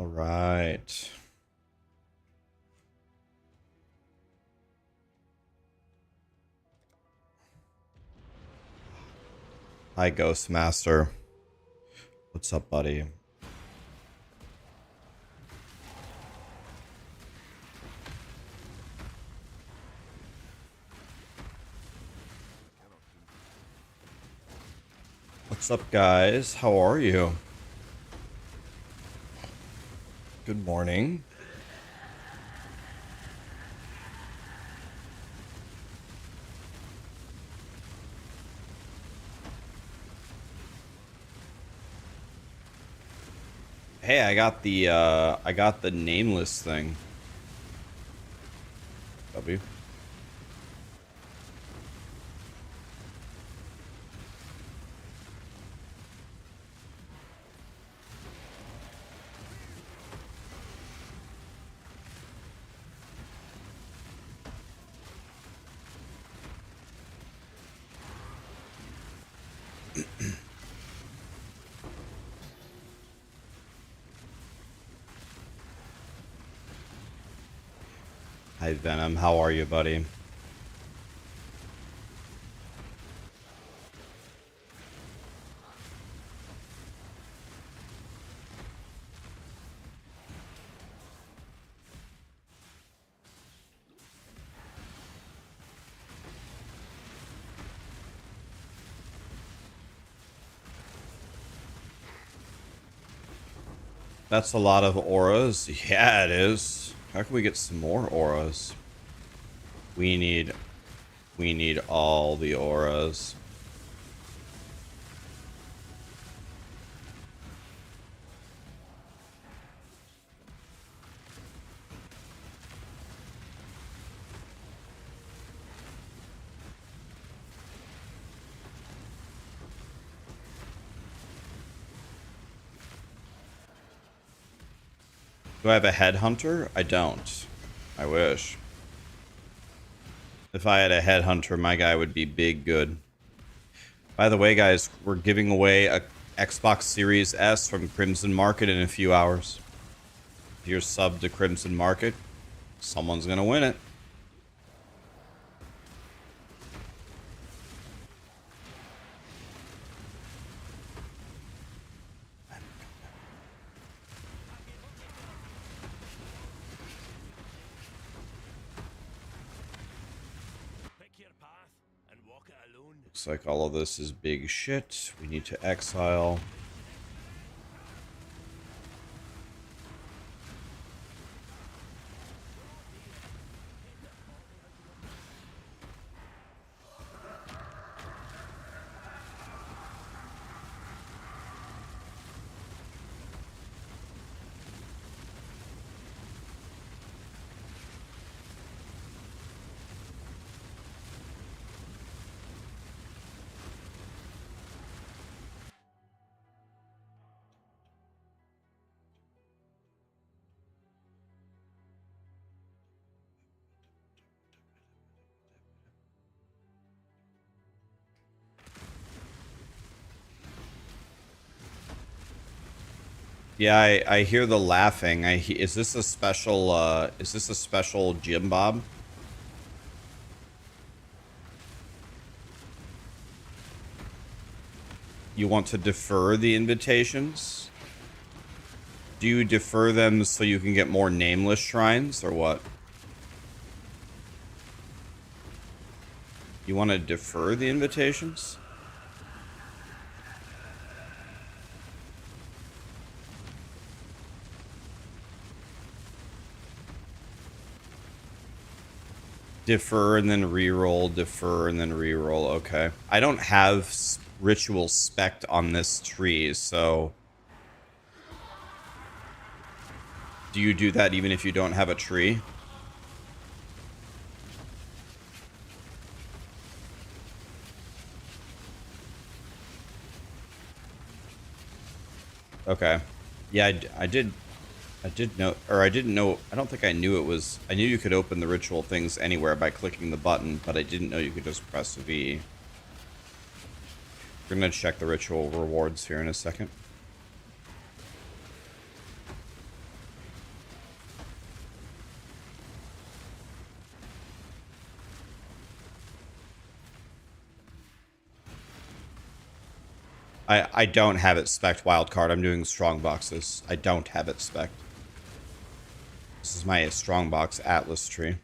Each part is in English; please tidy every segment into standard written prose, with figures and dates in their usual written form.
All right. Hi, Ghost Master. What's up, buddy? What's up, guys? How are you? Good morning. Hey, I got the nameless thing. W. Hi, Venom. How are you, buddy? That's a lot of auras. Yeah, it is. How can we get some more auras? We need all the auras. Do I have a headhunter? I don't. I wish. If I had a headhunter, my guy would be big good. By the way, guys, we're giving away a Xbox Series S from Crimson Market in a few hours. If you're subbed to Crimson Market, someone's gonna win it. Looks like all of this is big shit. We need to exile. Yeah, I hear the laughing. Is this a special Jim Bob? You want to defer the invitations? Do you defer them so you can get more nameless shrines, or what? You want to defer the invitations? Defer and then re-roll, defer and then re-roll. Okay. I don't have ritual spect on this tree, so... Do you do that even if you don't have a tree? Okay. Yeah, I did know, or I didn't know, I don't think I knew it was, I knew you could open the ritual things anywhere by clicking the button, but I didn't know you could just press V. We're gonna check the ritual rewards here in a second. I don't have it spec'd wildcard. I'm doing strong boxes. I don't have it spec'd. This is my strong box Atlas tree.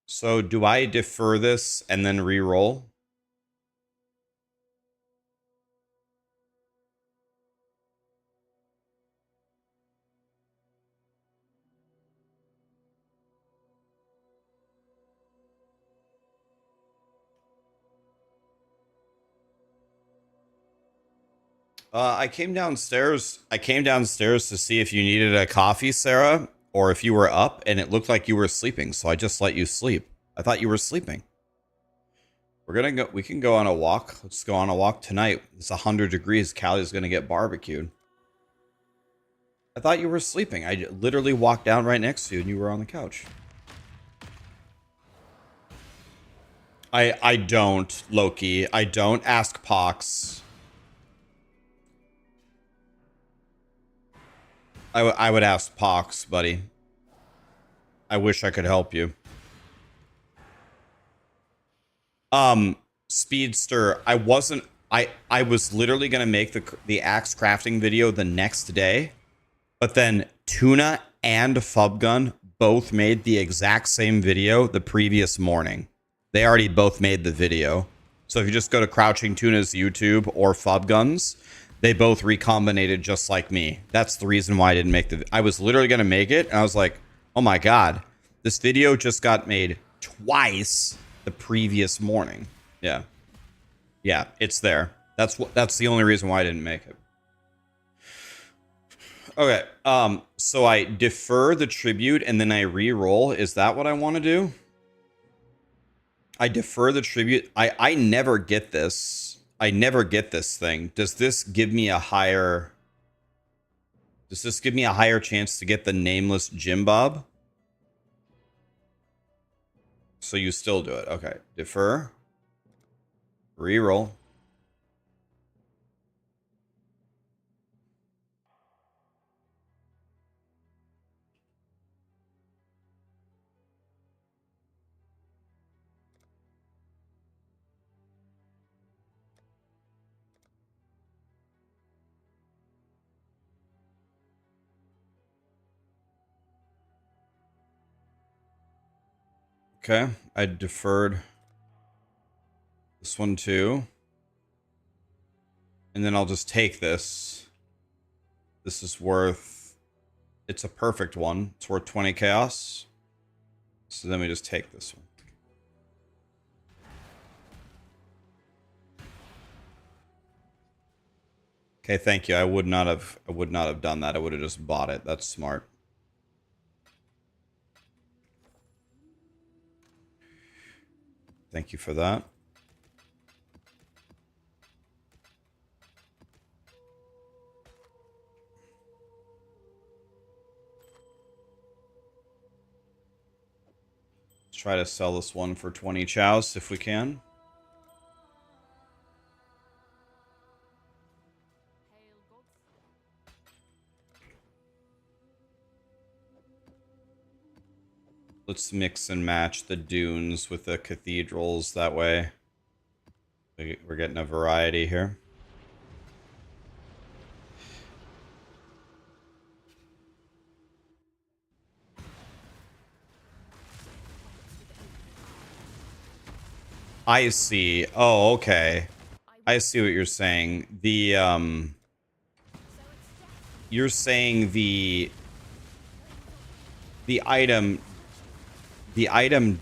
So do I defer this and then re-roll? I came downstairs. I came downstairs to see if you needed a coffee, Sarah, or if you were up, and it looked like you were sleeping. So I just let you sleep. I thought you were sleeping. We're gonna go. We can go on a walk. Let's go on a walk tonight. It's 100 degrees. Callie's gonna get barbecued. I thought you were sleeping. I literally walked down right next to you, and you were on the couch. I don't, Loki. I don't. Ask Pox. I would ask Pox, buddy. I wish I could help you. Speedster, I wasn't. I was literally gonna make the axe crafting video the next day, but then Tuna and Fubgun both made the exact same video the previous morning. They already both made the video. So if you just go to Crouching Tuna's YouTube or Fubgun's, they both recombinated just like me. That's the reason why I didn't make the... I was literally going to make it, and I was like, oh my god, this video just got made twice the previous morning. Yeah. Yeah, it's there. That's the only reason why I didn't make it. Okay, so I defer the tribute and then I re-roll. Is that what I want to do? I defer the tribute. I never get this. I never get this thing. Does this give me a higher... Does this give me a higher chance to get the nameless Jim Bob? So you still do it. Okay. Defer. Reroll. Okay. I deferred this one too. And then I'll just take this. This is worth... It's a perfect one. It's worth 20 chaos. So then we just take this one. Okay, thank you. I would not have done that. I would have just bought it. That's smart. Thank you for that. Let's try to sell this one for 20 chows if we can. Let's mix and match the dunes with the cathedrals. That way we're getting a variety here. I see. Oh, okay. I see what you're saying. The you're saying the item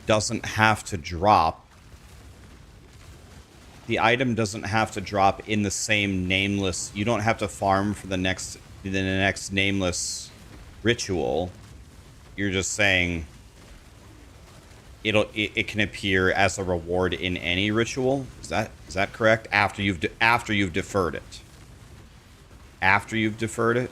doesn't have to drop. The item doesn't have to drop in the same nameless. You don't have to farm for the next nameless ritual. You're just saying it can appear as a reward in any ritual. Is that correct? After you've deferred it. After you've deferred it.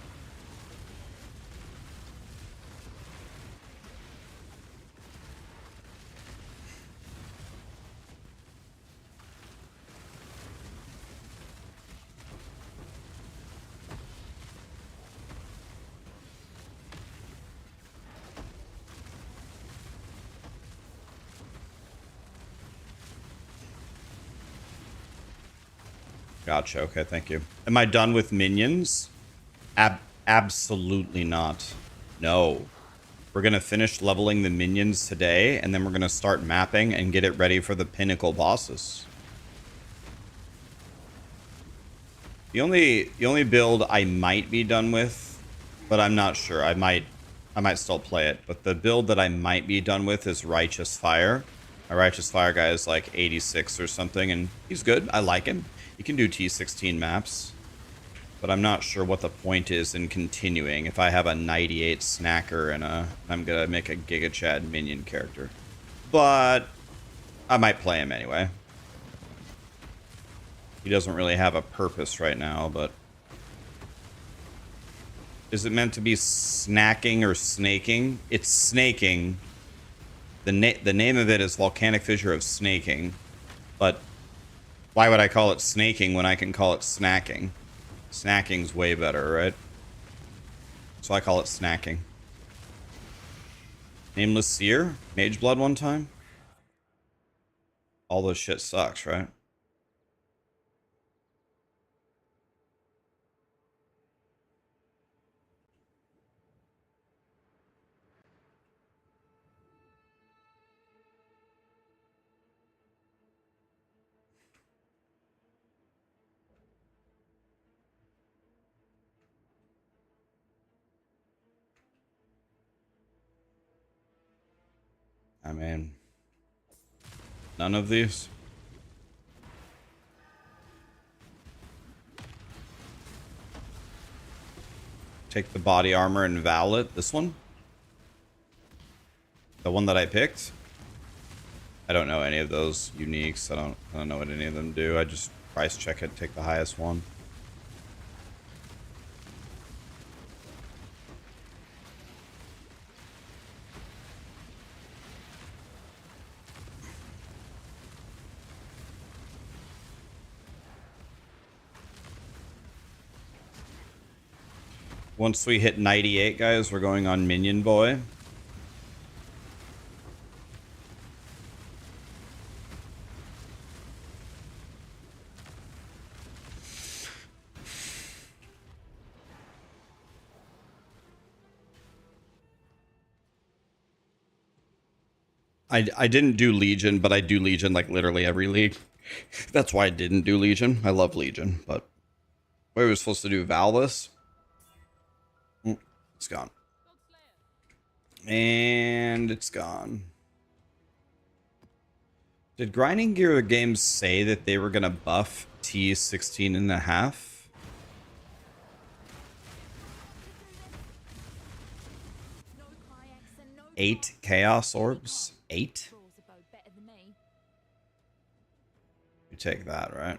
Gotcha. Okay, thank you. Am I done with minions? Absolutely not. No. We're going to finish leveling the minions today, and then we're going to start mapping and get it ready for the pinnacle bosses. The only build I might be done with, but I'm not sure. I might still play it. But the build that I might be done with is Righteous Fire. My Righteous Fire guy is like 86 or something, and he's good. I like him. He can do T16 maps. But I'm not sure what the point is in continuing if I have a 98 snacker and I'm going to make a Giga Chad minion character. But I might play him anyway. He doesn't really have a purpose right now, but... Is it meant to be snacking or snaking? It's snaking. The name of it is Volcanic Fissure of Snaking. But why would I call it snaking when I can call it snacking? Snacking's way better, right? So I call it snacking. Nameless Seer? Mage Blood one time? All this shit sucks, right? I mean, none of these. Take the body armor and Valet. This one? The one that I picked? I don't know any of those uniques. I don't know what any of them do. I just price check it, take the highest one. Once we hit 98, guys, we're going on Minion Boy. I didn't do Legion, but I do Legion like literally every league. That's why I didn't do Legion. I love Legion, but... Wait, we were supposed to do Valvis? It's gone. And it's gone. Did Grinding Gear Games say that they were going to buff T16 and a half? Eight Chaos Orbs? 8? We take that, right?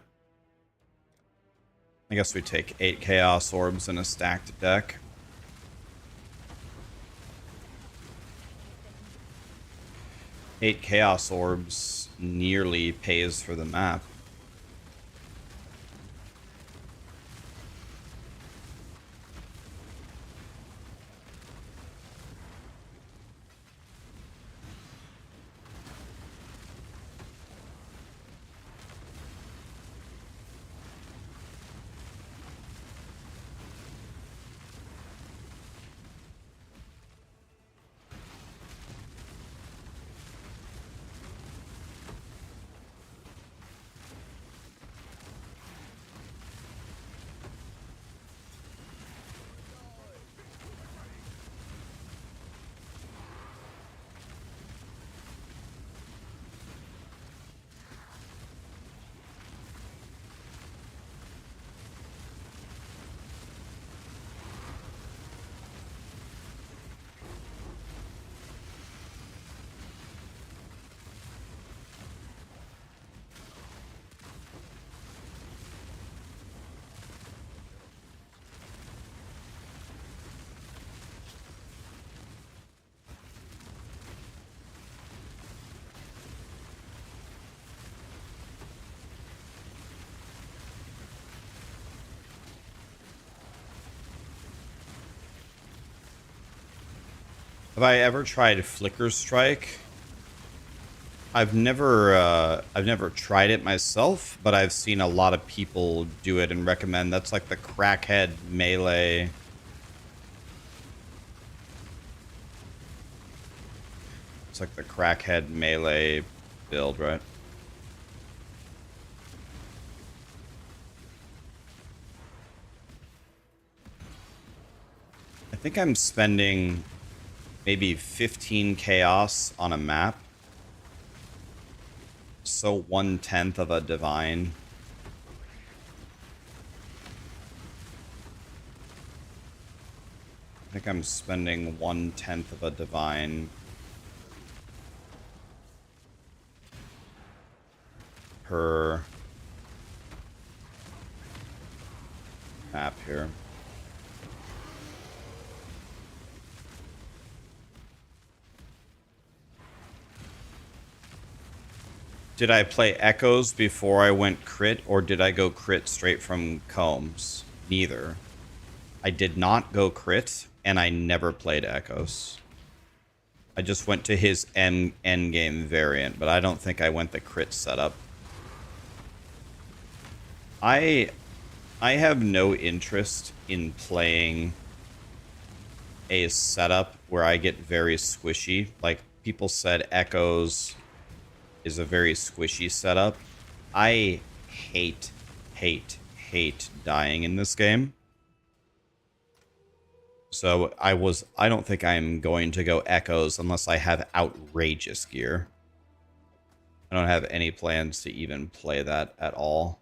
I guess we take 8 Chaos Orbs in a stacked deck. Eight Chaos Orbs nearly pays for the map. Have I ever tried Flicker Strike? I've never tried it myself, but I've seen a lot of people do it and recommend. That's like the crackhead melee. It's like the crackhead melee build, right? I think I'm spending maybe 15 chaos on a map. So 1/10 of a divine. I think I'm spending 1/10 of a divine per map here. Did I play Echoes before I went crit, or did I go crit straight from Combs? Neither. I did not go crit, and I never played Echoes. I just went to his endgame variant, but I don't think I went the crit setup. I have no interest in playing a setup where I get very squishy. Like, people said Echoes is a very squishy setup. I hate dying in this game. So I don't think I'm going to go Echoes unless I have outrageous gear. I don't have any plans to even play that at all.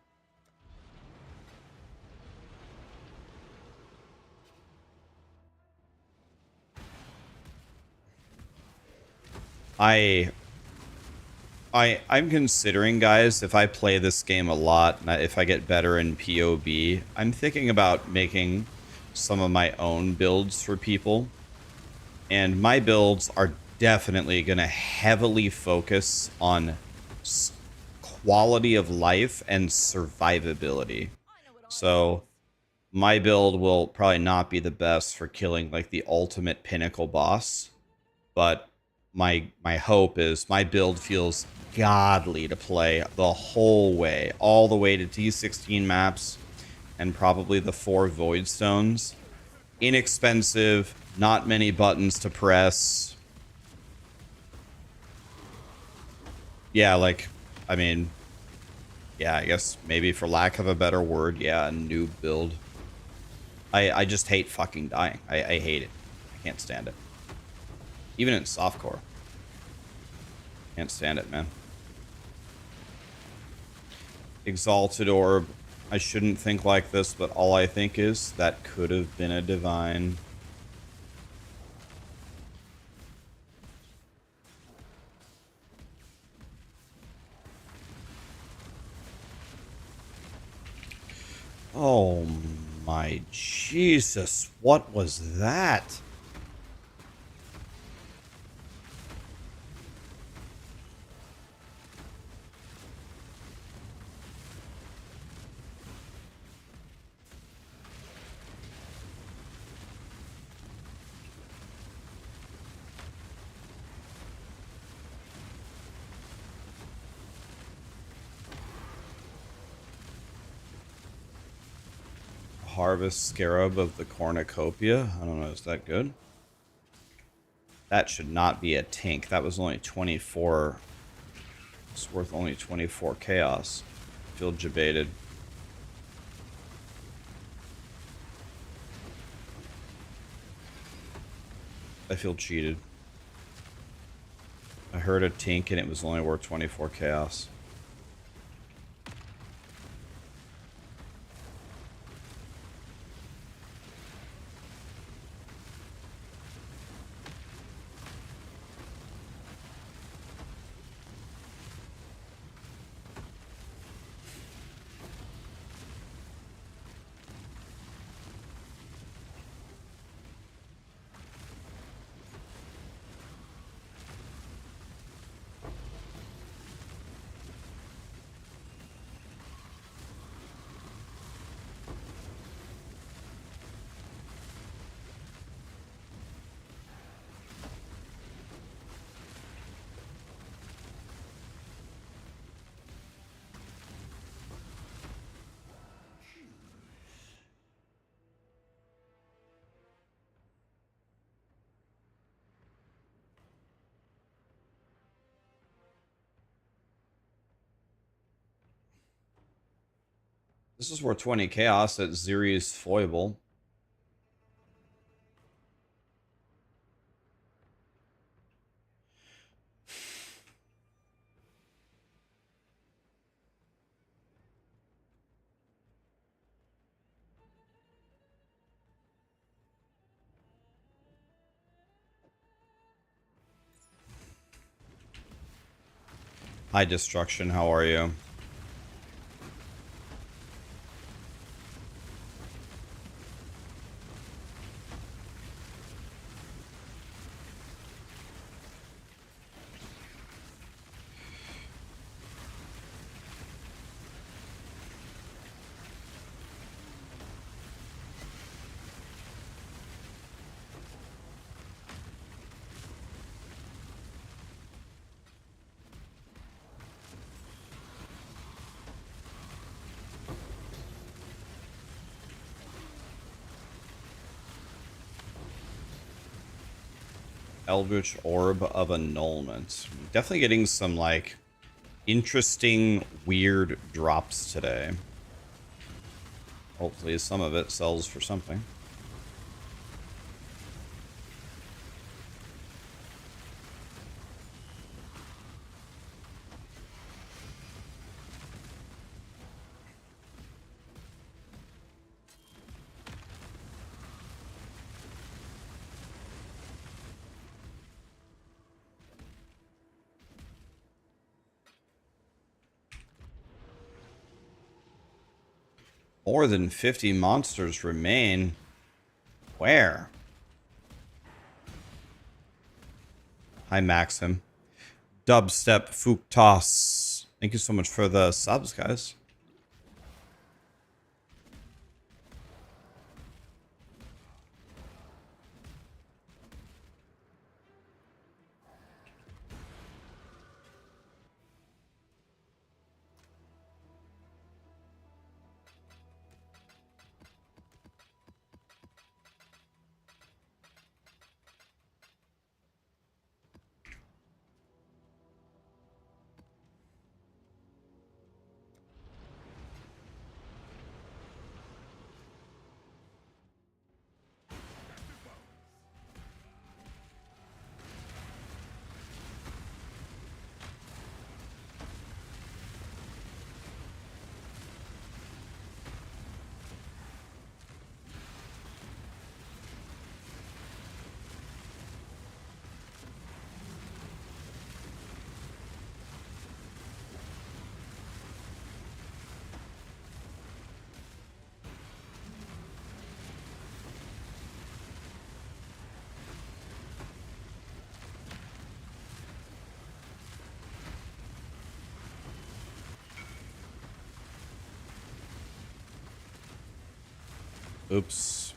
I'm considering, guys, if I play this game a lot, if I get better in POB, I'm thinking about making some of my own builds for people. And my builds are definitely going to heavily focus on quality of life and survivability. So my build will probably not be the best for killing like the ultimate pinnacle boss, but my hope is my build feels godly to play the whole way, all the way to T16 maps and probably the 4 Void Stones. Inexpensive, not many buttons to press. Yeah, like, I mean, yeah, I guess maybe for lack of a better word, yeah, a noob build. I just hate fucking dying. I hate it. I can't stand it. Even in softcore. Can't stand it, man. Exalted Orb. I shouldn't think like this, but all I think is that could have been a divine. Oh my Jesus, what was that? Harvest Scarab of the Cornucopia. I don't know, is that good? That should not be a tink. That was only 24. It's worth only 24 chaos. I feel jebaited. I feel cheated. I heard a tink and it was only worth 24 chaos. This is worth 20 chaos at Ziri's foible. Hi, Destruction. How are you? Eldritch Orb of Annulment. Definitely getting some, like, interesting, weird drops today. Hopefully some of it sells for something. More than 50 monsters remain. Where? Hi, Maxim. Dubstep Fuktos. Thank you so much for the subs, guys. Oops.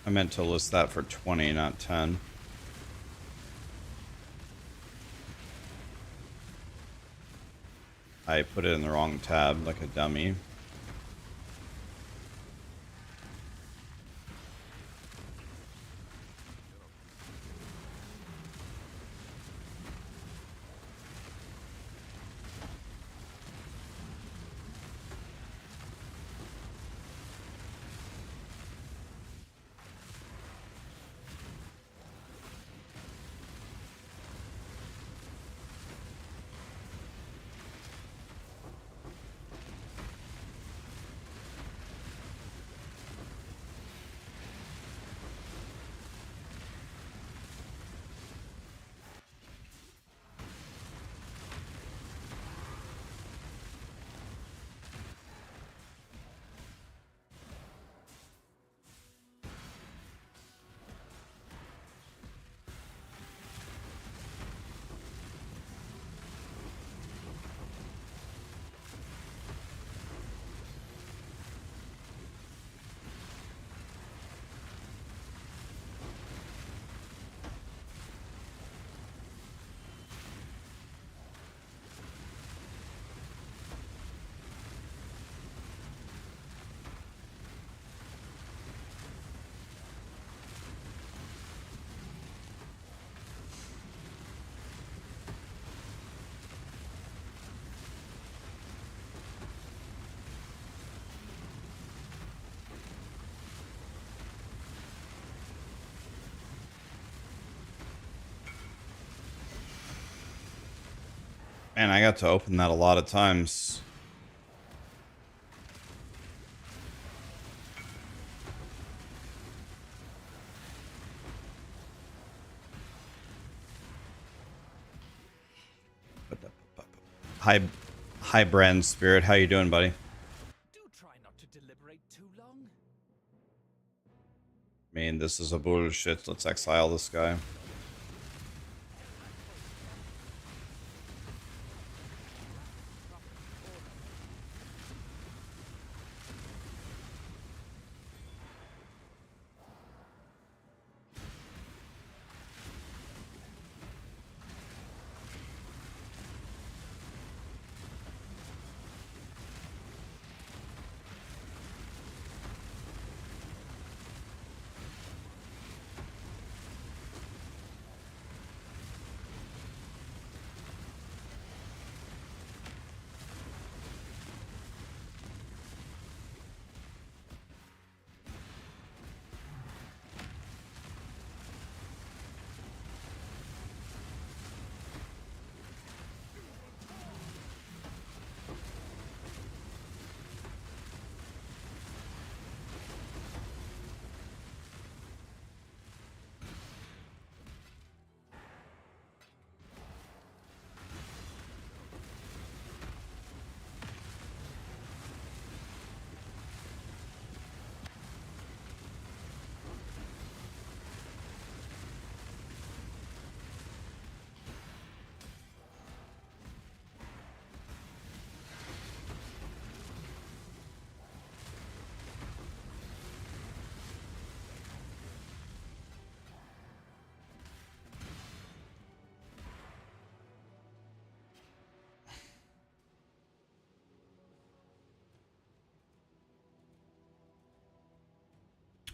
I meant to list that for 20, not 10. I put it in the wrong tab like a dummy. Man, I got to open that a lot of times. Hi, Brand Spirit. How you doing, buddy? Do try not to deliberate too long. I mean, this is a bullshit. Let's exile this guy.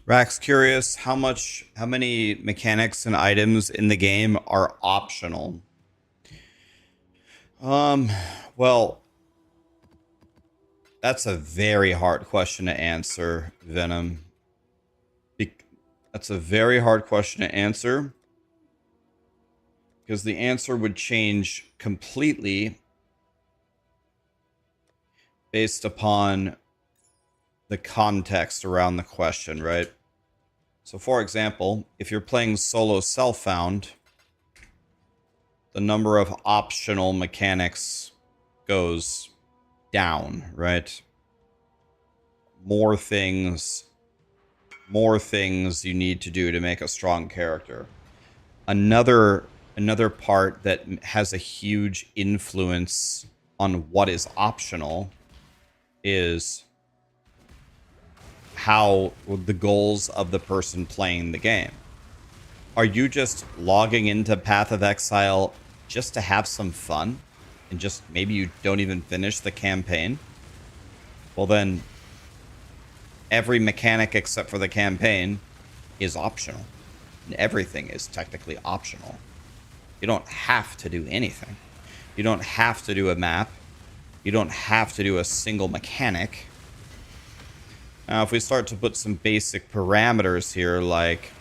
Rax, curious how many mechanics and items in the game are optional? Well, that's a very hard question to answer, Venom. That's a very hard question to answer because the answer would change completely based upon the context around the question, right? So, for example, if you're playing solo self-found, the number of optional mechanics goes down, right? More things you need to do to make a strong character. Another part that has a huge influence on what is optional is how the goals of the person playing the game. Are you just logging into Path of Exile just to have some fun and just maybe you don't even finish the campaign? Well, then every mechanic except for the campaign is optional. And everything is technically optional. You don't have to do anything. You don't have to do a map. You don't have to do a single mechanic. Now, if we start to put some basic parameters here, like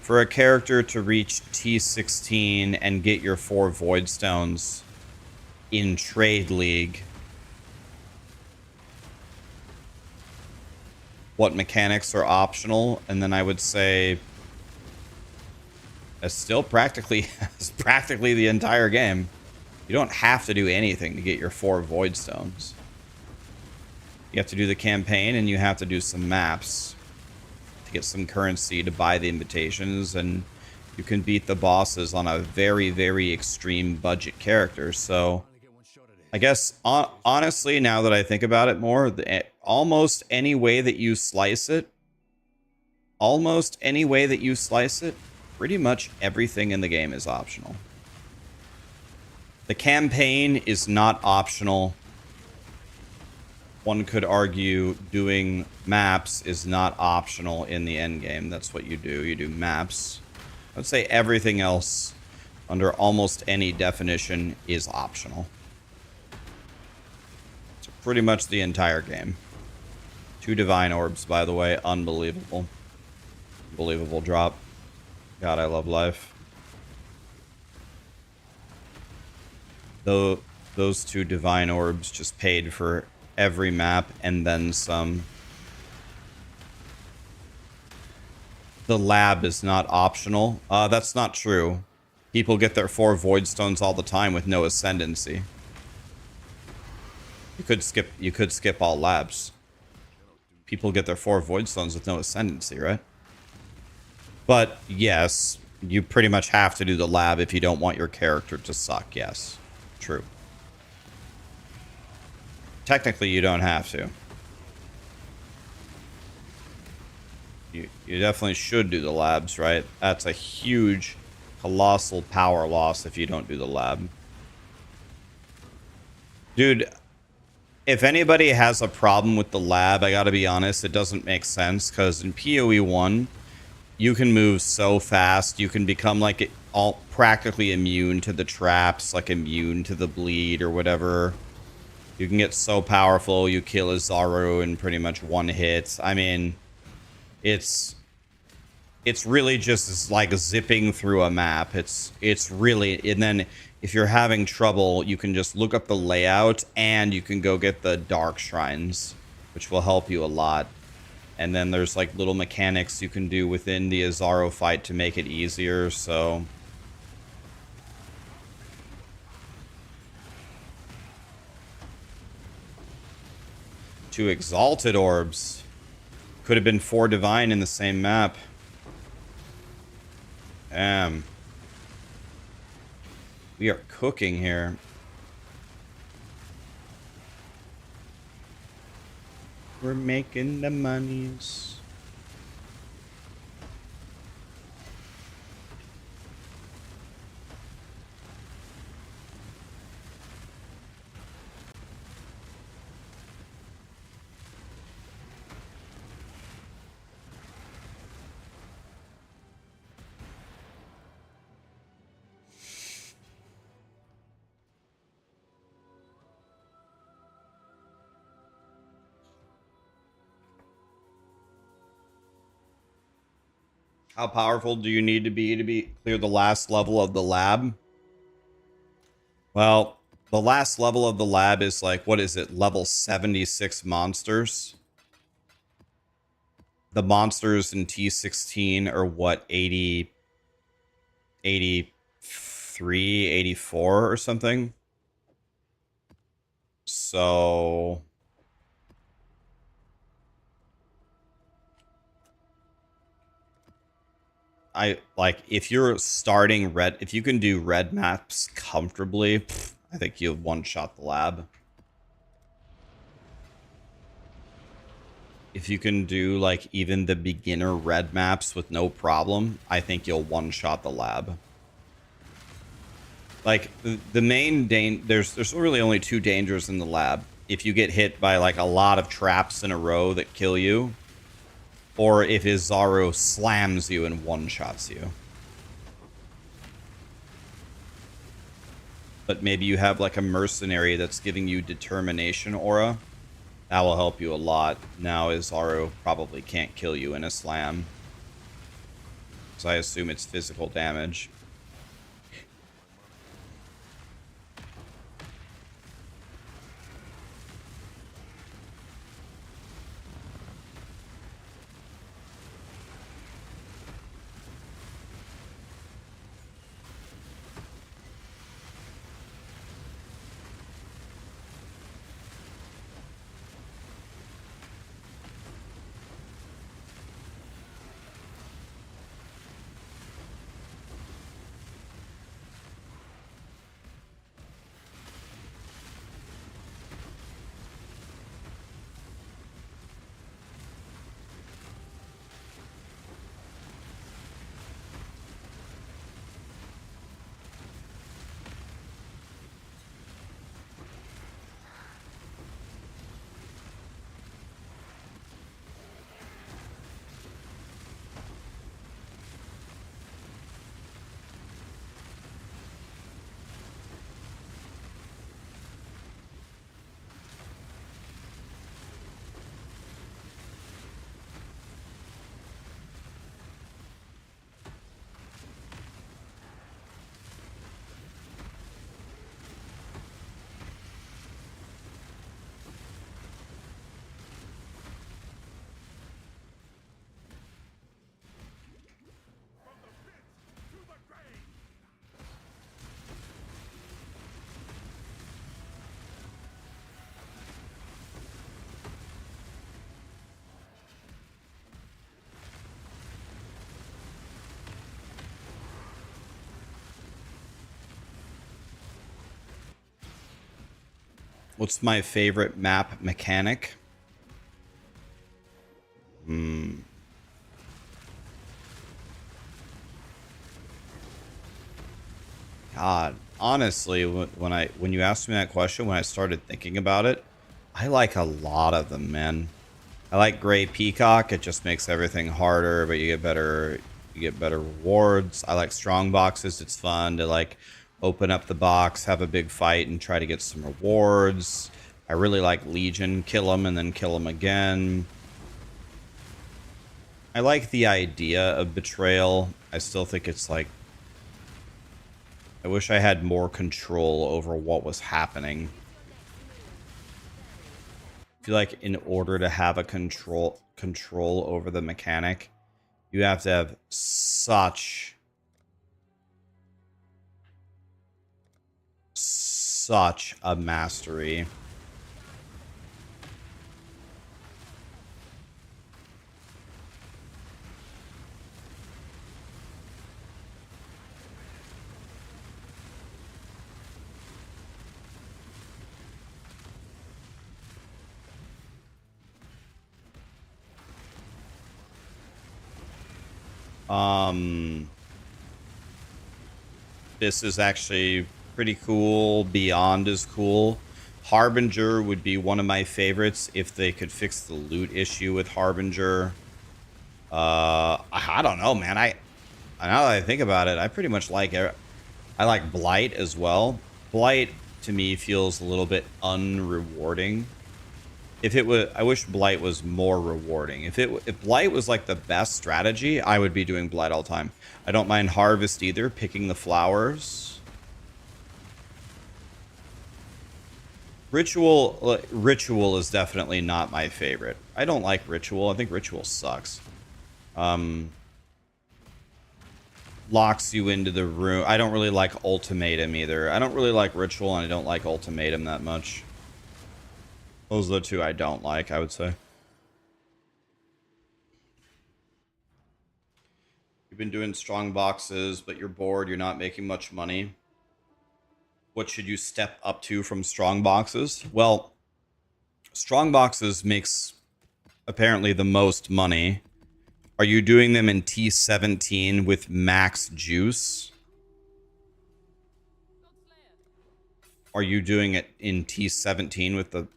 for a character to reach T16 and get your 4 Void Stones in Trade League, what mechanics are optional? And then I would say it's still practically the entire game. You don't have to do anything to get your 4 Void Stones. You have to do the campaign and you have to do some maps to get some currency to buy the invitations, and you can beat the bosses on a very, very extreme budget character. So I guess honestly, now that I think about it more, almost any way that you slice it, pretty much everything in the game is optional. The campaign is not optional. One could argue doing maps is not optional in the end game. That's what you do. You do maps. I would say everything else, under almost any definition, is optional. It's pretty much the entire game. 2 Divine Orbs, by the way. Unbelievable. Unbelievable drop. God, I love life. Though Those 2 divine orbs just paid for every map and then some. The lab is not optional. That's not true. People get their 4 void stones all the time with no ascendancy. You could skip all labs. People get their 4 void stones with no ascendancy, right? But yes, you pretty much have to do the lab if you don't want your character to suck. Yes, true. Technically, you don't have to. You definitely should do the labs, right? That's a huge, colossal power loss if you don't do the lab. Dude, if anybody has a problem with the lab, I gotta be honest, it doesn't make sense, because in POE1, you can move so fast, you can become like all practically immune to the traps, like immune to the bleed or whatever. You can get so powerful, you kill a Zaru in pretty much 1 hit. I mean, it's really just like zipping through a map. It's really, and then if you're having trouble, you can just look up the layout and you can go get the dark shrines, which will help you a lot. And then there's like little mechanics you can do within the Azaro fight to make it easier, so 2 exalted orbs. Could have been 4 divine in the same map. We are cooking here. We're making the monies. How powerful do you need to be clear the last level of the lab? Well, the last level of the lab is like, what is it? Level 76 monsters. The monsters in T16 are what, 80, 83, 84 or something? So I like, if you're starting red, if you can do red maps comfortably, I think you'll one-shot the lab. If you can do like even the beginner red maps with no problem, I think you'll one-shot the lab. Like the main there's really only 2 dangers in the lab. If you get hit by like a lot of traps in a row that kill you, or if Izaro slams you and one-shots you. But maybe you have like a mercenary that's giving you determination aura. That will help you a lot. Now Izaro probably can't kill you in a slam, because I assume it's physical damage. What's my favorite map mechanic? God, honestly, when you asked me that question, when I started thinking about it, I like a lot of them, man. I like Gray Peacock. It just makes everything harder, but you get better rewards. I like strong boxes. It's fun to like open up the box, have a big fight, and try to get some rewards. I really like Legion, kill them and then kill them again. I like the idea of betrayal. I still think it's like, I wish I had more control over what was happening. I feel like in order to have a control over the mechanic, you have to have such a mastery. This is actually pretty cool. Beyond is cool. Harbinger would be one of my favorites if they could fix the loot issue with Harbinger. I don't know, man. Now that I think about it, I pretty much like it. I like Blight as well. Blight to me feels a little bit unrewarding. If it was, I wish Blight was more rewarding. If Blight was like the best strategy, I would be doing Blight all the time. I don't mind Harvest either, picking the flowers. Ritual is definitely not my favorite. I don't like Ritual. I think Ritual sucks. Locks you into the room. I don't really like Ultimatum either. I don't really like Ritual, and I don't like Ultimatum that much. Those are the two I don't like, I would say. You've been doing strong boxes, but you're bored, you're not making much money. What should you step up to from strong boxes? Well, strong boxes makes apparently the most money. Are you doing them in T17 with max juice? Are you doing it in T17 with the...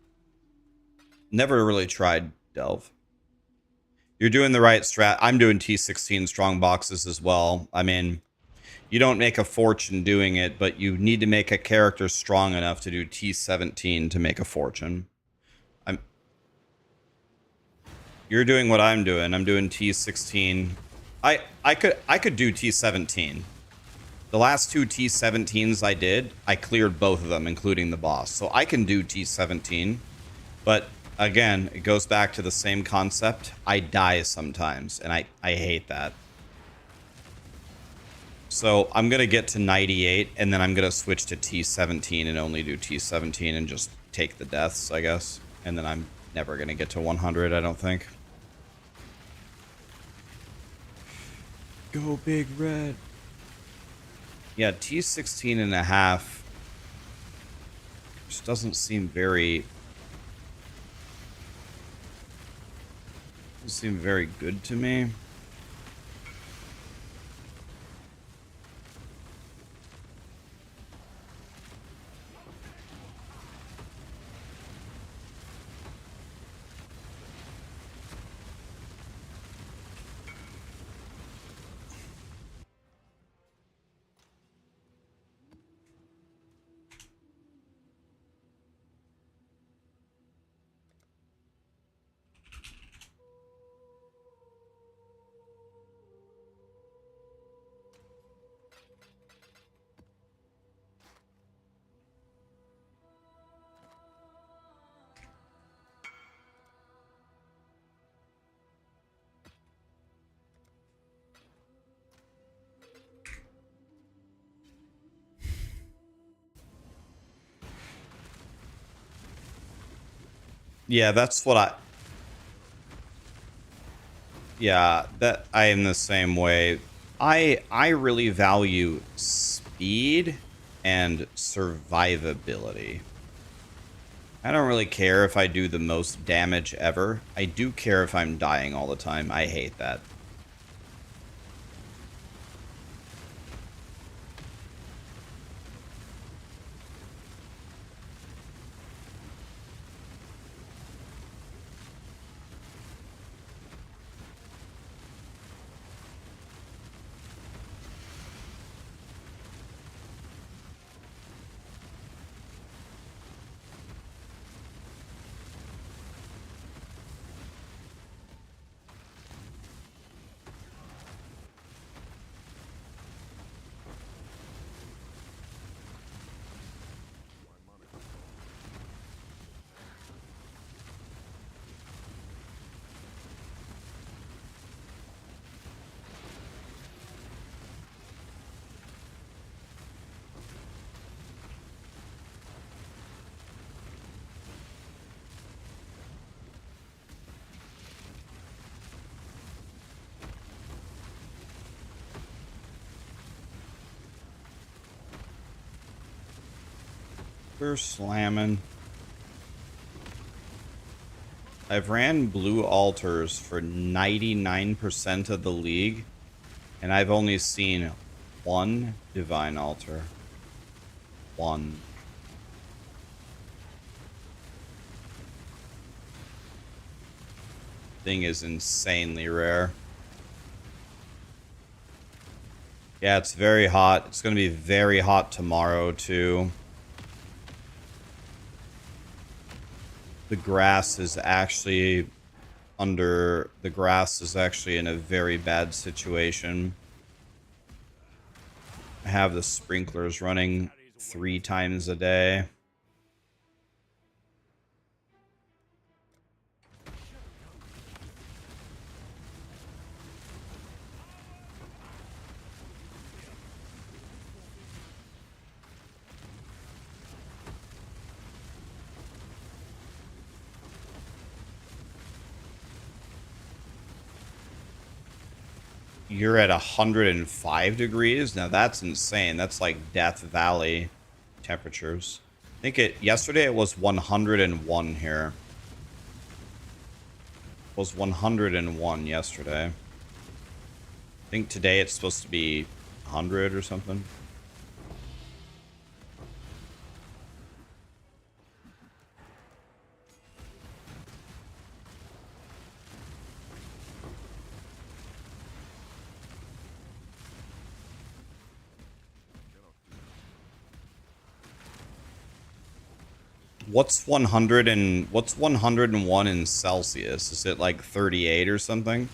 Never really tried Delve. You're doing the right strat. I'm doing T16 strong boxes as well. I mean, you don't make a fortune doing it, but you need to make a character strong enough to do T17 to make a fortune. You're doing what I'm doing. I'm doing T16. I could do T17. The last two T17s I did, I cleared both of them, including the boss. So I can do T17, but again, it goes back to the same concept. I die sometimes, and I hate that. So I'm going to get to 98, and then I'm going to switch to T17 and only do T17 and just take the deaths, I guess. And then I'm never going to get to 100, I don't think. Go Big Red. Yeah, T16 and a half just doesn't seem very... doesn't seem very good to me. Yeah, that's what I... Yeah, that I am the same way. I really value speed and survivability. I don't really care if I do the most damage ever. I do care if I'm dying all the time. I hate that. We're slamming. I've ran blue altars for 99% of the league, and I've only seen one divine altar. One. Thing is insanely rare. Yeah, it's very hot. It's going to be very hot tomorrow, too. The grass is actually in a very bad situation. I have the sprinklers running 3 times a day. You're at 105 degrees? Now that's insane. That's like Death Valley temperatures. I think yesterday it was 101 here. It was 101 yesterday. I think today it's supposed to be 100 or something. What's 101 in Celsius? Is it like 38 or something?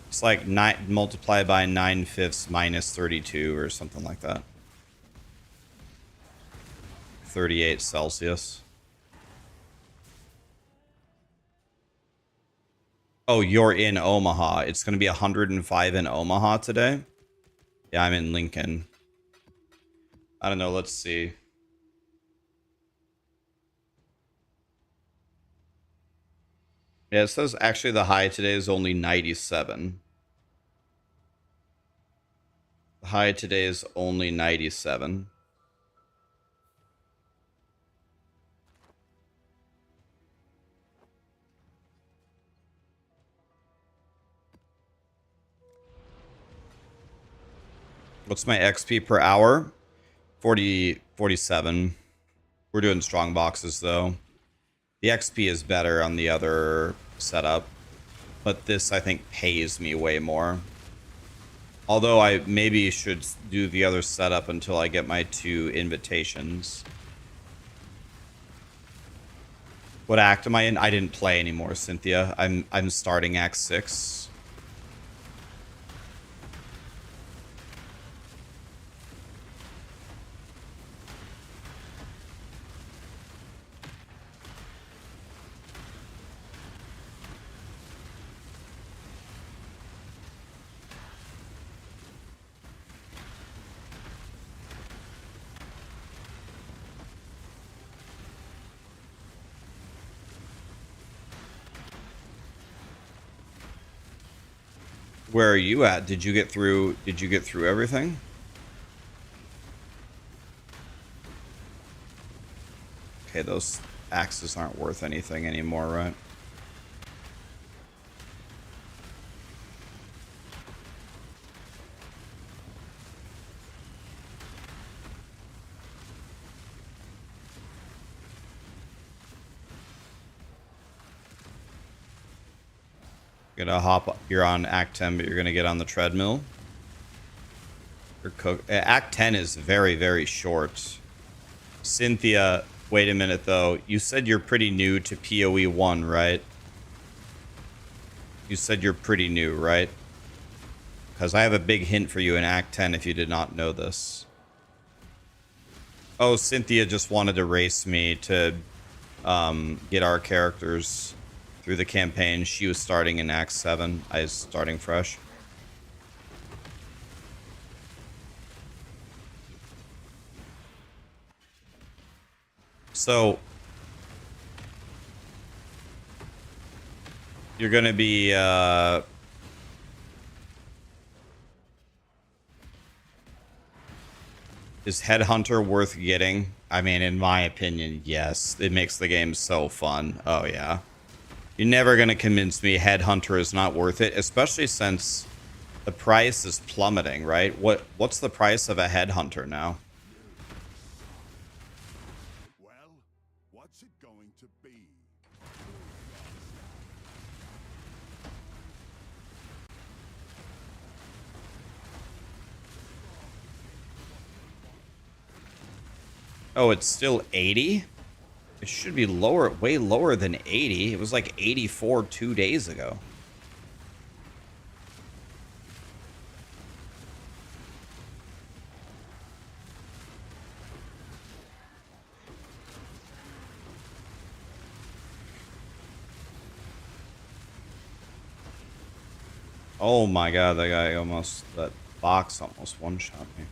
It's like 9 multiplied by 9/5 minus 32 or something like that. 38 Celsius. Oh, you're in Omaha. It's going to be 105 in Omaha today? Yeah, I'm in Lincoln. I don't know. Let's see. Yeah, it says actually the high today is only 97. The high today is only 97. What's my XP per hour? 47. We're doing strong boxes though. The XP is better on the other setup, but this I think pays me way more. Although I maybe should do the other setup until I get my 2 invitations. What act am I in? I didn't play anymore, Cynthia. I'm starting Act 6. Where are you at? Did you get through everything? Okay, those axes aren't worth anything anymore, right? Gonna hop. You're on Act 10, but you're gonna get on the treadmill. Act 10 is very, very short. Cynthia, wait a minute though. You said you're pretty new to POE 1, right? You said you're pretty new, right? Because I have a big hint for you in Act 10 if you did not know this. Oh, Cynthia just wanted to race me to get our characters through the campaign. She was starting in Act 7. I was starting fresh. So you're going to be is Headhunter worth getting? I mean, in my opinion, yes. It makes the game so fun. Oh, yeah. You're never going to convince me Headhunter is not worth it, especially since the price is plummeting, right? What's the price of a Headhunter now? Well, what's it going to be? Oh, it's still 80? It should be lower, way lower than 80. It was like 84 2 days ago. Oh my god, that guy almost, that box almost one-shot me.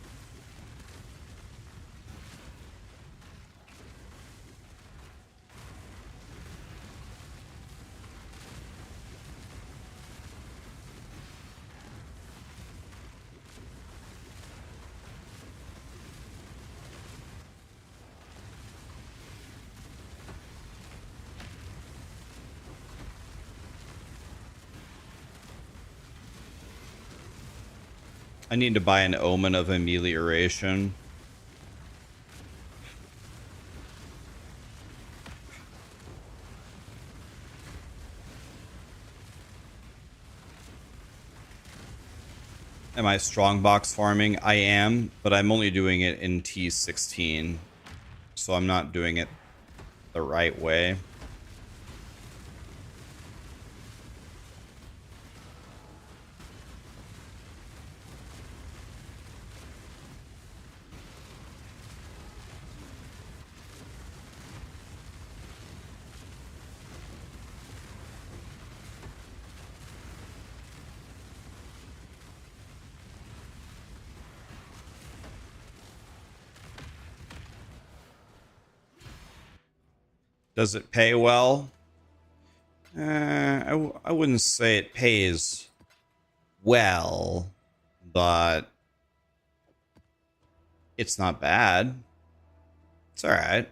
I need to buy an Omen of Amelioration. Am I strongbox farming? I am, but I'm only doing it in T16. So I'm not doing it the right way. Does it pay well? I wouldn't say it pays well, but it's not bad. It's all right.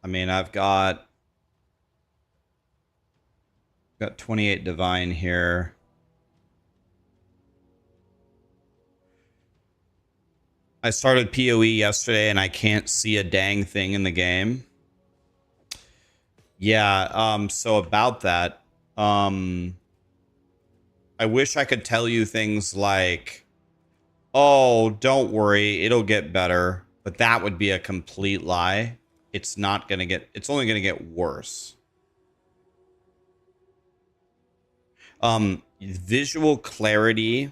I mean, I've got 28 divine here. I started PoE yesterday and I can't see a dang thing in the game. Yeah, so about that, I wish I could tell you things like, oh, don't worry, it'll get better, but that would be a complete lie. It's not going to get, it's only going to get worse. Visual clarity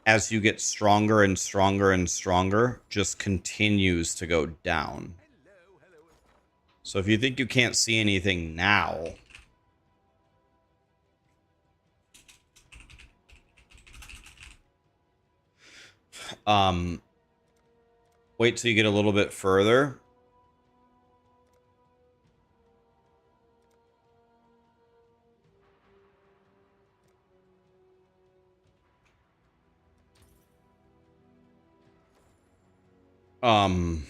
as you get stronger and stronger and stronger just continues to go down. So if you think you can't see anything now, wait till you get a little bit further. Um,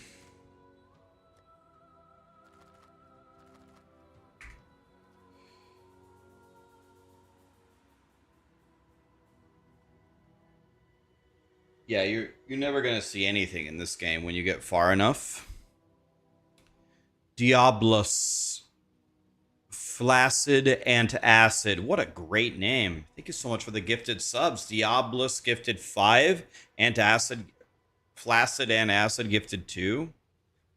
yeah, you're never gonna see anything in this game when you get far enough. Diablos, flaccid antacid. What a great name! Thank you so much for the gifted subs. Diablos gifted 5, antacid, flaccid antacid gifted 2.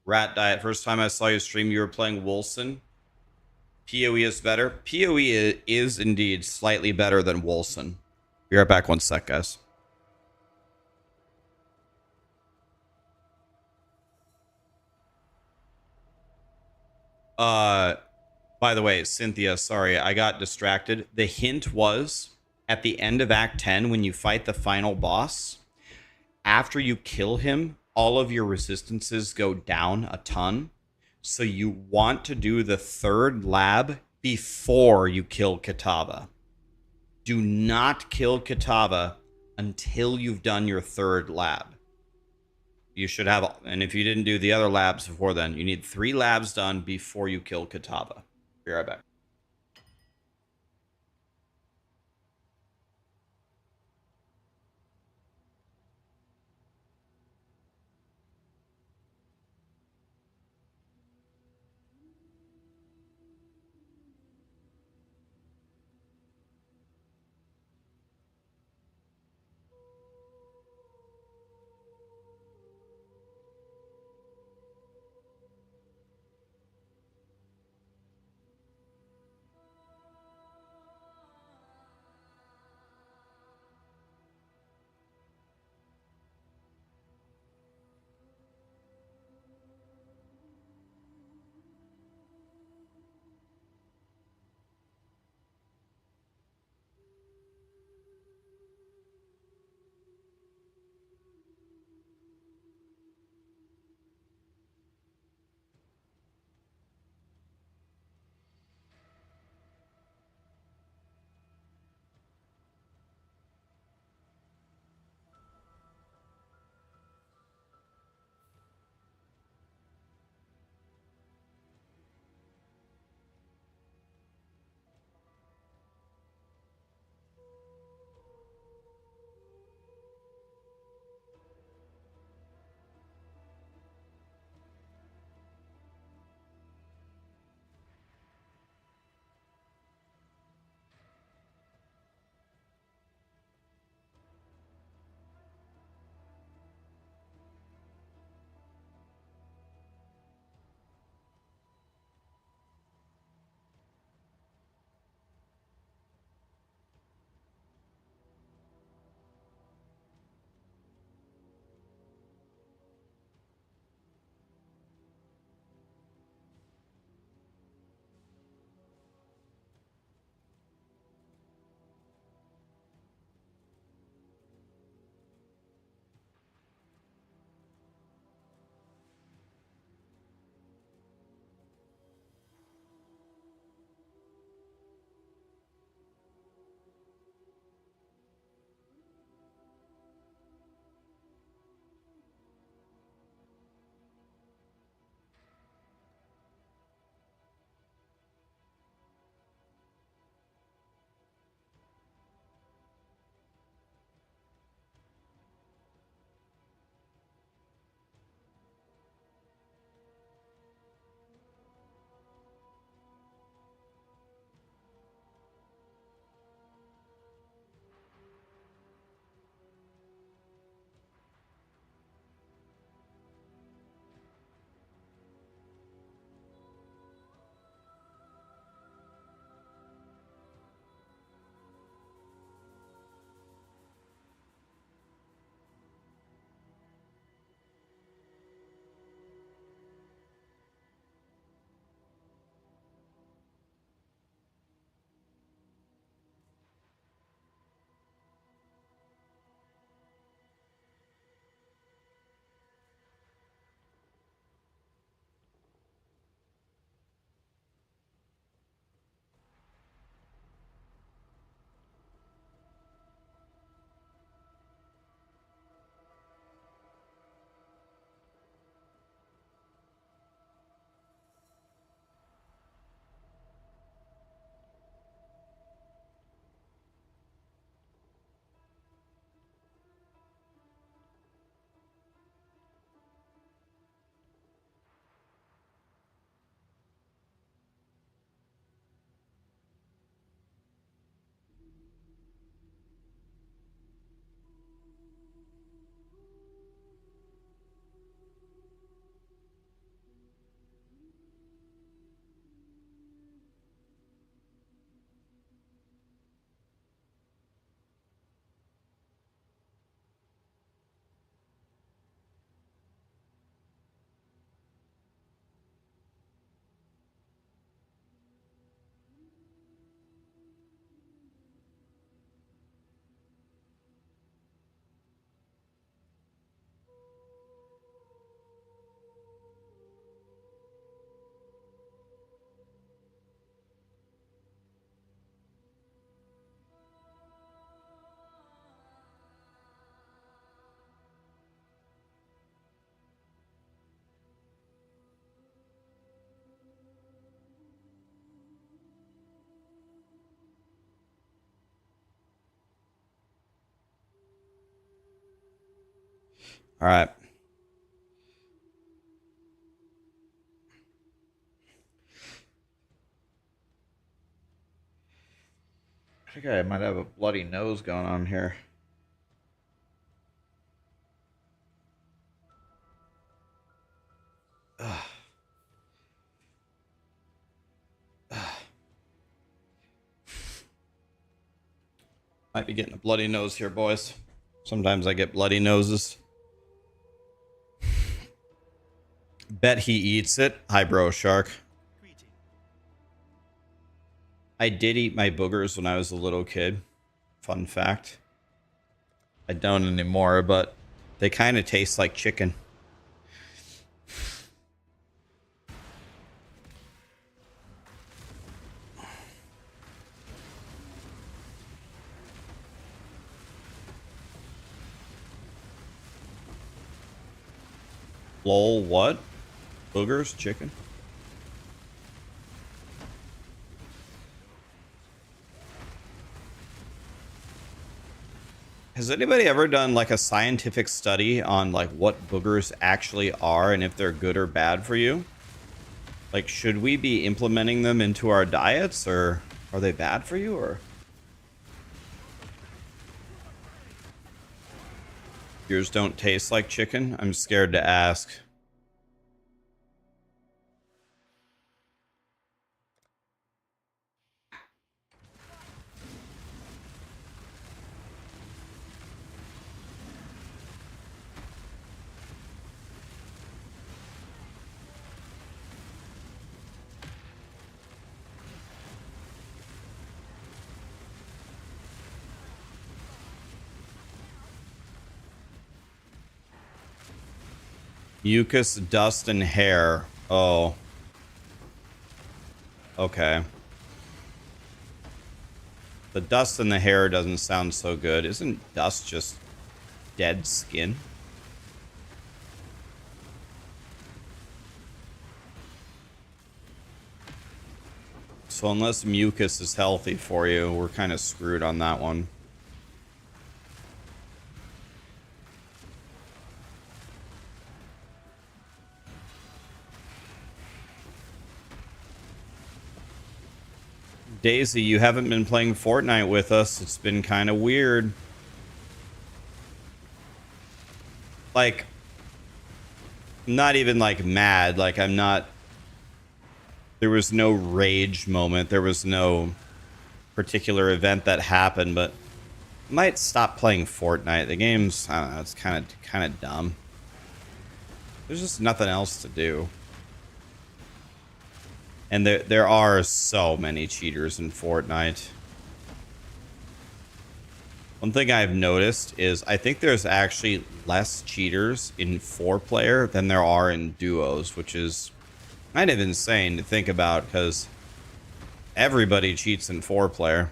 Rat diet. First time I saw you stream, you were playing Wolson. POE is better. POE is indeed slightly better than Wolson. Be right back 1 sec, guys. By the way, Cynthia, sorry, I got distracted. The hint was at the end of Act 10 when you fight the final boss, after you kill him, all of your resistances go down a ton. So you want to do the 3rd lab before you kill Kitava. Do not kill Kitava until you've done your 3rd lab. You should have, and if you didn't do the other labs before then, you need 3 labs done before you kill Kitava. Be right back. All right. I think I might have a bloody nose going on here. Ugh. Might be getting a bloody nose here, boys. Sometimes I get bloody noses. Bet he eats it. Hi, bro, shark. I did eat my boogers when I was a little kid. Fun fact. I don't anymore, but they kind of taste like chicken. Lol, what? Boogers? Chicken? Has anybody ever done like a scientific study on like what boogers actually are and if they're good or bad for you? Like, should we be implementing them into our diets, or are they bad for you, or? Yours don't taste like chicken? I'm scared to ask. Mucus, dust, and hair. Oh. Okay. The dust and the hair doesn't sound so good. Isn't dust just dead skin? So unless mucus is healthy for you, we're kind of screwed on that one. Daisy, you haven't been playing Fortnite with us. It's been kind of weird. Like, not even like mad. Like, I'm not. There was no rage moment. There was no particular event that happened, but I might stop playing Fortnite. The game's, I don't know, it's kind of dumb. There's just nothing else to do. And there are so many cheaters in Fortnite. One thing I've noticed is I think there's actually less cheaters in 4-player than there are in duos, which is kind of insane to think about because everybody cheats in 4-player.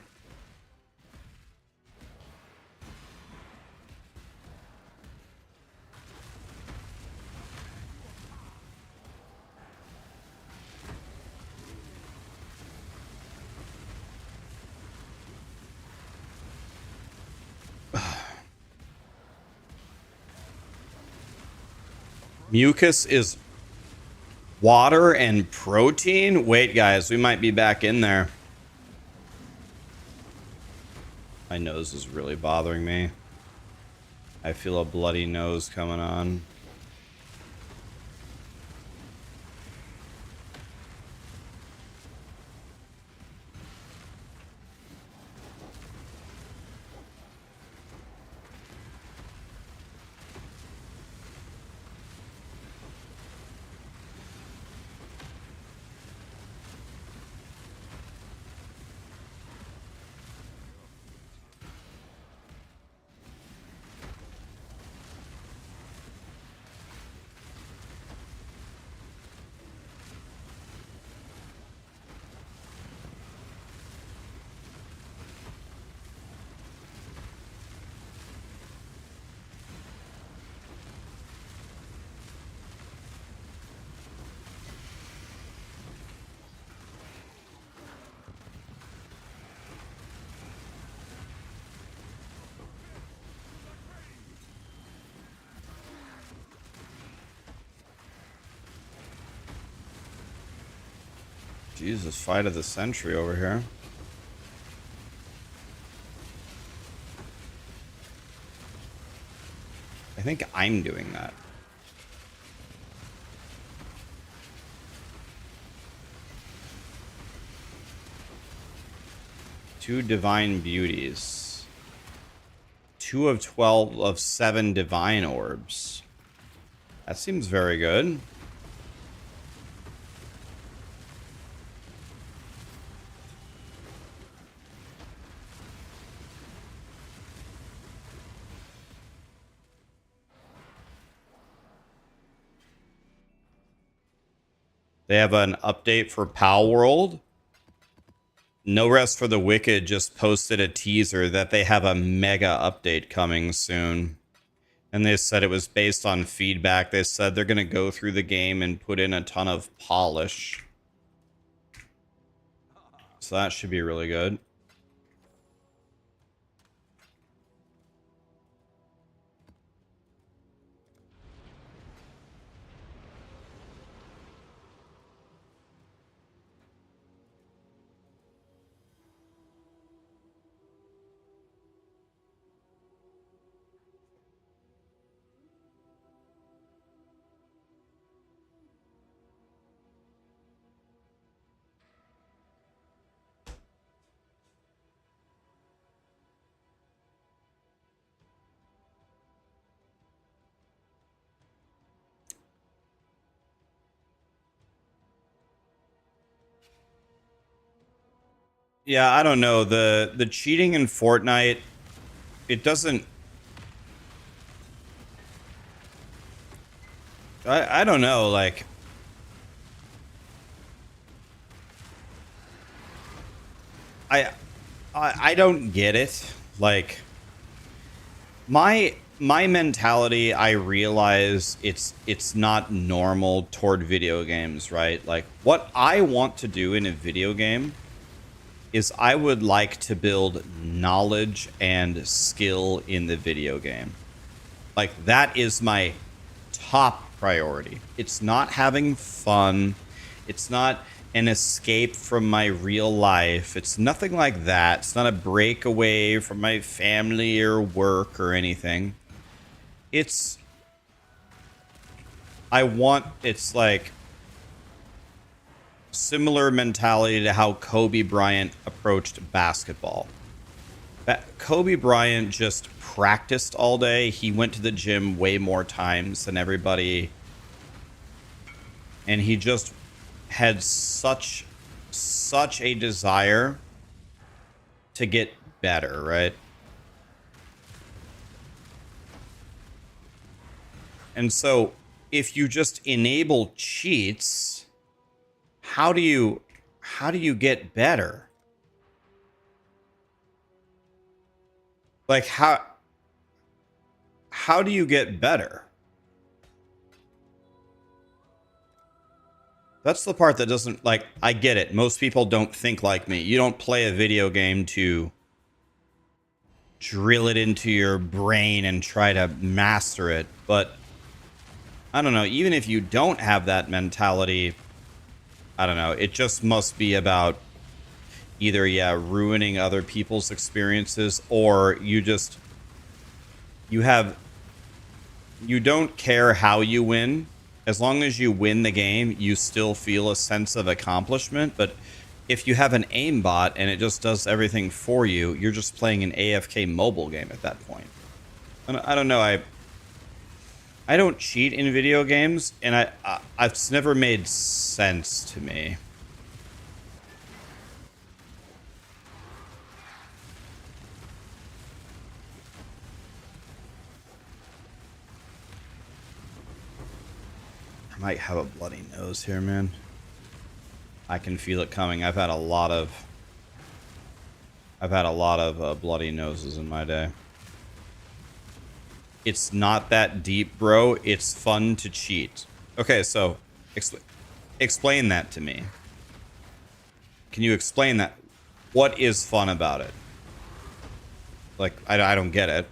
Mucus is water and protein? Wait, guys, we might be back in there. My nose is really bothering me. I feel a bloody nose coming on. Jesus, fight of the century over here. I think I'm doing that. Two divine beauties. 2 of 12 of 7 divine orbs. That seems very good. They have an update for Pal World. No Rest for the Wicked just posted a teaser that they have a mega update coming soon. And they said it was based on feedback. They said they're going to go through the game and put in a ton of polish. So that should be really good. Yeah, I don't know. The cheating in Fortnite, it doesn't... I don't know, like... I don't get it. Like, my mentality, I realize it's not normal toward video games, right? Like, what I want to do in a video game is I would like to build knowledge and skill in the video game. Like, that is my top priority. It's not having fun. It's not an escape from my real life. It's nothing like that. It's not a breakaway from my family or work or anything. It's like similar mentality to how Kobe Bryant approached basketball. Kobe Bryant just practiced all day. He went to the gym way more times than everybody. And he just had such a desire to get better, right? And so if you just enable cheats, how do you get better? Like, how do you get better? That's the part that doesn't, like, I get it. Most people don't think like me. You don't play a video game to drill it into your brain and try to master it. But I don't know, even if you don't have that mentality, I don't know, it just must be about either, yeah, ruining other people's experiences, or you don't care how you win. As long as you win the game, you still feel a sense of accomplishment. But if you have an aimbot and it just does everything for you, you're just playing an AFK mobile game at that point. And I don't know, I don't cheat in video games, and it's never made sense to me. I might have a bloody nose here, man. I can feel it coming. I've had a lot of bloody noses in my day. It's not that deep, bro. It's fun to cheat. Okay, so explain that to me. Can you explain that? What is fun about it? Like, I don't get it.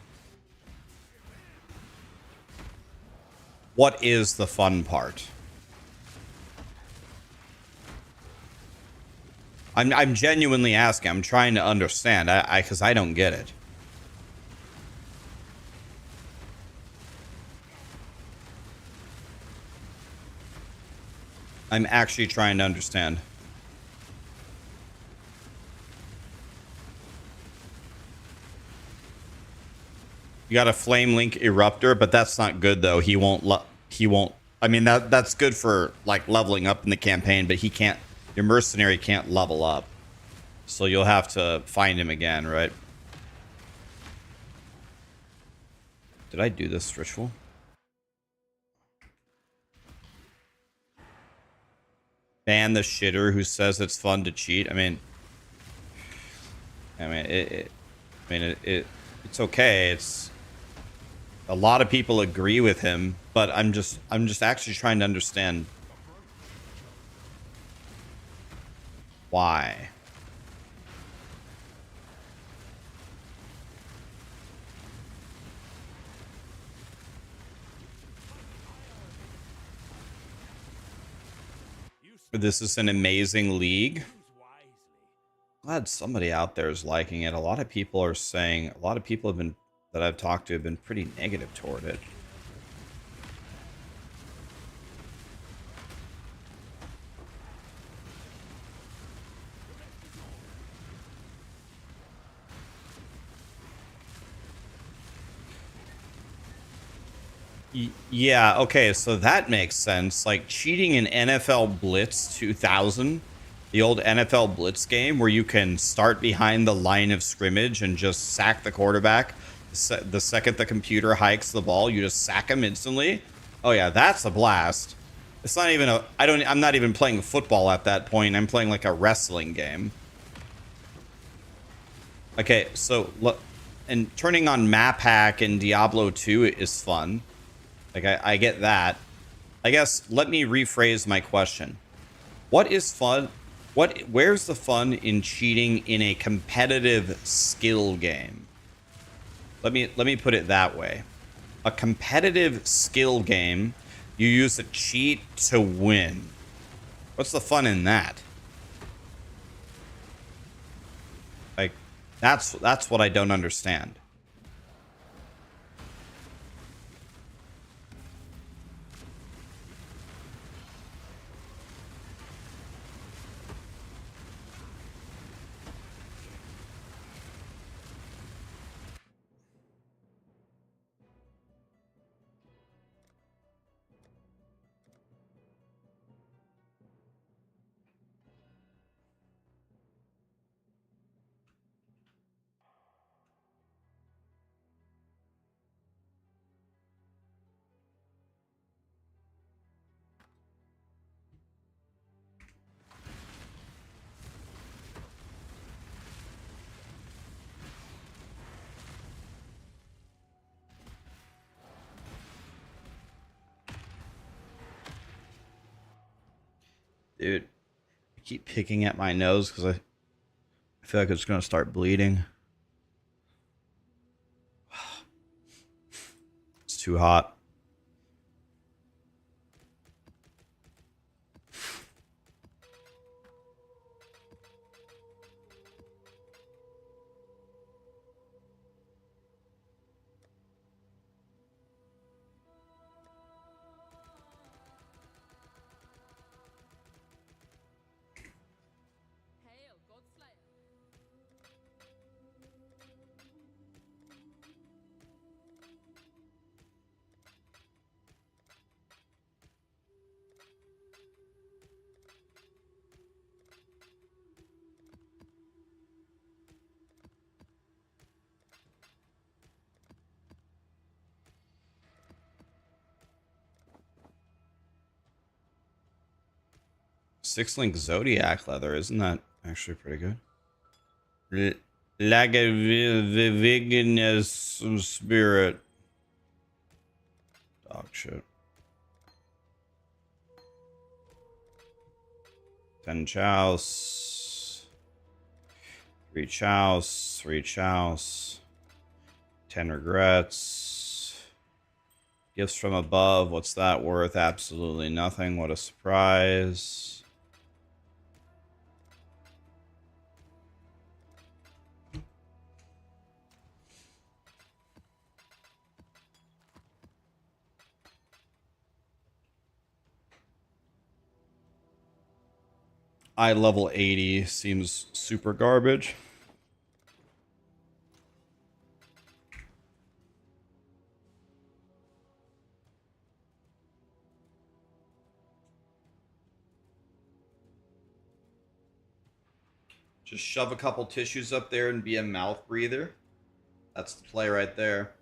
What is the fun part? I'm genuinely asking. I'm trying to understand. Because I don't get it. I'm actually trying to understand. You got a Flame Link Eruptor, but that's not good though. He won't. I mean, that's good for like leveling up in the campaign, but he can't. Your mercenary can't level up, so you'll have to find him again, right? Did I do this ritual? Ban the shitter who says it's fun to cheat. I mean, it's okay. It's a lot of people agree with him, but I'm just actually trying to understand why. This is an amazing league. Glad somebody out there is liking it. A lot of people are saying, a lot of people have been that I've talked to have been pretty negative toward it. Yeah, okay, so that makes sense. Like cheating in NFL Blitz 2000, the old NFL Blitz game where you can start behind the line of scrimmage and just sack the quarterback. The second the computer hikes the ball, you just sack him instantly. Oh yeah, that's a blast. It's not even I'm not even playing football at that point. I'm playing like a wrestling game. Okay, so look, and turning on map hack in Diablo 2 is fun. Like, I get that. I guess, let me rephrase my question. What is fun? Where's the fun in cheating in a competitive skill game? Let me put it that way. A competitive skill game, you use a cheat to win. What's the fun in that? Like, that's what I don't understand. Dude, I keep picking at my nose because I feel like it's going to start bleeding. It's too hot. Six-link Zodiac leather, isn't that actually pretty good? Like a veganous spirit. Dog shit. 10 chows. 3 chows. 3 chows. 10 regrets. Gifts from above. What's that worth? Absolutely nothing. What a surprise. eye level 80 seems super garbage. Just shove a couple tissues up there and be a mouth breather. That's the play right there.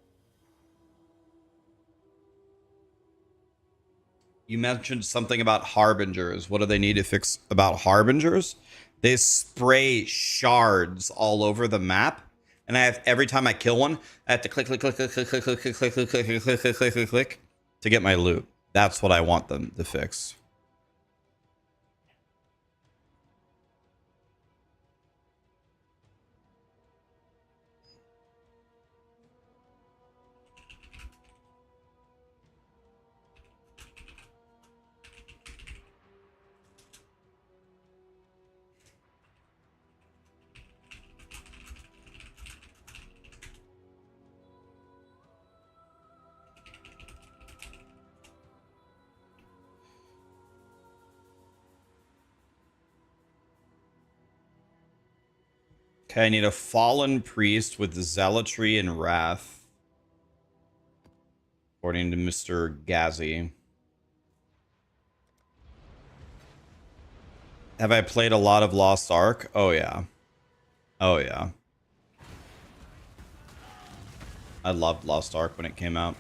You mentioned something about Harbingers. What do they need to fix about Harbingers? They spray shards all over the map. And I have every time I kill one, I have to click, click, click, click, click, click, click, click, click, click, click, click, click, click, click, click to get my loot. That's what I want them to fix. Okay, I need a fallen priest with zealotry and wrath. According to Mr. Gazzy. Have I played a lot of Lost Ark? Oh, yeah. Oh, yeah. I loved Lost Ark when it came out.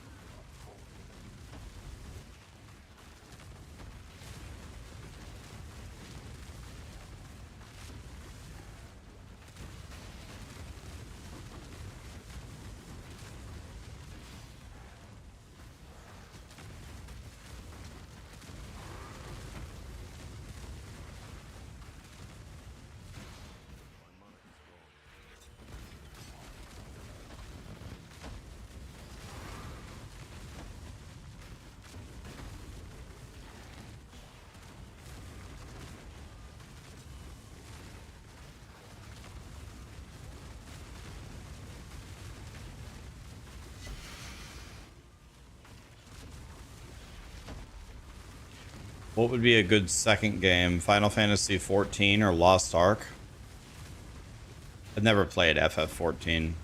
What would be a good second game? Final Fantasy 14 or Lost Ark? I've never played FF14.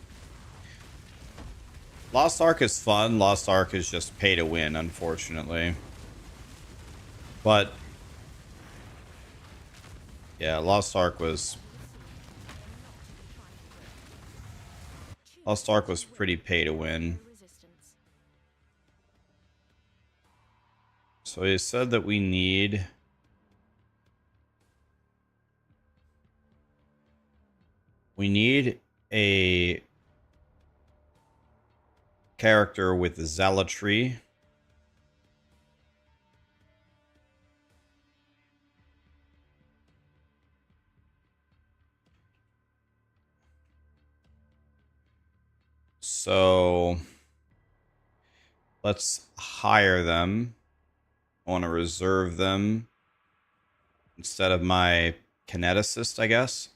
Lost Ark is fun. Lost Ark is just pay to win, unfortunately. But yeah, Lost Ark was pretty pay to win. So he said that we need a character with zealotry. So let's hire them. I want to reserve them instead of my kineticist, I guess.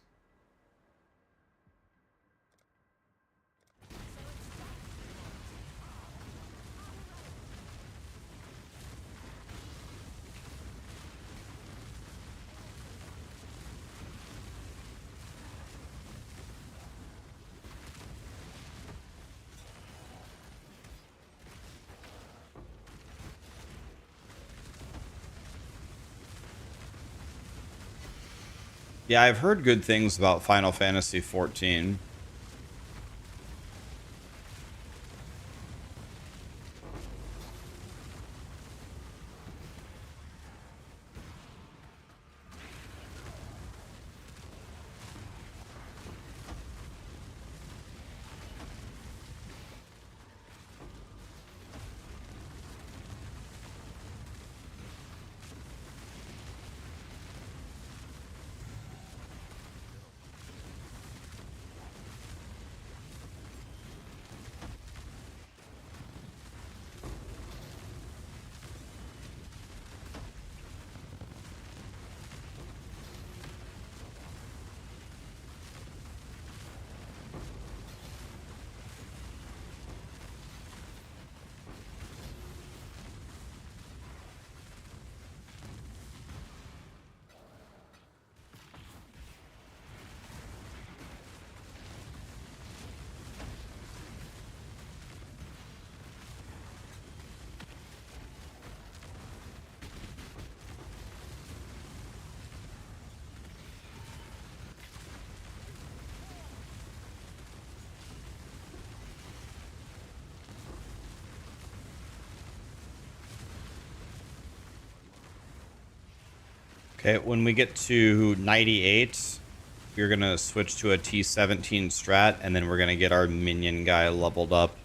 Yeah, I've heard good things about Final Fantasy 14. Okay, when we get to 98, we're going to switch to a T17 strat, and then we're going to get our minion guy leveled up.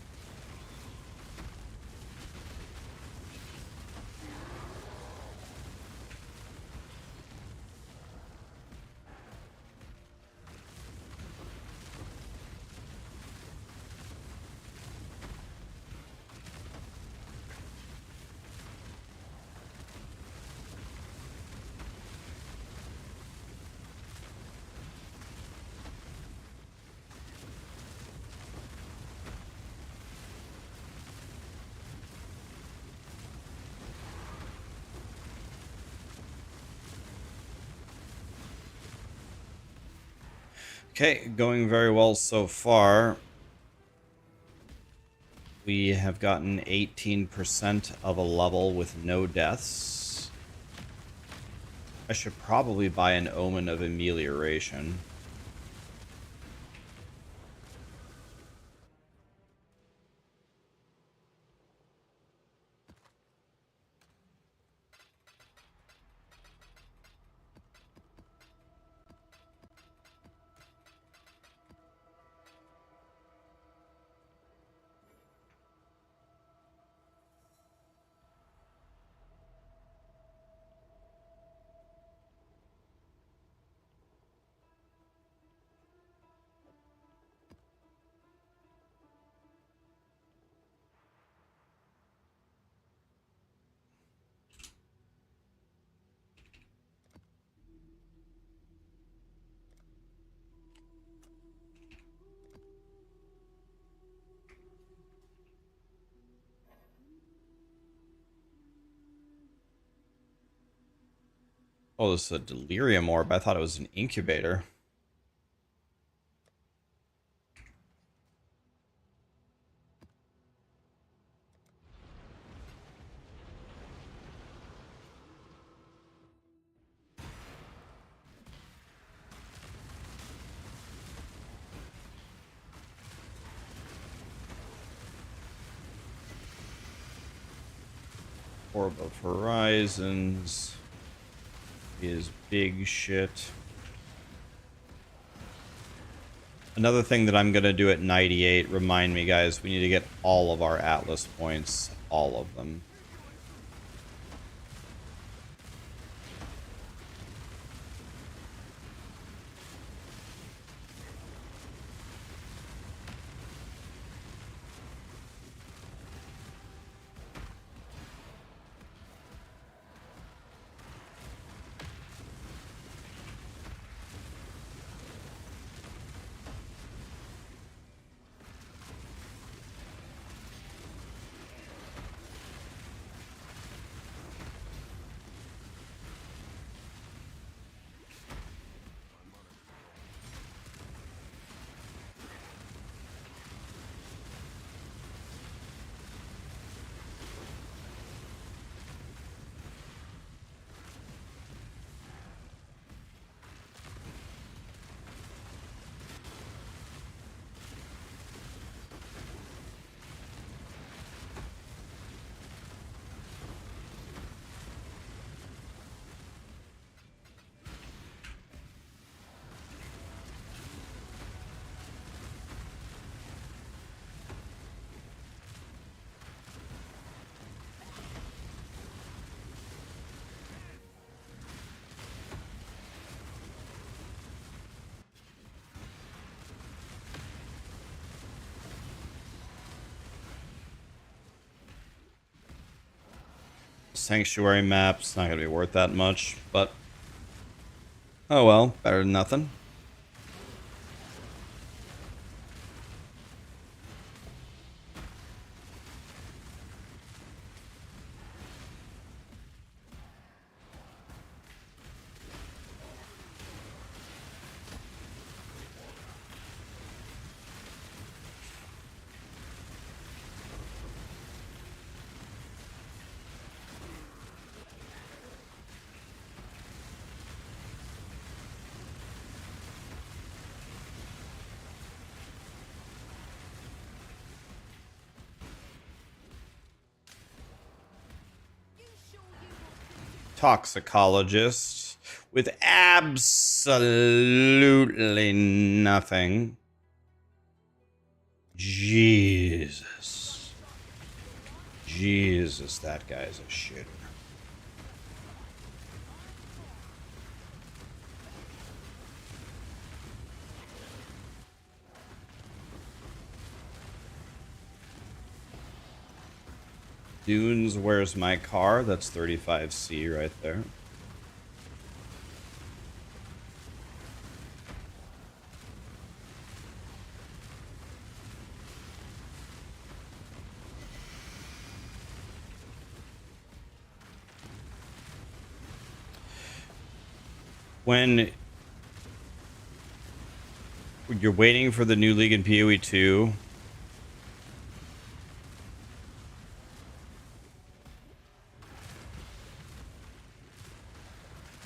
Okay, going very well so far. We have gotten 18% of a level with no deaths. I should probably buy an Omen of Amelioration. Oh, this is a Delirium Orb. I thought it was an Incubator. Orb of Horizons is big shit. Another thing that I'm going to do at 98, remind me guys, we need to get all of our Atlas points. All of them. Sanctuary map's not going to be worth that much, but oh well, better than nothing. Toxicologist. with absolutely nothing. Jesus. Jesus, that guy's a shitter. Dunes, where's my car? That's 35C right there. When you're waiting for the new league in POE2,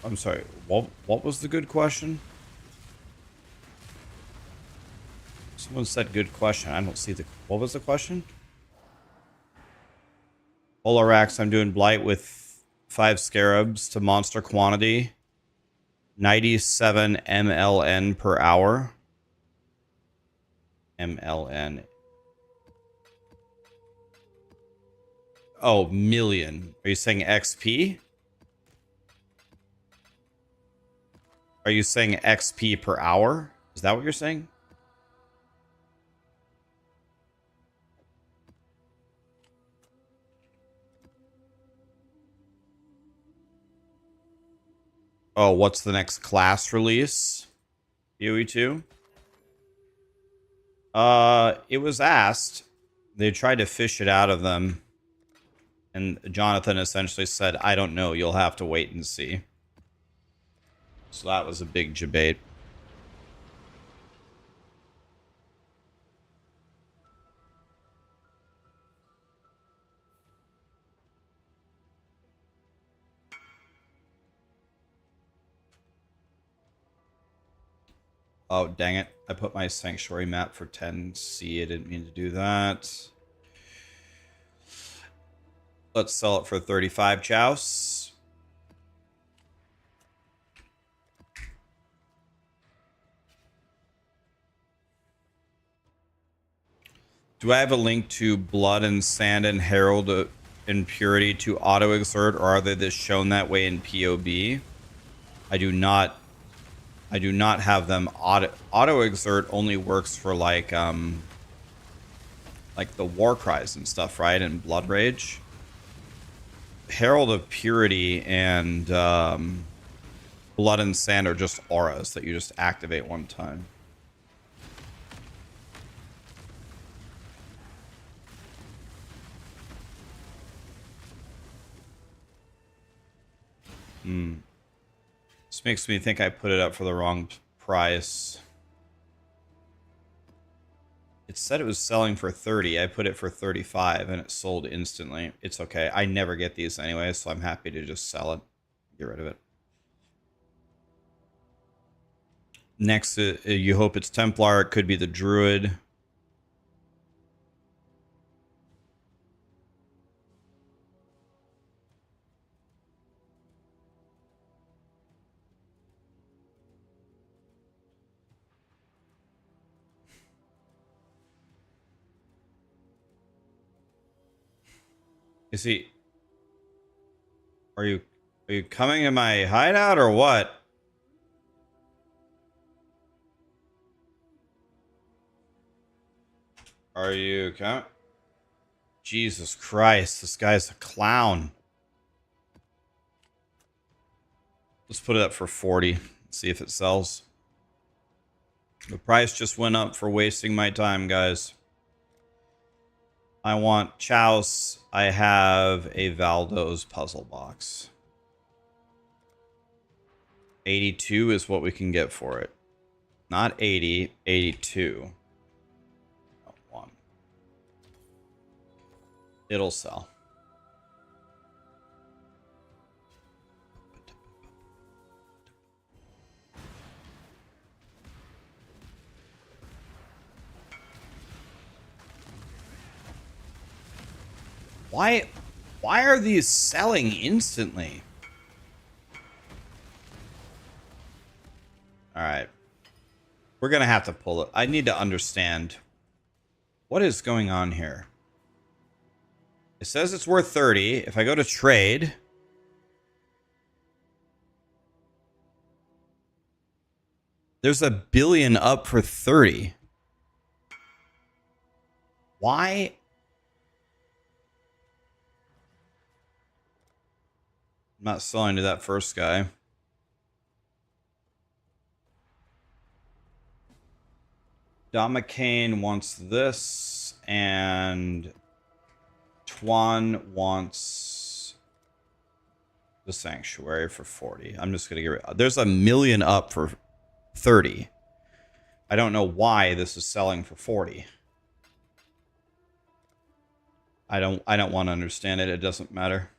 I'm sorry, what was the good question? Someone said good question. I don't see the... What was the question? Polarax, I'm doing Blight with 5 Scarabs to monster quantity. 97 MLN per hour. MLN. Oh, million. Are you saying XP? Are you saying XP per hour? Is that what you're saying? Oh, what's the next class release? POE2? It was asked. They tried to fish it out of them. And Jonathan essentially said, I don't know, you'll have to wait and see. So that was a big debate. Oh, dang it. I put my sanctuary map for 10C. I didn't mean to do that. Let's sell it for 35 chouse. Do I have a link to Blood and Sand and Herald Impurity to auto exert, or are they just shown that way in POB? I do not have them. Auto exert only works for like the war cries and stuff, right? And Blood Rage. Herald of Purity and Blood and Sand are just auras that you just activate one time. This makes me think I put it up for the wrong price. It said it was selling for 30. I put it for 35 and it sold instantly. It's okay. I never get these anyway, so I'm happy to just sell it. Get rid of it. Next, you hope it's Templar. It could be the Druid. Is he... Are you coming in my hideout or what? Are you coming? Jesus Christ, this guy's a clown. Let's put it up for 40. See if it sells. The price just went up for wasting my time, guys. I want Chouse. I have a Valdo's puzzle box. 82 is what we can get for it. Not 80, 82. Oh, one. It'll sell. Why are these selling instantly? Alright. We're going to have to pull it. I need to understand what is going on here. It says it's worth 30. If I go to trade, there's $1 billion up for 30. Why? I'm not selling to that first guy. Damakain wants this, and Tuan wants the Sanctuary for 40. I'm just gonna get rid. There's $1 million up for 30. I don't know why this is selling for 40. I don't want to understand it. It doesn't matter.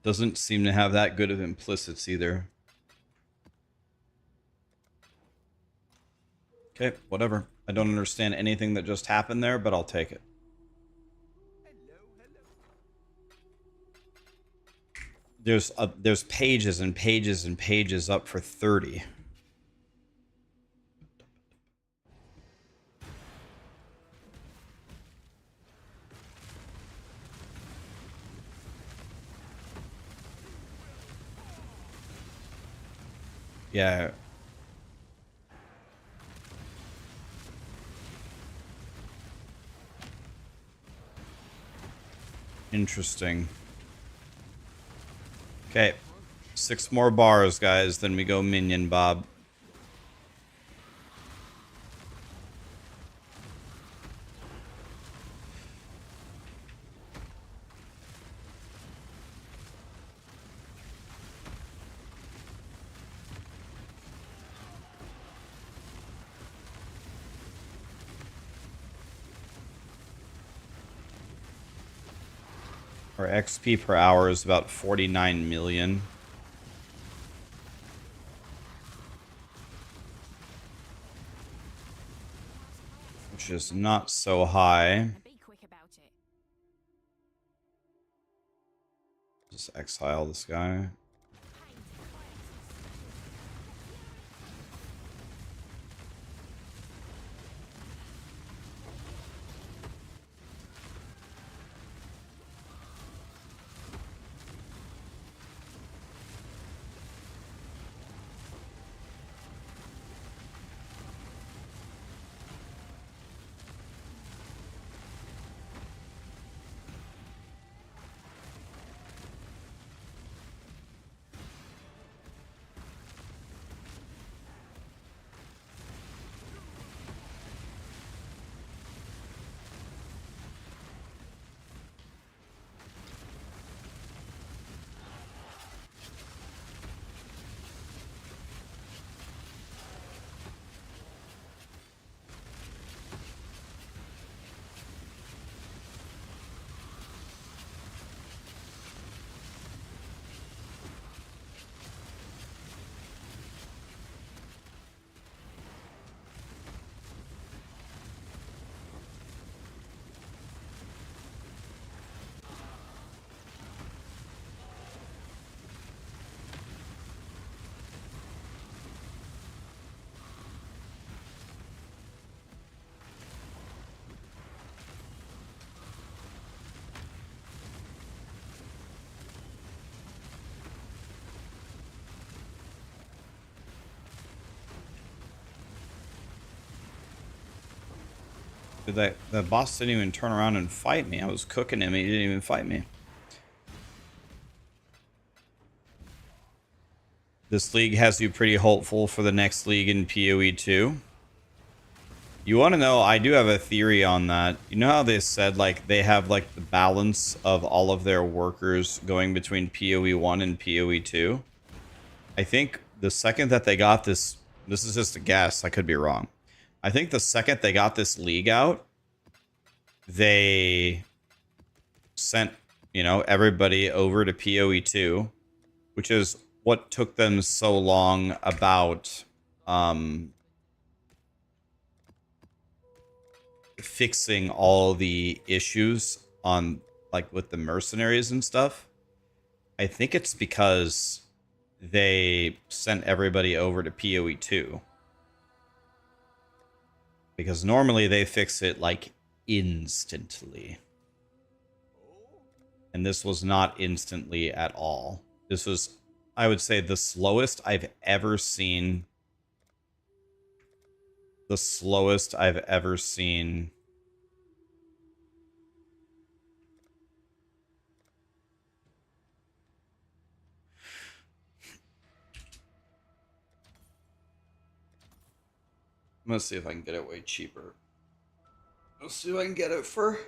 Doesn't seem to have that good of implicits either. Okay, whatever. I don't understand anything that just happened there, but I'll take it. There's pages and pages and pages up for 30. Yeah. Interesting. Okay. 6 more bars, guys. Then we go Minion Bob. Our XP per hour is about 49 million. Which is not so high. Be quick about it. Just exile this guy. Dude, the boss didn't even turn around and fight me. I was cooking him, he didn't even fight me. This league has you pretty hopeful for the next league in POE2. You want to know, I do have a theory on that. You know how they said, like, they have, like, the balance of all of their workers going between POE1 and POE2? I think the second that they got this is just a guess, I could be wrong. I think the second they got this league out, they sent, you know, everybody over to POE2, which is what took them so long about fixing all the issues on, like, with the mercenaries and stuff. I think it's because they sent everybody over to POE2. Because normally they fix it like instantly. And this was not instantly at all. This was, I would say, the slowest I've ever seen. The slowest I've ever seen. I'm gonna see if I can get it way cheaper. Let's see if I can get it for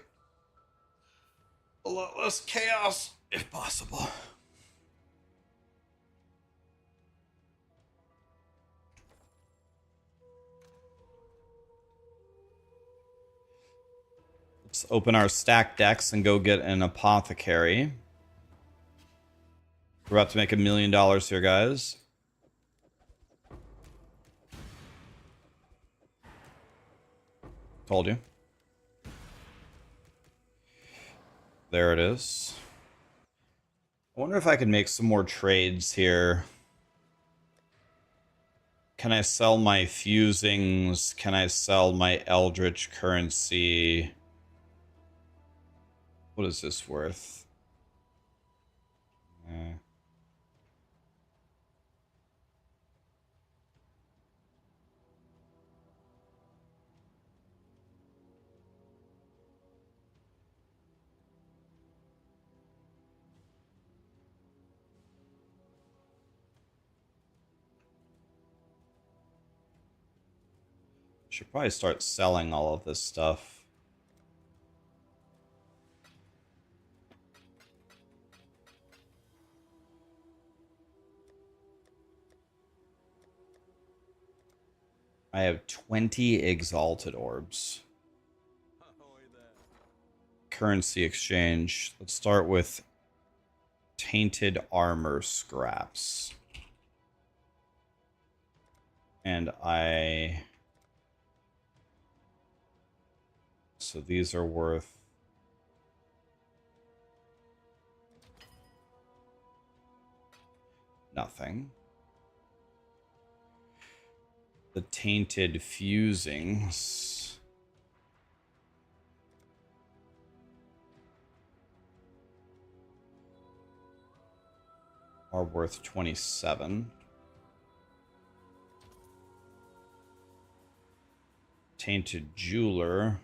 a lot less chaos, if possible. Let's open our stack decks and go get an apothecary. We're about to make $1 million here, guys. Told you. There it is. I wonder if I could make some more trades here. Can I sell my fusings? Can I sell my eldritch currency? What is this worth? Should probably start selling all of this stuff. I have 20 exalted orbs. Currency exchange. Let's start with tainted armor scraps. And so these are worth nothing. The tainted fusings are worth 27. Tainted jeweler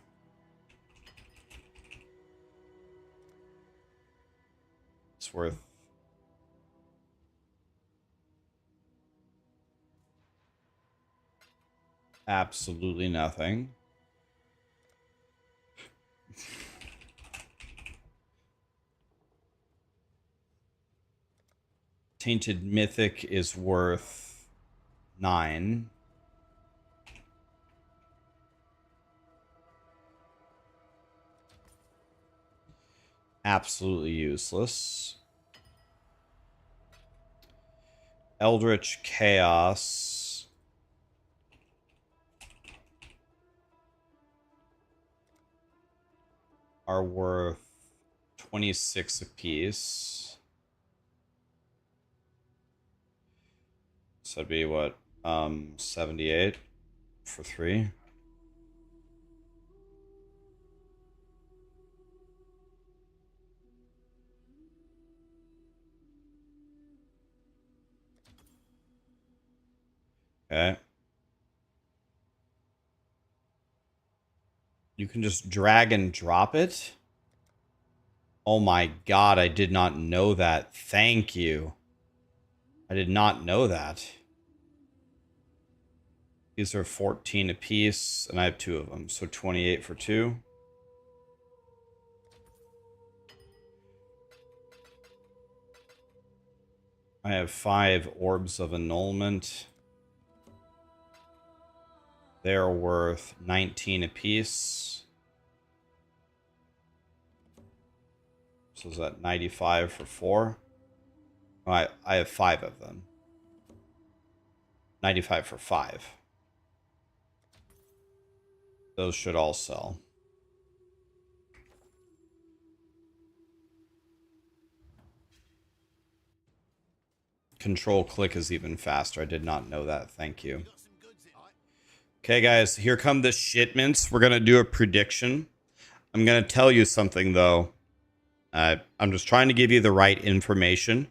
is worth absolutely nothing. Tainted mythic is worth 9. Absolutely useless. Eldritch Chaos are worth 26 apiece. So that'd be what? 78 for 3. Okay. You can just drag and drop it? Oh my god, I did not know that. Thank you. I did not know that. These are 14 apiece, and I have 2 of them, so 28 for 2. I have 5 orbs of annulment. They're worth 19 apiece. So is that 95 for 4? Oh, I have 5 of them. 95 for 5. Those should all sell. Control click is even faster. I did not know that. Thank you. Okay, guys, here come the shipments. We're going to do a prediction. I'm going to tell you something, though. I'm just trying to give you the right information.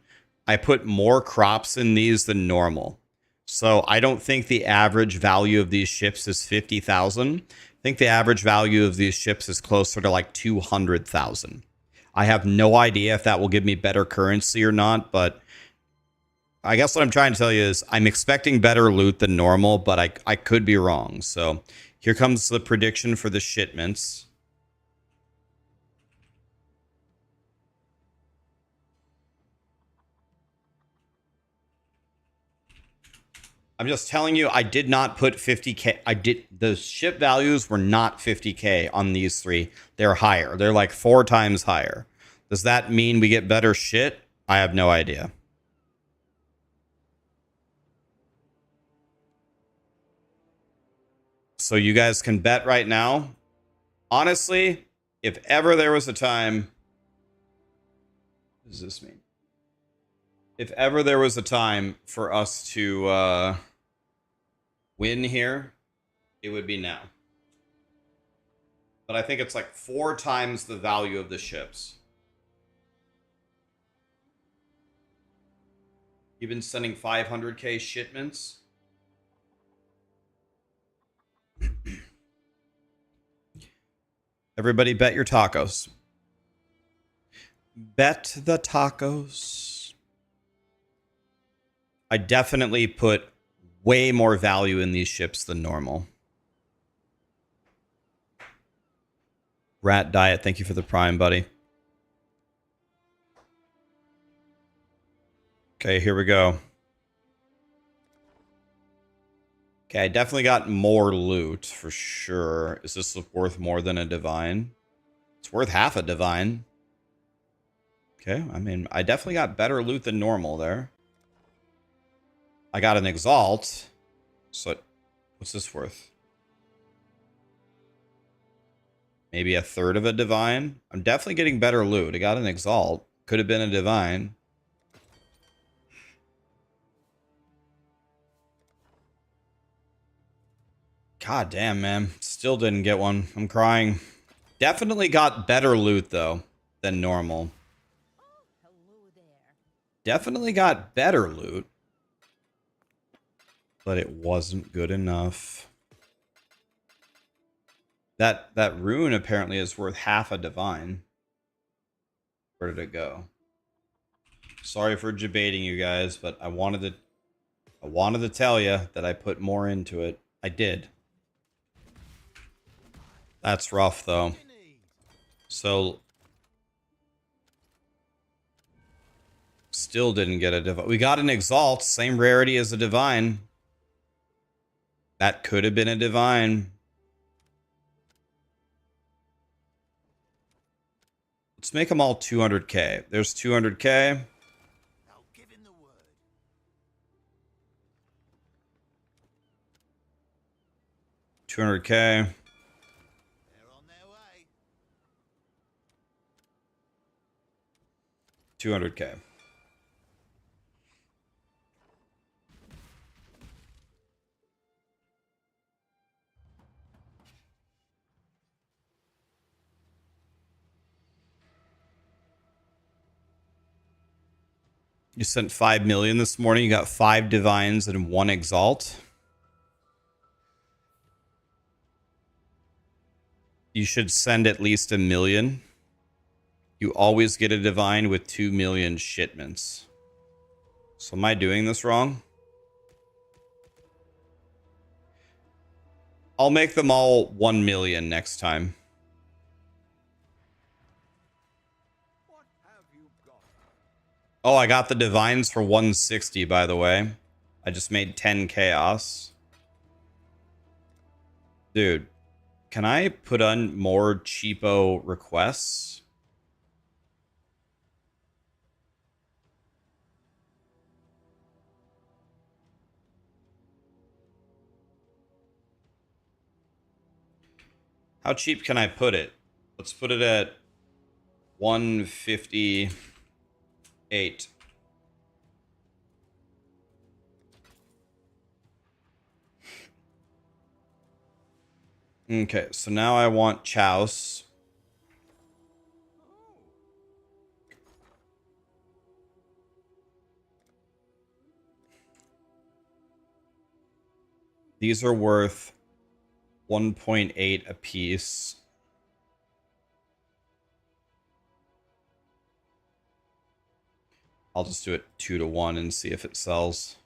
I put more crops in these than normal. So I don't think the average value of these ships is 50,000. I think the average value of these ships is closer to like 200,000. I have no idea if that will give me better currency or not, but I guess what I'm trying to tell you is I'm expecting better loot than normal, but I could be wrong. So here comes the prediction for the shipments. I'm just telling you, I did not put 50k. The ship values were not 50k on these three. They're higher. They're like 4 times higher. Does that mean we get better shit? I have no idea. So you guys can bet right now. Honestly, if ever there was a time, what does this mean? If ever there was a time for us to win here, it would be now. But I think it's like 4 times the value of the ships. You've been sending 500k shipments. Everybody bet your tacos. Bet the tacos. I definitely put way more value in these ships than normal. Rat Diet, thank you for the prime, buddy. Okay, here we go. Okay, I definitely got more loot for sure. Is this worth more than a divine? It's worth half a divine. Okay, I mean, I definitely got better loot than normal there. I got an Exalt. So, what's this worth? Maybe a third of a divine? I'm definitely getting better loot. I got an Exalt. Could have been a divine. God damn, man. Still didn't get one. I'm crying. Definitely got better loot, though, than normal. Definitely got better loot. But it wasn't good enough. That rune apparently is worth half a divine. Where did it go? Sorry for debating you guys, but I wanted to tell you that I put more into it. I did. That's rough, though. So, still didn't get a divine. We got an Exalt, same rarity as a divine. That could have been a divine. Let's make them all 200k. There's 200k. 200k. 200k. You sent 5 million this morning. You got 5 divines and 1 exalt. You should send at least 1 million. You always get a divine with 2 million shipments. So am I doing this wrong? I'll make them all 1 million next time. Oh, I got the divines for 160, by the way. I just made 10 chaos. Dude, can I put on more cheapo requests? How cheap can I put it? Let's put it at 158. Okay, so now I want Chouse. These are worth 1.8 apiece. I'll just do it 2-to-1 and see if it sells.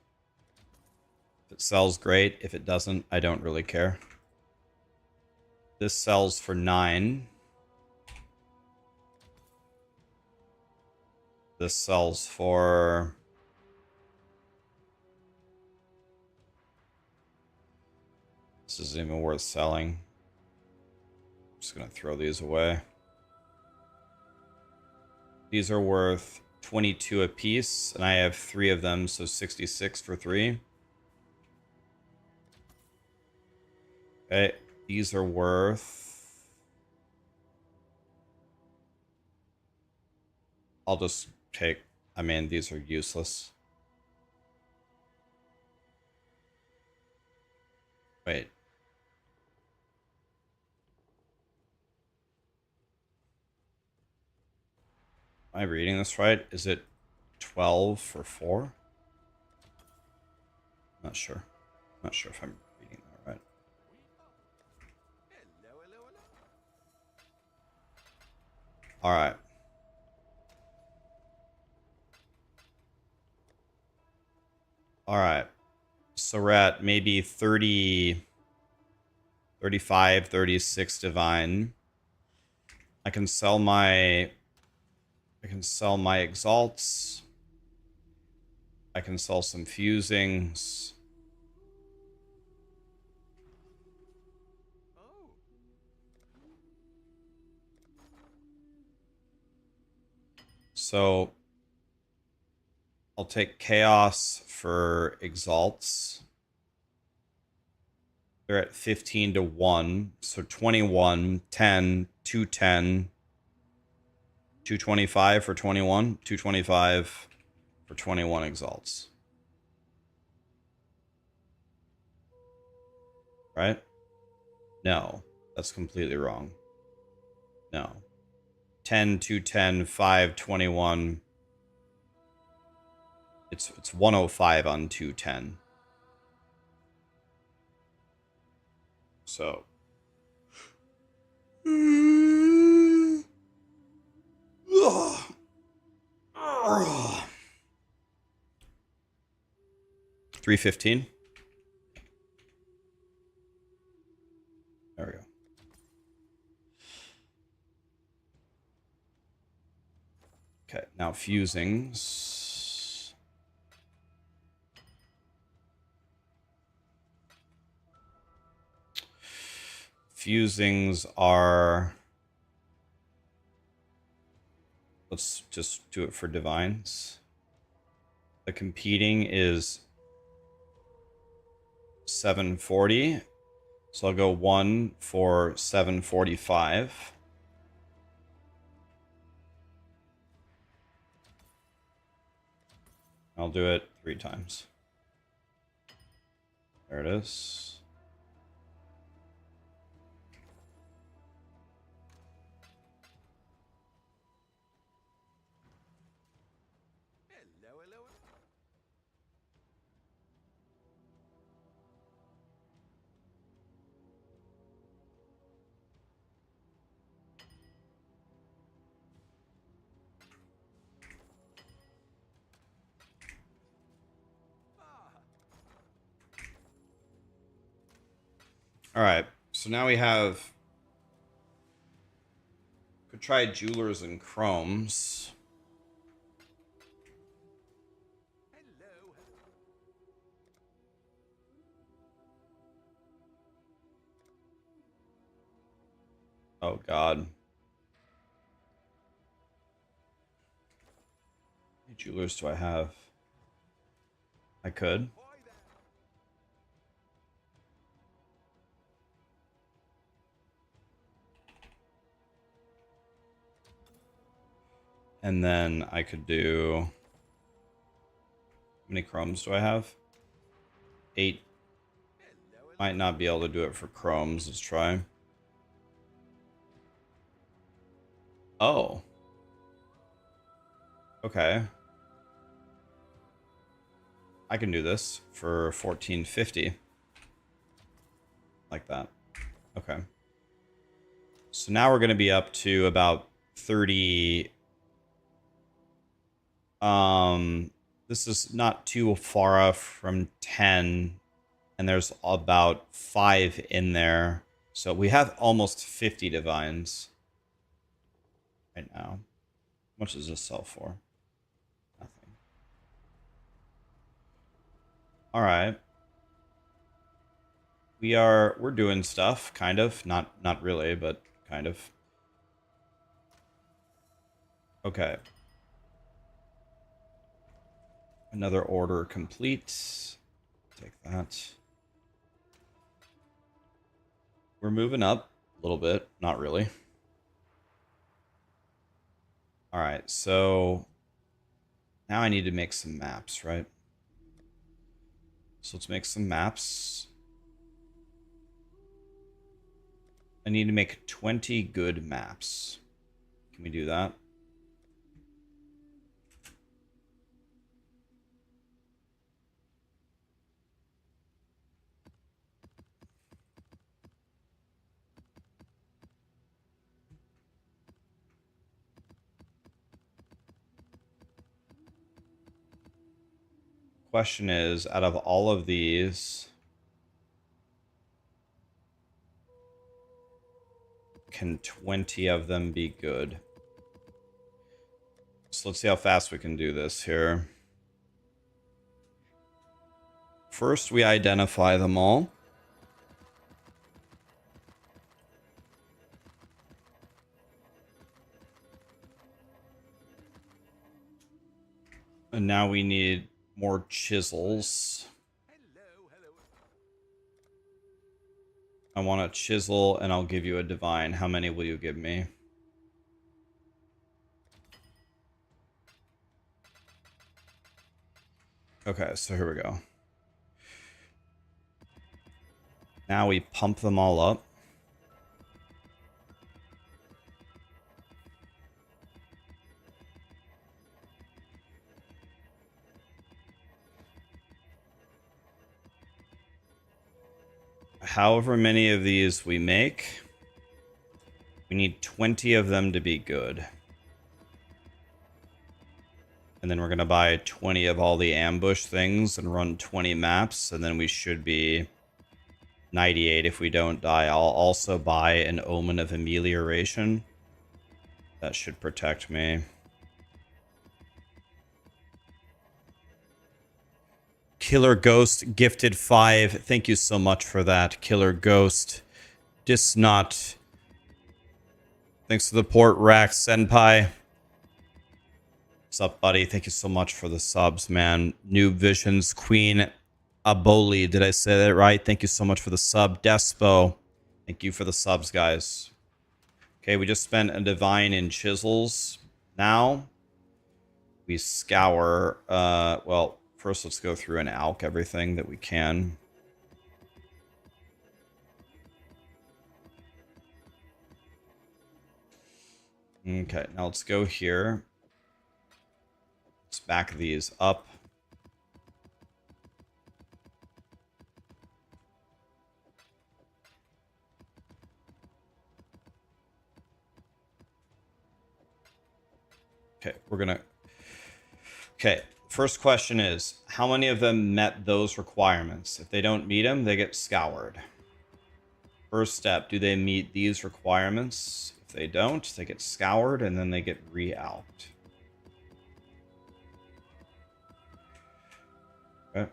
If it sells, great. If it doesn't, I don't really care. This sells for 9. This sells for... This isn't even worth selling. I'm just going to throw these away. These are worth 22 apiece, and I have 3 of them, so 66 for 3. Okay, these are worth... I'll just take... I mean, these are useless. Wait. Am I reading this right? Is it 12 for 4? Not sure. Not sure if I'm reading that right. All right. All right. So we're at maybe 30, 35, 36 divine. I can sell my exalts. I can sell some fusings. So I'll take chaos for exalts. They're at 15-to-1, so 21, 10, 210, 225 for 21, 225 for 21 exalts. Right? No, that's completely wrong. No. 10, 210, 5, 21. It's 105 on 210. So. Ugh. 315. There we go. Okay, now fusings. Fusings are... Let's just do it for divines. The competing is 740. So I'll go 1 for 745. I'll do it 3 times. There it is. All right, so now we have... Could try jewelers and chromes. Oh, God. How many jewelers do I have? I could. And then I could do... How many chromes do I have? 8. Might not be able to do it for chromes. Let's try. Oh. Okay. I can do this for 1450. Like that. Okay. So now we're going to be up to about 30. This is not too far off from 10. And there's about 5 in there. So we have almost 50 divines right now. How much does this sell for? Nothing. All right. We're doing stuff, kind of. Not really, but kind of. Okay. Another order complete. Take that. We're moving up a little bit. Not really. All right, so now I need to make some maps, right? So let's make some maps. I need to make 20 good maps. Can we do that? Question is, out of all of these, can 20 of them be good? So let's see how fast we can do this here. First, we identify them all. And now we need more chisels. I want a chisel, and I'll give you a divine. How many will you give me? Okay, so here we go. Now we pump them all up. However many of these we make, we need 20 of them to be good. And then we're going to buy 20 of all the ambush things and run 20 maps, and then we should be 98 if we don't die. I'll also buy an Omen of Amelioration. That should protect me. Killer Ghost gifted 5. Thank you so much for that, Killer Ghost. Disnot. Thanks for the port, Rax Senpai. What's up, buddy? Thank you so much for the subs, man. New Visions, Queen Aboli. Did I say that right? Thank you so much for the sub. Despo. Thank you for the subs, guys. Okay, we just spent a divine in chisels. Now we scour. Well, first let's go through and alch everything that we can. Okay, now let's go here. Let's back these up. Okay, we're gonna... Okay, first question is, how many of them met those requirements? If they don't meet them, they get scoured. First step, do they meet these requirements? If they don't, they get scoured, and then they get re-alked. Okay.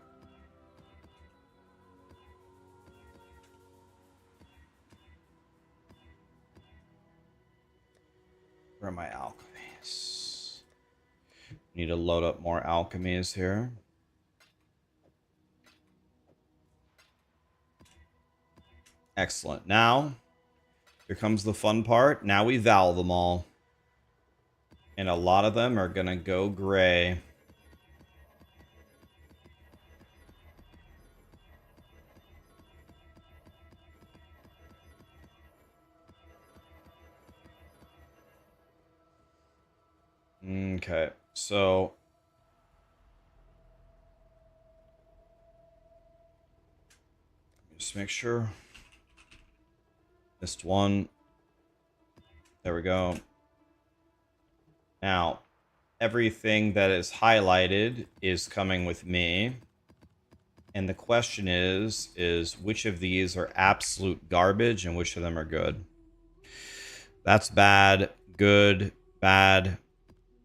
Where are my alchemies? Need to load up more alchemies here. Excellent. Now, here comes the fun part. Now we val them all. And a lot of them are going to go gray. Okay, so just make sure. Missed one. There we go. Now, everything that is highlighted is coming with me. And the question is which of these are absolute garbage and which of them are good? That's bad, good, bad,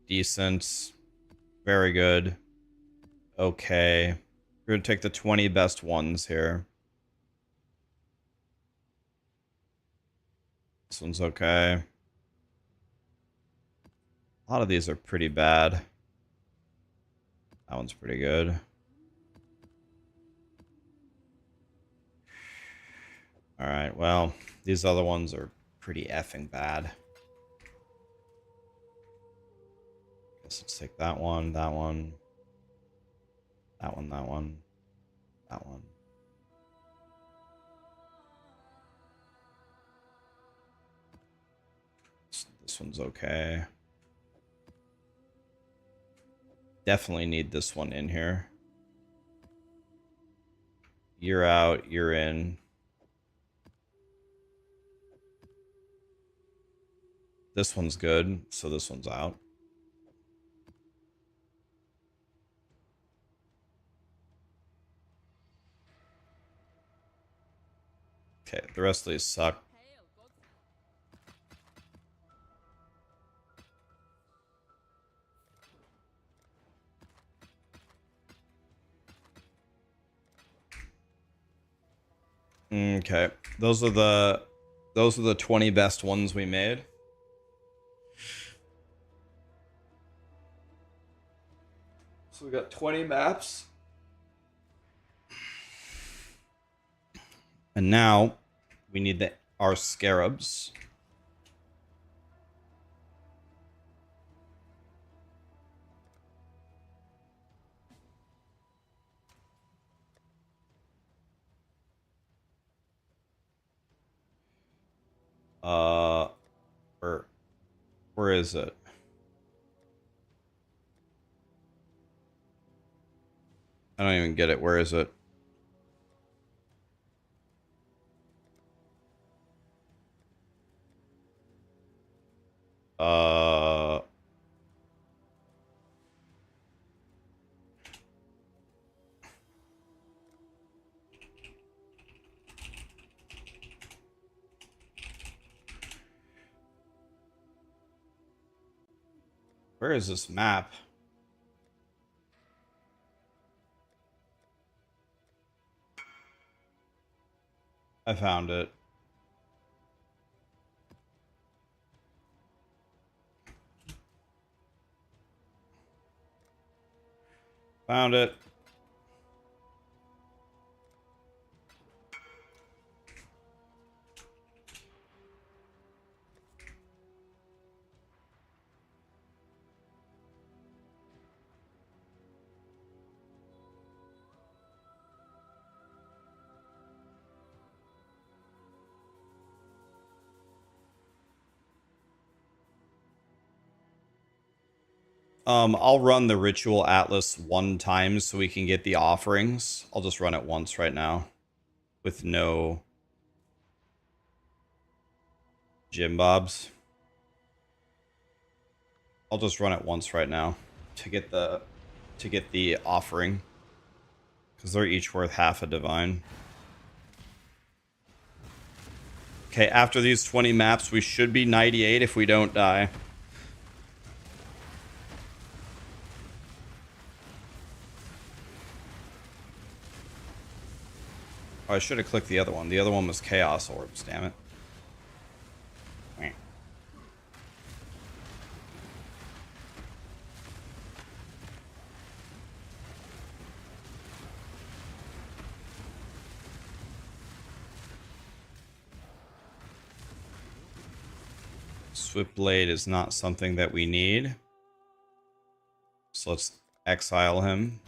decent, very good, okay. We're going to take the 20 best ones here. This one's okay. A lot of these are pretty bad. That one's pretty good. Alright, well, these other ones are pretty effing bad. Guess let's take that one, that one, that one, that one, that one. This one's okay. Definitely need this one in here. You're out, you're in. This one's good, so this one's out. Okay, the rest of these suck. Okay, those are the 20 best ones we made. So we got 20 maps. And now we need our scarabs. Where is it? I don't even get it. Where is it? Uh, where is this map? I found it. Found it. I'll run the Ritual Atlas one time so we can get the offerings. I'll just run it once right now with no Jim Bobs. I'll just run it once right now to get the offering because they're each worth half a divine. Okay, after these 20 maps, we should be 98 if we don't die. Oh, I should have clicked the other one. The other one was Chaos Orbs, damn it. Swift Blade is not something that we need. So let's exile him.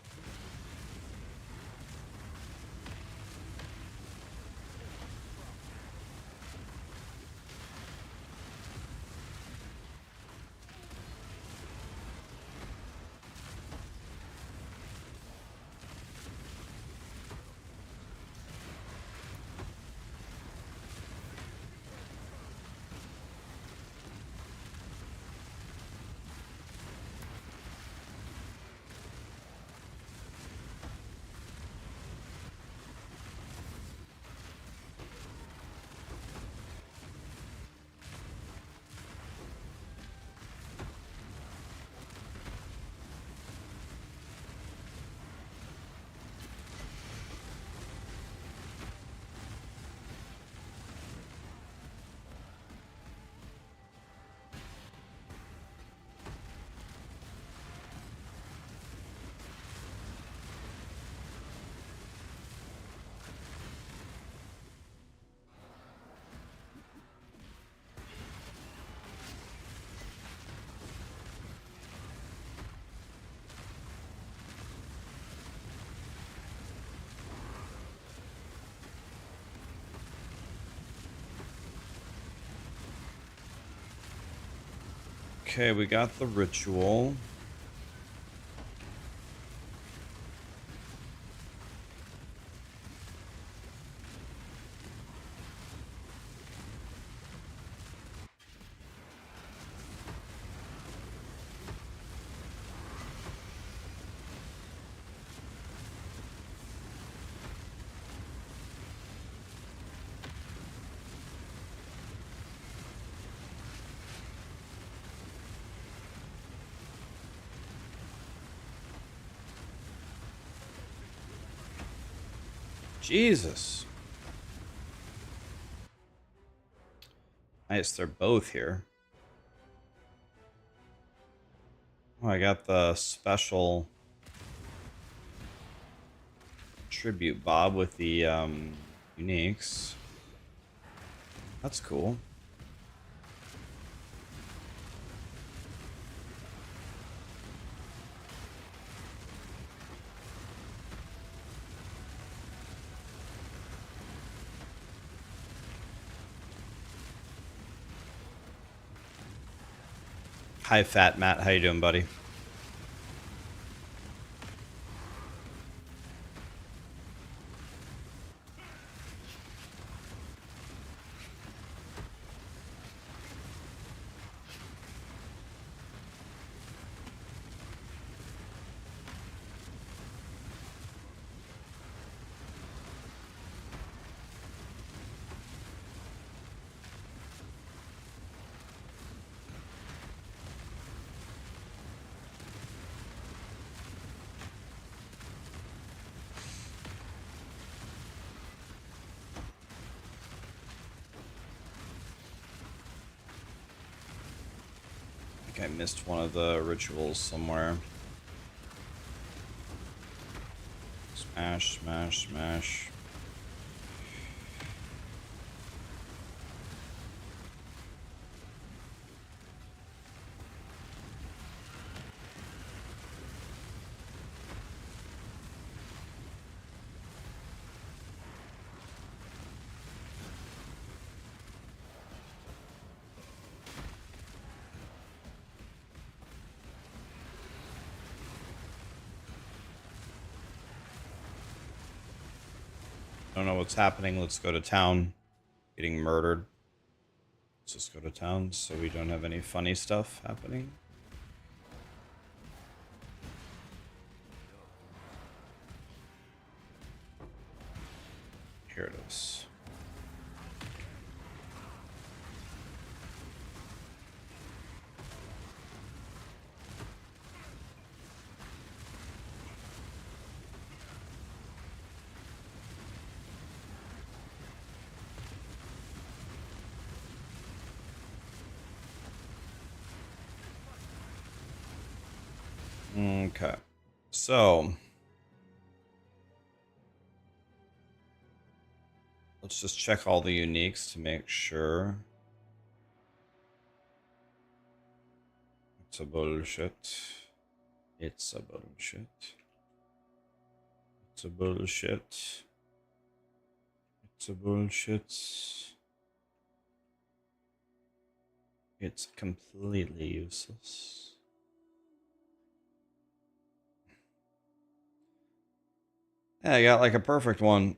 Okay, we got the ritual. Jesus. Nice, they're both here. Oh, I got the special tribute Bob with the uniques. That's cool. Hi, Fat Matt. How you doing, buddy? I missed one of the rituals somewhere. Smash, smash, smash. Don't know what's happening. Let's go to town. Getting murdered. Let's just go to town so we don't have any funny stuff happening. Here it is. Okay, so let's just check all the uniques to make sure. It's a bullshit. It's a bullshit. It's a bullshit. It's a bullshit. It's completely useless. Yeah, I got like a perfect one.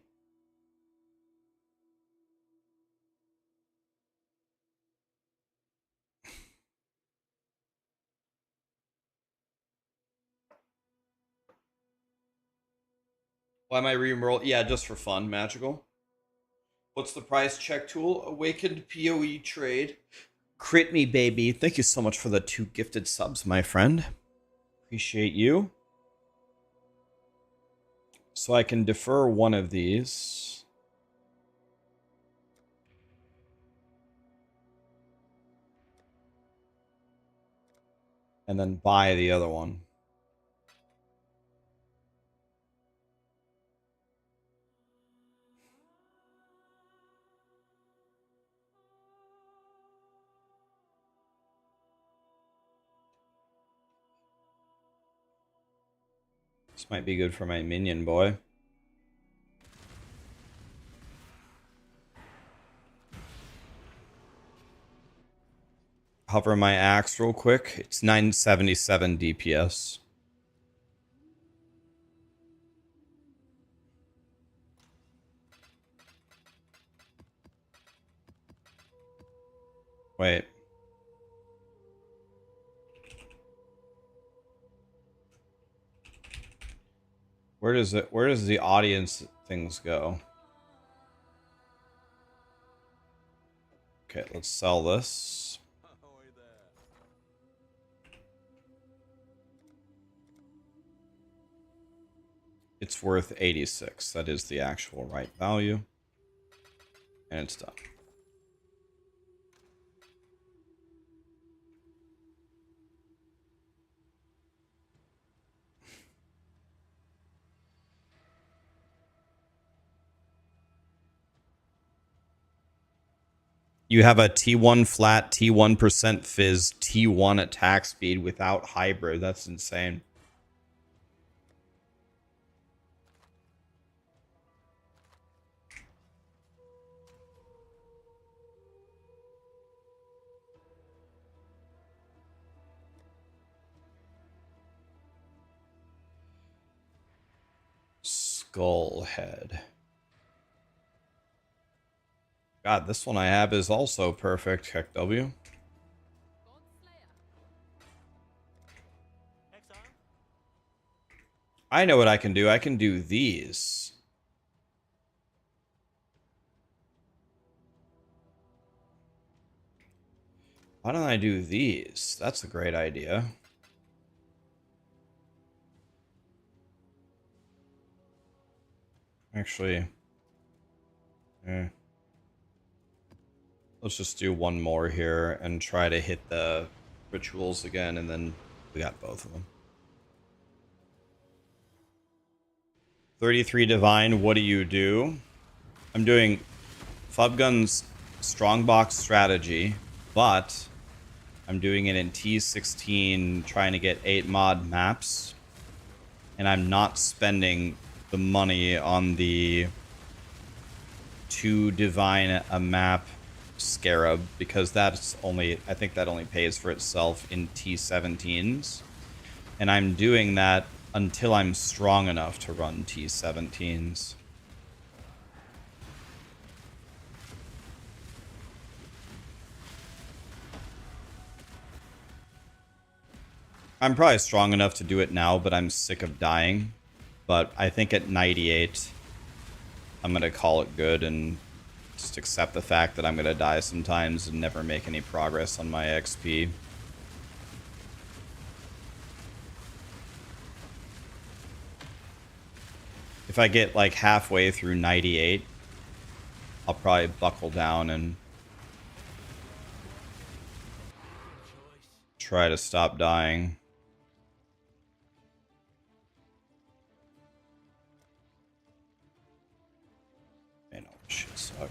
Why am I re-enroll? Yeah, just for fun. Magical. What's the price check tool? Awakened POE trade. Crit me, baby. Thank you so much for the 2 gifted subs, my friend. Appreciate you. So I can defer one of these. And then buy the other one. This might be good for my minion boy. hover my axe real quick. It's 977 DPS. Wait. Where does the audience things go? Okay, let's sell this. It's worth 86. That is the actual right value. And it's done. You have a T1 flat, T1% fizz, T1 attack speed without hybrid. That's insane. Skullhead. God, this one I have is also perfect. Heck W. I know what I can do. I can do these. Why don't I do these? That's a great idea. Actually, let's just do one more here and try to hit the rituals again, and then we got both of them. 33 Divine, what do you do? I'm doing Fubgun's Strongbox strategy, but I'm doing it in T16, trying to get 8 mod maps, and I'm not spending the money on the 2 Divine a map Scarab, because that's only, I think that only pays for itself in T17s, and I'm doing that until I'm strong enough to run T17s. I'm probably strong enough to do it now, but I'm sick of dying. But I think at 98, I'm going to call it good and just accept the fact that I'm going to die sometimes and never make any progress on my XP. If I get like halfway through 98, I'll probably buckle down and try to stop dying. Man, oh, shit sucks.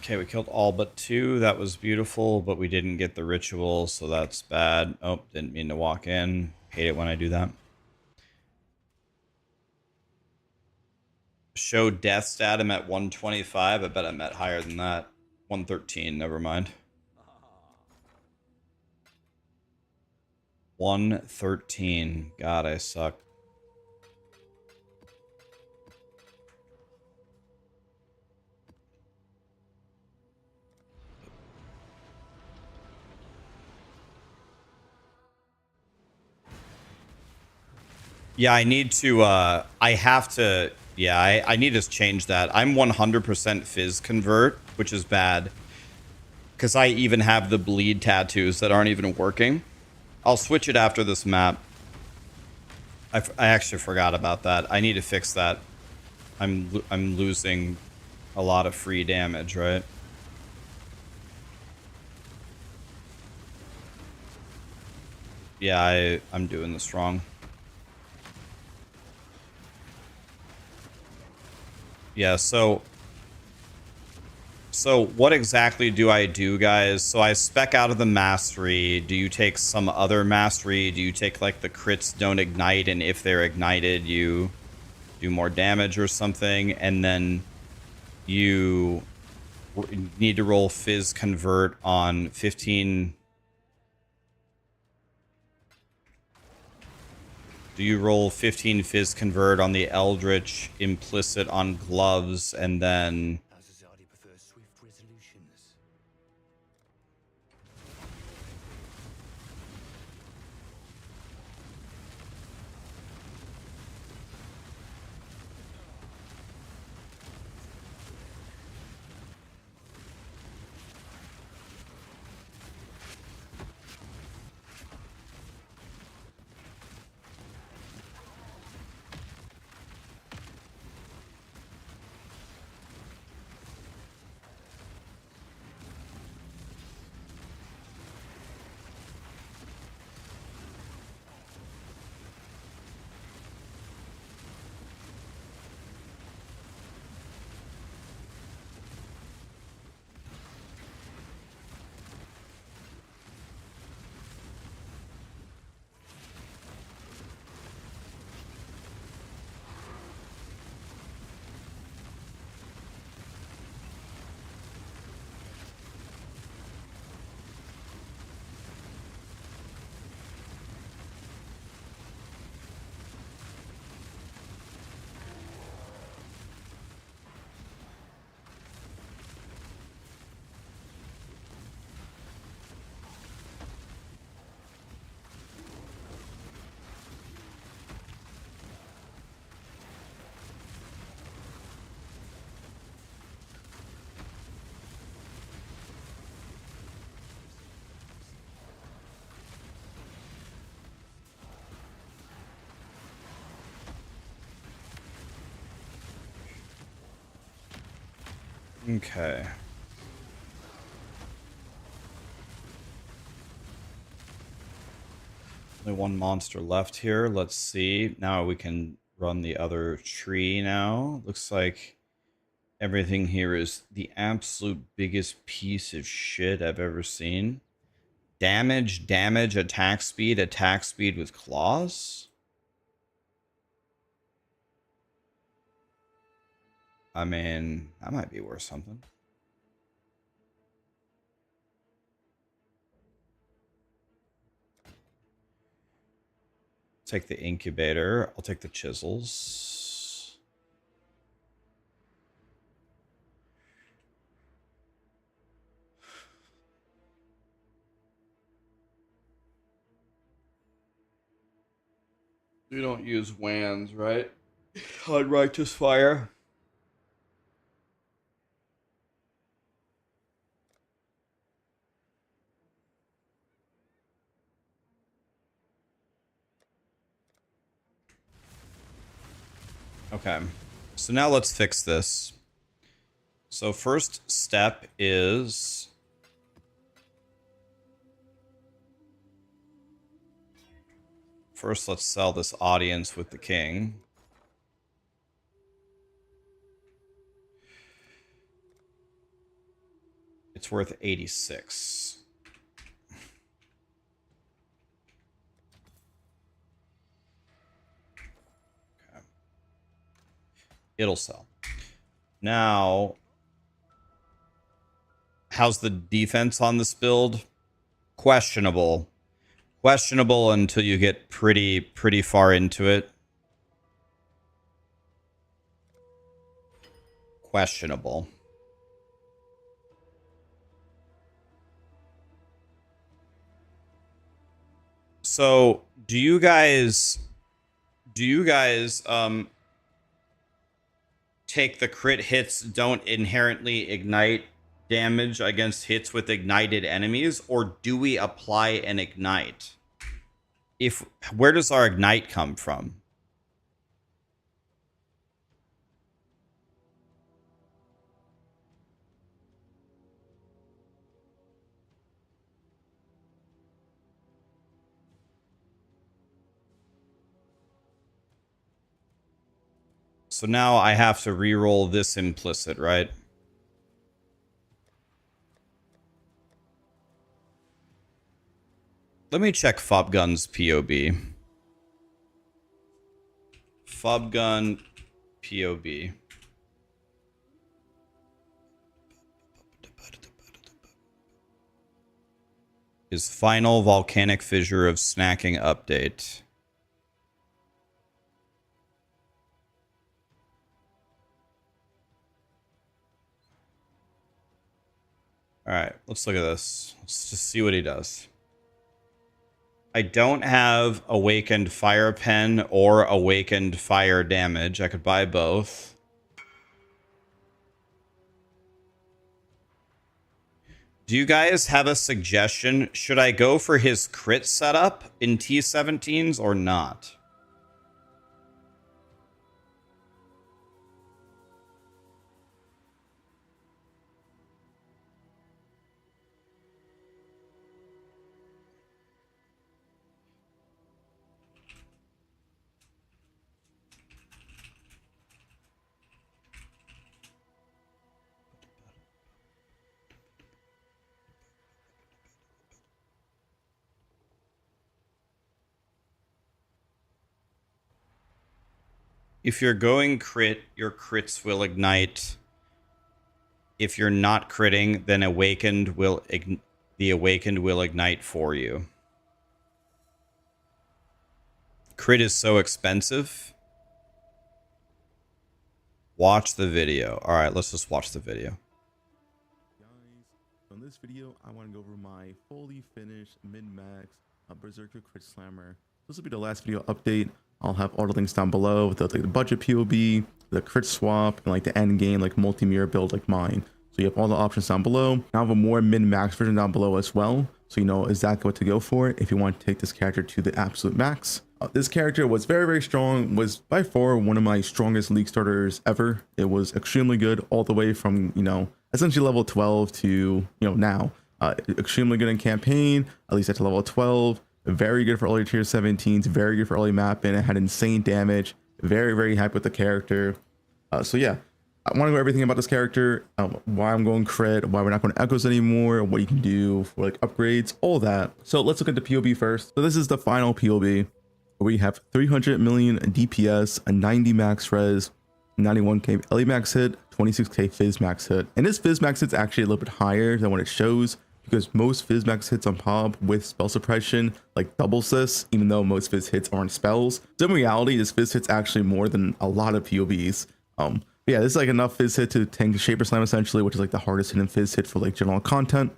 Okay, we killed all but 2. That was beautiful, but we didn't get the ritual, so that's bad. Oh, didn't mean to walk in. Hate it when I do that. Show death stat. I'm at 125. I bet I'm at higher than that. 113, never mind. 113. God, I suck. Yeah, I need to, I have to, yeah, I need to change that. I'm 100% Fizz convert, which is bad. Because I even have the bleed tattoos that aren't even working. I'll switch it after this map. I actually forgot about that. I need to fix that. I'm losing a lot of free damage, right? Yeah, I'm doing this wrong. Yeah, so what exactly do I do, guys? So I spec out of the mastery. Do you take some other mastery? Do you take like the crits don't ignite, and if they're ignited, you do more damage or something? And then you need to roll Fizz convert on 15. Do you roll 15 Fizz convert on the Eldritch, implicit on gloves, and then... Azazadi prefers swift resolutions. Okay. Only one monster left here. Let's see. Now we can run the other tree now. Looks like everything here is the absolute biggest piece of shit I've ever seen. Damage, attack speed with claws? I mean, that might be worth something. Take the incubator. I'll take the chisels. You don't use wands, right? On Righteous Fire. Okay. So now let's fix this. So first step is... First, let's sell this audience with the king. It's worth 86. Okay. It'll sell. Now, how's the defense on this build? Questionable. Questionable until you get pretty far into it. Questionable. So, do you guys take the crit hits don't inherently ignite damage against hits with ignited enemies, or do we apply an ignite? Where does our ignite come from? So now I have to re-roll this implicit, right? Let me check Fobgun's POB. Fobgun POB. His final volcanic fissure of snacking update. All right, let's look at this. Let's just see what he does. I don't have Awakened Fire Pen or Awakened Fire Damage. I could buy both. Do you guys have a suggestion? Should I go for his crit setup in T17s or not? If you're going crit, your crits will ignite. If you're not critting, then the Awakened will ignite for you. Crit is so expensive. Watch the video. All right, let's just watch the video. Guys, on this video, I want to go over my fully finished min-max Berserker Crit Slammer. This will be the last video update. I'll have all the links down below with the budget POB, the crit swap, and like the end game, like multi-mirror build like mine. So you have all the options down below. I have a more min-max version down below as well, so you know exactly what to go for if you want to take this character to the absolute max. This character was very strong, was by far one of my strongest league starters ever. It was extremely good all the way from, you know, essentially level 12 to, you know, now. Extremely good in campaign, at least at level 12. Very good for early tier 17s, very good for early mapping. It had insane damage. Very happy with the character. So yeah, I want to know everything about this character, why I'm going crit, why we're not going to echoes anymore, what you can do for like upgrades, all that. So let's look at the POB first. So this is the final POB. We have 300 million DPS, a 90 max res, 91k LE max hit, 26k fizz max hit. And this fizz max hit's actually a little bit higher than what it shows, because most fizz max hits on POB with spell suppression like doubles this, even though most fizz hits aren't spells. So in reality, this fizz hit's actually more than a lot of POBs. Yeah, this is like enough fizz hit to tank Shaper Slam essentially, which is like the hardest hidden fizz hit for like general content.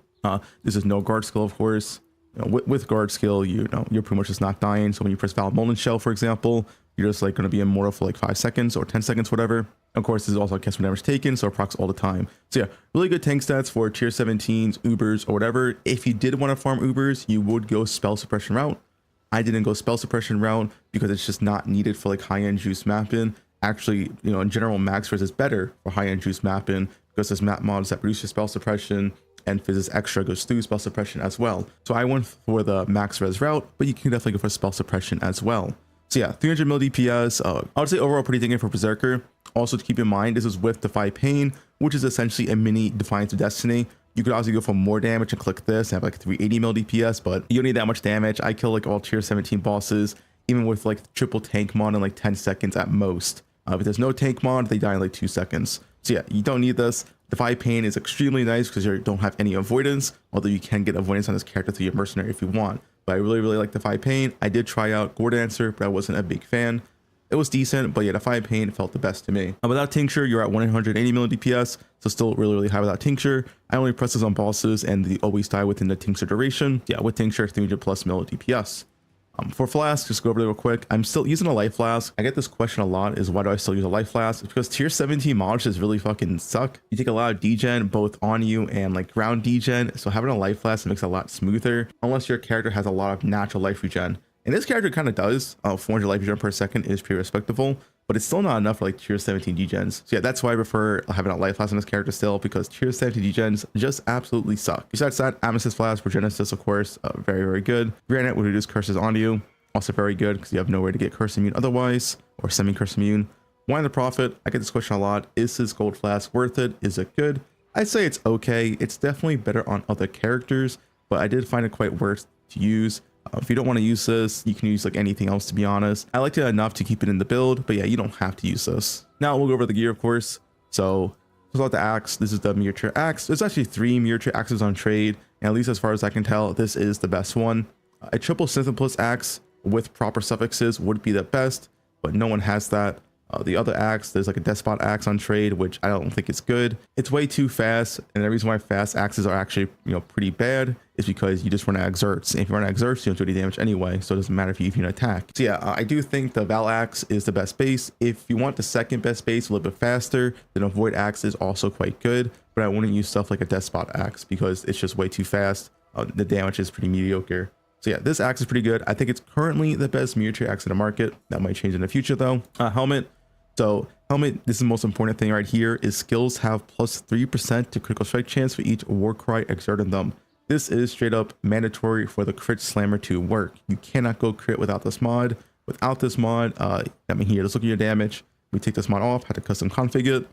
This is no guard skill, of course. You know, with guard skill, you're pretty much just not dying. So when you press Valid Molten Shell, for example, you're just like going to be immortal for like 5 seconds or 10 seconds, whatever. Of course, this is also cast when damage taken, so it procs all the time. So yeah, really good tank stats for tier 17s, Ubers, or whatever. If you did want to farm Ubers, you would go spell suppression route. I didn't go spell suppression route because it's just not needed for like high-end juice mapping. Actually, you know, in general, max res is better for high-end juice mapping because there's map mods that reduce your spell suppression, and Fizz's extra goes through spell suppression as well. So I went for the max res route, but you can definitely go for spell suppression as well. So yeah, 300 mil DPS. I would say overall pretty decent for Berserker. Also to keep in mind, this is with Defy Pain, which is essentially a mini Defiance of Destiny. You could also go for more damage and click this and have like 380 mil DPS, but you don't need that much damage. I kill like all tier 17 bosses, even with like triple tank mod in like 10 seconds at most. If there's no tank mod, they die in like 2 seconds. So yeah, you don't need this. Defy Pain is extremely nice because you don't have any avoidance, although you can get avoidance on this character through your mercenary if you want. But I really like Defy Pain. I did try out Gore Dancer, but I wasn't a big fan. It was decent, but yeah, Defy Pain felt the best to me. Without Tincture, you're at 180 mil DPS, so still really high without Tincture. I only press this on bosses and they always die within the Tincture duration. Yeah, with Tincture, 300 plus mil DPS. For Flask, just go over there real quick. I'm still using a Life Flask. I get this question a lot, is why do I still use a Life Flask? It's because tier 17 mods just really fucking suck. You take a lot of degen both on you and like ground degen, so having a Life Flask makes it a lot smoother, unless your character has a lot of natural life regen. And this character kind of does. 400 life regen per second is pretty respectable, but it's still not enough for like tier 17 degens. So yeah, that's why I prefer having a Life Flask on this character still, because tier 17 degens just absolutely suck. Besides that, Amethyst Flask for Genesis, of course, very good. Granite will reduce curses on you. Also very good because you have nowhere to get curse immune otherwise, or semi-curse immune. Wine the Prophet, I get this question a lot. Is this gold flask worth it? Is it good? I'd say it's okay. It's definitely better on other characters, but I did find it quite worth to use. If you don't want to use this, you can use like anything else, to be honest. I liked it enough to keep it in the build, but yeah, you don't have to use this. Now we'll go over the gear, of course. So let's about the axe. This is the miniature axe. There's actually 3 miniature axes on trade, and at least as far as I can tell, this is the best one. A triple Synthoplus axe with proper suffixes would be the best, but no one has that. The other axe, there's like a Despot axe on trade, which I don't think is good. It's way too fast, and the reason why fast axes are actually, pretty bad is because you just run out of exerts. And if you run out of exerts, you don't do any damage anyway, so it doesn't matter if you can attack. So yeah, I do think the Val axe is the best base. If you want the second best base a little bit faster, then a Void axe is also quite good, but I wouldn't use stuff like a Despot axe because it's just way too fast. The damage is pretty mediocre. So yeah, this axe is pretty good. I think it's currently the best miniature axe in the market. That might change in the future though. Helmet. So helmet, this is the most important thing right here, is skills have plus 3% to critical strike chance for each Warcry exerted them. This is straight up mandatory for the crit slammer to work. You cannot go crit without this mod. Without this mod, here, let's look at your damage. We take this mod off, had to custom config it.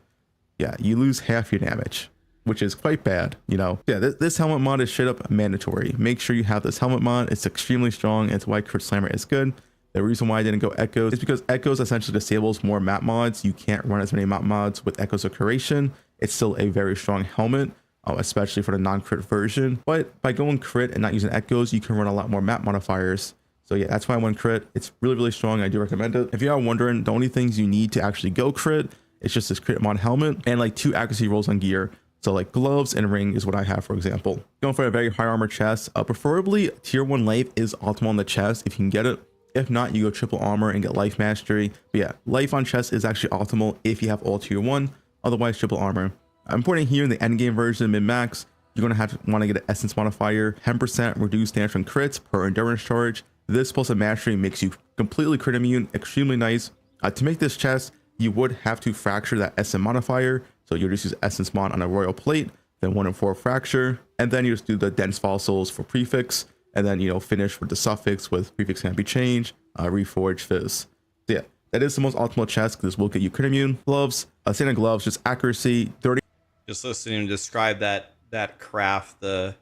Yeah, you lose half your damage, which is quite bad, Yeah, this helmet mod is straight up mandatory. Make sure you have this helmet mod. It's extremely strong. It's why Crit Slammer is good. The reason why I didn't go Echoes is because Echoes essentially disables more map mods. You can't run as many map mods with Echoes of Curation. It's still a very strong helmet, especially for the non-crit version. But by going crit and not using Echoes, you can run a lot more map modifiers. So yeah, that's why I went crit. It's really strong. I do recommend it. If you are wondering, the only things you need to actually go crit, it's just this crit mod helmet and like 2 accuracy rolls on gear. So like gloves and ring is what I have, for example. Going for a very high armor chest, preferably tier 1 life is optimal on the chest if you can get it. If not, you go triple armor and get life mastery. But yeah, life on chest is actually optimal if you have all tier 1, otherwise triple armor. I'm putting here in the end game version min-max, you're going to want to get an essence modifier, 10% reduced damage from crits per endurance charge. This plus a mastery makes you completely crit immune, extremely nice. To make this chest, you would have to fracture that essence modifier. So you just use essence mod on a royal plate, then 1 in 4 fracture, and then you just do the dense fossils for prefix, and then finish with the suffix with prefix can't be changed, reforge fizz. So yeah, that is the most optimal chest because this will get you crit immune. Gloves, standard gloves, just accuracy 30. Just listening to describe that craft, the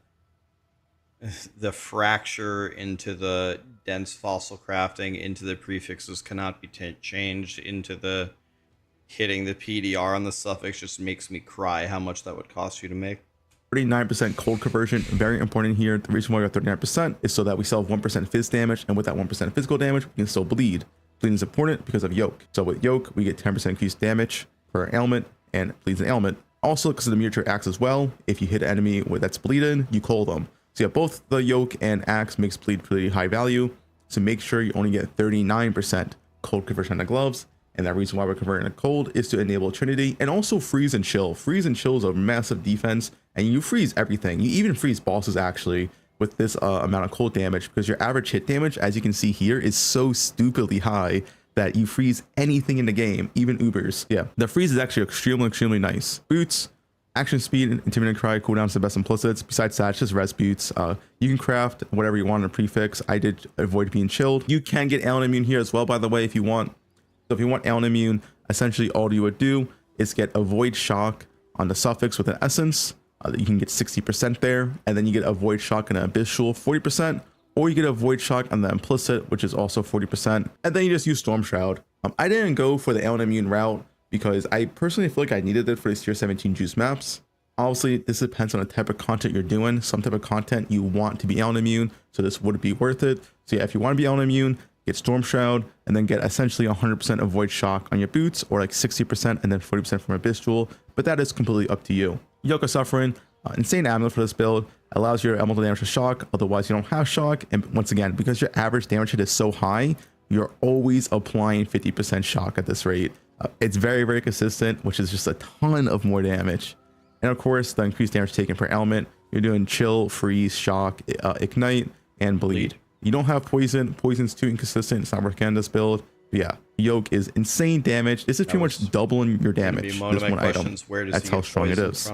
fracture into the dense fossil crafting into the prefixes cannot be changed into the hitting the PDR on the suffix just makes me cry how much that would cost you to make. 39% cold conversion, very important here. The reason why we got 39% is so that we still have 1% fizz damage, and with that 1% physical damage, we can still bleed. Bleeding is important because of yoke. So with yoke, we get 10% increased damage per ailment, and bleeds an ailment. Also, because of the miniature axe as well, if you hit an enemy that's bleeding, you cold them. So yeah, both the yoke and axe makes bleed pretty high value. So make sure you only get 39% cold conversion on the gloves. And the reason why we're converting to cold is to enable Trinity and also freeze and chill. Freeze and chill is a massive defense, and you freeze everything. You even freeze bosses actually with this amount of cold damage, because your average hit damage, as you can see here, is so stupidly high that you freeze anything in the game, even Ubers. Yeah, the freeze is actually extremely nice. Boots, action speed, and intimidating cry cooldowns the best implicits. Besides that, it's just res boots. You can craft whatever you want in a prefix. I did avoid being chilled. You can get Alan immune here as well, by the way, if you want. So if you want Alan immune, essentially all you would do is get avoid shock on the suffix with an essence. You can get 60% there, and then you get a Void Shock and an Abyssal 40%, or you get a Void Shock on the Implicit, which is also 40%, and then you just use Storm Shroud. I didn't go for the Alien Immune route because I personally feel like I needed it for these tier 17 juice maps. Obviously, this depends on the type of content you're doing. Some type of content you want to be Alien Immune, so this would be worth it. So yeah, if you want to be Alien Immune, get Storm Shroud, and then get essentially 100% of Void Shock on your boots, or like 60% and then 40% from Abyssal, but that is completely up to you. Yoke of Suffering, insane amulet for this build, allows your elemental damage to shock, otherwise you don't have shock, and once again, because your average damage hit is so high, you're always applying 50% shock at this rate. It's very, very consistent, which is just a ton of more damage. And of course, the increased damage taken per element, you're doing chill, freeze, shock, ignite, and bleed. You don't have poison. Poison's too inconsistent. It's not working on this build. But yeah, yoke is insane damage. This is pretty much doubling your damage. This one item. That's how strong it is.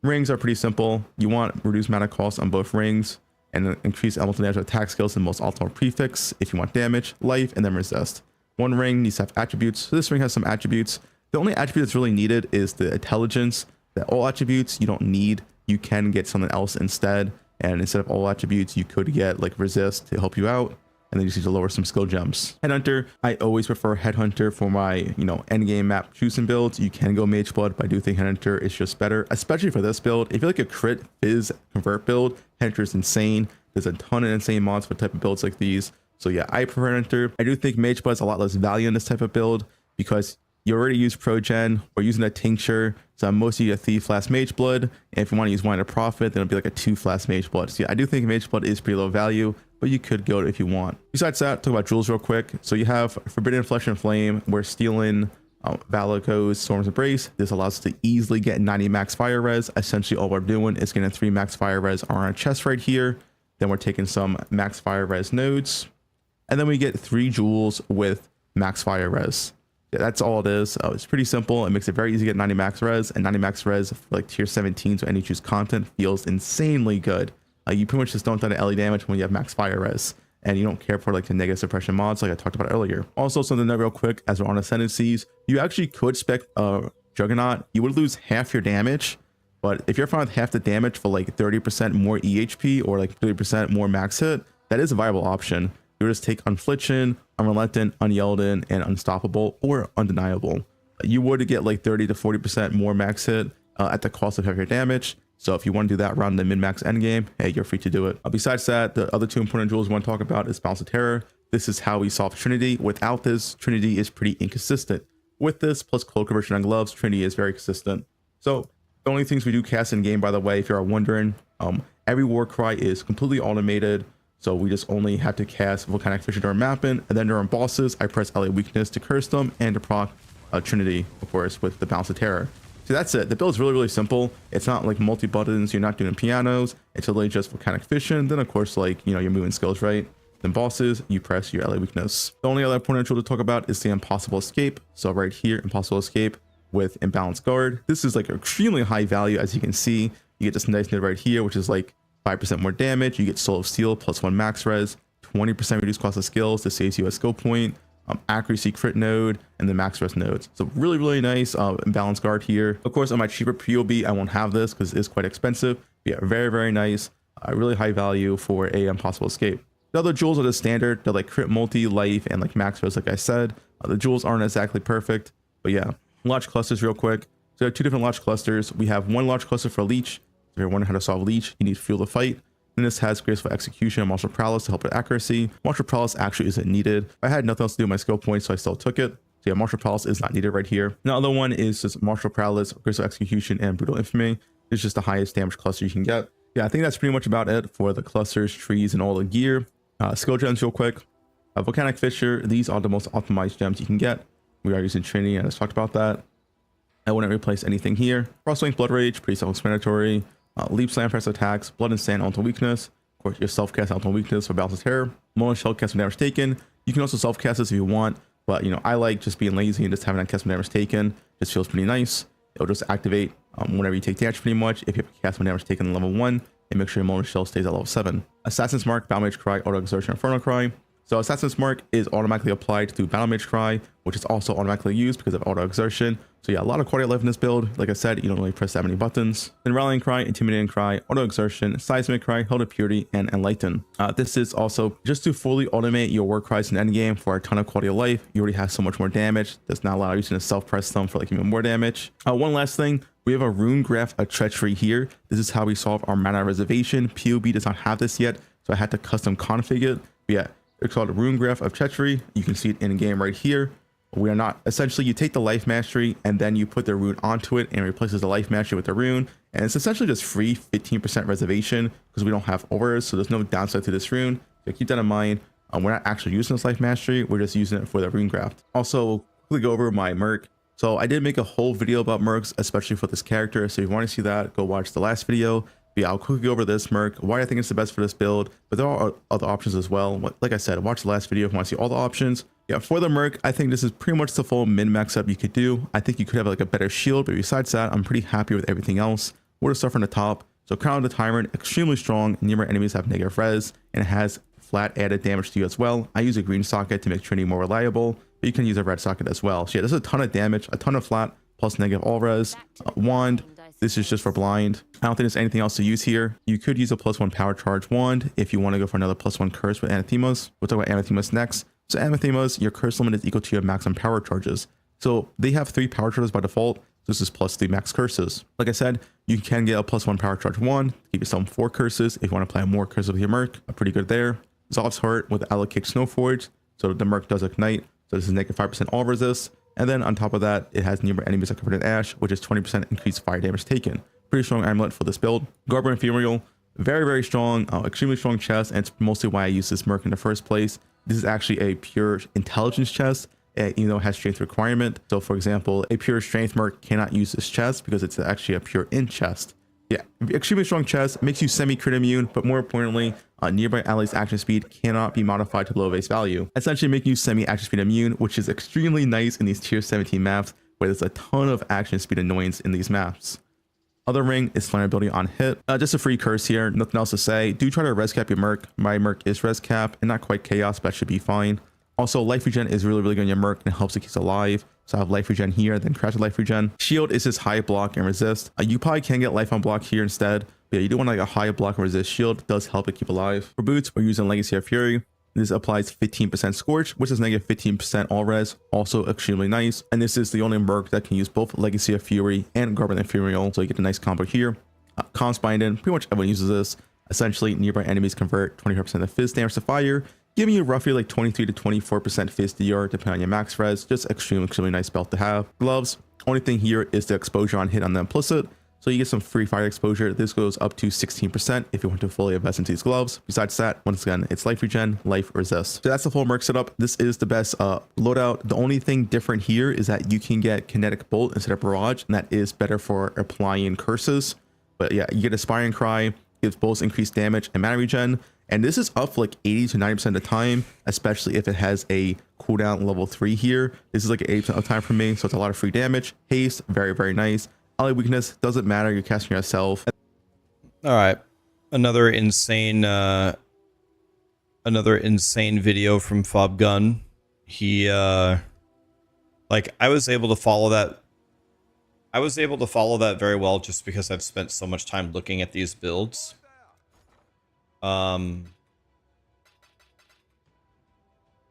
Rings are pretty simple. You want reduced mana cost on both rings, and increase elemental damage attack skills in most optimal prefix if you want damage, life, and then resist. One ring needs to have attributes. So this ring has some attributes. The only attribute that's really needed is the intelligence. That all attributes you don't need. You can get something else instead. And instead of all attributes, you could get like resist to help you out. And then you just need to lower some skill gems. Headhunter, I always prefer Headhunter for my, end game map choosing builds. You can go Mage Blood, but I do think Headhunter is just better, especially for this build. If you like a crit fizz convert build, Headhunter is insane. There's a ton of insane mods for type of builds like these. So yeah, I prefer Headhunter. I do think Mage Blood is a lot less value in this type of build because you already use Progen or using a tincture. So mostly a 3 flask Mage Blood. And if you want to use Wine of Profit, then it'll be like a 2 flask Mage Blood. So yeah, I do think Mage Blood is pretty low value, but you could go if you want. Besides that, talk about jewels real quick. So you have Forbidden Flesh and Flame, where stealing Valako's Storm's Embrace. This allows us to easily get 90 max fire res. Essentially all we're doing is getting 3 max fire res on our chest right here. Then we're taking some max fire res nodes. And then we get 3 jewels with max fire res. That's all it is. It's pretty simple. It makes it very easy to get 90 max res, and 90 max res for like tier 17, so any choose content feels insanely good. You pretty much just don't do any damage when you have max fire res, and you don't care for like the negative suppression mods like I talked about earlier. Also, something that real quick, as we're on Ascendancies, you actually could spec Juggernaut. You would lose half your damage, but if you're fine with half the damage for like 30% more EHP or like 30% more max hit, that is a viable option. You just take Unfliction, Unrelentant, Unyielding, and Unstoppable or Undeniable. You would get like 30 to 40% more max hit at the cost of half your damage. So if you want to do that around the min-max endgame, hey, you're free to do it. Besides that, the other 2 important jewels we want to talk about is Balance of Terror. This is how we solve Trinity. Without this, Trinity is pretty inconsistent. With this, plus Cold Conversion on Gloves, Trinity is very consistent. So the only things we do cast in game, by the way, if you're wondering, every war cry is completely automated. So we just only have to cast Volcanic Fissure during mapping, and then during bosses, I press LA Weakness to curse them and to proc Trinity, of course, with the Balance of Terror. So that's it. The build is really, really simple. It's not like multi-buttons. You're not doing pianos. It's really just Volcanic Fissure. Then, of course, like, your moving skills, right? Then bosses, you press your LA Weakness. The only other important tool to talk about is the Impossible Escape. So right here, Impossible Escape with Imbalanced Guard. This is like extremely high value, as you can see. You get this nice node right here, which is like 5% more damage. You get Soul of Steel plus 1 max res, 20% reduced cost of skills. This saves you a skill point, accuracy crit node, and the max res nodes. So really, really nice Imbalanced Guard here. Of course, on my cheaper POB, I won't have this because it's quite expensive. But yeah, very, very nice. Really high value for a Impossible Escape. The other jewels are the standard. They're like crit multi, life, and like max res, like I said. The jewels aren't exactly perfect, but yeah. Launch clusters real quick. So there are 2 different launch clusters. We have 1 launch cluster for Leech. If you're wondering how to solve Leech, you need Fuel the Fight. Then this has Graceful Execution and Martial Prowess to help with accuracy. Martial Prowess actually isn't needed. I had nothing else to do with my skill points, so I still took it. So yeah, Martial Prowess is not needed right here. The other one is just Martial Prowess, Graceful Execution, and Brutal Infamy. It's just the highest damage cluster you can get. Yeah, I think that's pretty much about it for the clusters, trees, and all the gear. Skill gems real quick. Volcanic Fissure, these are the most optimized gems you can get. We are using Trinity, and I just talked about that. I wouldn't replace anything here. Crosswing Blood Rage, pretty self-explanatory. Leap Slam press attacks, Blood and Sand Elemental Weakness. Of course, your self-cast Elemental Weakness for Balance of Terror. Mono Shell cast when damage taken. You can also self-cast this if you want, but I like just being lazy and just having that cast when damage taken. Just feels pretty nice. It'll just activate whenever you take damage pretty much. If you have cast when damage taken level 1, and make sure your Mono Shell stays at level 7. Assassin's Mark, Balmage Cry, Auto Exertion, Infernal Cry. So Assassin's Mark is automatically applied to Battle Mage Cry, which is also automatically used because of auto exertion. So yeah, a lot of quality of life in this build. Like I said, you don't really press that many buttons. Then Rallying Cry, Intimidating Cry, Auto Exertion, Seismic Cry, Hold of Purity, and Enlighten. This is also just to fully automate your war cries in endgame for a ton of quality of life. You already have so much more damage. Does not allow you to self-press them for like even more damage. One last thing. We have a Rune Graph of Treachery here. This is how we solve our mana reservation. POB does not have this yet, so I had to custom config it. But yeah, it's called Rune Graph of Treachery. You can see it in game right here. We are not, essentially you take the life mastery and then you put the rune onto it and it replaces the life mastery with the rune. And it's essentially just free 15% reservation because we don't have overs. So there's no downside to this rune. So keep that in mind. We're not actually using this life mastery. We're just using it for the Rune Graph. Also, quickly go over my Merc. So I did make a whole video about Mercs, especially for this character. So if you want to see that, go watch the last video. But yeah, I'll quickly go over this Merc, why I think it's the best for this build, but there are other options as well. Like I said, watch the last video if you want to see all the options. Yeah, for the Merc, I think this is pretty much the full min-max setup you could do. I think you could have like a better shield, but besides that, I'm pretty happy with everything else. We're to start from the top. So Crown of the Tyrant, extremely strong. Nearby enemies have negative res, and it has flat added damage to you as well. I use a green socket to make Trinity more reliable, but you can use a red socket as well. So yeah, there's a ton of damage, a ton of flat, plus negative all res. Wand, this is just for blind. I don't think there's anything else to use here. You could use a +1 power charge wand if you want to go for another +1 curse with Anathemas. We'll talk about Anathemas next. So Anathemas, your curse limit is equal to your maximum power charges. So they have 3 power charges by default. This is +3 max curses. Like I said, you can get a +1 power charge wand, give yourself 4 curses if you want to apply more curses with your Merc. Pretty good there. Zolf's Heart with Allocate Snowforge. So the Merc does ignite. So this is -5% all resist. And then on top of that, it has nearby enemies are covered in ash, which is 20% increased fire damage taken. Pretty strong amulet for this build. Garber Inferior, very, very strong, extremely strong chest, and it's mostly why I use this Merc in the first place. This is actually a pure intelligence chest, even though it has strength requirement. So for example, a pure strength Merc cannot use this chest because it's actually a pure int chest. Yeah, extremely strong chest, makes you semi-crit immune, but more importantly, nearby allies' action speed cannot be modified to low base value, essentially making you semi-action speed immune, which is extremely nice in these tier 17 maps where there's a ton of action speed annoyance in these maps. Other ring is flammability on hit. Just a free curse here, nothing else to say. Do try to res cap your Merc. My Merc is res cap and not quite chaos, but that should be fine. Also, life regen is really, really good on your Merc and it helps it keep alive. So I have life regen here, then crash with life regen. Shield is just high block and resist. You probably can get life on block here instead. But yeah, you do want like a high block and resist shield. It does help it keep alive. For boots, we're using Legacy of Fury. This applies 15% Scorch, which is -15% all res. Also extremely nice. And this is the only Merc that can use both Legacy of Fury and Garber Inferior. So you get a nice combo here. Comms Binding, pretty much everyone uses this. Essentially, nearby enemies convert 25% of fizz damage to fire, giving you roughly like 23 to 24% fizz DR depending on your max res. Just extremely nice belt to have. Gloves, only thing here is the exposure on hit on the implicit. So you get some free fire exposure. This goes up to 16% if you want to fully invest into these gloves. Besides that, once again, it's life regen, life resist. So that's the full Merc setup. This is the best loadout. The only thing different here is that you can get kinetic bolt instead of barrage, and that is better for applying curses. But yeah, you get Aspiring Cry, gives both increased damage and mana regen. And this is up for like 80 to 90% of the time, especially if it has a cooldown level 3 here. This is like an 80% of the time for me, so it's a lot of free damage. Haste, very nice. Ally weakness, doesn't matter, you're casting yourself. All right, another insane video from Fob Gun. He like I was able to follow that. I was able to follow that very well just because I've spent so much time looking at these builds.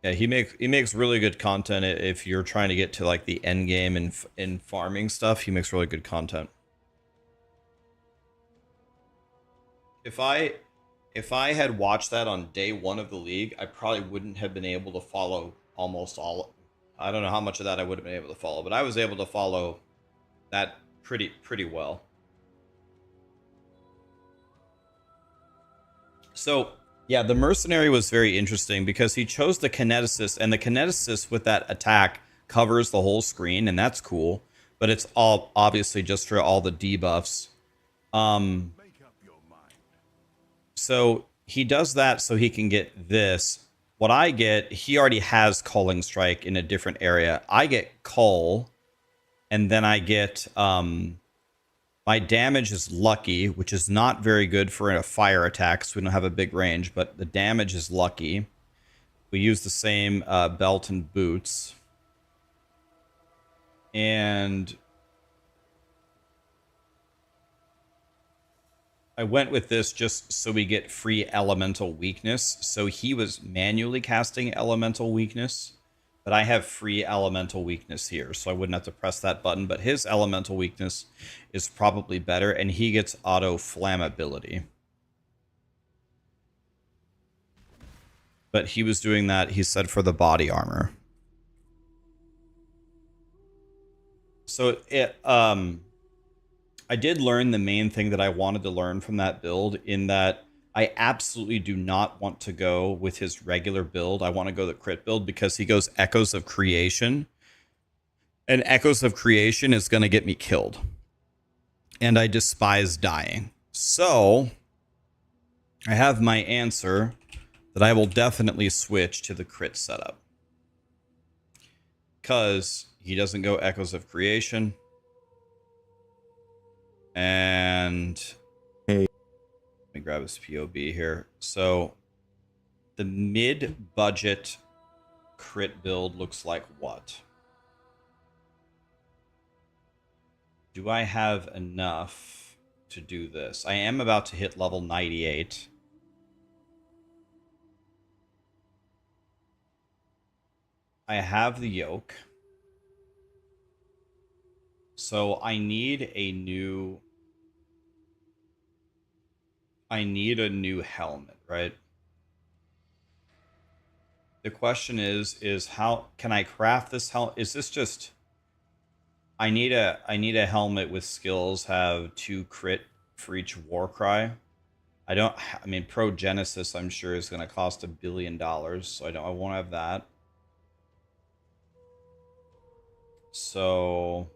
Yeah, he makes really good content if you're trying to get to like the end game and in farming stuff. He makes really good content. If I had watched that on day 1 of the league, I probably wouldn't have been able to follow almost all. I don't know how much of that I would have been able to follow, but I was able to follow that pretty well. So yeah, the mercenary was very interesting because he chose the kineticist, and the kineticist with that attack covers the whole screen, and that's cool. But it's all obviously just for all the debuffs. So he does that so he can get this. What I get, he already has Culling Strike in a different area. I get Cull, and then I get my damage is Lucky, which is not very good for a fire attack, so we don't have a big range, but the damage is Lucky. We use the same belt and boots. And I went with this just so we get free elemental weakness. So he was manually casting elemental weakness, but I have free elemental weakness here, so I wouldn't have to press that button. But his elemental weakness is probably better, and he gets auto flammability. But he was doing that, he said, for the body armor. So I did learn the main thing that I wanted to learn from that build, in that I absolutely do not want to go with his regular build. I want to go the crit build because he goes Echoes of Creation. And Echoes of Creation is going to get me killed. And I despise dying. So I have my answer that I will definitely switch to the crit setup. Because he doesn't go Echoes of Creation. And Hey. let me grab his POB here. So the mid-budget crit build looks like what? Do I have enough to do this? I am about to hit level 98. I have the yoke. So I need a new helmet, right? The question is how can I craft this helmet? Is this just I need a helmet with skills have 2 crit for each war cry. I mean Pro Genesis I'm sure is going to cost $1 billion, so I won't have that. So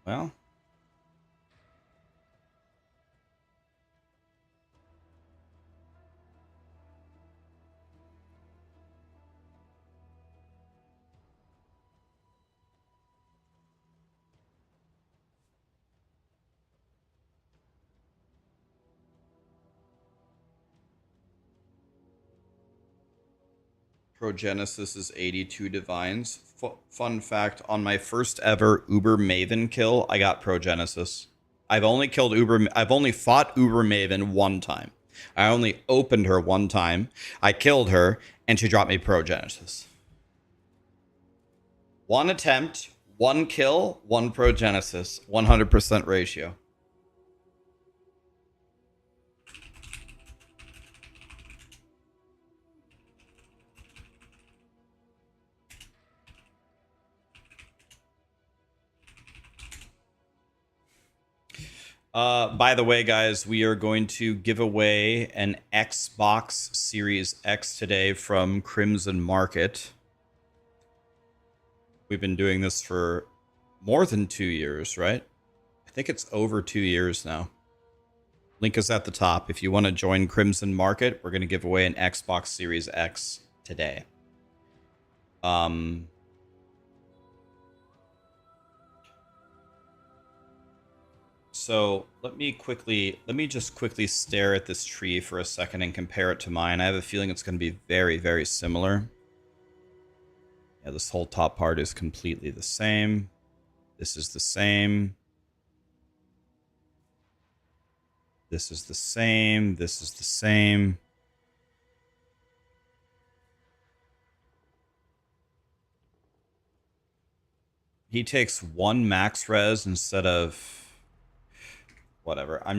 well, Pro Genesis is 82 divines. Fun fact, on my first ever Uber Maven kill, I got Pro Genesis. I've only fought Uber Maven one time. I only opened her one time. I killed her, and she dropped me Pro Genesis. One attempt, one kill, one Pro Genesis, 100% ratio. By the way, guys, we are going to give away an Xbox Series X today from Crimson Market. We've been doing this for more than 2 years, right? I think it's over 2 years now. Link is at the top. If you want to join Crimson Market, we're going to give away an Xbox Series X today. So let me just quickly stare at this tree for a second and compare it to mine. I have a feeling it's going to be very, very similar. Yeah, this whole top part is completely the same. This is the same. This is the same. This is the same. He takes 1 max res instead of whatever. I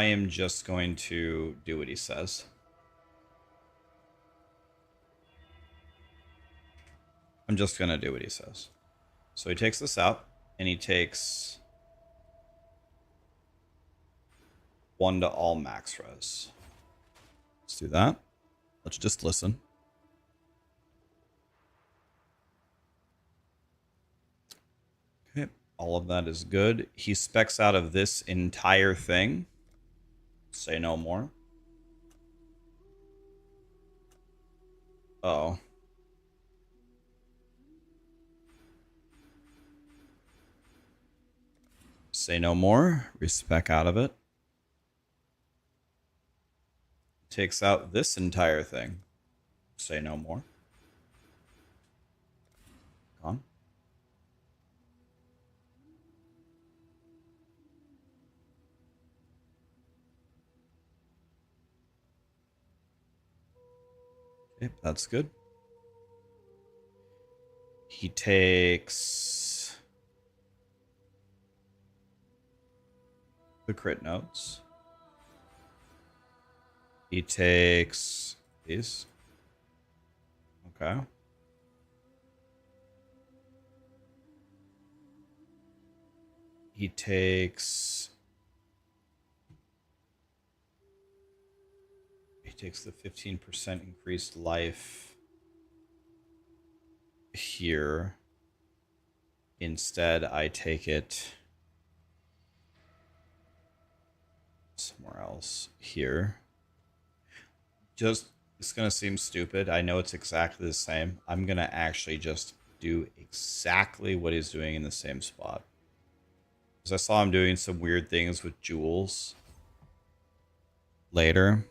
am just going to do what he says. I'm just going to do what he says. So he takes this out, and he takes 1 to all max res. Let's do that. Let's just listen. Okay, all of that is good. He specs out of this entire thing. Say no more. Oh. Say no more. Respec out of it. Takes out this entire thing. Say no more. Gone. Okay, that's good. He takes the crit notes. He takes these. Okay. He takes the 15% increased life here. Instead, I take it somewhere else here. Just, it's going to seem stupid. I know it's exactly the same. I'm going to actually just do exactly what he's doing in the same spot. Because I saw him doing some weird things with jewels later.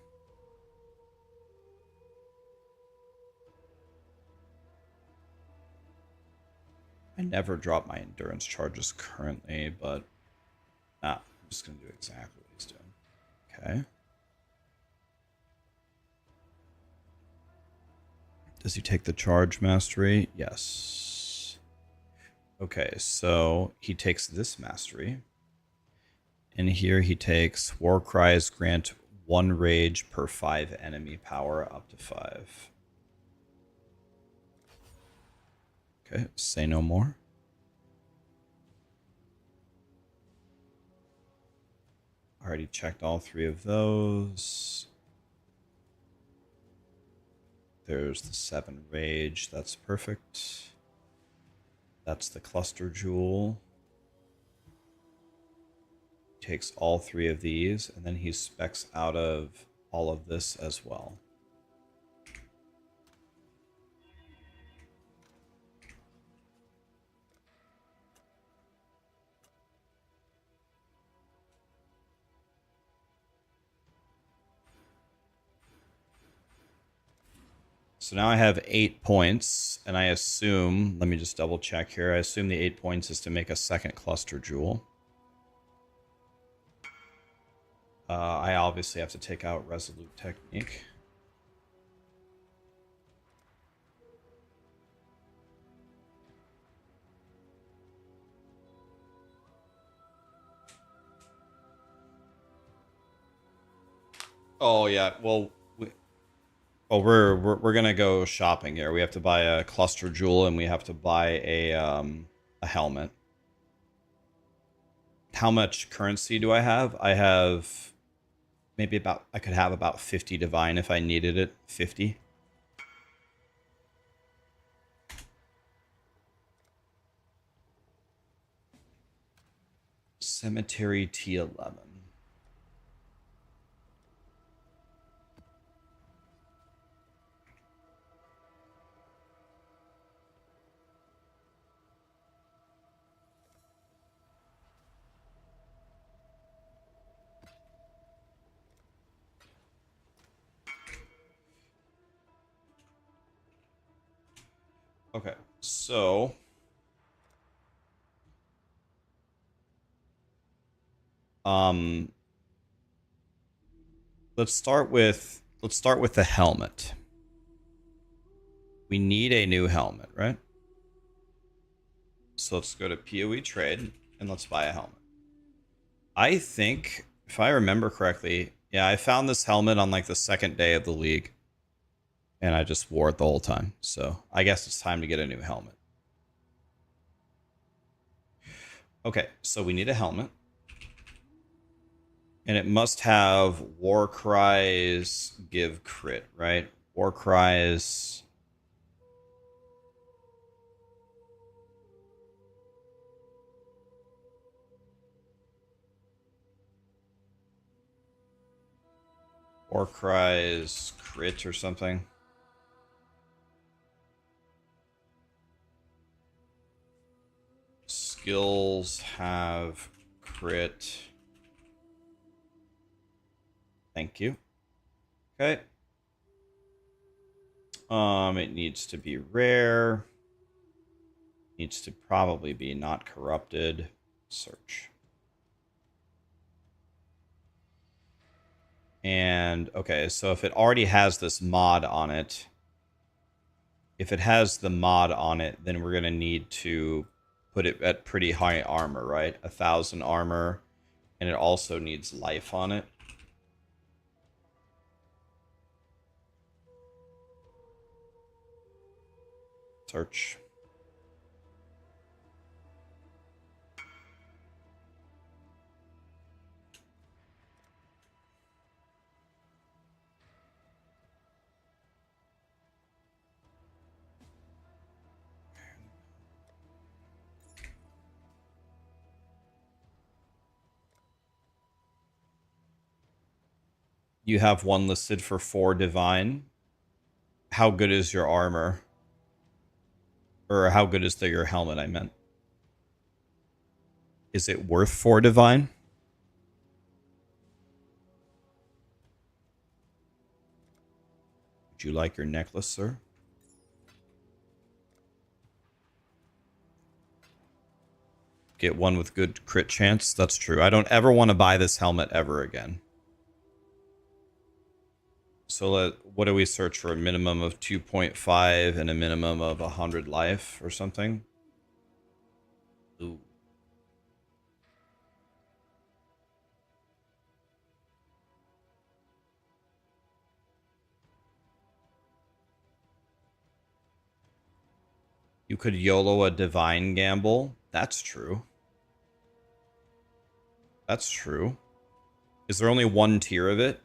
I never drop my endurance charges currently, but I'm just going to do exactly what he's doing. Okay. Does he take the charge mastery? Yes. Okay, so he takes this mastery. And here he takes War Cries grant 1 rage per 5 enemy power up to 5. Okay, say no more. Already checked all 3 of those. There's the 7 rage. That's perfect. That's the cluster jewel. Takes all 3 of these, and then he specs out of all of this as well. So now I have 8 points, and I assume, let me just double check here. I assume the 8 points is to make a second cluster jewel. I obviously have to take out Resolute Technique. Oh yeah, well, we're gonna go shopping here. We have to buy a cluster jewel, and we have to buy a helmet. How much currency do I have? I have maybe about, I could have about 50 divine if I needed it. 50. Cemetery T11. Okay, so let's start with the helmet. We need a new helmet, right? So let's go to POE trade and let's buy a helmet. I think, if I remember correctly, yeah, I found this helmet on like the 2nd day of the league. And I just wore it the whole time. So I guess it's time to get a new helmet. Okay, so we need a helmet. And it must have War Cries give crit, right? War Cries. War Cries crit or something. Skills have crit. Thank you. Okay. It needs to be rare. Needs to probably be not corrupted. Search. And, okay, so if it already has this mod on it, if it has the mod on it, then we're going to need to put it at pretty high armor, right? 1,000 armor, and it also needs life on it. Search. You have one listed for 4 divine. How good is your armor? Or how good is your helmet, I meant. Is it worth 4 divine? Would you like your necklace, sir? Get one with good crit chance. That's true. I don't ever want to buy this helmet ever again. So what do we search for? A minimum of 2.5 and a minimum of 100 life or something? Ooh. You could YOLO a divine gamble. That's true. That's true. Is there only one tier of it?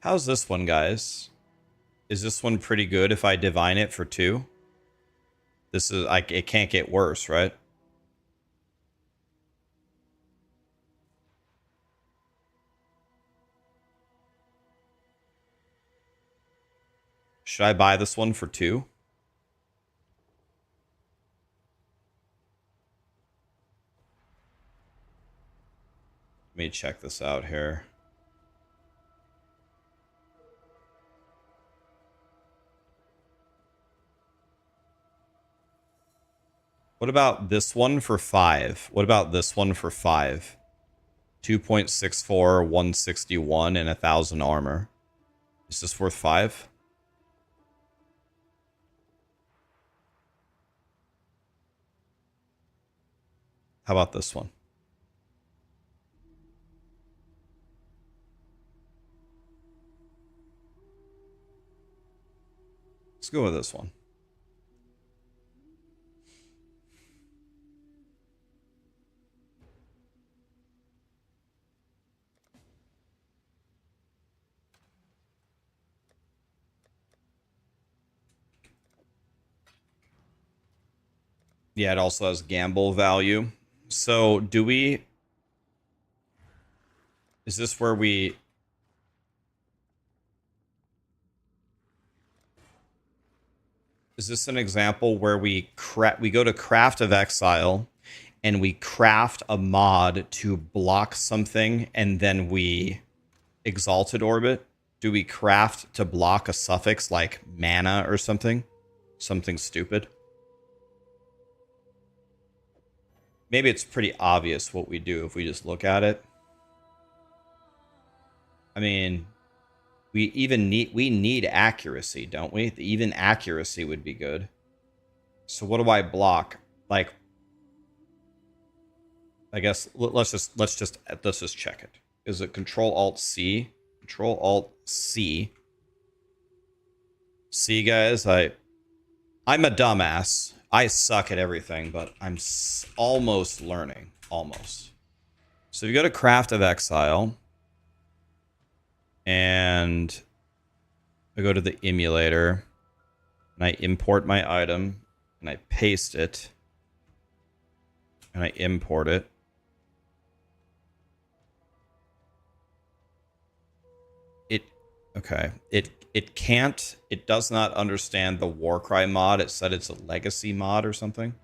How's this one, guys? Is this one pretty good if I divine it for 2? This is like, it can't get worse, right? Should I buy this one for 2? Let me check this out here. What about this one for 5? What about this one for 5? 2.64, 161, and 1,000 armor. Is this worth 5? How about this one? Let's go with this one. Yeah, it also has gamble value. So do we... Is this where we... Is this an example where we go to Craft of Exile and we craft a mod to block something and then we Exalted Orbit? Do we craft to block a suffix like mana or something? Something stupid? Maybe it's pretty obvious what we do if we just look at it. I mean, we need accuracy, don't we? Even accuracy would be good. So what do I block? Like, I guess let's just check it. Is it Control Alt C? Control Alt C. See, guys, I'm a dumbass. I suck at everything, but I'm almost learning. Almost. So you go to Craft of Exile. And I go to the emulator. And I import my item. and I paste it, and I import it. Okay. It does not understand the Warcry mod. It said it's a legacy mod or something.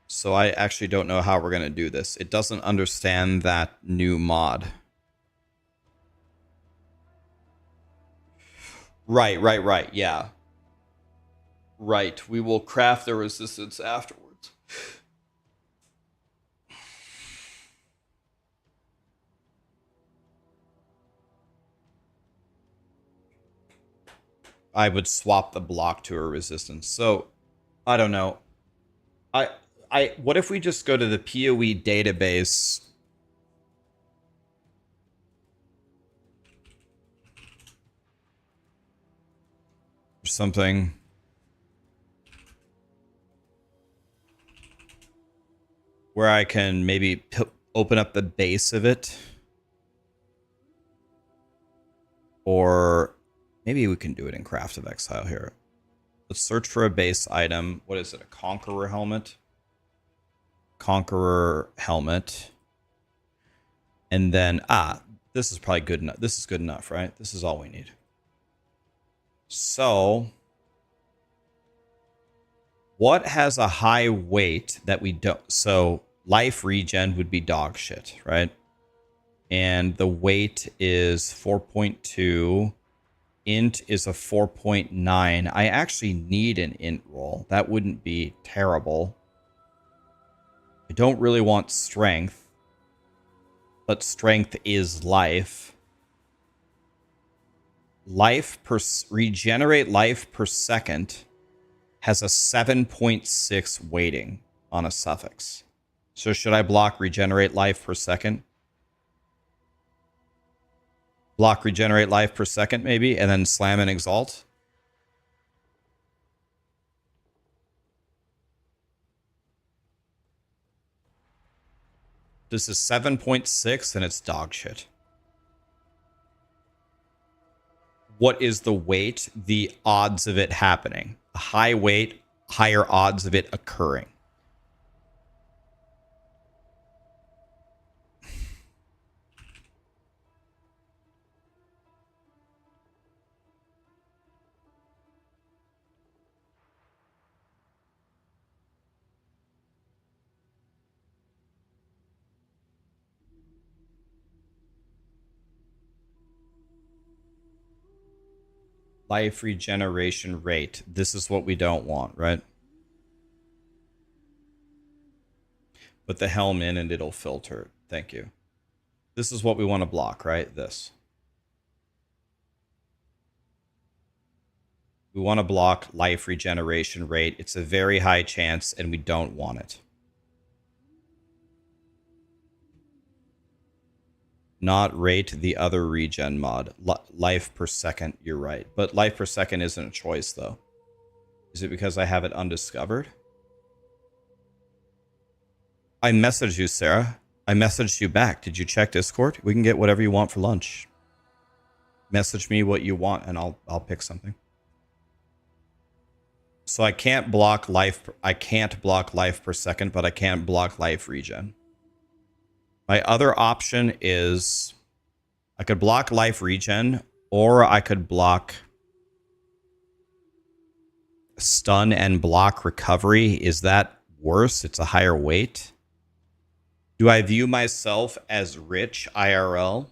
So I actually don't know how we're going to do this. It doesn't understand that new mod. Right. Yeah. Right. We will craft the resistance afterwards. I would swap the block to a resistance. So, I don't know. What if we just go to the POE database? Or something. Where I can maybe open up the base of it. Or maybe we can do it in Craft of Exile here. Let's search for a base item. What is it? A Conqueror helmet? Conqueror helmet. And then, this is probably good enough. This is good enough, right? This is all we need. So, what has a high weight that we don't? So, life regen would be dog shit, right? And the weight is 4.2. Int is a 4.9. I actually need an int roll. That wouldn't be terrible. I don't really want strength, but strength is life. Regenerate life per second has a 7.6 weighting on a suffix. So should I block regenerate life per second? Block regenerate life per second, maybe, and then slam and exalt. This is 7.6 and it's dog shit. What is the weight? The odds of it happening. A high weight, higher odds of it occurring. Life regeneration rate. This is what we don't want, right? Put the helm in and it'll filter. Thank you. This is what we want to block, right? This. We want to block life regeneration rate. It's a very high chance and we don't want it. Not rate the other regen mod. Life per second, you're right. But life per second isn't a choice, though. Is it because I have it undiscovered? I messaged you, Sarah. I messaged you back. Did you check Discord? We can get whatever you want for lunch. Message me what you want, and I'll pick something. So I can't block life. I can't block life per second, but I can't block life regen. My other option is I could block life regen, or I could block stun and block recovery. Is that worse? It's a higher weight. Do I view myself as rich IRL?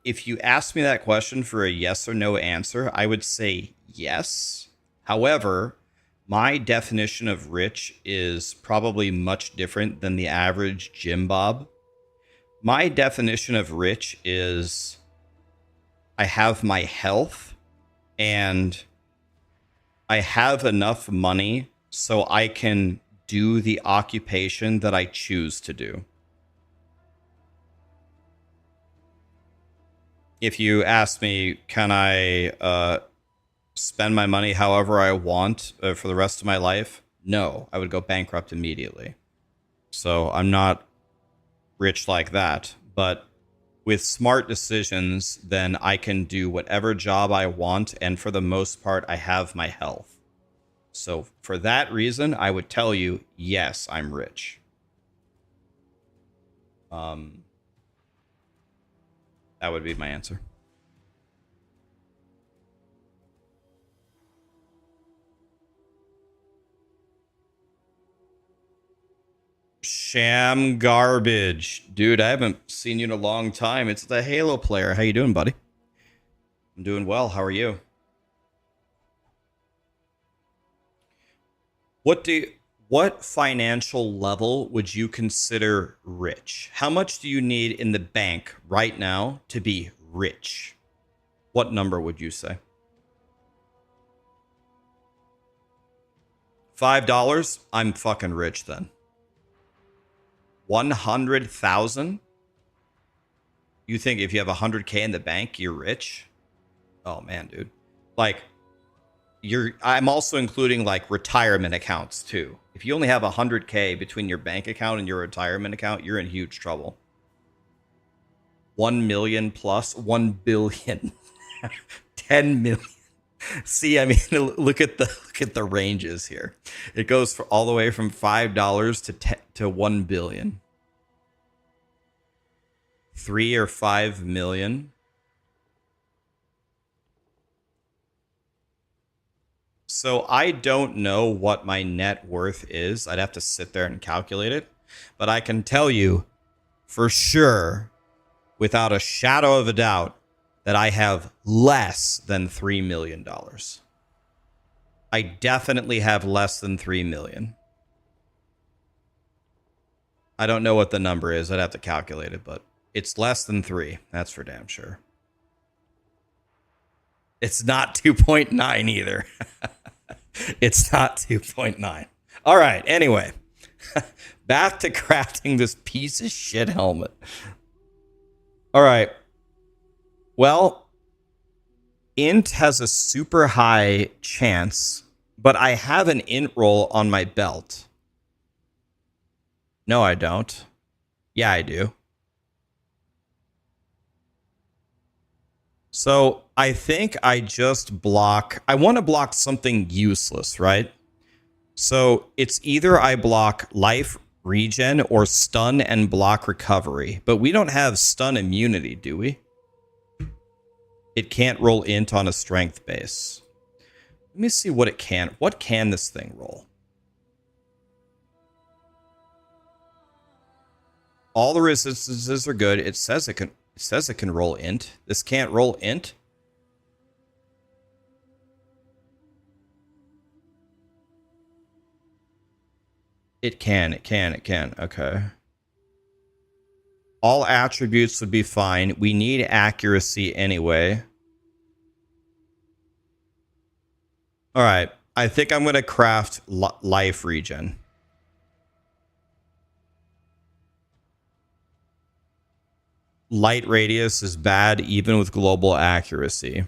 If you ask me that question for a yes or no answer, I would say yes. However, my definition of rich is probably much different than the average Jim Bob. My definition of rich is I have my health and I have enough money so I can do the occupation that I choose to do. If you ask me, can I spend my money however I want for the rest of my life? No, I would go bankrupt immediately. So I'm not rich like that. But with smart decisions, then I can do whatever job I want, and for the most part, I have my health. So for that reason, I would tell you, yes, I'm rich. That would be my answer. Sham garbage. Dude, I haven't seen you in a long time. It's the Halo player. How you doing, buddy? I'm doing well. How are you? What financial level would you consider rich? How much do you need in the bank right now to be rich? What number would you say? $5? I'm fucking rich then. 100,000? You think if you have 100K in the bank, you're rich? Oh man, dude. Like, I'm also including like retirement accounts too. If you only have 100K between your bank account and your retirement account, you're in huge trouble. 1 million plus 1 billion. 10 million. See, I mean, look at the ranges here. It goes for all the way from $5 to 1 billion. 3 or 5 million. So I don't know what my net worth is. I'd have to sit there and calculate it. But I can tell you for sure, without a shadow of a doubt, that I have less than $3 million. I definitely have less than 3 million. I don't know what the number is. I'd have to calculate it, but it's less than 3. That's for damn sure. It's not 2.9 either. It's not 2.9. All right. Anyway, back to crafting this piece of shit helmet. All right. Well, int has a super high chance, but I have an int roll on my belt. No, I don't. Yeah, I do. So I think I just block. I want to block something useless, right? So it's either I block life regen or stun and block recovery. But we don't have stun immunity, do we? It can't roll int on a strength base. Let me see what it can. What can this thing roll? All the resistances are good. It says it can. It says it can roll int. This can't roll int. It can. It can. It can. Okay. All attributes would be fine. We need accuracy anyway. All right. I think I'm going to craft life regen. Light radius is bad even with global accuracy.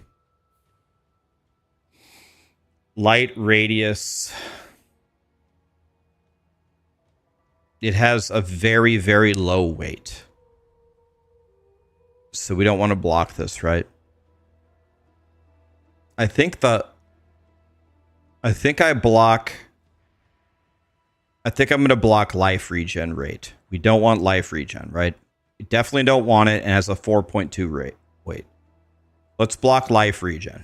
Light radius. It has a very, very low weight. So we don't want to block this, right? I think I'm going to block life regen rate. We don't want life regen, right? We definitely don't want it, and has a 4.2 rate. Wait. Let's block life regen.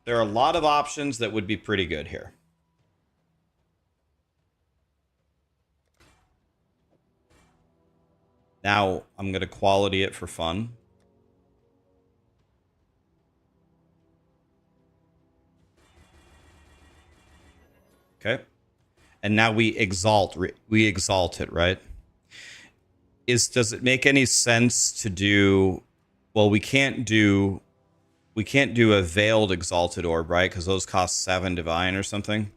There are a lot of options that would be pretty good here. Now, I'm going to quality it for fun. Okay. And now we exalt it, right? Does it make any sense to do... Well, we can't do a veiled exalted orb, right? Because those cost 7 divine or something.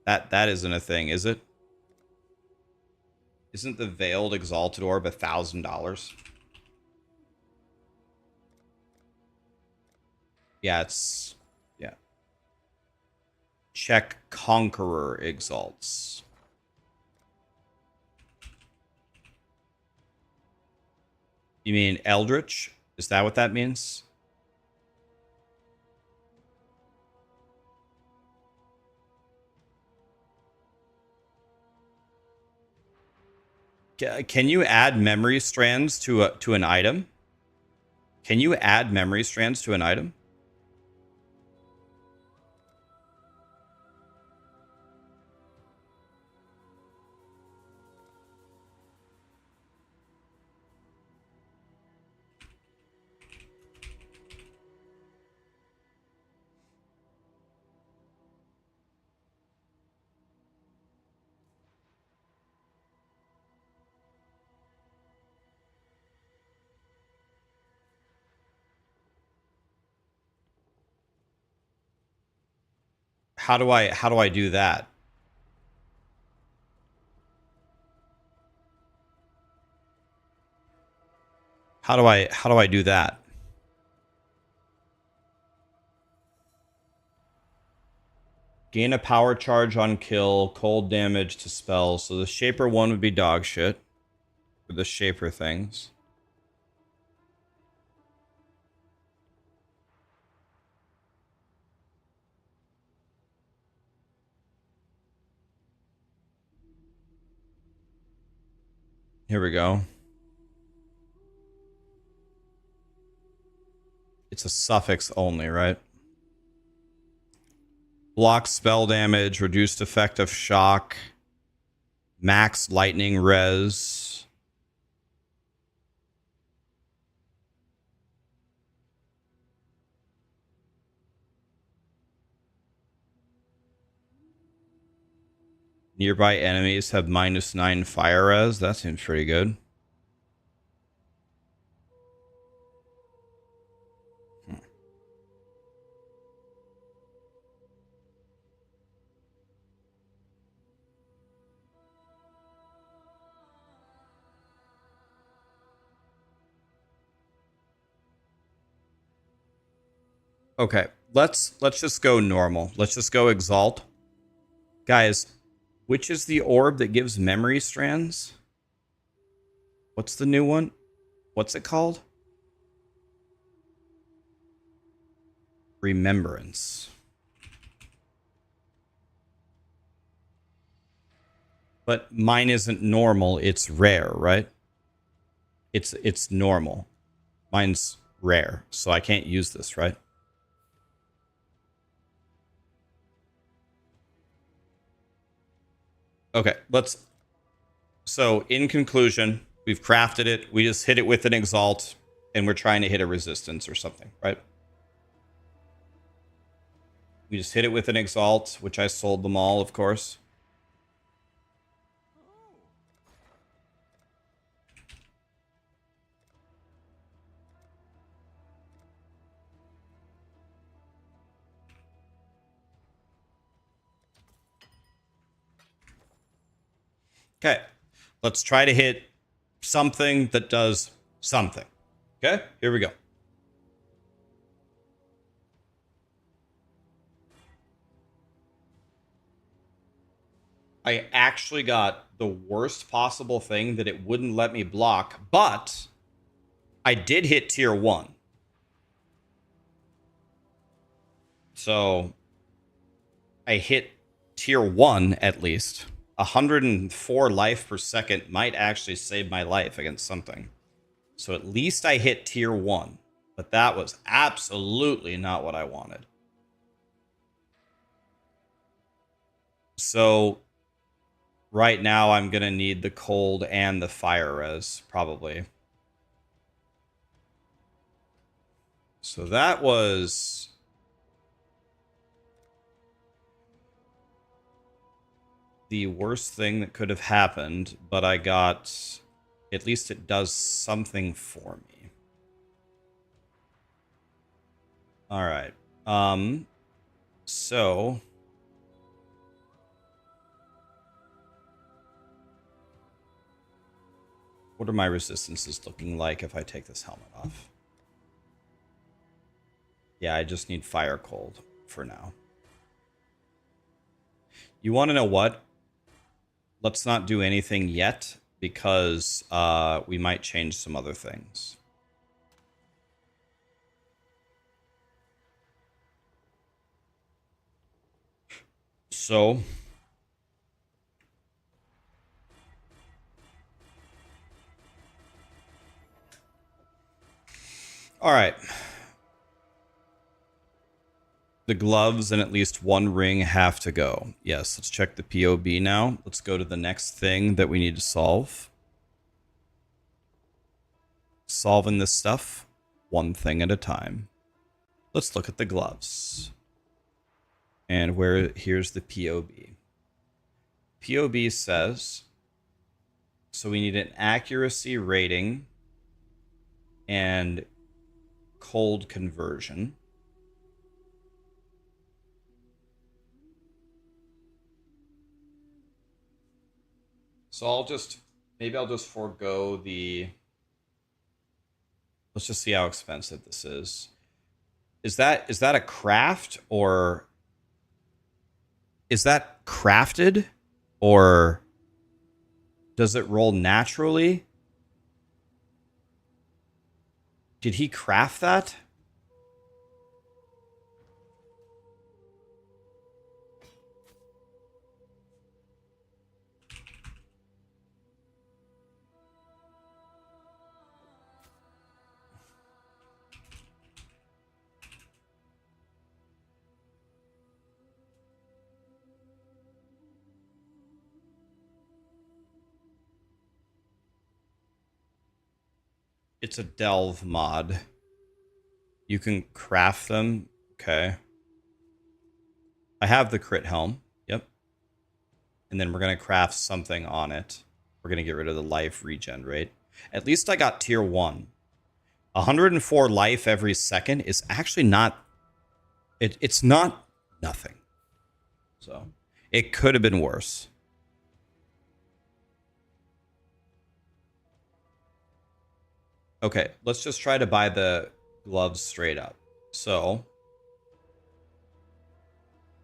That isn't a thing, is it? Isn't the veiled exalted orb $1,000? Yeah, it's... Yeah. Check Conqueror exalts. You mean Eldritch? Is that what that means? Can you add memory strands to an item? Can you add memory strands to an item? How do I do that? How do I do that? Gain a power charge on kill, cold damage to spells. So the Shaper one would be dog shit for the Shaper things. Here we go. It's a suffix only, right? Block spell damage, reduced effect of shock, max lightning res. Nearby enemies have -9 fire res. That seems pretty good. Okay, let's just go normal. Let's just go exalt. Guys, which is the orb that gives memory strands? What's the new one? What's it called? Remembrance. But mine isn't normal, it's rare, right? It's normal. Mine's rare, so I can't use this, right? Okay, let's... So, in conclusion, we've crafted it. We just hit it with an exalt, and we're trying to hit a resistance or something, right? We just hit it with an exalt, which I sold them all, of course. Okay, let's try to hit something that does something. Okay, here we go. I actually got the worst possible thing that it wouldn't let me block, but I did hit tier 1. So I hit tier 1 at least. 104 life per second might actually save my life against something. So at least I hit tier 1. But that was absolutely not what I wanted. So right now I'm going to need the cold and the fire res, probably. So that was... the worst thing that could have happened, but I got... at least it does something for me. Alright. So... what are my resistances looking like if I take this helmet off? Yeah, I just need fire cold for now. You want to know what? Let's not do anything yet, because we might change some other things. So all right. The gloves and at least one ring have to go. Yes, let's check the POB now. Let's go to the next thing that we need to solve. Solving this stuff one thing at a time. Let's look at the gloves. And here's the POB. POB says, so we need an accuracy rating and cold conversion. So maybe I'll just forego let's just see how expensive this is. Is that a craft, or is that crafted, or does it roll naturally? Did he craft that? It's a delve mod. You can craft them. Okay. I have the crit helm. Yep. And then we're going to craft something on it. We're going to get rid of the life regen rate. At least I got tier 1. 104 life every second is actually not... It's not nothing. So, it could have been worse. Okay, let's just try to buy the gloves straight up. So,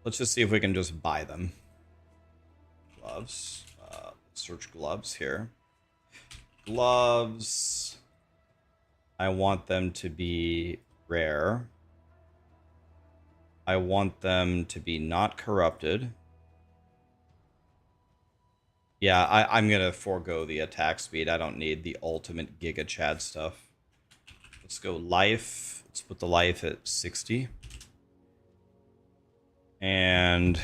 let's just see if we can just buy them. Gloves. Search gloves here. Gloves. I want them to be rare. I want them to be not corrupted. Yeah, I'm going to forego the attack speed. I don't need the ultimate Giga Chad stuff. Let's go life. Let's put the life at 60. And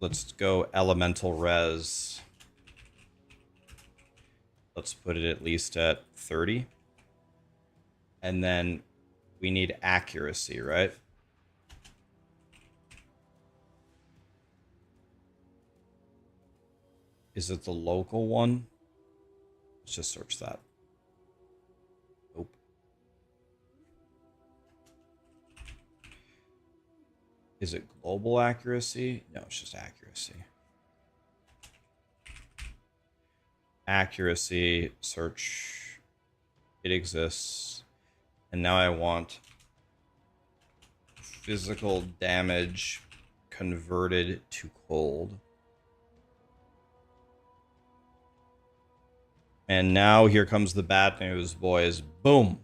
let's go elemental res. Let's put it at least at 30. And then we need accuracy, right? Is it the local one? Let's just search that. Nope. Is it global accuracy? No, it's just accuracy. Accuracy, search. It exists. And now I want physical damage converted to cold. And now here comes the bad news, boys. Boom.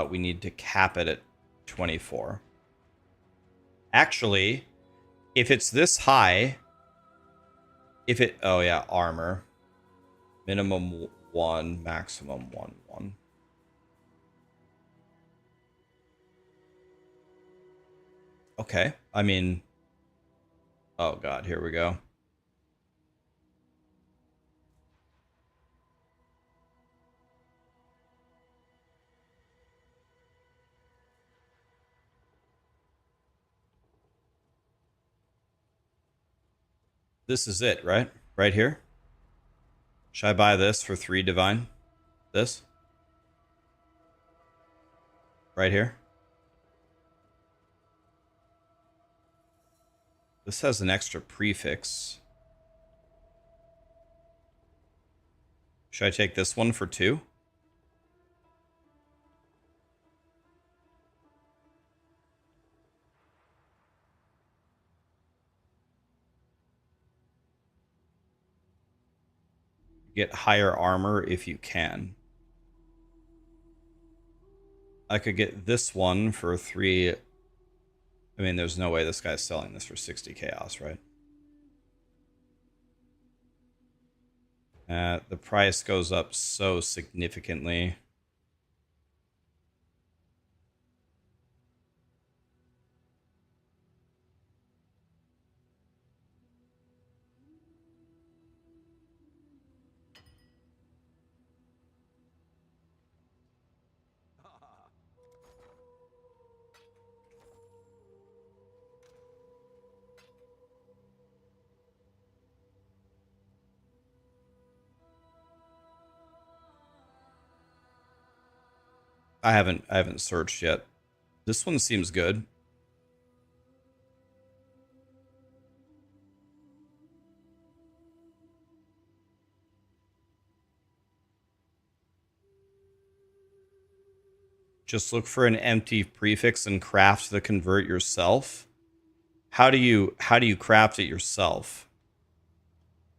We need to cap it at 24. Actually, if it's this high, oh yeah, armor. Minimum 1, maximum 1. Okay, I mean, oh god, here we go. This is it, right? Right here? Should I buy this for 3 divine? This? Right here? This has an extra prefix. Should I take this one for 2? Get higher armor if you can. I could get this one for 3 I mean, there's no way this guy's selling this for 60 chaos, right? The price goes up so significantly. I haven't searched yet. This one seems good. Just look for an empty prefix and craft the convert yourself. How do you craft it yourself?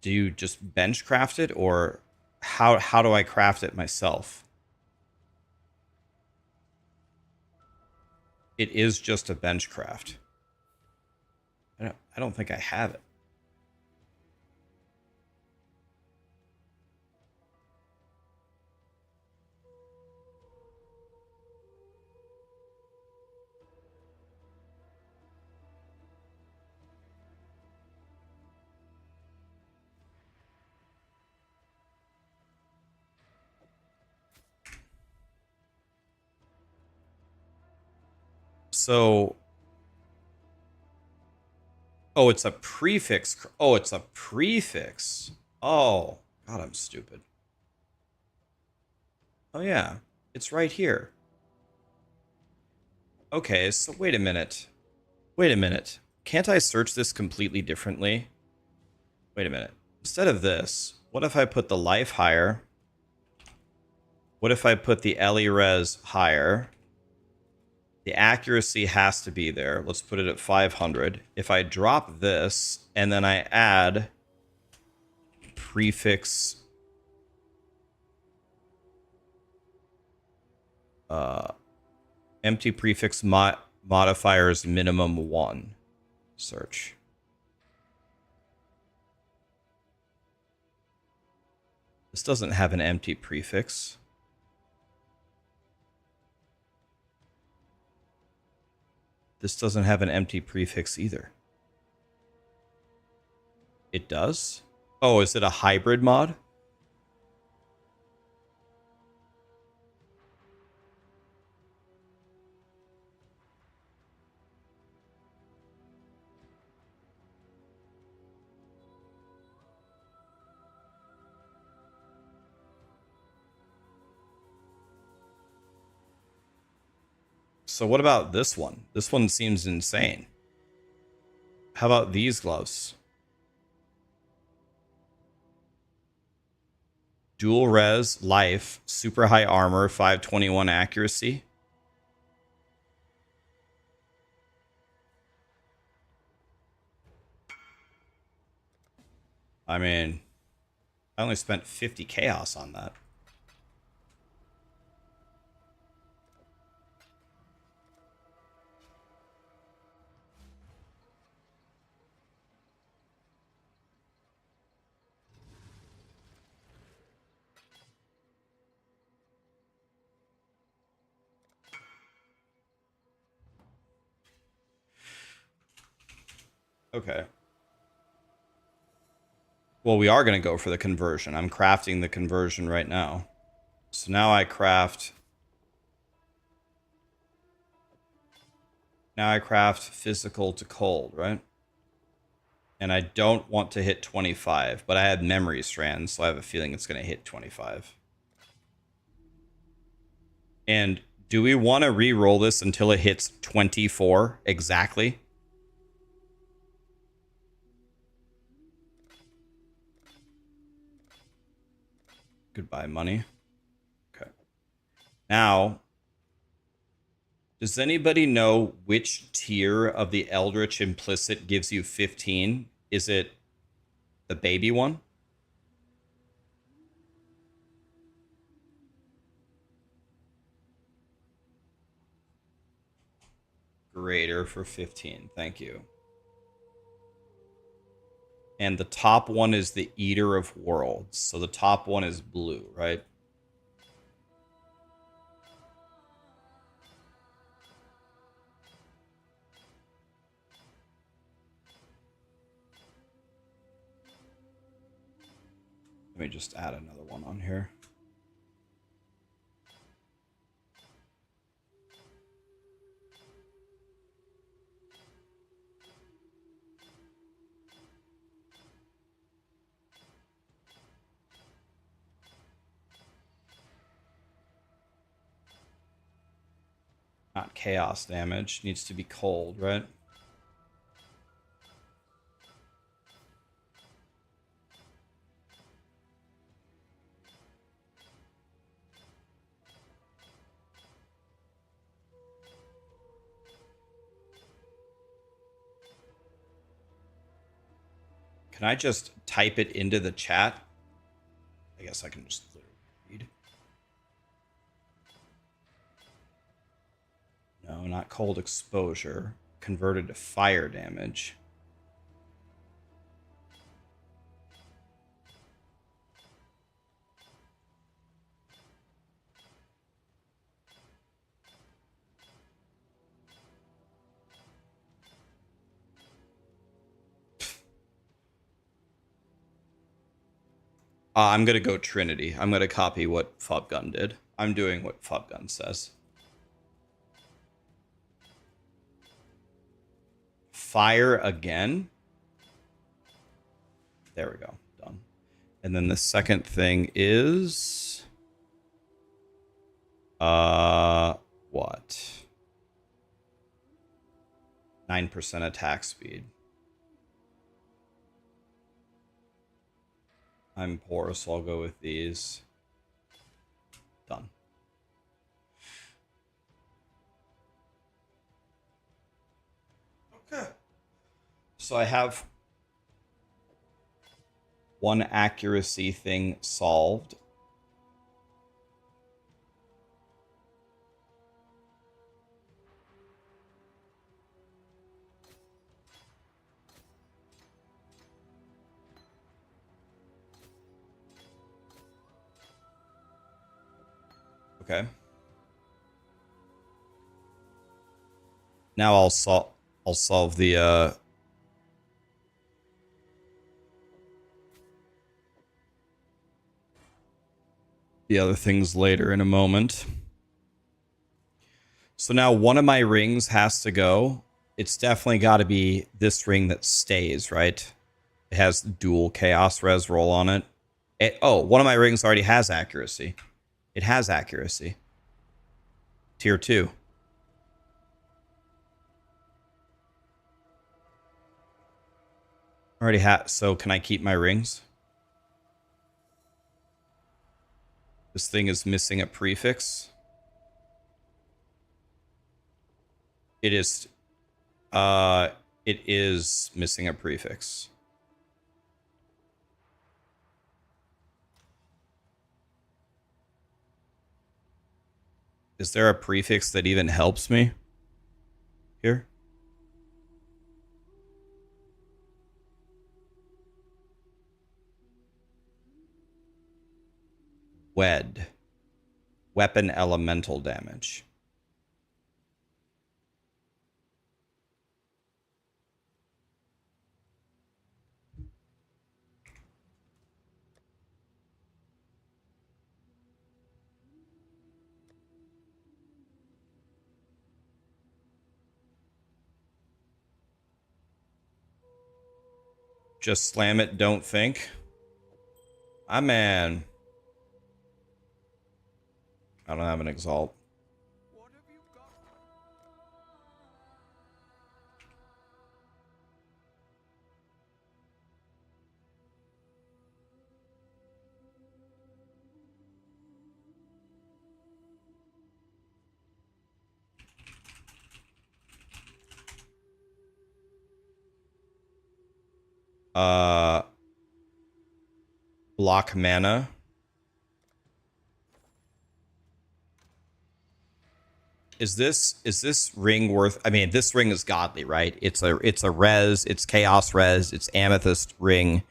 Do you just bench craft it, or how do I craft it myself? It is just a bench craft. I don't think I have it. So, oh, it's a prefix. Oh, it's a prefix. Oh, God, I'm stupid. Oh, yeah, it's right here. Okay, so wait a minute. Wait a minute. Can't I search this completely differently? Wait a minute. Instead of this, what if I put the life higher? What if I put the Ellie res higher? The accuracy has to be there. Let's put it at 500. If I drop this and then I add prefix empty prefix modifiers minimum 1 search. This doesn't have an empty prefix. This doesn't have an empty prefix either. It does? Oh, is it a hybrid mod? So what about this one? This one seems insane. How about these gloves? Dual res, life, super high armor, 521 accuracy. I mean, I only spent 50 chaos on that. Okay. Well, we are going to go for the conversion. I'm crafting the conversion right now. So now I craft... Now I craft physical to cold, right? And I don't want to hit 25, but I had memory strands, so I have a feeling it's going to hit 25. And do we want to re-roll this until it hits 24 exactly? Goodbye, money. Okay. Now, does anybody know which tier of the Eldritch Implicit gives you 15? Is it the baby one? Creator for 15. Thank you. And the top one is the Eater of Worlds. So the top one is blue, right? Let me just add another one on here. Not chaos damage. Needs to be cold, right? Can I just type it into the chat? I guess I can just read. No, not cold exposure. Converted to fire damage. I'm going to go Trinity. I'm going to copy what Fubgun did. I'm doing what Fubgun says. Fire again. There we go. Done. And then the second thing is... what? 9% attack speed. I'm poor, so I'll go with these. Done. Okay. So I have one accuracy thing solved. Okay. Now I'll solve the other things later in a moment. So now one of my rings has to go. It's definitely got to be this ring that stays, right? It has dual chaos res roll on it. Oh, one of my rings already has accuracy. It has accuracy. Tier 2. Already have. So can I keep my rings? This thing is missing a prefix. It is missing a prefix. Is there a prefix that even helps me here? Wed. Weapon elemental damage. Just slam it, don't think. Ah, man. I don't have an exalt. Block mana. is this ring worth? I mean, this ring is godly, right? It's a res, it's chaos res, it's amethyst ring,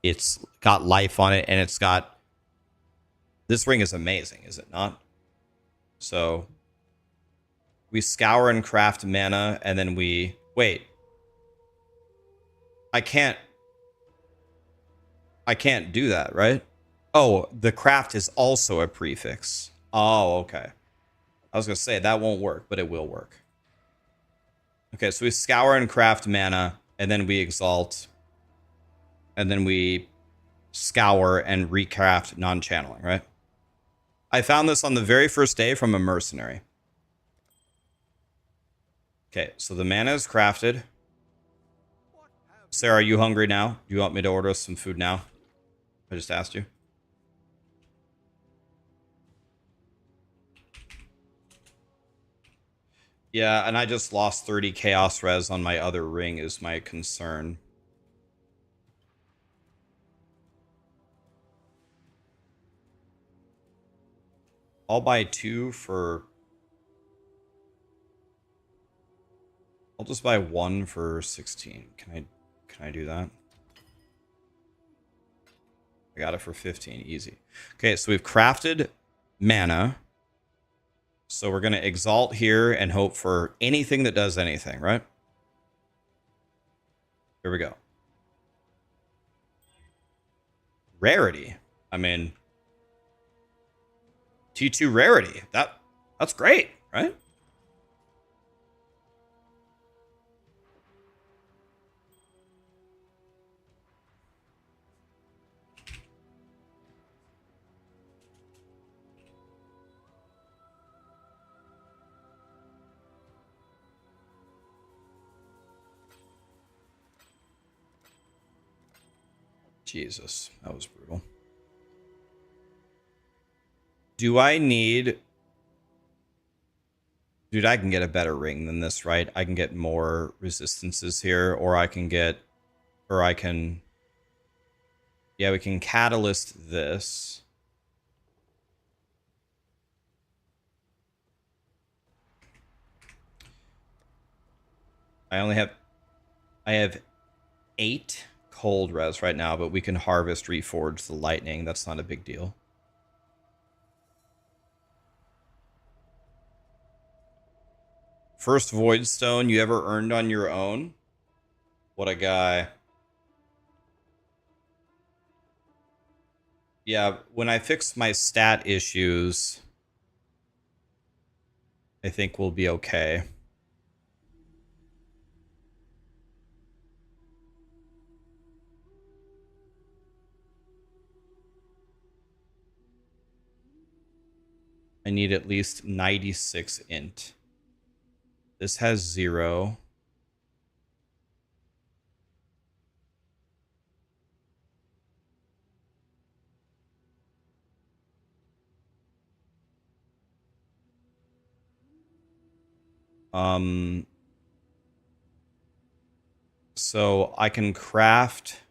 it's got life on it, and it's got this ring is amazing, is it not? So we scour and craft mana, and then we wait. I can't do that, right? Oh, the craft is also a prefix. Oh, okay. I was gonna say that won't work, but it will work. Okay, so we scour and craft mana, and then we exalt, and then we scour and recraft non-channeling, right? I found this on the very first day from a mercenary. Okay, so the mana is crafted. Sarah, are you hungry now? Do you want me to order us some food now? I just asked you. Yeah, and I just lost 30 chaos res on my other ring is my concern. I'll buy 2 for... I'll just buy 1 for 16. Can I do that? I got it for 15, easy. Okay, so we've crafted mana. So we're going to exalt here and hope for anything that does anything, right? Here we go. Rarity. I mean, T2 rarity. That's great, right? Jesus, that was brutal. Do I need... Dude, I can get a better ring than this, right? I can get more resistances here, or I can get... Or I can... Yeah, we can catalyst this. I have 8 cold res right now, but we can harvest reforge the lightning. That's not a big deal. First void stone you ever earned on your own? What a guy. Yeah, when I fix my stat issues, I think we'll be okay. I need at least 96 int. This has 0. So I can craft...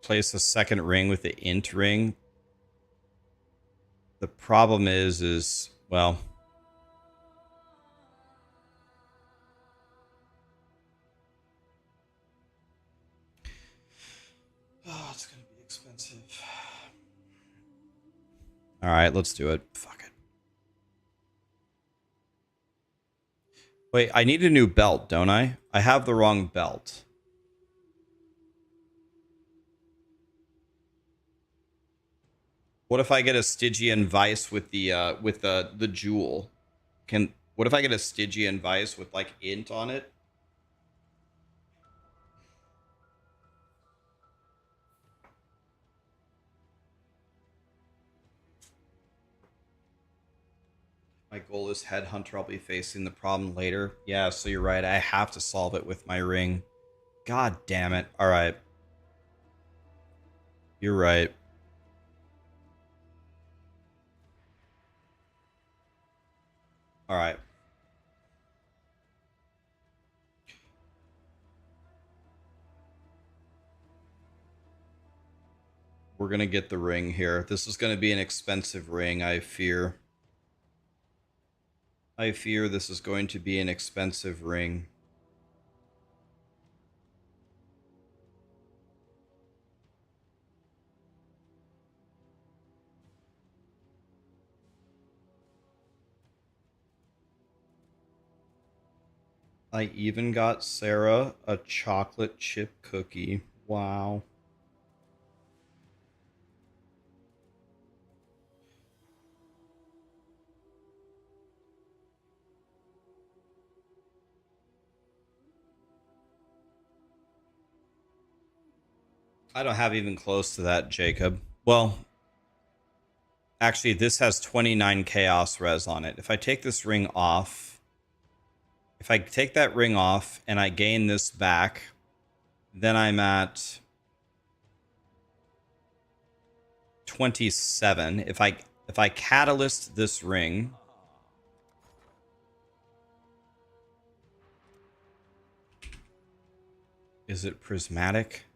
Place a second ring with the int ring. The problem is, well... Oh, it's gonna be expensive. Alright, let's do it. Fuck it. Wait, I need a new belt, don't I? I have the wrong belt. What if I get a Stygian Vice with the jewel? What if I get a Stygian Vice with like int on it? My goal is Headhunter. I'll be facing the problem later. Yeah, so you're right. I have to solve it with my ring. God damn it. All right. You're right. All right. We're going to get the ring here. This is going to be an expensive ring, I fear. I fear this is going to be an expensive ring. I even got Sarah a chocolate chip cookie. Wow. I don't have even close to that, Jacob. Well, actually, this has 29 chaos res on it. If I take this ring off, if I take that ring off and I gain this back, then I'm at 27. If I catalyst this ring, is it prismatic?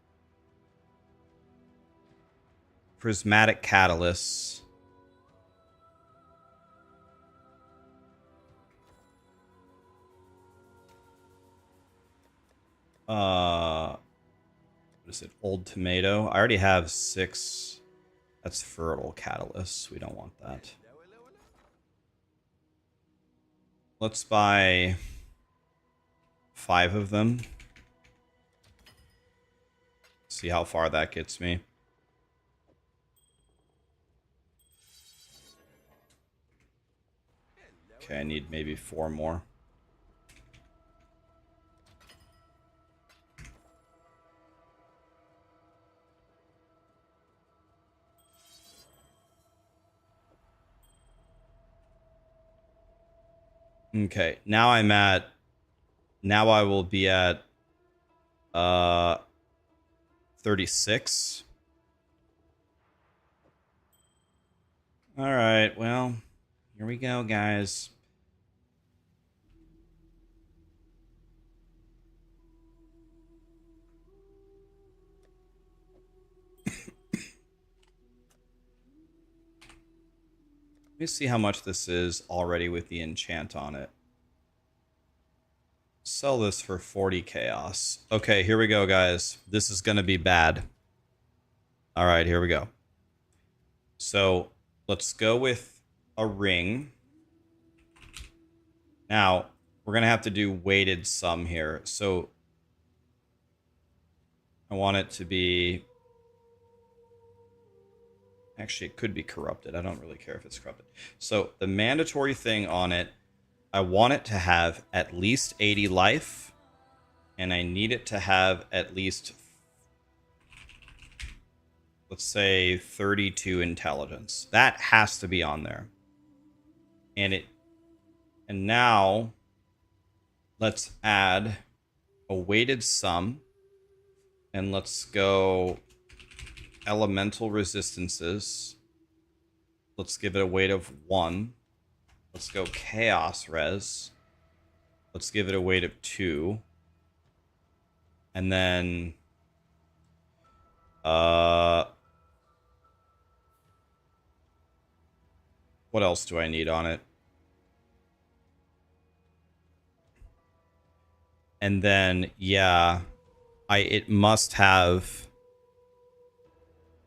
Prismatic catalysts. What is it? Old tomato. I already have 6. That's fertile catalysts. We don't want that. Let's buy 5 of them. See how far that gets me. Okay, I need maybe 4 more. Okay, now I will be at 36. All right, well, here we go, guys. Let me see how much this is already with the enchant on it. Sell this for 40 chaos. Okay, here we go, guys. This is going to be bad. All right, here we go. So let's go with a ring. Now, we're going to have to do weighted sum here. So I want it to be... Actually, it could be corrupted. I don't really care if it's corrupted. So the mandatory thing on it, I want it to have at least 80 life, and I need it to have at least, let's say, 32 intelligence. That has to be on there. And now let's add a weighted sum, and let's go elemental resistances. Let's give it a weight of 1. Let's go chaos res. Let's give it a weight of 2. And then what else do I need on it? And then yeah, it must have...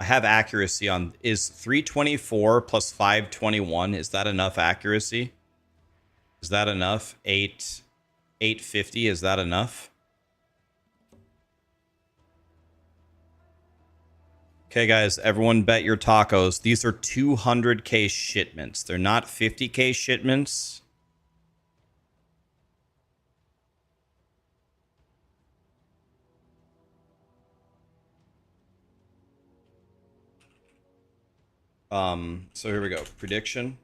I have accuracy on... Is 324 plus 521, is that enough accuracy? Is that enough? 850, is that enough? Okay, guys, everyone bet your tacos. These are 200k shipments. They're not 50k shipments. So here we go. Prediction.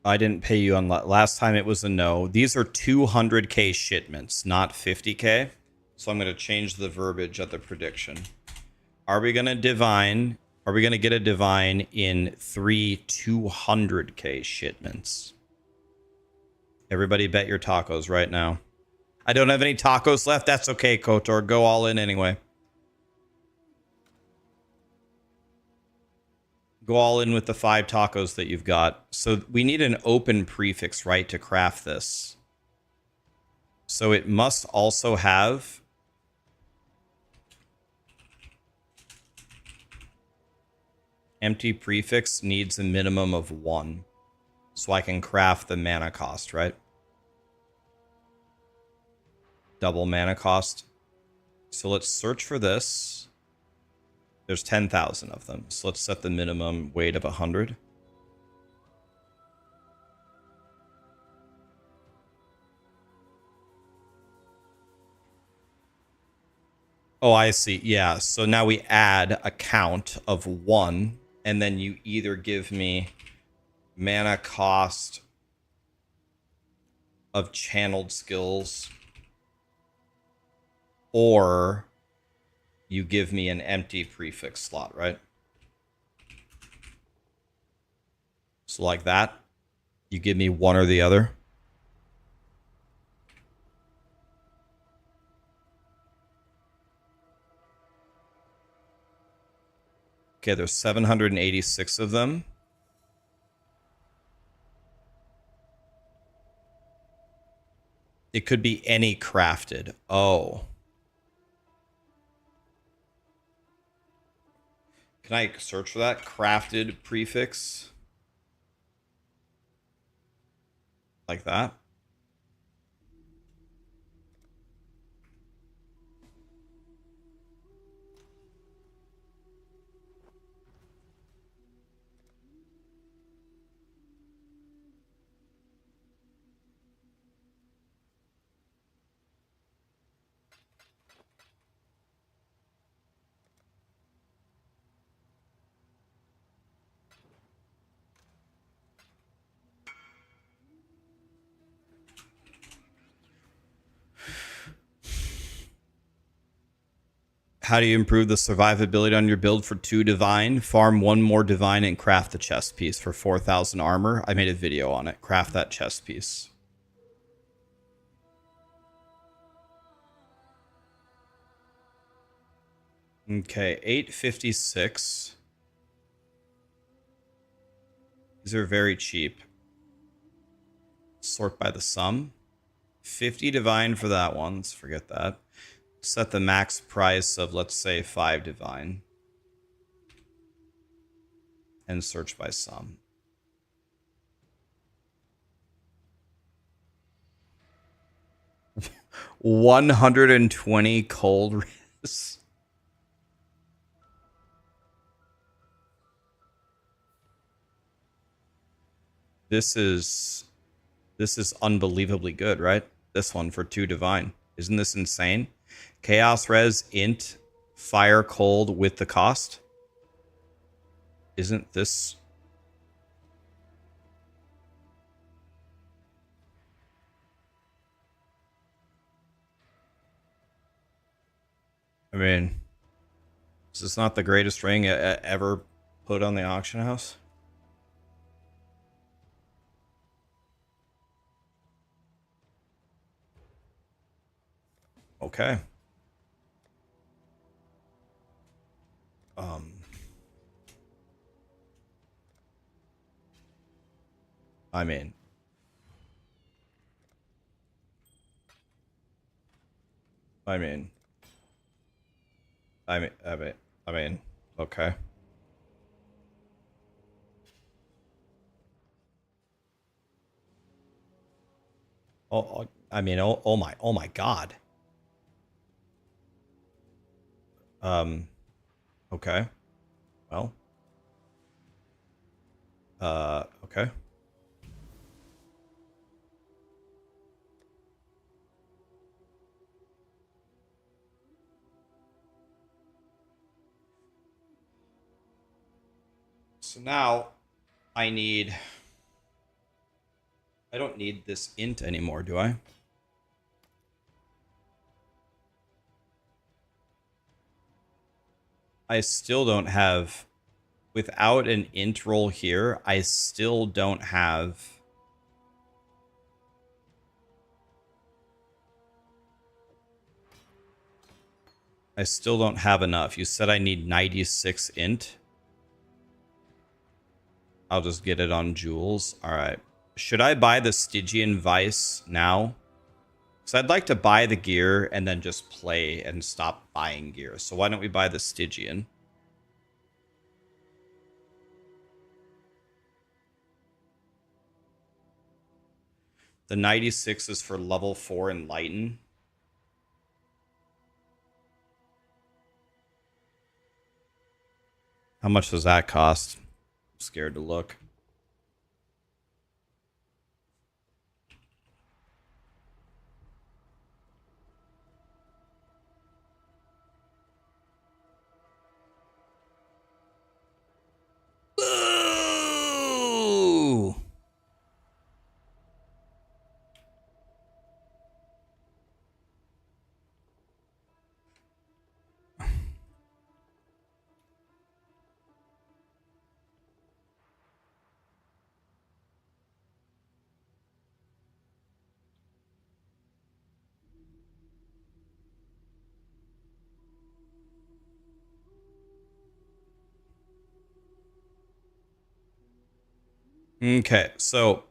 I didn't pay you on last time. It was a no. These are 200k shipments, not 50k. So I'm going to change the verbiage at the prediction. Are we going to divine? Are we going to get a divine in 3 200k shipments? Everybody bet your tacos right now. I don't have any tacos left. That's okay, KOTOR. Go all in anyway. go all in with the 5 tacos that you've got. So we need an open prefix, right, to craft this. So it must also have empty prefix needs a minimum of 1. So I can craft the mana cost, right? Double mana cost. So let's search for this. There's 10,000 of them. So let's set the minimum weight of 100. Oh, I see. Yeah. So now we add a count of 1, and then you either give me mana cost of channeled skills, or you give me an empty prefix slot, right? So like that, you give me one or the other. Okay, there's 786 of them. It could be any crafted. Oh. Can I search for that? Crafted prefix? Like that? How do you improve the survivability on your build for 2 divine? Farm 1 more divine and craft the chest piece for 4,000 armor. I made a video on it. Craft that chest piece. Okay, 856. These are very cheap. Sort by the sum. 50 divine for that one. Let's forget that. Set the max price of, let's say, 5 divine. And search by sum. $120 cold res. This is unbelievably good, right? This one for 2 divine. Isn't this insane? Chaos res int fire cold with the cost. Isn't this? I mean, is this not the greatest ring ever put on the auction house? Okay. I mean, okay. Oh my God. Okay. Well. Okay. So now I don't need this int anymore, do I? I still don't have, without an int roll here, I still don't have enough. You said I need 96 int. I'll just get it on jewels. All right. Should I buy the Stygian Vice now? Because I'd like to buy the gear and then just play and stop buying gear. So why don't we buy the Stygian? The 96 is for level 4 Enlighten. How much does that cost? I'm scared to look. Boo! Okay, so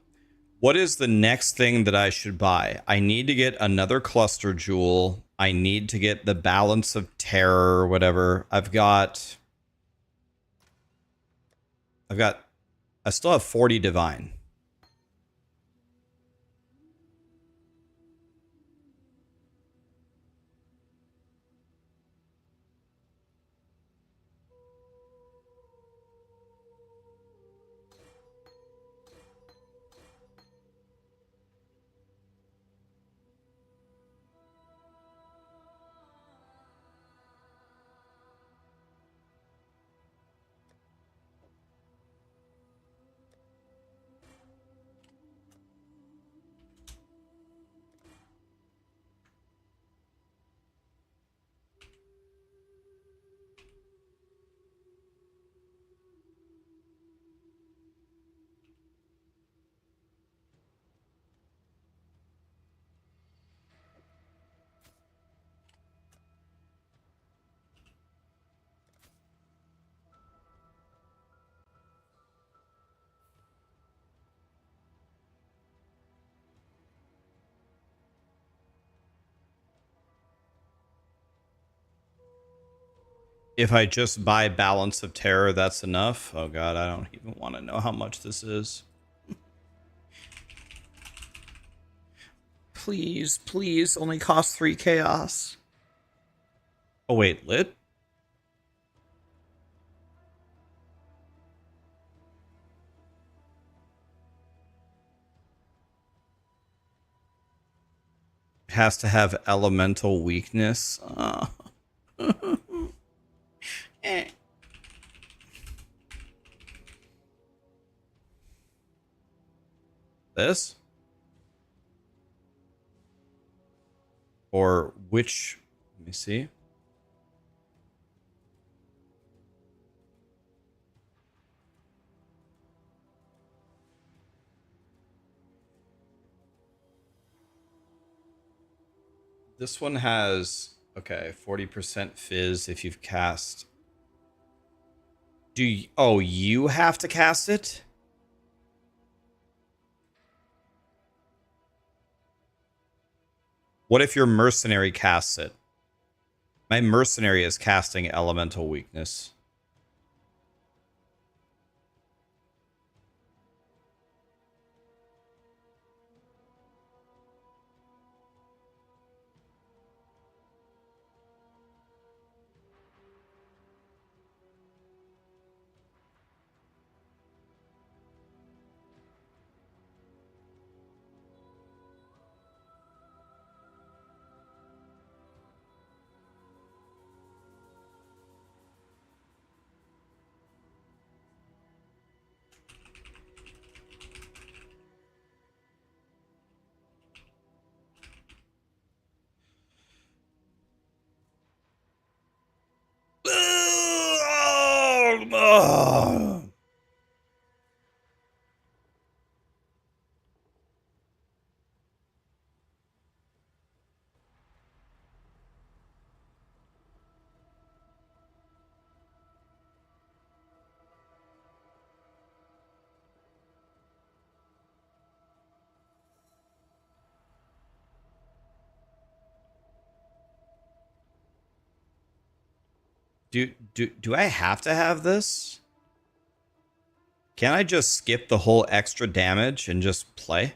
what is the next thing that I should buy? I need to get another cluster jewel. I need to get the balance of terror or whatever. I still have 40 divine. If I just buy balance of terror, that's enough. Oh god, I don't even want to know how much this is. Please, please, only cost 3 chaos. Oh wait, lit? Has to have elemental weakness. Eh. This? Or which? Let me see. This one has, okay, 40% fizz if you've cast. Oh, you have to cast it? What if your mercenary casts it? My mercenary is casting elemental weakness. Do I have to have this? Can't I just skip the whole extra damage and just play?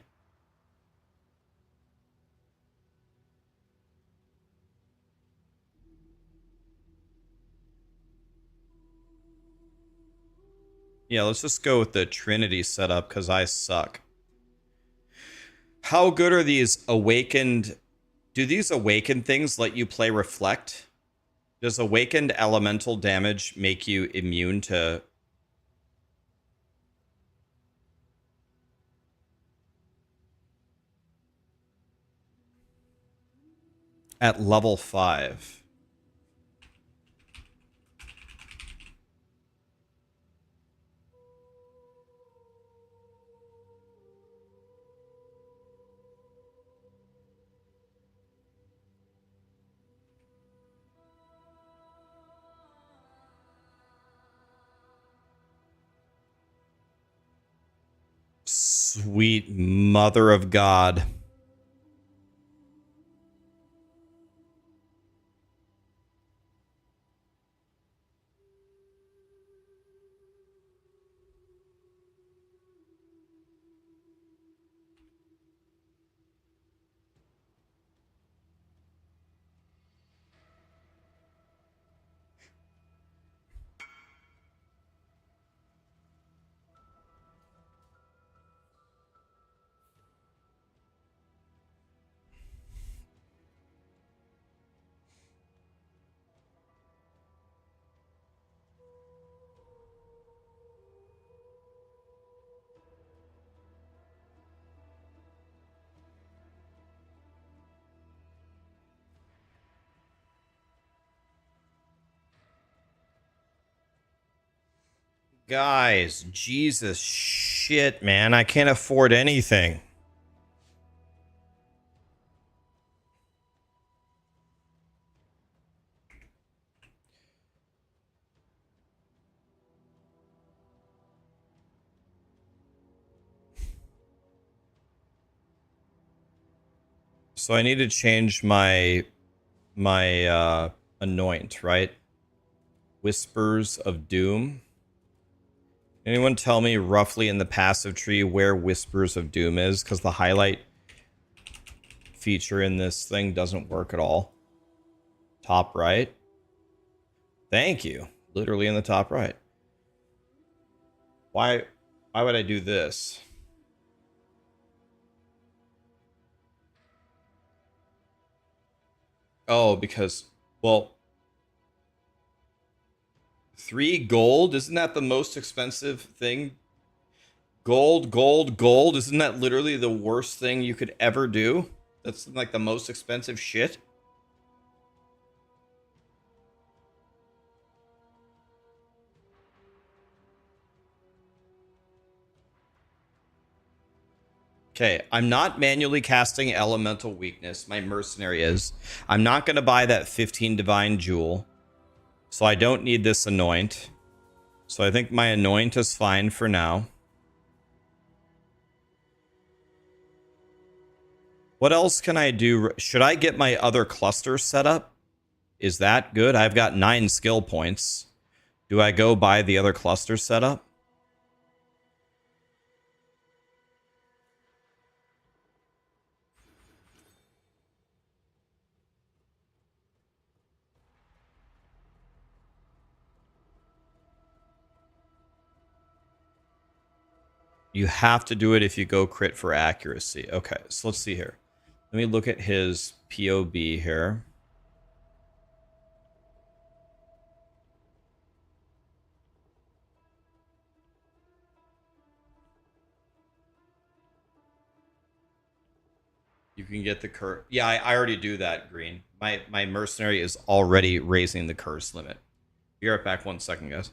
Yeah, let's just go with the Trinity setup because I suck. How good are these awakened? Do these awakened things let you play Reflect? Does awakened elemental damage make you immune to... At level 5? Sweet mother of God. Guys, Jesus shit, man. I can't afford anything. So I need to change my anoint, right? Whispers of Doom. Anyone tell me roughly in the passive tree where Whispers of Doom is? Because the highlight feature in this thing doesn't work at all. Top right. Thank you. Literally in the top right. Why would I do this? Oh, because, well, 3 gold? Isn't that the most expensive thing? Gold, gold, gold. Isn't that literally the worst thing you could ever do? That's like the most expensive shit. Okay, I'm not manually casting Elemental Weakness. My Mercenary is. I'm not going to buy that 15 Divine Jewel. So I don't need this Anoint. So I think my Anoint is fine for now. What else can I do? Should I get my other cluster set up? Is that good? I've got 9 skill points. Do I go buy the other cluster setup? You have to do it if you go crit for accuracy. Okay, so let's see here. Let me look at his POB here. You can get the curse. Yeah, I already do that, Green. My mercenary is already raising the curse limit. Be right back 1 second, guys.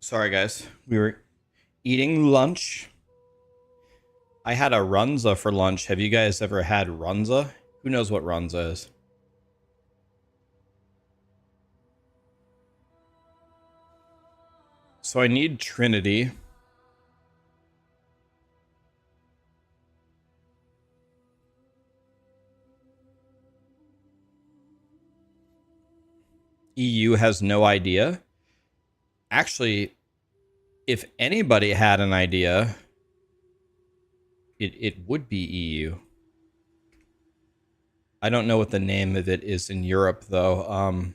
Sorry, guys. We were eating lunch. I had a runza for lunch. Have you guys ever had runza? Who knows what runza is? So I need Trinity. EU has no idea. Actually, if anybody had an idea, it would be EU. I don't know what the name of it is in Europe, though.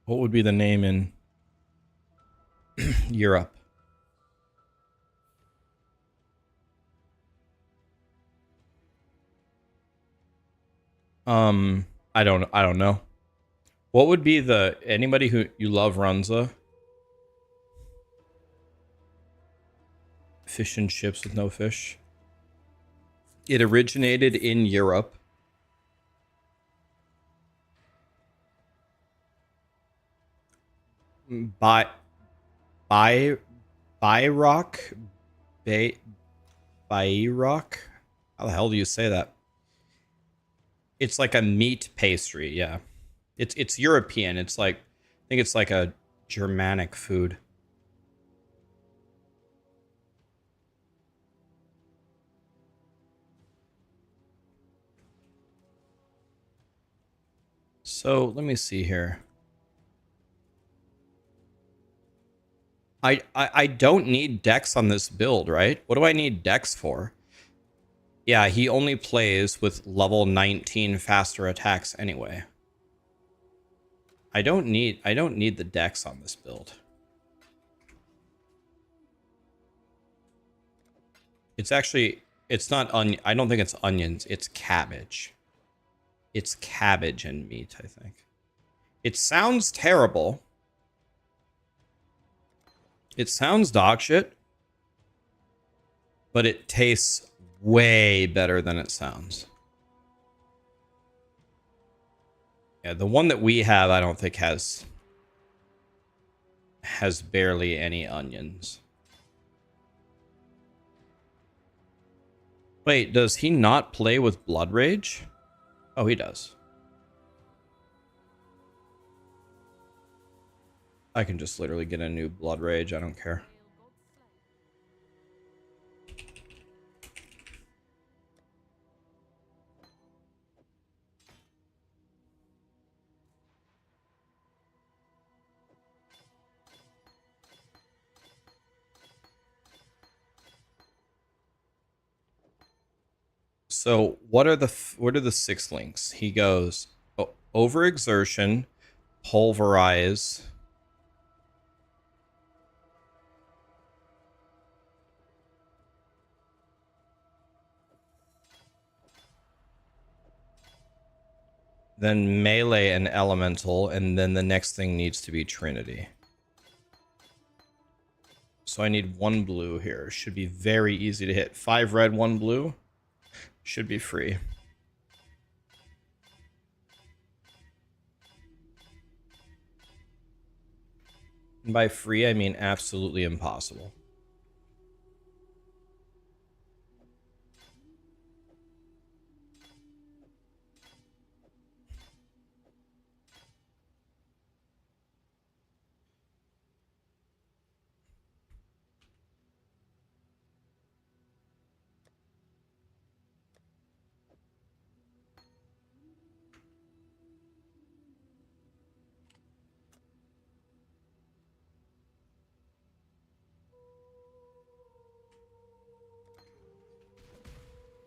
What would be the name in Europe? I don't know. What would be the anybody who you love Runza? Fish and chips with no fish. It originated in Europe. By Rock Bay Rock. How the hell do you say that? It's like a meat pastry, yeah. It's European. It's like I think it's like a Germanic food. So let me see here. I don't need Dex on this build, right? What do I need Dex for? Yeah, he only plays with level 19 faster attacks anyway. I don't need the Dex on this build. It's not onion. I don't think it's onions. It's cabbage. It's cabbage and meat, I think. It sounds terrible. It sounds dog shit. But it tastes way better than it sounds. Yeah, the one that we have, I don't think has barely any onions. Wait, does he not play with Blood Rage? Oh, he does. I can just literally get a new Blood Rage. I don't care. So what are the 6 links? He goes overexertion, pulverize, then melee and elemental, and then the next thing needs to be Trinity. So I need 1 blue here. Should be very easy to hit. 5 red, 1 blue. Should be free. And by free, I mean absolutely impossible.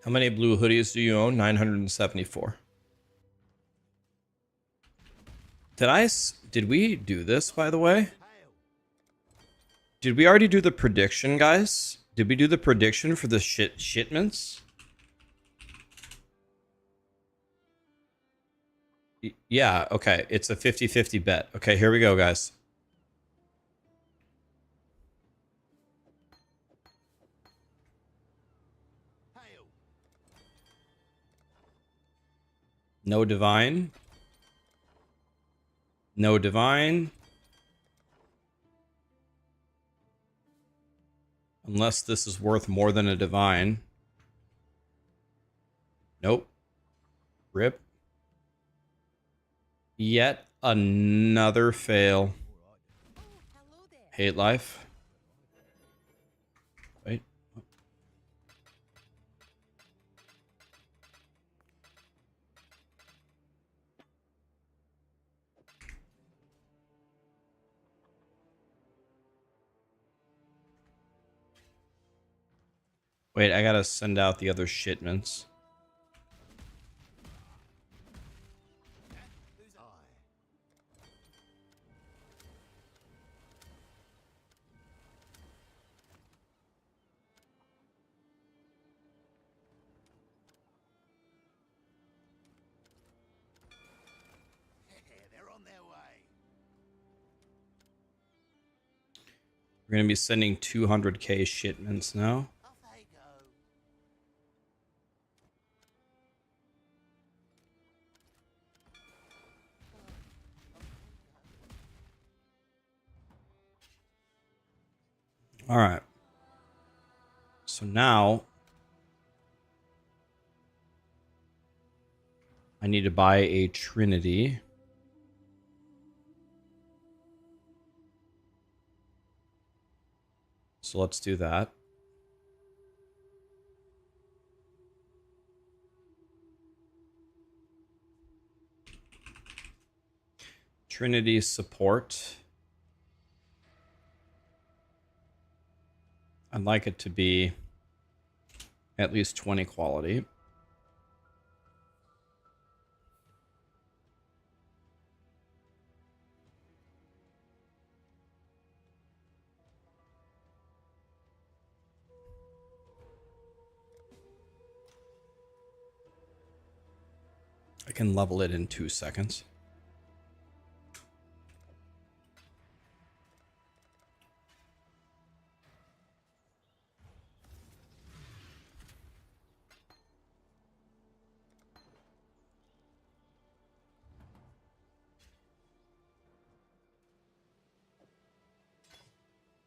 How many blue hoodies do you own? 974. Did we do this, by the way? Did we already do the prediction, guys? Did we do the prediction for the shipments? Yeah, okay. It's a 50-50 bet. Okay, here we go, guys. No divine. No divine. Unless this is worth more than a divine. Nope. Rip. Yet another fail. Hate life. Wait. Wait, I gotta send out the other shipments. They're on their way. We're gonna be sending 200k shipments now. Off they go. All right. So now I need to buy a Trinity. So let's do that. Trinity support. I'd like it to be at least 20 quality. I can level it in 2 seconds.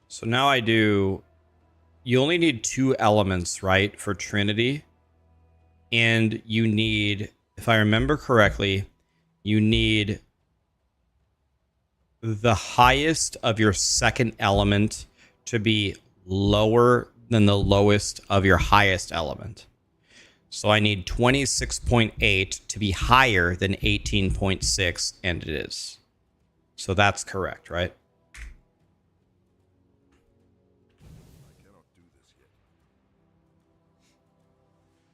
So now I do, you only need 2 elements, right, for Trinity. And you need, if I remember correctly, you need the highest of your second element to be lower than the lowest of your highest element. So I need 26.8 to be higher than 18.6, and it is. So that's correct, right?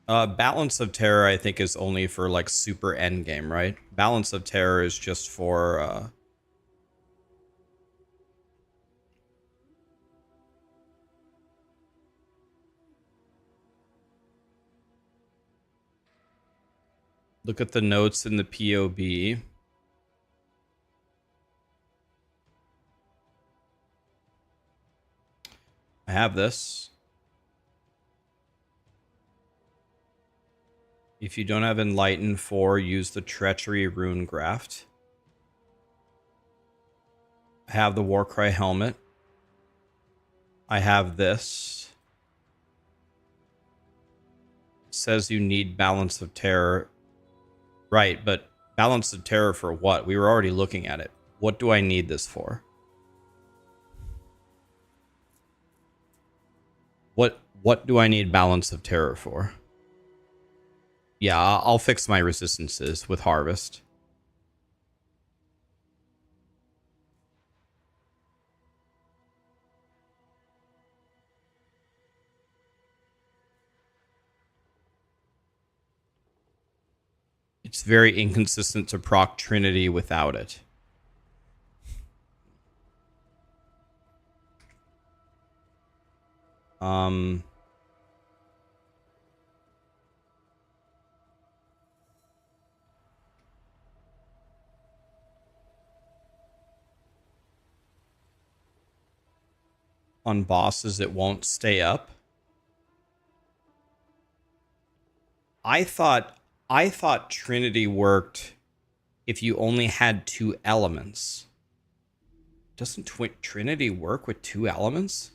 Balance of Terror, I think, is only for like super endgame, right? Balance of Terror is just for look at the notes in the POB. I have this. If you don't have Enlighten 4, use the Treachery Rune Graft. I have the Warcry Helmet. I have this. It says you need Balance of Terror. Right, but Balance of Terror for what? We were already looking at it. What do I need this for? What do I need Balance of Terror for? Yeah, I'll fix my resistances with Harvest. It's very inconsistent to proc Trinity without it. On bosses, it won't stay up. I thought Trinity worked if you only had 2 elements. Doesn't Trinity work with 2 elements?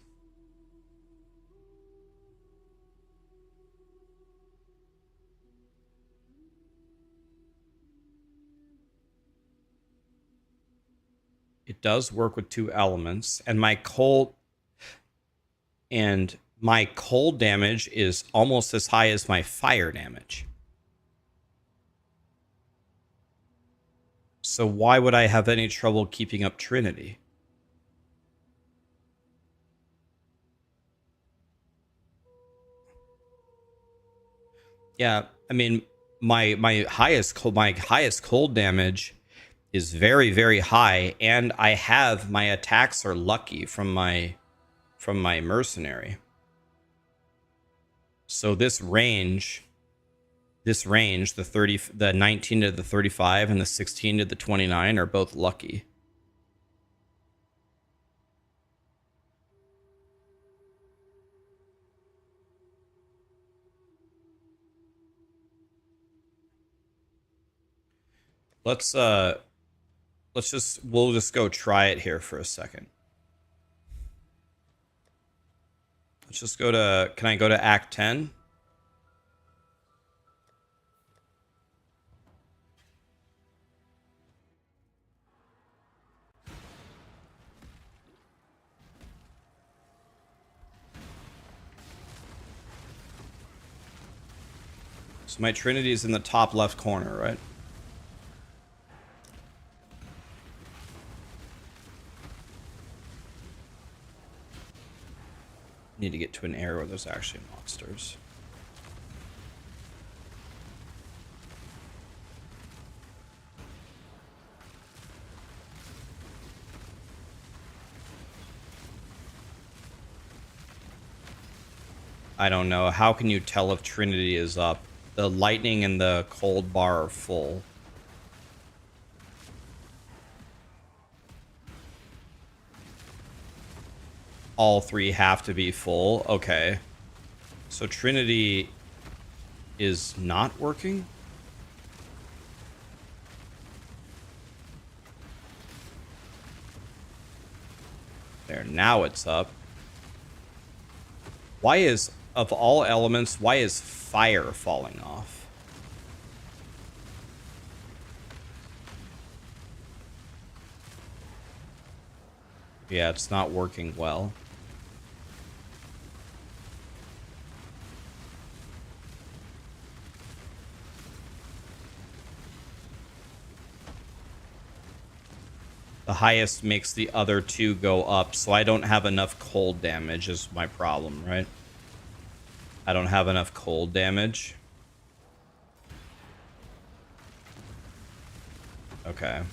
It does work with 2 elements, and my cold damage is almost as high as my fire damage. So why would I have any trouble keeping up Trinity? Yeah, I mean, my highest cold damage is very, very high, and I have my attacks are lucky from my mercenary. So this range, the 19 to the 35 and the 16 to the 29 are both lucky. We'll just go try it here for a second. Let's just go to, can I go to Act 10? So my Trinity is in the top left corner, right? Need to get to an area where there's actually monsters. I don't know. How can you tell if Trinity is up? The lightning and the cold bar are full. All 3 have to be full. Okay. So Trinity is not working? There, now it's up. Why is, of all elements, why is fire falling off? Yeah, it's not working well. The highest makes the other 2 go up, so I don't have enough cold damage is my problem, right? I don't have enough cold damage. Okay.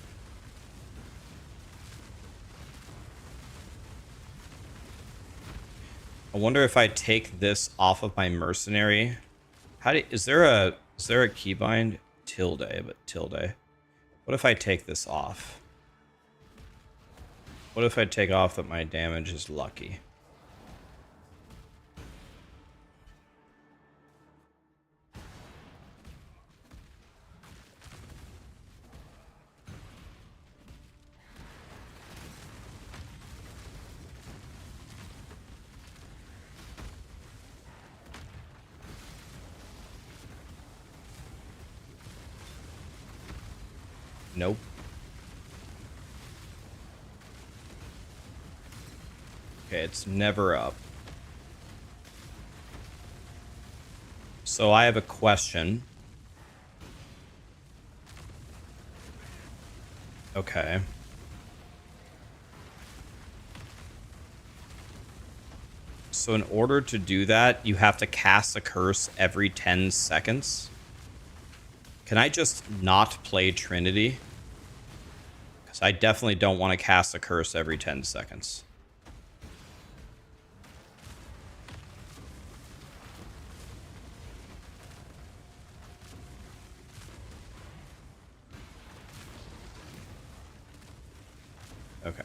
I wonder if I take this off of my mercenary. Is there a keybind? Tilde. What if I take this off? What if I take off that my damage is lucky? Nope. Okay, it's never up. So I have a question. Okay. So in order to do that, you have to cast a curse every 10 seconds. Can I just not play Trinity? Because I definitely don't want to cast a curse every 10 seconds. Okay.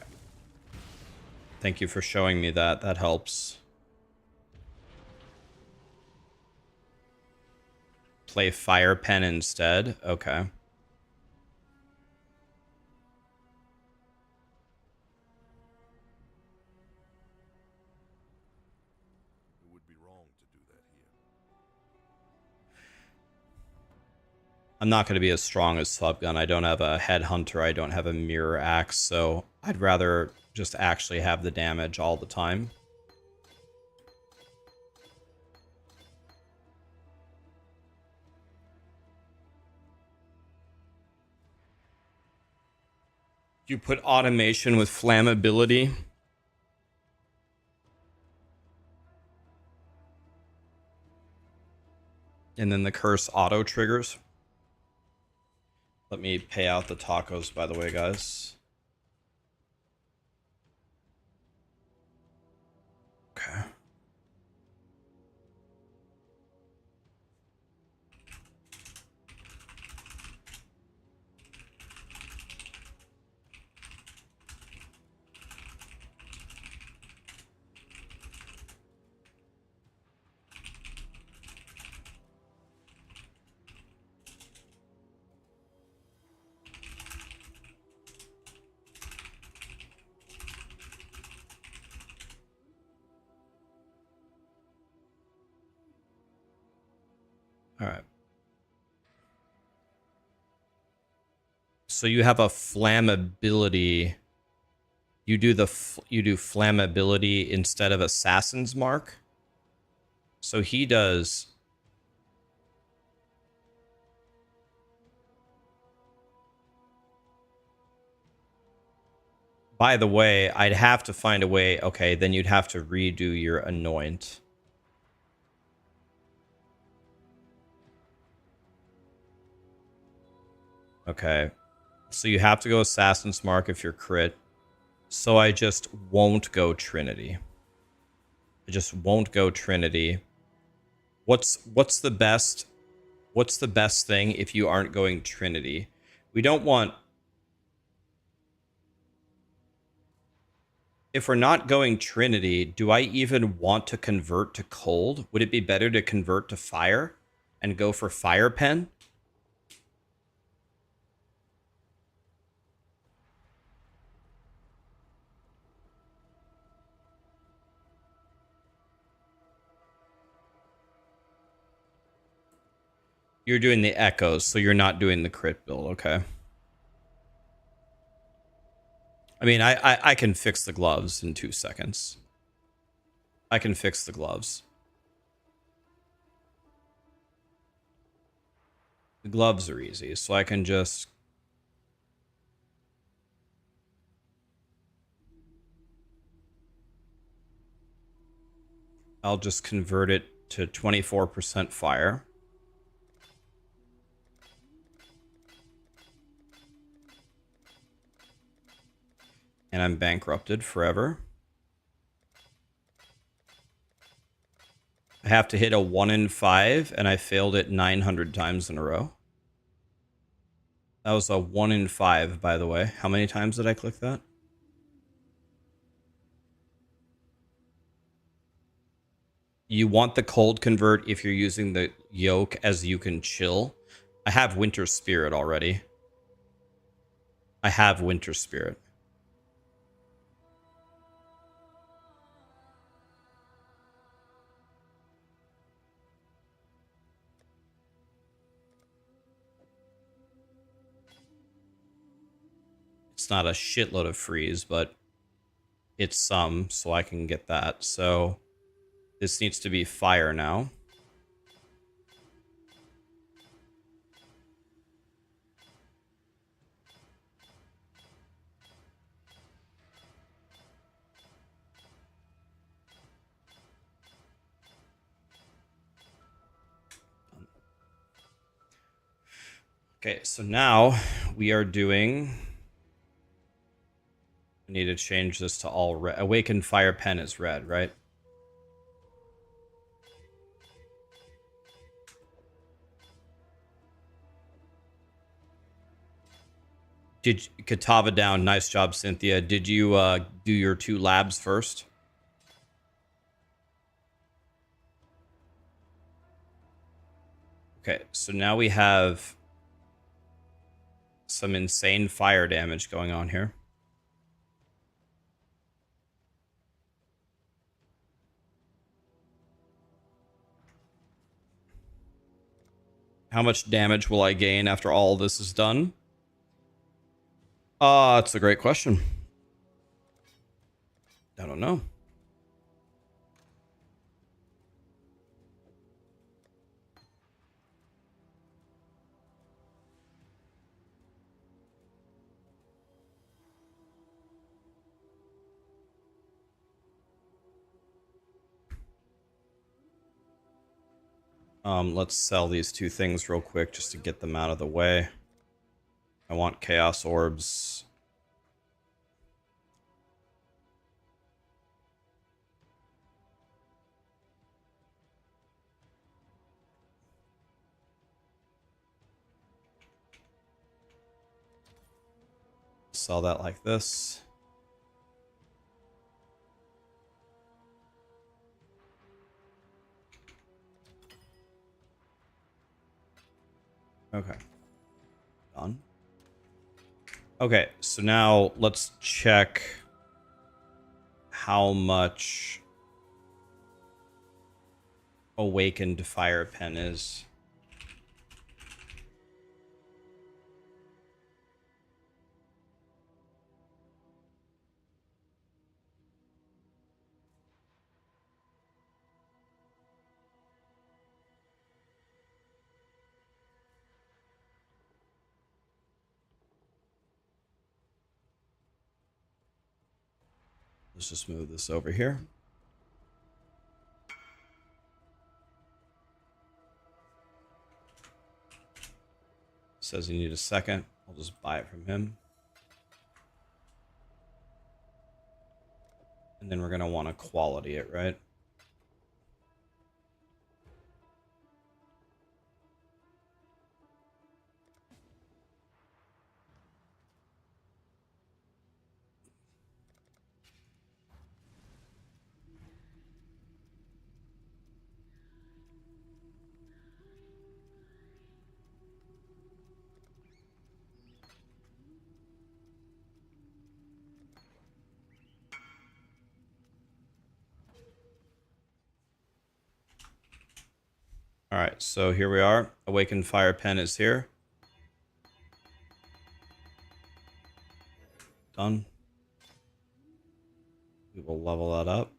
Thank you for showing me that. That helps. Play Fire Pen instead. Okay. would be wrong to do that here. I'm not going to be as strong as Subgun. I don't have a Headhunter. I don't have a Mirror Axe, so I'd rather just actually have the damage all the time. You put automation with flammability. And then the curse auto triggers. Let me pay out the tacos, by the way, guys. Okay. All right. So you have a flammability. You do flammability instead of Assassin's Mark. So he does. By the way, I'd have to find a way. Okay, then you'd have to redo your anoint. Okay. So you have to go Assassin's Mark if you're crit. So I just won't go Trinity. I just won't go Trinity. What's the best thing if you aren't going Trinity? We don't want, if we're not going Trinity, do I even want to convert to cold? Would it be better to convert to fire and go for Fire Pen? You're doing the echoes, so you're not doing the crit build, okay. I mean, I can fix the gloves in 2 seconds. I can fix the gloves. The gloves are easy, so I can just... I'll just convert it to 24% fire. And I'm bankrupted forever. I have to hit a 1 in 5, and I failed it 900 times in a row. That was a 1 in 5, by the way. How many times did I click that? You want the cold convert if you're using the yoke as you can chill. I have Winter Spirit already. I have Winter Spirit. It's not a shitload of freeze, but it's some, so I can get that. So this needs to be fire now. Okay, so now we are doing... I need to change this to all red. Awakened Fire Pen is red, right? Did Katava down? Nice job, Cynthia. Did you do your 2 labs first? Okay, so now we have some insane fire damage going on here. How much damage will I gain after all this is done? It's a great question. I don't know. Let's sell these two things real quick just to get them out of the way. I want Chaos Orbs. Sell that like this. Okay. Done. Okay, so now let's check how much Awakened Fire Pen is. Let's just move this over here. Says you need a second. I'll just buy it from him. And then we're going to want to quality it, right? All right, so here we are. Awakened Fire Pen is here. Done. We will level that up.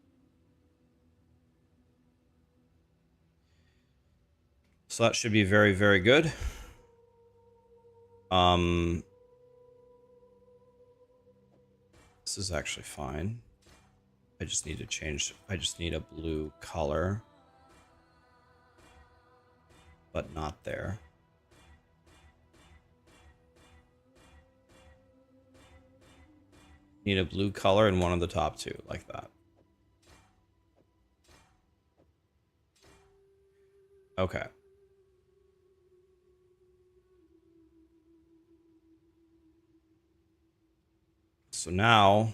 So that should be very, very good. This is actually fine. I just need to change. I just need a blue color. But not there. Need a blue color in one of the top two, like that. Okay. So now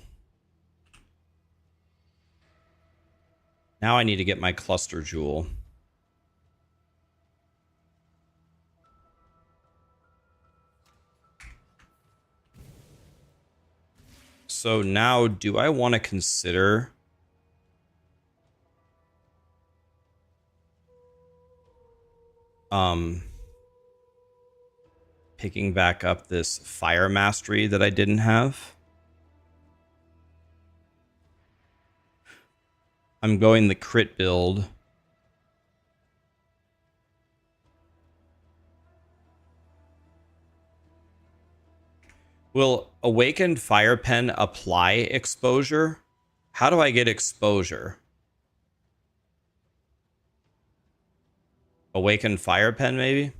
I need to get my cluster jewel. So now, do I want to consider picking back up this fire mastery that I didn't have? I'm going the crit build. Will Awakened Fire Pen apply exposure? How do I get exposure? Awakened Fire Pen, maybe?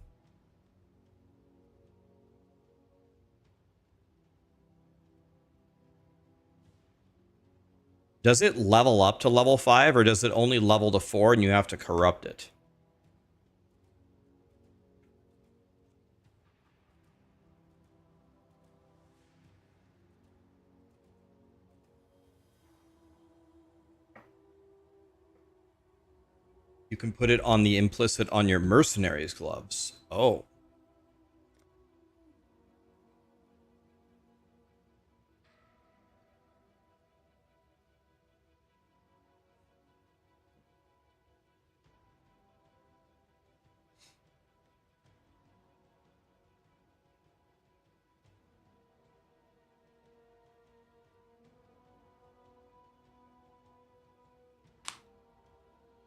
Does it level up to level 5, or does it only level to 4 and you have to corrupt it? You can put it on the implicit on your mercenaries gloves. Oh.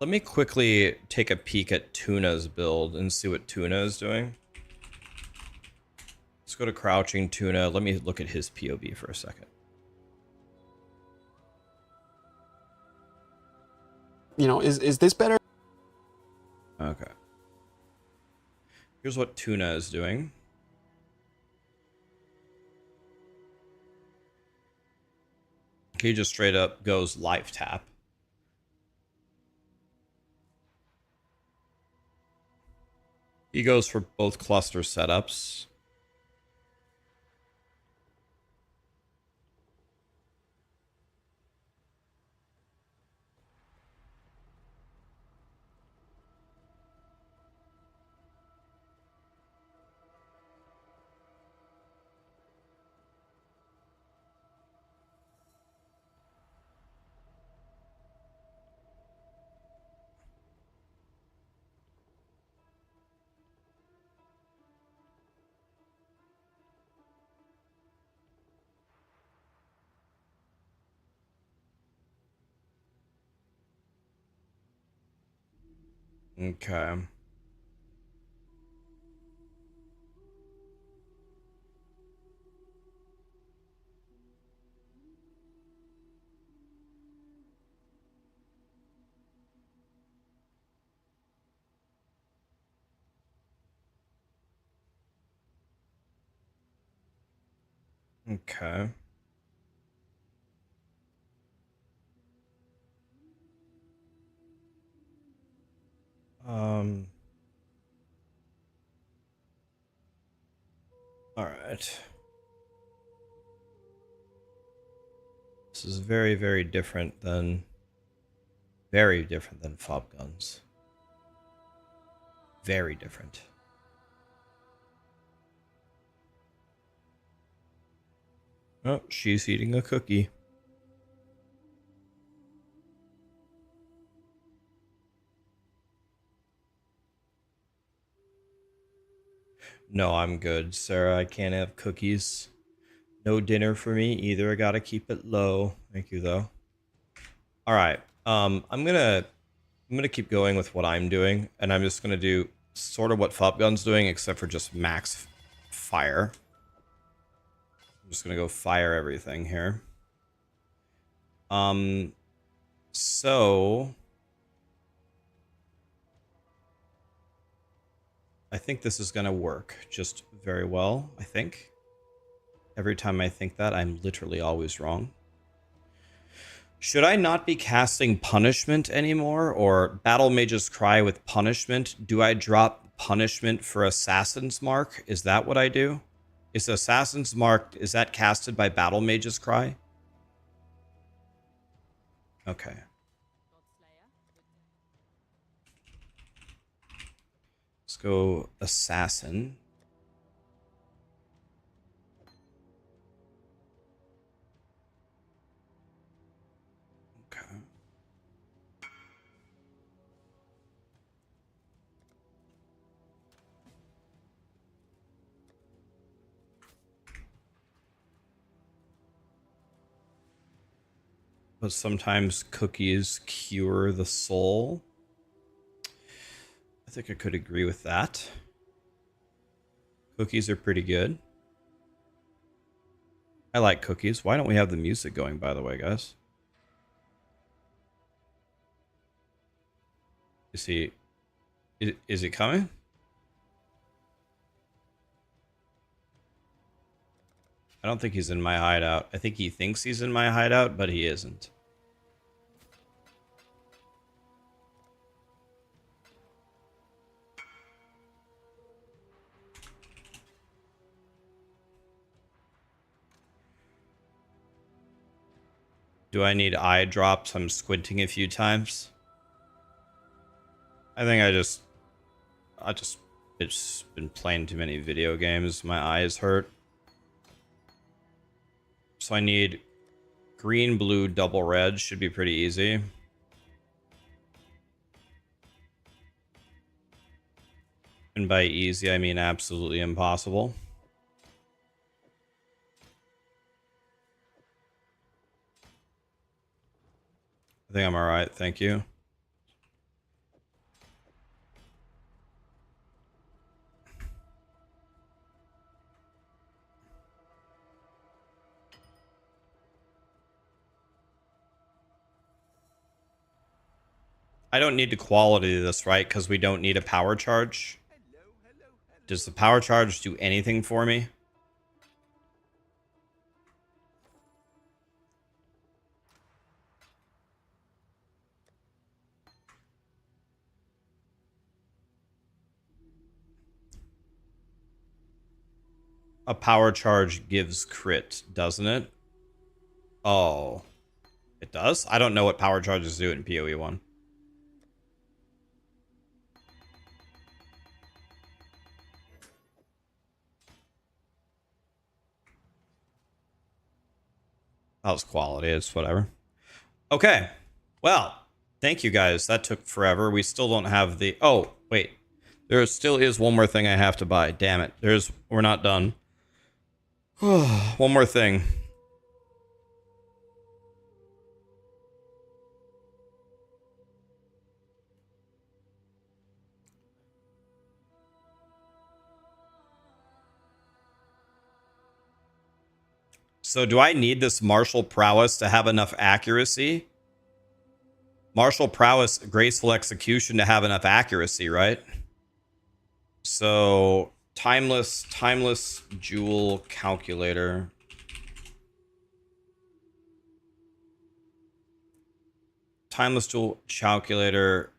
Let me quickly take a peek at Tuna's build and see what Tuna is doing. Let's go to Crouching Tuna. Let me look at his POV for a second. You know, is this better? Okay. Here's what Tuna is doing. He just straight up goes live tap. He goes for both cluster setups. Okay. Okay. All right. This is very, very different than fob guns. Very different. Oh, she's eating a cookie. No, I'm good, Sarah. I can't have cookies. No dinner for me either. I gotta keep it low. Thank you, though. All right. I'm gonna keep going with what I'm doing, and I'm just gonna do sort of what Fob Gun's doing, except for just max fire. I'm just gonna go fire everything here. So I think this is gonna work just very well, I think. Every time I think that, I'm literally always wrong. Should I not be casting Punishment anymore, or Battle Mage's Cry with Punishment? Do I drop Punishment for Assassin's Mark? Is that what I do? Is Assassin's Mark, is that casted by Battle Mage's Cry? Okay. Let's go Assassin. Okay. But sometimes cookies cure the soul. I think I could agree with that. Cookies are pretty good. I like cookies. Why don't we have the music going, by the way, guys? Is he... Is it coming? I don't think he's in my hideout. I think he thinks he's in my hideout, but he isn't. Do I need eye drops? I'm squinting a few times. I think it's been playing too many video games. My eyes hurt. So I need green, blue, double red. Should be pretty easy. And by easy, I mean absolutely impossible. I think I'm alright, thank you. I don't need to quality this, right? Because we don't need a power charge. Does the power charge do anything for me? A power charge gives crit, doesn't it? Oh, it does? I don't know what power charges do in PoE1. That was quality. It's whatever. Okay. Well, thank you guys. That took forever. We still don't have the... Oh, wait. There still is one more thing I have to buy. Damn it. We're not done. One more thing. So do I need this martial prowess to have enough accuracy? Martial prowess, graceful execution to have enough accuracy, right? So timeless jewel calculator. Timeless jewel calculator,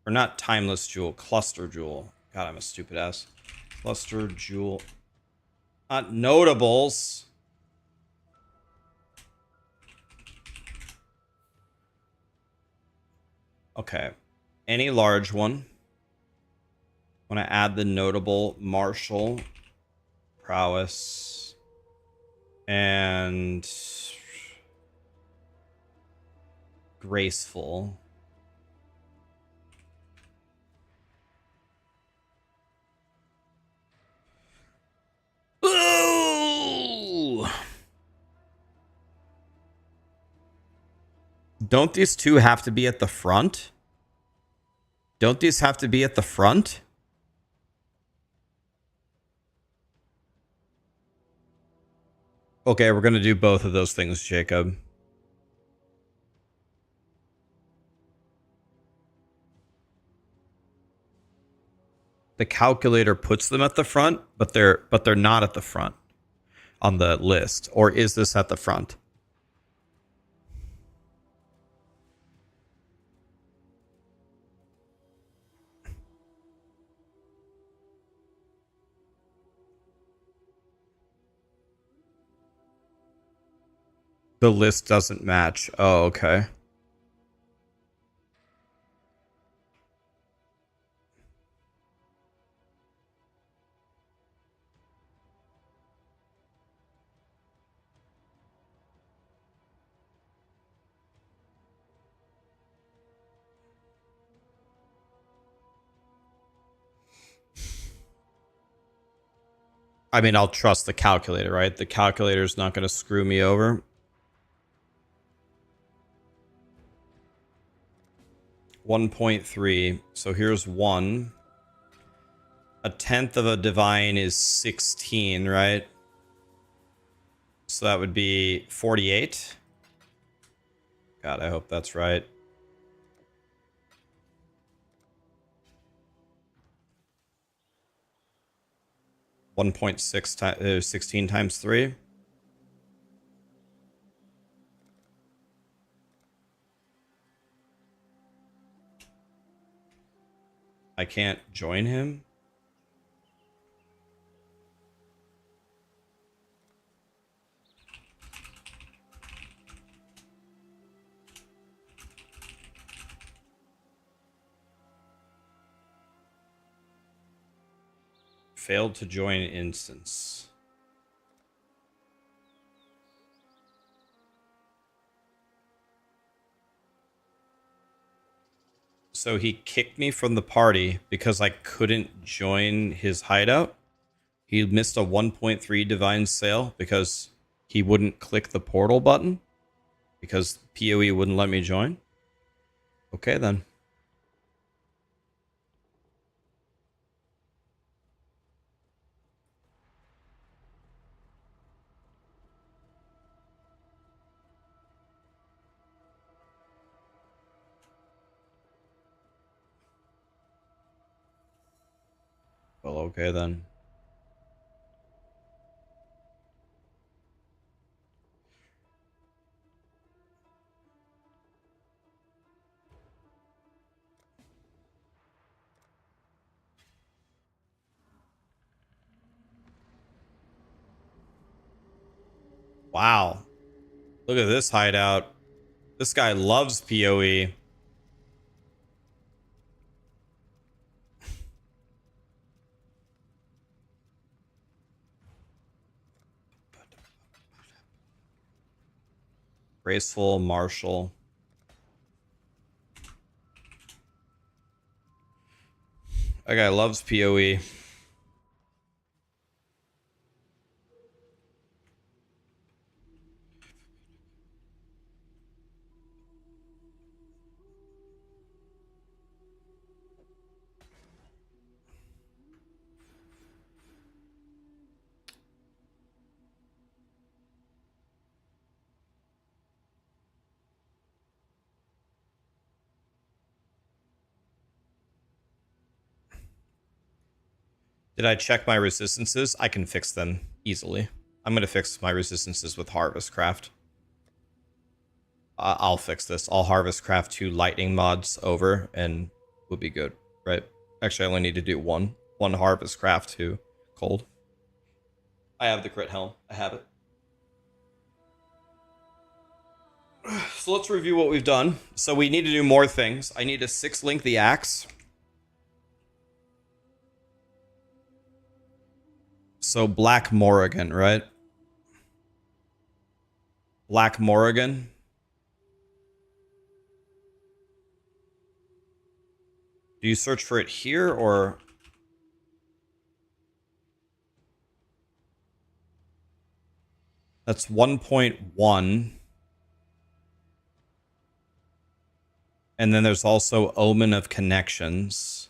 or not timeless jewel, cluster jewel. God, I'm a stupid ass. Cluster jewel. Not notables. Okay. Any large one. Want to add the notable martial prowess and graceful. Ooh! Don't these two have to be at the front? Don't these have to be at the front? Okay, we're going to do both of those things, Jacob. The calculator puts them at the front, but they're not at the front on the list. Or is this at the front? The list doesn't match. Oh, okay. I mean, I'll trust the calculator, right? The calculator's not going to screw me over. $1.3. So here's 1. A tenth of a divine is 16, right? So that would be 48. God, I hope that's right. 1.6 times 16 times 3. I can't join him. Failed to join instance. So he kicked me from the party because I couldn't join his hideout. He missed a 1.3 divine sale because he wouldn't click the portal button because PoE wouldn't let me join. Okay, then. Well, okay then. Wow. Look at this hideout. This guy loves PoE. Graceful, martial. That guy loves PoE. Did I check my resistances? I can fix them easily. I'm going to fix my resistances with Harvest Craft. I'll fix this. I'll Harvest Craft 2 lightning mods over and we'll be good, right? Actually, I only need to do one Harvest Craft 2 cold. I have the crit helm. I have it. So let's review what we've done. So we need to do more things. I need to 6-link the axe. So Black Morrigan, right? Black Morrigan. Do you search for it here or? That's 1.1. And then there's also Omen of Connections.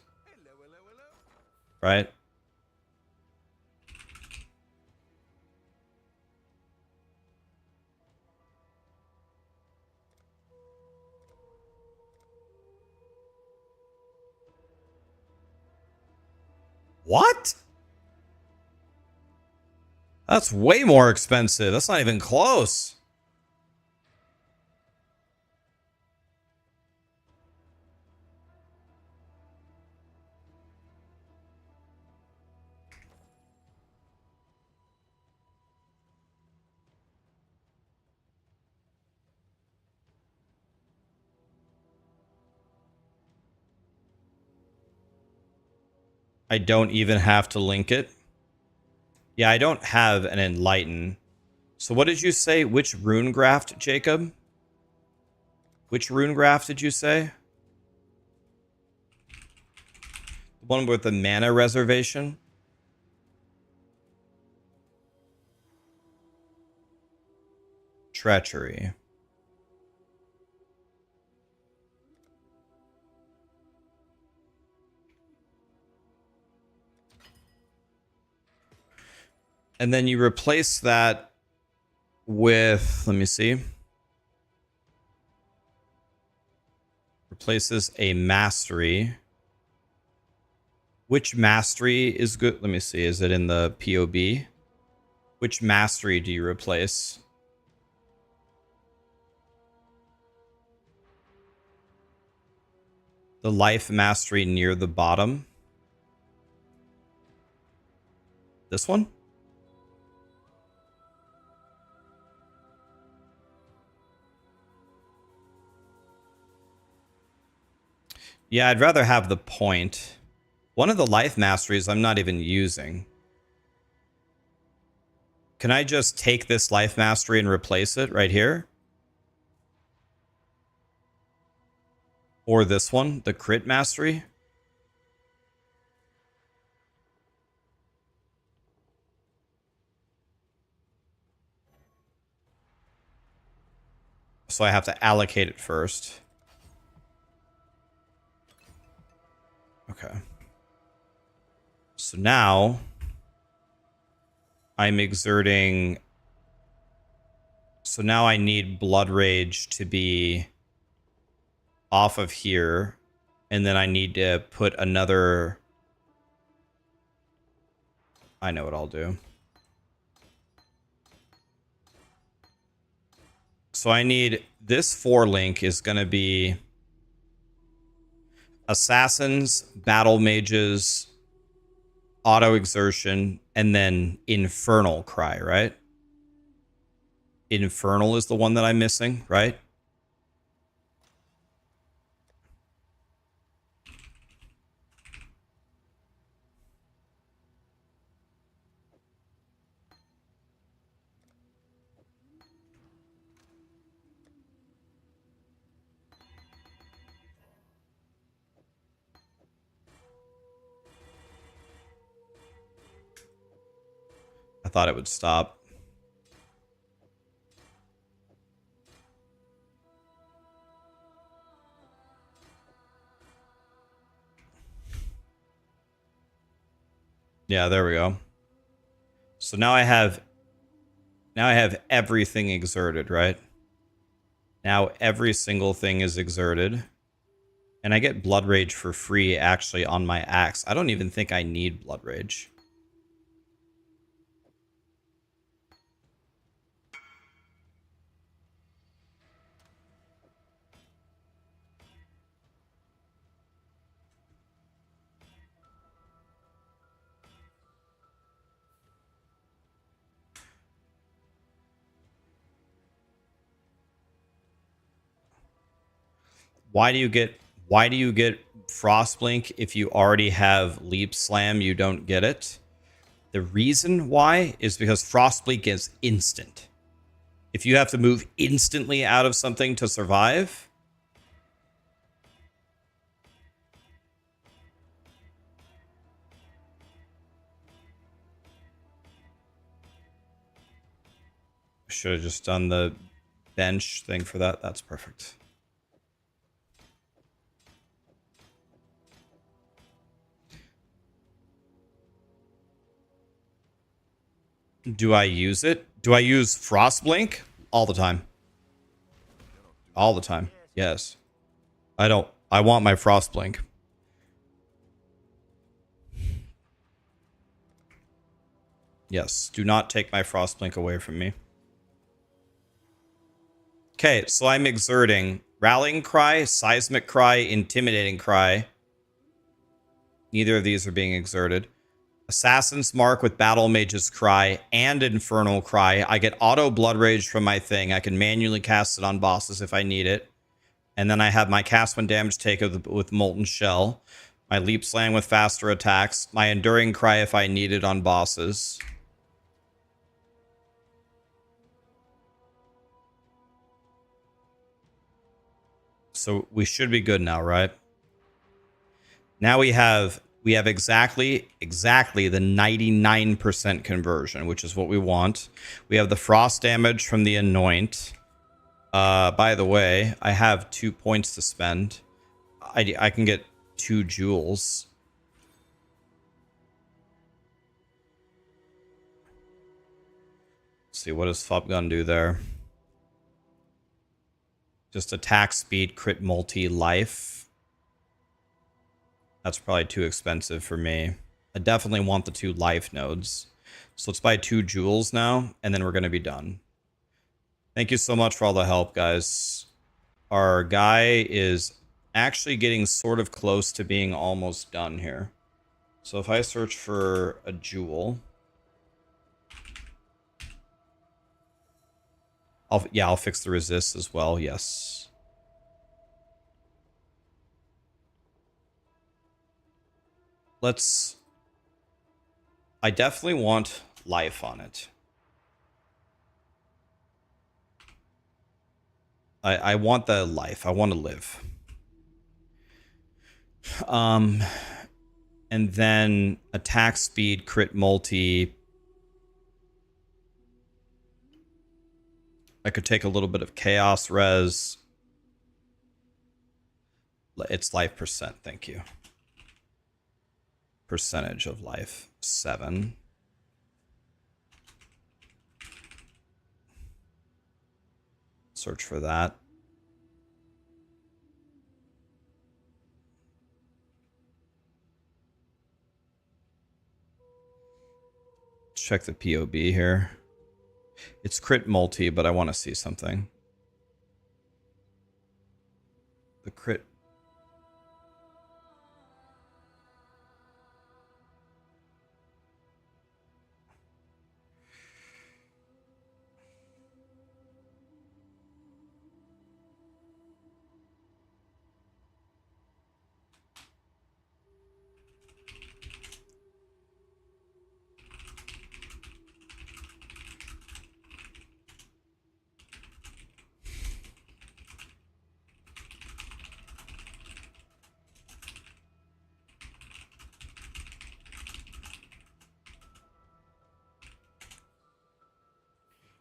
Right? What? That's way more expensive. That's not even close. I don't even have to link it. Yeah, I don't have an Enlighten. So what did you say? Which rune graft, Jacob? Which rune graft did you say? The one with the mana reservation? Treachery. And then you replace that with, let me see. Replaces a mastery. Which mastery is good? Let me see. Is it in the POB? Which mastery do you replace? The life mastery near the bottom. This one? Yeah, I'd rather have the point. One of the life masteries I'm not even using. Can I just take this life mastery and replace it right here? Or this one, the crit mastery? So I have to allocate it first. Okay. So now I'm exerting. So now I need Blood Rage to be off of here. And then I need to put another I know what I'll do. So I need this 4 link is going to be assassins, battle mages, auto exertion, and then infernal cry, right? Infernal is the one that I'm missing, right? I thought it would stop. Yeah, there we go. So now I have everything exerted, right? Now every single thing is exerted. And I get Blood Rage for free actually on my axe. I don't even think I need Blood Rage. Why do you get Frostblink if you already have Leap Slam? You don't get it. The reason why is because Frostblink is instant. If you have to move instantly out of something to survive, should have just done the bench thing for that. That's perfect. Do I use it? Do I use Frostblink? All the time. All the time. Yes. I don't. I want my Frostblink. Yes. Do not take my Frostblink away from me. Okay, so I'm exerting Rallying Cry, Seismic Cry, Intimidating Cry. Neither of these are being exerted. Assassin's Mark with Battle Mage's Cry and Infernal Cry. I get auto Blood Rage from my thing. I can manually cast it on bosses if I need it. And then I have my cast when damage take with Molten Shell. My Leap Slam with faster attacks. My Enduring Cry if I need it on bosses. So we should be good now, right? Now we have exactly the 99% conversion, which is what we want. We have the frost damage from the Anoint. By the way, I have 2 points to spend. I can get 2 jewels. Let's see, what does Fop Gun do there? Just attack speed, crit multi, life. That's probably too expensive for me. I definitely want the 2 life nodes. So let's buy 2 jewels now, and then we're going to be done. Thank you so much for all the help, guys. Our guy is actually getting sort of close to being almost done here. So if I search for a jewel... I'll fix the resist as well, yes. I definitely want life on it. I want the life. I want to live. And then attack speed, crit multi. I could take a little bit of chaos res. It's life percent, thank you. Percentage of life, 7. Search for that. check the POB here. It's crit multi, but I want to see something. The crit.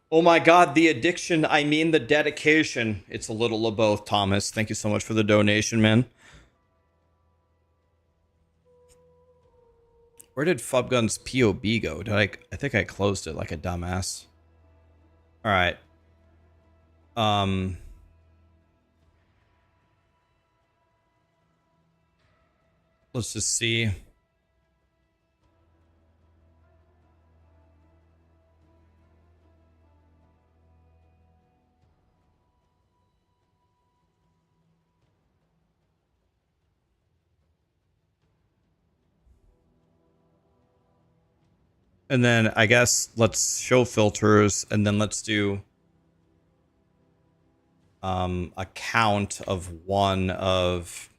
Oh my god, the addiction, I mean the dedication. It's a little of both, Thomas. Thank you so much for the donation, man. Where did Fubgun's POB go? I think I closed it like a dumbass. Alright. Let's just see. And then I guess let's show filters, and then let's do a count of one of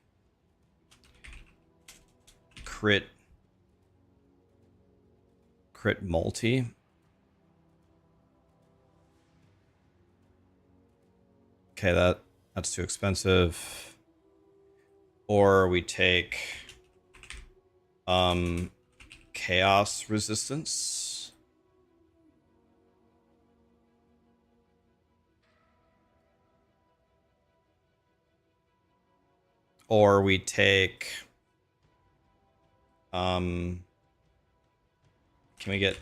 crit multi. Okay, that's too expensive. Or we take chaos resistance. Or we take can we get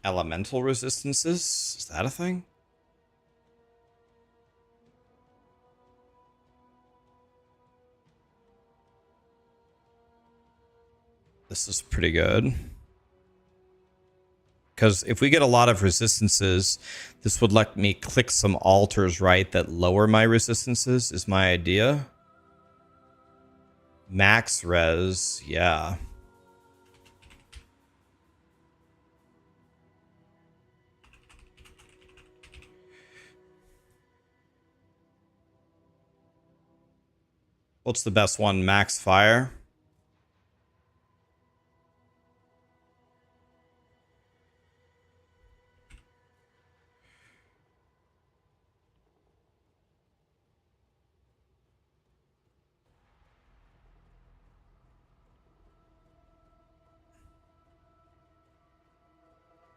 elemental resistances? Is that a thing? This is pretty good. Because if we get a lot of resistances, this would let me click some altars, right, that lower my resistances, is my idea. Max res, yeah. What's the best one? Max fire?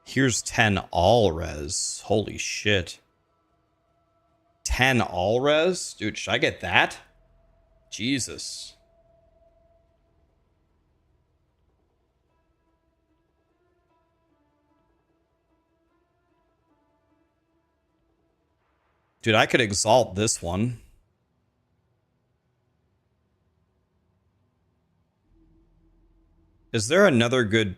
Here's 10 all res. Holy shit. 10 all res? Dude, should I get that? Jesus. Dude, I could exalt this one. Is there another good...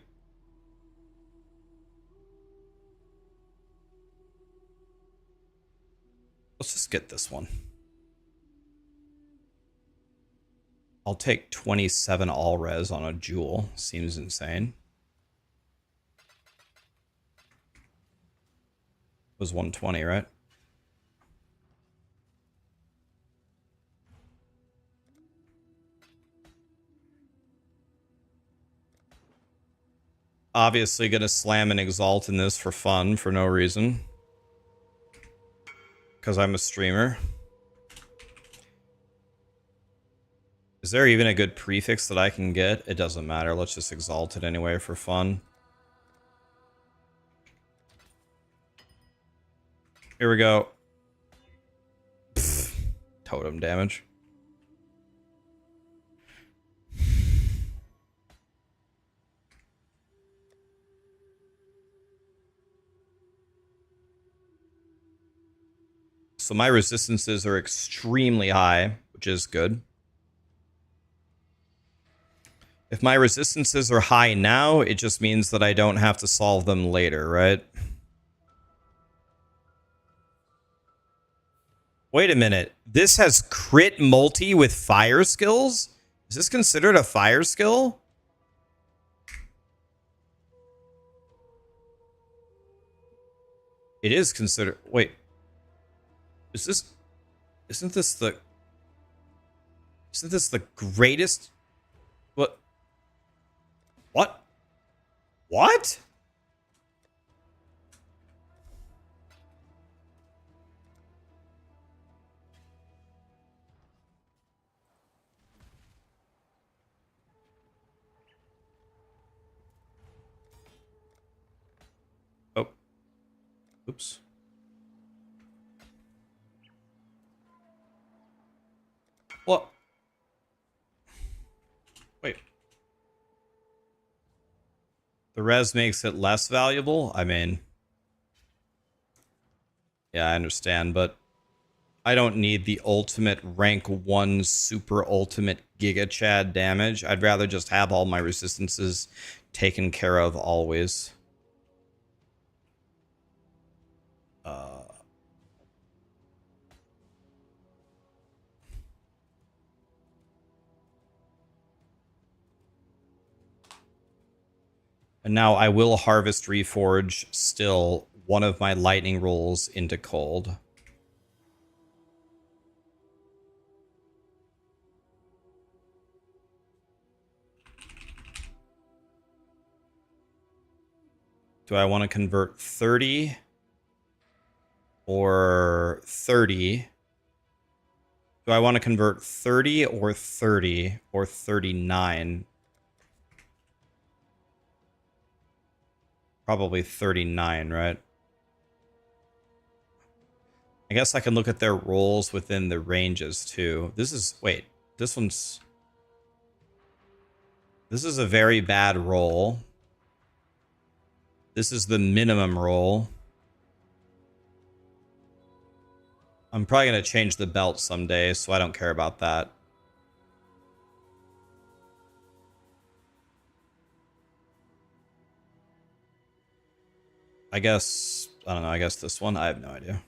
Let's just get this one. I'll take 27 all res on a jewel. Seems insane. It was 120, right? Obviously gonna slam and exalt in this for fun, for no reason. Because I'm a streamer. Is there even a good prefix that I can get? It doesn't matter. Let's just exalt it anyway for fun. Here we go. Pfft. Totem damage. So my resistances are extremely high, which is good. If my resistances are high now, it just means that I don't have to solve them later, right? Wait a minute. This has crit multi with fire skills? Is this considered a fire skill? It is considered... Wait. Is this... Isn't this the... Isn't this the greatest... What? What? What? Oh. Oops. What? Wait. The res makes it less valuable? I mean... Yeah, I understand, but... I don't need the ultimate rank 1 super ultimate Giga Chad damage. I'd rather just have all my resistances taken care of always. And now I will harvest Reforge still one of my lightning rolls into cold. Do I want to convert 30 or 30? Do I want to convert 30 or 30 or 39? Probably 39, right? I guess I can look at their rolls within the ranges too. This is, wait, this one's... This is a very bad roll. This is the minimum roll. I'm probably going to change the belt someday, so I don't care about that. I guess, I don't know, I guess this one, I have no idea.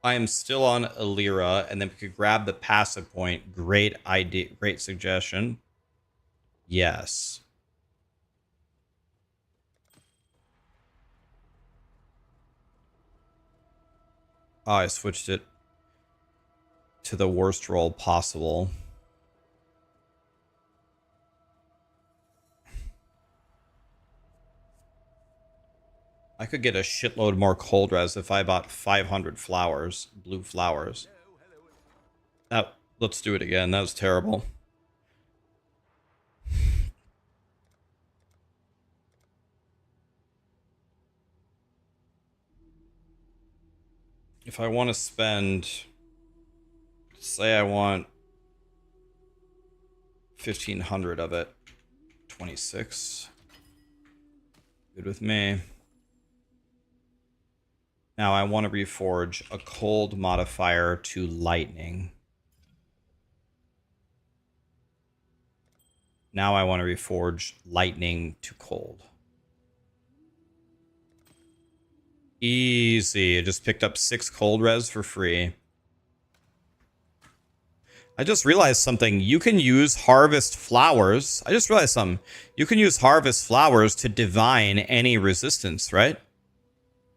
I am still on Alira, and then we could grab the passive point. Great idea, great suggestion. Yes. Oh, I switched it to the worst roll possible. I could get a shitload more cold res if I bought 500 flowers, blue flowers. Oh, let's do it again. That was terrible. If I want to spend, say I want 1,500 of it, 26. Good with me. Now I want to reforge a cold modifier to lightning. Now I want to reforge lightning to cold. Easy. I just picked up 6 cold res for free. I just realized something. You can use harvest flowers. I just realized something. You can use harvest flowers to divine any resistance, right?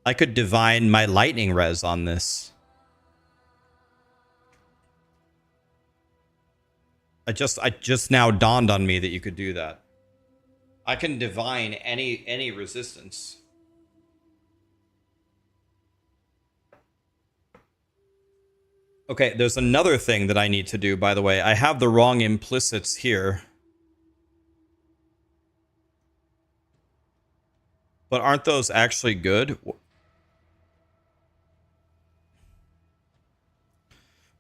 I could divine my lightning res on this. It just now dawned on me that you could do that. I can divine any resistance. Okay, there's another thing that I need to do, by the way. I have the wrong implicits here. But aren't those actually good?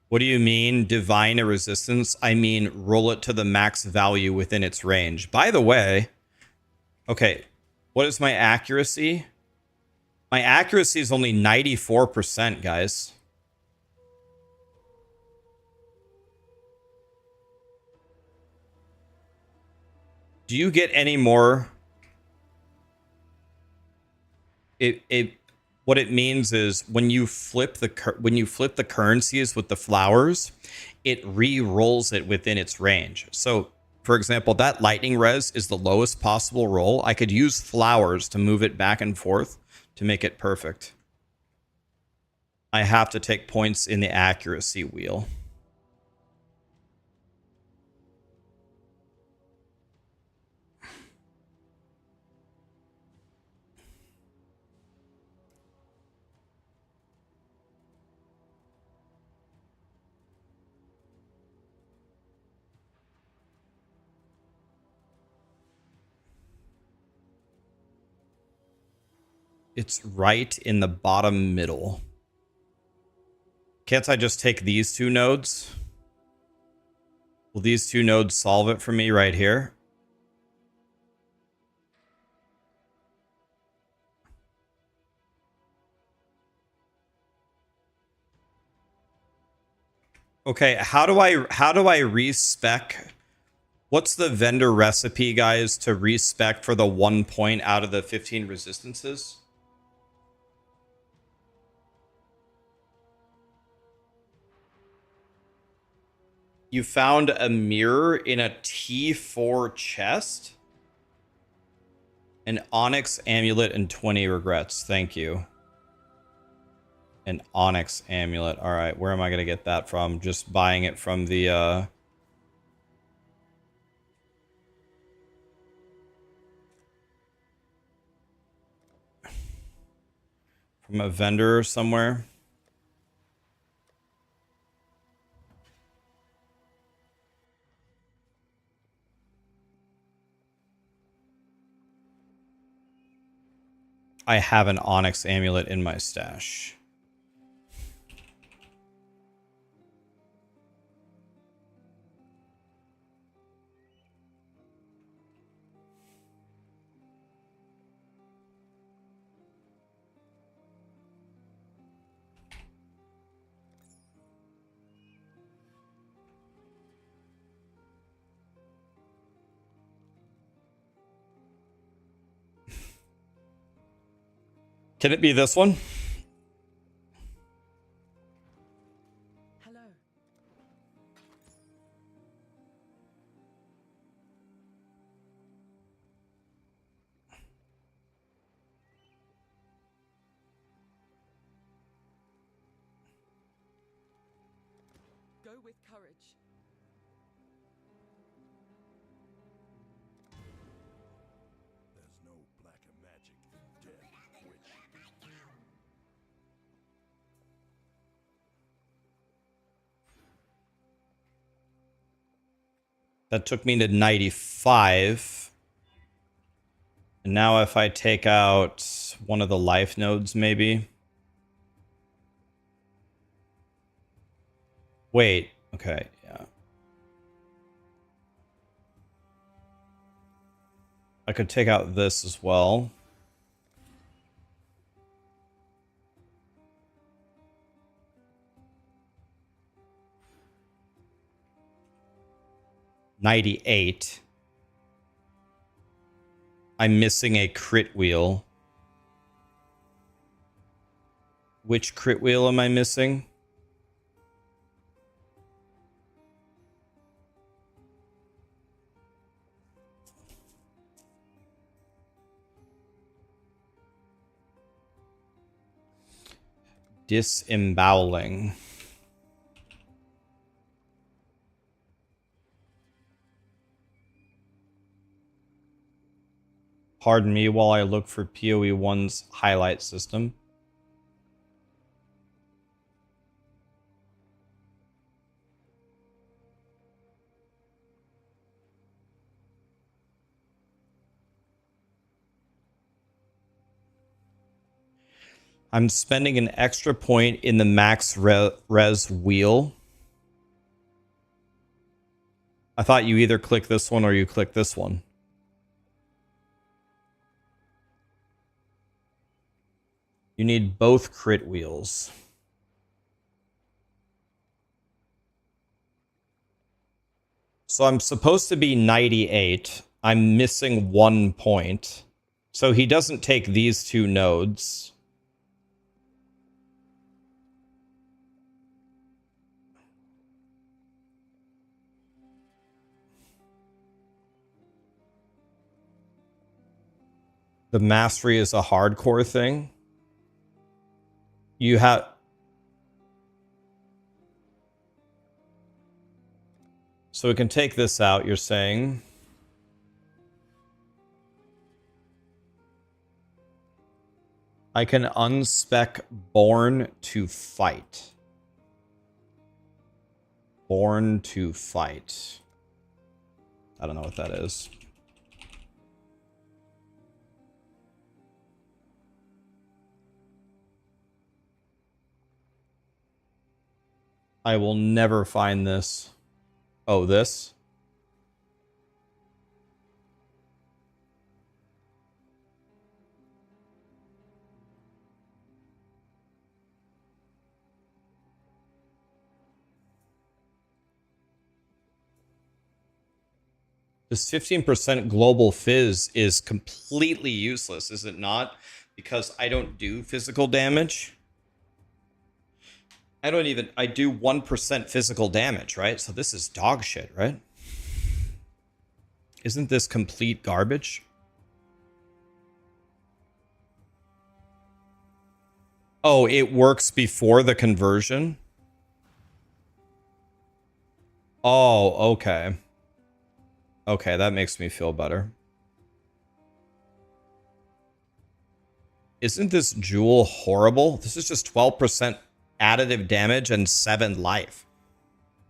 What do you mean, divine a resistance? I mean, roll it to the max value within its range. By the way, okay, what is my accuracy? My accuracy is only 94%, guys. Do you get any more? What it means is when you flip the currencies with the flowers, it re-rolls it within its range. So, for example, that lightning res is the lowest possible roll. I could use flowers to move it back and forth to make it perfect. I have to take points in the accuracy wheel. It's right in the bottom middle. Can't I just take these two nodes? Will these two nodes solve it for me right here? Okay, how do I respec? What's the vendor recipe, guys, to respec for the 1 point out of the 15 resistances? You found a mirror in a T4 chest? An Onyx amulet and 20 regrets. Thank you. An Onyx amulet. All right, where am I going to get that from? Just buying it from the... from a vendor somewhere. I have an Onyx amulet in my stash. Can it be this one? Hello. Go with courage. There's no blacker magic than death, witch. That took me to 95. And now if I take out one of the life nodes, maybe. Wait, okay, yeah. I could take out this as well. $98. I'm missing a crit wheel. Which crit wheel am I missing? Disemboweling. Pardon me while I look for POE1's highlight system. I'm spending an extra point in the max res wheel. I thought you either click this one or you click this one. You need both crit wheels. So I'm supposed to be 98. I'm missing 1 point. So he doesn't take these 2 nodes. The mastery is a hardcore thing. You have... So we can take this out, you're saying. I can unspec Born to Fight. Born to Fight. I don't know what that is. I will never find this. Oh, this? This 15% global fizz is completely useless, is it not? Because I don't do physical damage. I do 1% physical damage, right? So this is dog shit, right? Isn't this complete garbage? Oh, it works before the conversion? Oh, okay. Okay, that makes me feel better. Isn't this jewel horrible? This is just 12% additive damage and 7 life.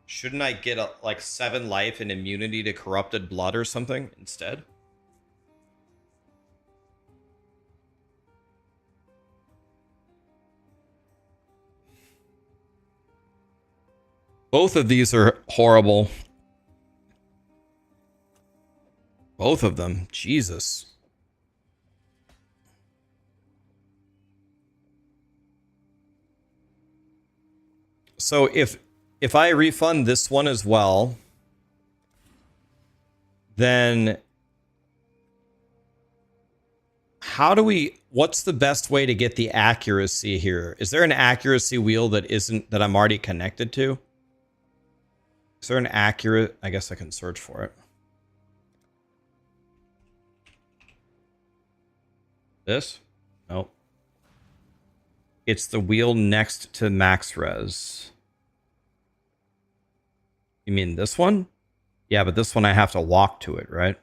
Shouldn't I get like 7 life and immunity to corrupted blood or something instead? Both of these are horrible. Both of them. Jesus. So if I refund this one as well, then how do we, what's the best way to get the accuracy here? Is there an accuracy wheel that I'm already connected to? Is there an accurate, I guess I can search for it. This? Nope. It's the wheel next to max res. You mean this one? Yeah, but this one I have to walk to it, right?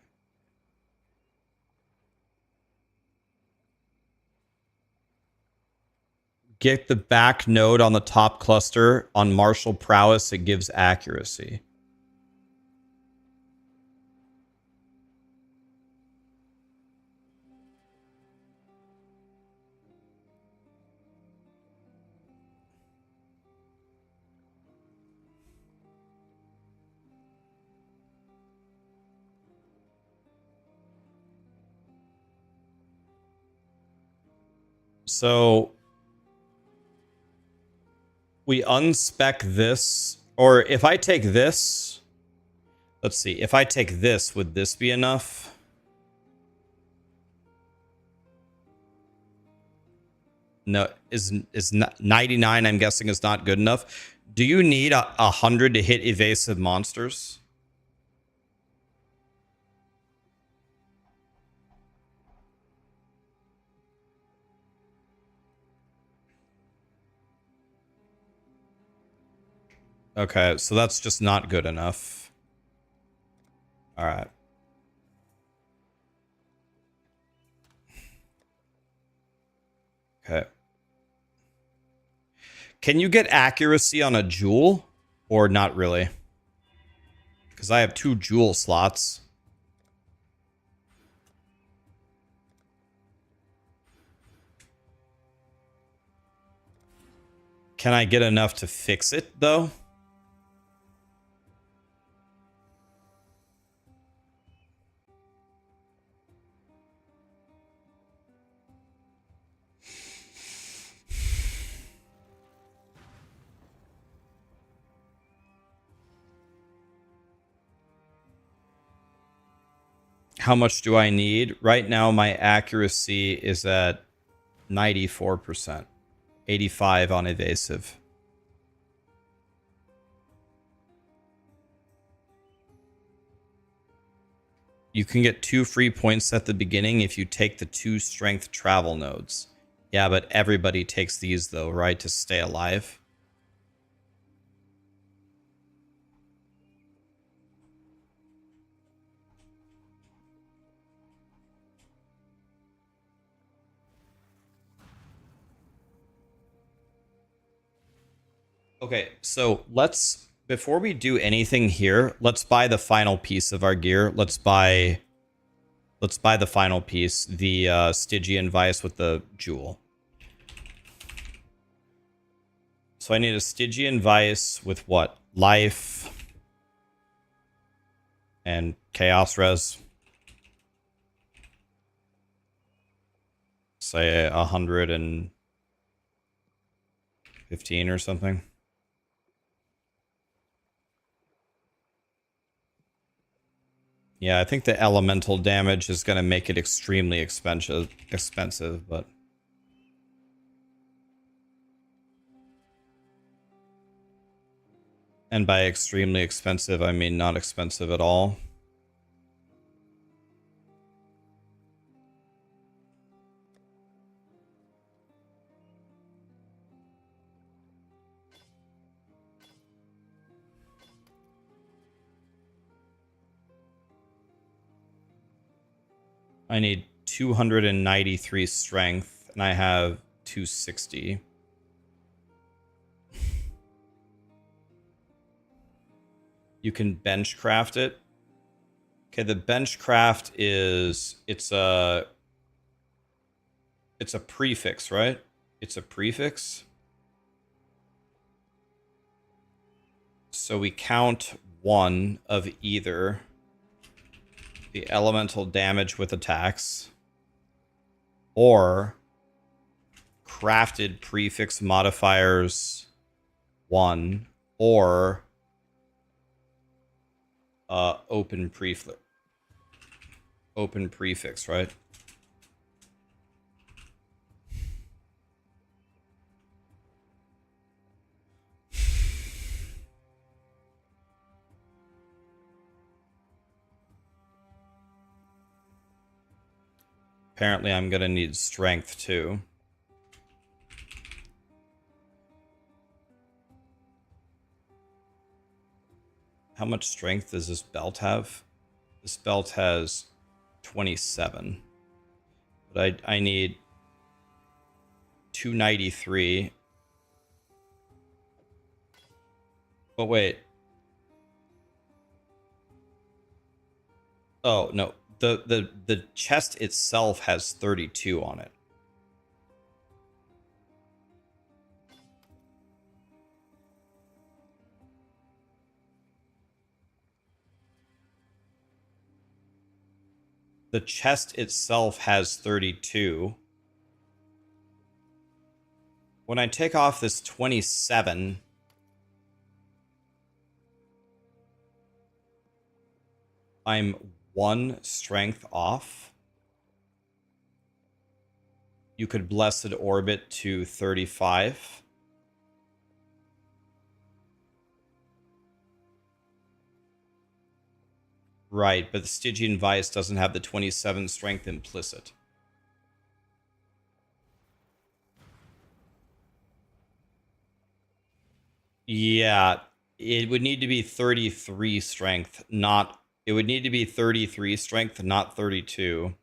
Get the back node on the top cluster on martial prowess. It gives accuracy. So we unspec this, or if I take this, let's see, if I take this, would this be enough? No, is 99, I'm guessing, is not good enough. Do you need 100 to hit evasive monsters? Okay, so that's just not good enough. All right. Okay. Can you get accuracy on a jewel? Or not really? Because I have 2 jewel slots. Can I get enough to fix it, though? how much do I need? Right now, my accuracy is at 94%. 85 on evasive. You can get 2 free points at the beginning if you take the 2 strength travel nodes. Yeah, but everybody takes these though, right? To stay alive. Okay, so before we do anything here, let's buy the final piece of our gear. Let's buy the final piece, the Stygian Vice with the jewel. So I need a Stygian Vice with what? Life and Chaos Res. Say 115 or something. Yeah, I think the elemental damage is going to make it extremely expensive, but and by extremely expensive, I mean not expensive at all. I need 293 strength, and I have 260. You can bench craft it. Okay, the bench craft it's a prefix, right? It's a prefix. So we count 1 of either the elemental damage with attacks or crafted prefix modifiers 1 or open prefix, right? Apparently I'm gonna need strength too. How much strength does this belt have? This belt has 27. But I need 293. But wait. Oh, no. The chest itself has 32 on it. The chest itself has 32. When I take off this 27, I'm 1 strength off. You could Blessed Orbit to 35. Right, but the Stygian Vice doesn't have the 27 strength implicit. Yeah, it would need to be 33 strength, not... It would need to be 33 strength, not 32.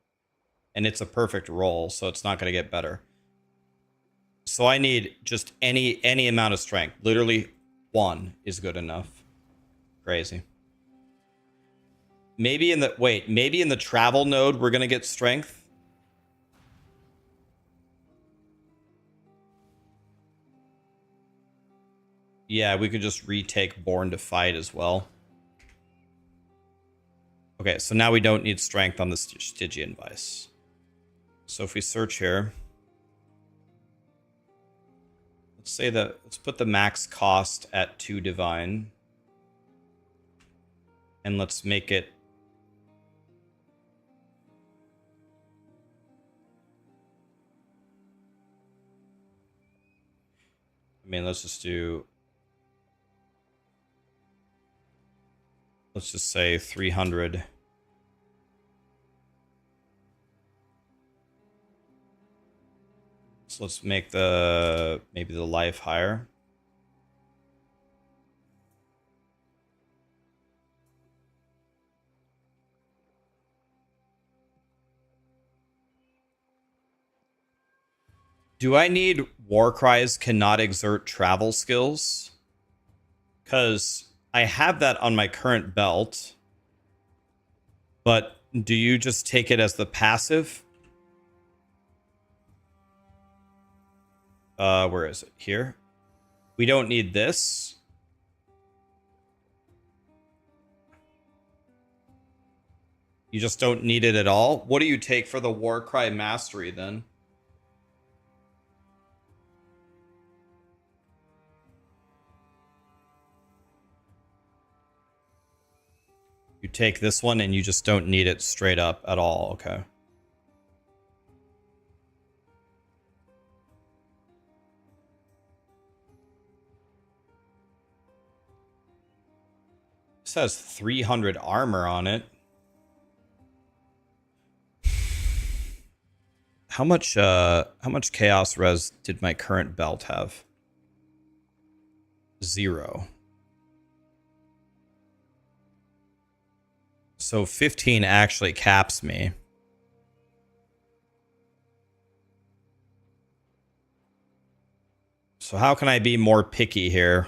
And it's a perfect roll, so it's not going to get better. So I need just any amount of strength. Literally 1 is good enough. Crazy. Maybe in the travel node we're gonna get strength. Yeah, we could just retake Born to Fight as well. Okay, so now we don't need strength on the Stygian Vice. So if we search here, let's put the max cost at 2 divine. And let's make it I mean, let's just say 300. So let's make maybe the life higher. Do I need war cries cannot exert travel skills? Because I have that on my current belt. But do you just take it as the passive? Where is it? Here? We don't need this. You just don't need it at all? What do you take for the Warcry Mastery then? You take this one and you just don't need it straight up at all. Okay. This has 300 armor on it. How much chaos res did my current belt have? 0. So 15 actually caps me. So how can I be more picky here?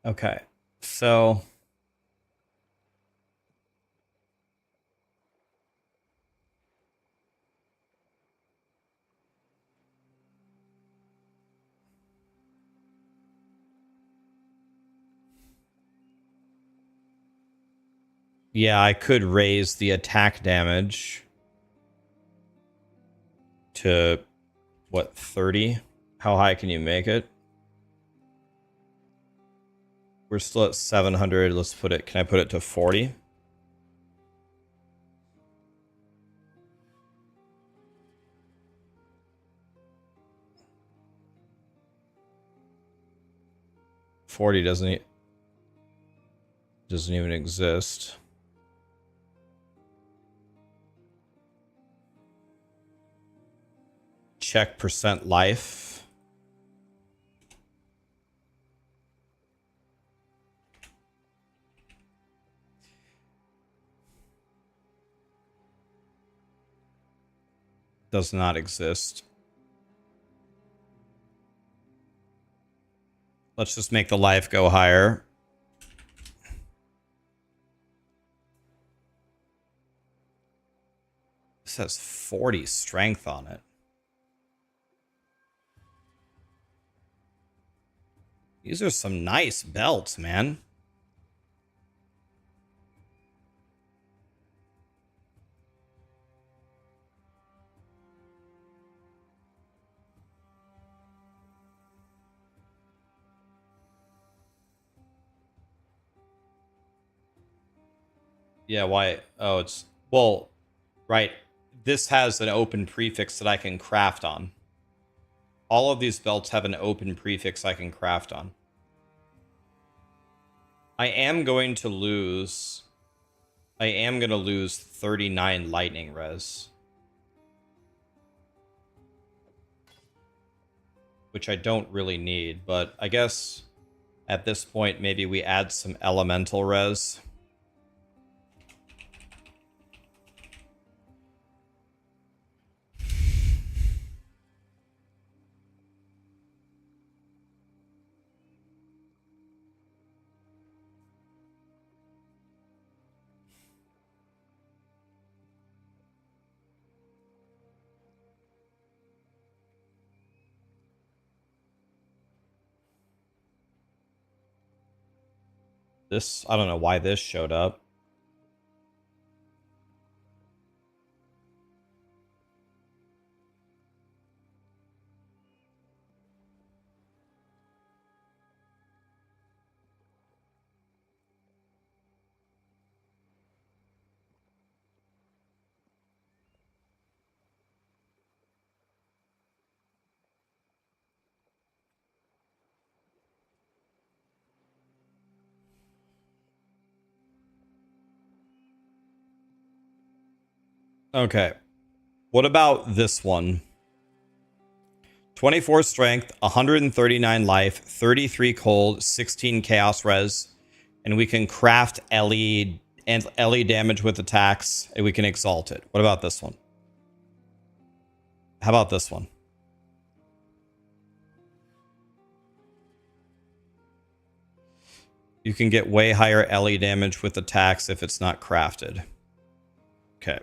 Okay, so yeah, I could raise the attack damage to what, 30? How high can you make it? We're still at 700. Let's put it, can I put it to 40? $40 doesn't even exist. Check percent life. Does not exist. Let's just make the life go higher. This has 40 strength on it. These are some nice belts, man. Yeah, why? Oh, it's... Well, right. This has an open prefix that I can craft on. All of these belts have an open prefix I can craft on. I am going to lose 39 lightning res. Which I don't really need, but I guess at this point maybe we add some elemental res. This, I don't know why this showed up. Okay. What about this one? 24 strength, 139 life, 33 cold, 16 chaos res, and we can craft LE and LE damage with attacks, and we can exalt it. What about this one? How about this one? You can get way higher LE damage with attacks if it's not crafted. Okay.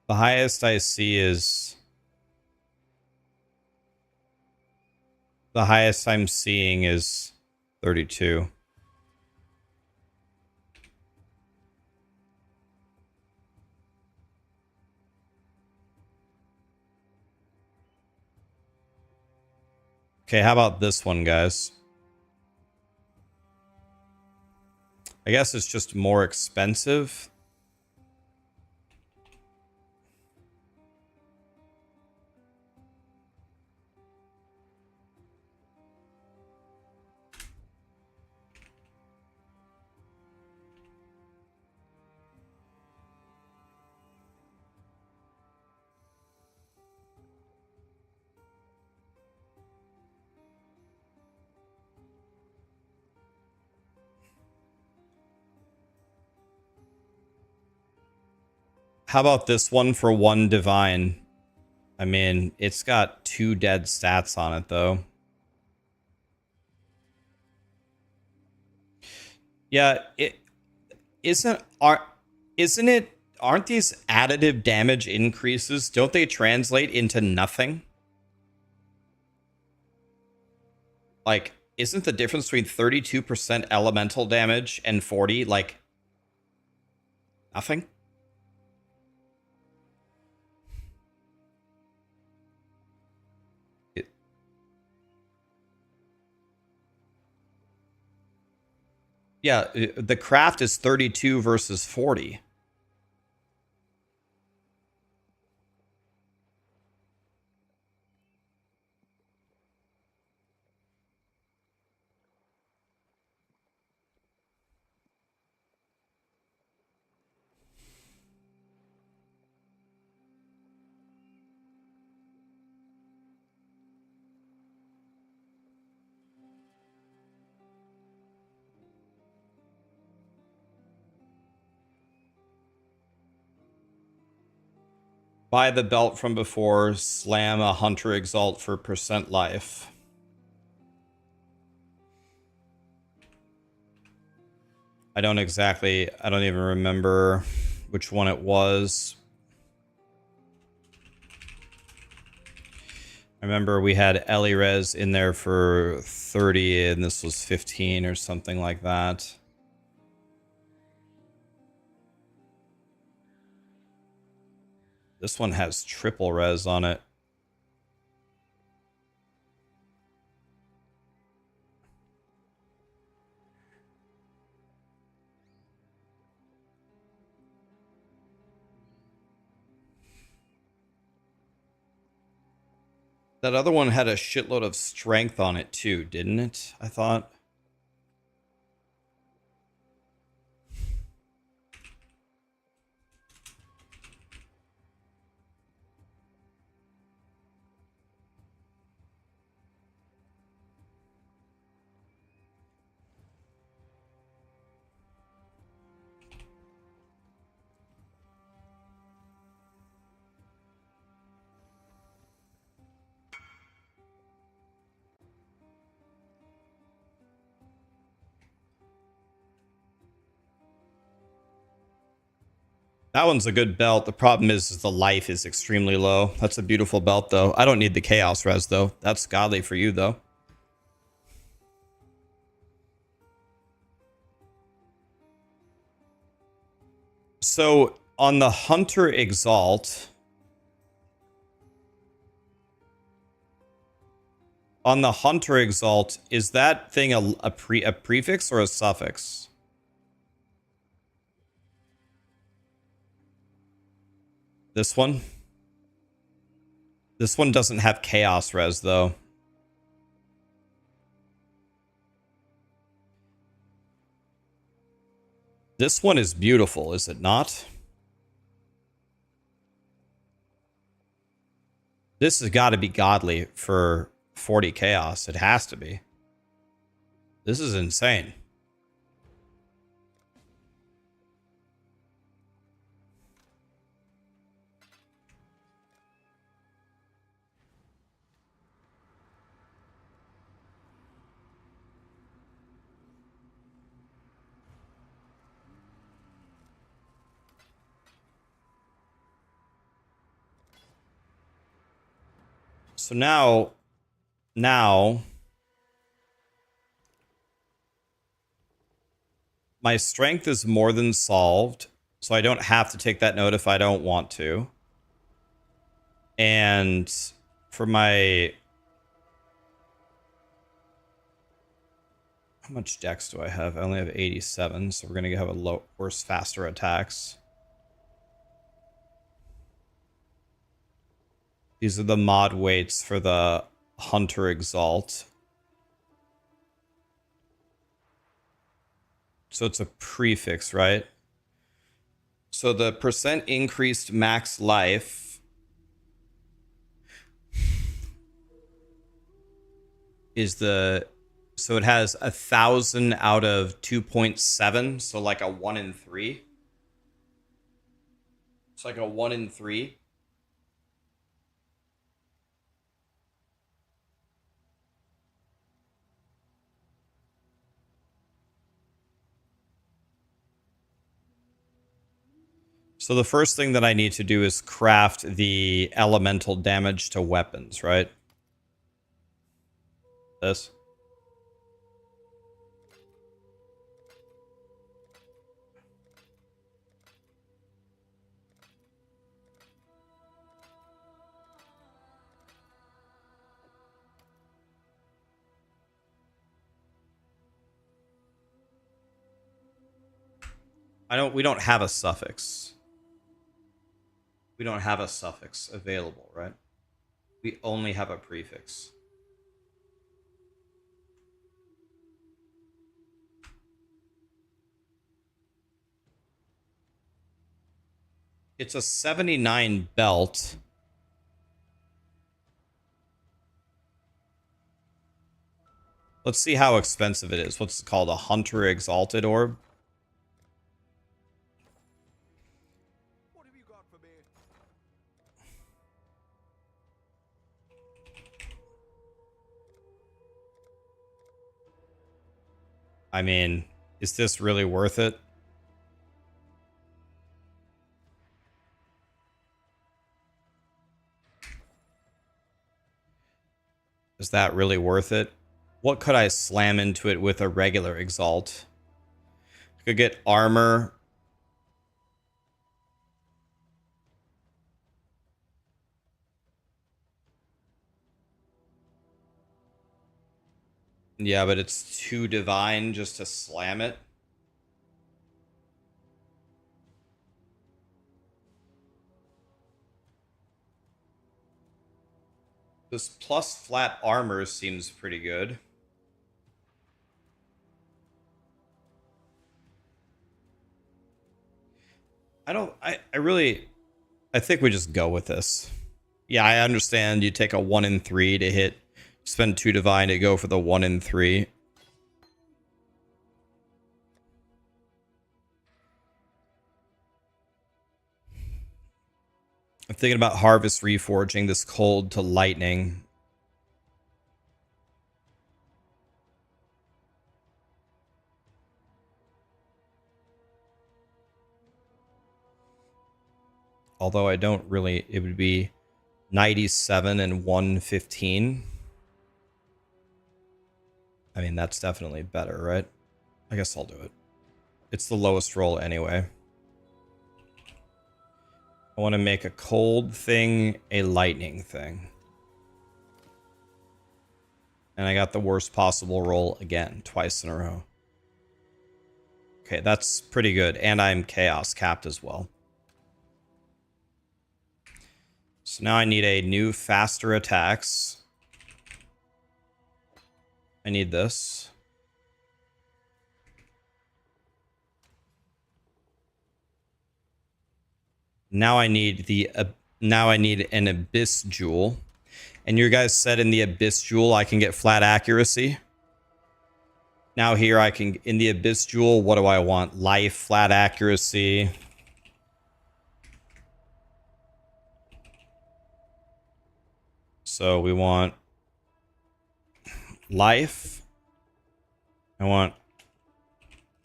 The highest I see is... The highest I'm seeing is 32. Okay, how about this one, guys? I guess it's just more expensive. How about this one for 1 divine? I mean, it's got 2 dead stats on it, though. Yeah, aren't these additive damage increases, don't they translate into nothing? Like, isn't the difference between 32% elemental damage and 40 like nothing? Yeah, the craft is 32 versus 40. Buy the belt from before, slam a hunter exalt for percent life. I don't even remember which one it was. I remember we had Elirez in there for 30 and this was 15 or something like that. This one has triple res on it. That other one had a shitload of strength on it too, didn't it? I thought. That one's a good belt. The problem is the life is extremely low. That's a beautiful belt, though. I don't need the chaos res, though. That's godly for you, though. So on the Hunter Exalt, is that thing a prefix or a suffix? This one? This one doesn't have chaos res, though. This one is beautiful, is it not? This has got to be godly for 40 chaos. It has to be. This is insane. So now my strength is more than solved, so I don't have to take that note if I don't want to. And for my... How much dex do I have? I only have 87, so we're going to have a worse, faster attacks. These are the mod weights for the Hunter Exalt. So it's a prefix, right? So the percent increased max life is the... So it has 1,000 out of 2.7, so like a 1 in 3. It's like a 1 in 3. So the first thing that I need to do is craft the elemental damage to weapons, right? This. We don't have a suffix. We don't have a suffix available, right? We only have a prefix. It's a 79 belt. Let's see how expensive it is. What's it called? A Hunter Exalted Orb? What have you got for me? I mean, is this really worth it? Is that really worth it? What could I slam into it with a regular Exalt? I could get armor. Yeah, but it's too divine just to slam it. This plus flat armor seems pretty good. I think we just go with this. Yeah, I understand you take a 1 in 3 to hit, spend 2 divine to go for the 1 in 3. I'm thinking about Harvest Reforging this cold to lightning. Although I don't really, it would be 97 and 115. I mean, that's definitely better, right? I guess I'll do it. It's the lowest roll anyway. I want to make a cold thing a lightning thing. And I got the worst possible roll again, twice in a row. Okay, that's pretty good. And I'm chaos capped as well. So now I need a new faster attacks. I need this. Now I need an Abyss Jewel. And you guys said in the Abyss Jewel I can get flat accuracy. Now here I can, in the Abyss Jewel, what do I want? Life, flat accuracy. So we want life. I want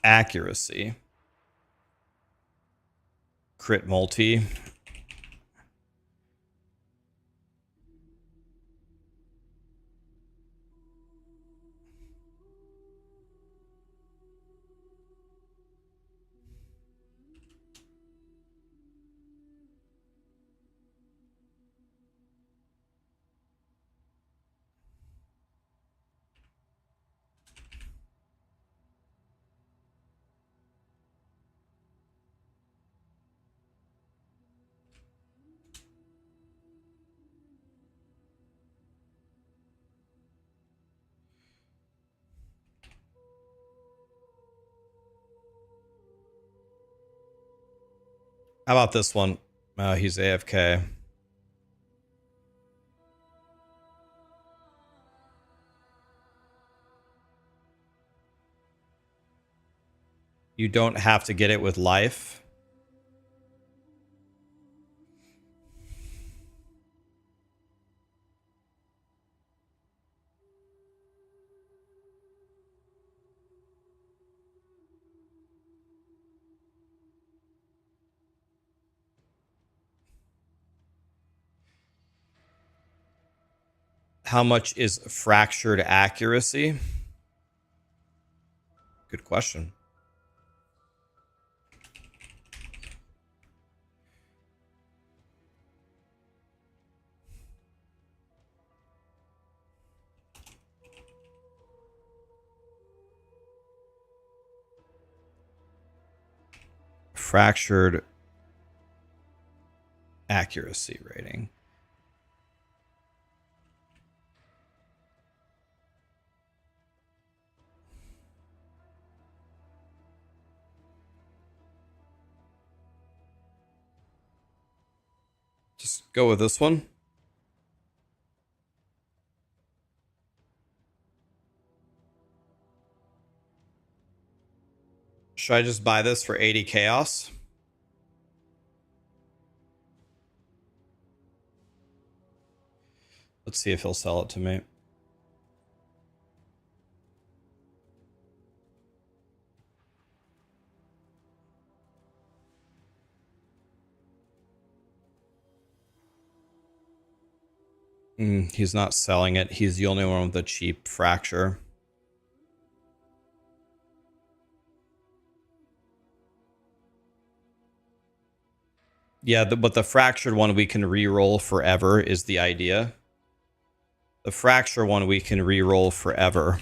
accuracy. Crit multi. How about this one? He's AFK. You don't have to get it with life. How much is fractured accuracy? Good question. Fractured accuracy rating. Just go with this one. Should I just buy this for 80 chaos? Let's see if he'll sell it to me. He's not selling it. He's the only one with a cheap fracture. Yeah, but the fractured one we can re-roll forever is the idea. The fracture one we can re-roll forever.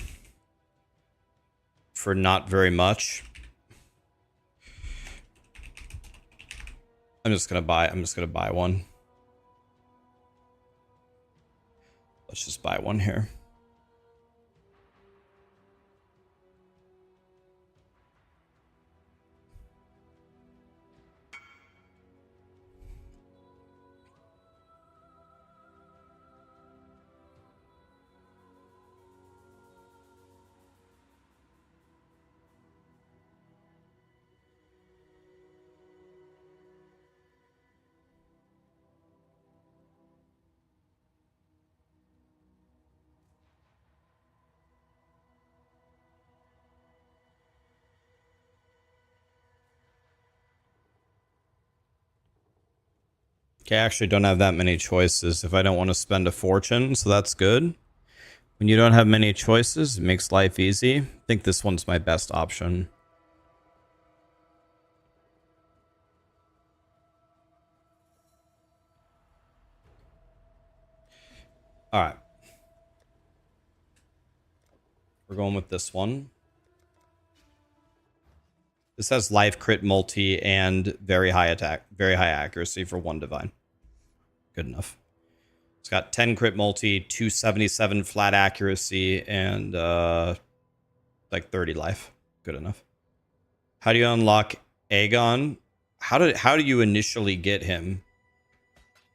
For not very much. I'm just gonna buy one. Let's just buy one here. Okay, I actually don't have that many choices if I don't want to spend a fortune, so that's good. When you don't have many choices, it makes life easy. I think this one's my best option. All right. We're going with this one. This has life crit multi and very high attack, very high accuracy for 1 divine. Good enough. It's got 10 crit multi, 277 flat accuracy, and like 30 life. Good enough. How do you unlock Aegon? How do you initially get him?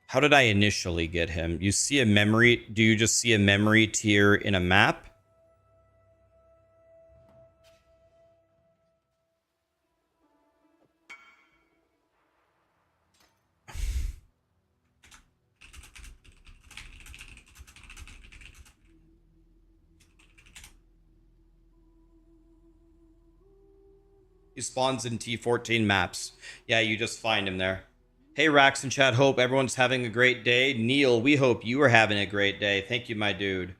How did I initially get him? You see a memory. Do you just see a memory tier in a map? He spawns in T14 maps. Yeah, you just find him there. Hey, Rax and chat. Hope everyone's having a great day. Neil, we hope you are having a great day. Thank you, my dude.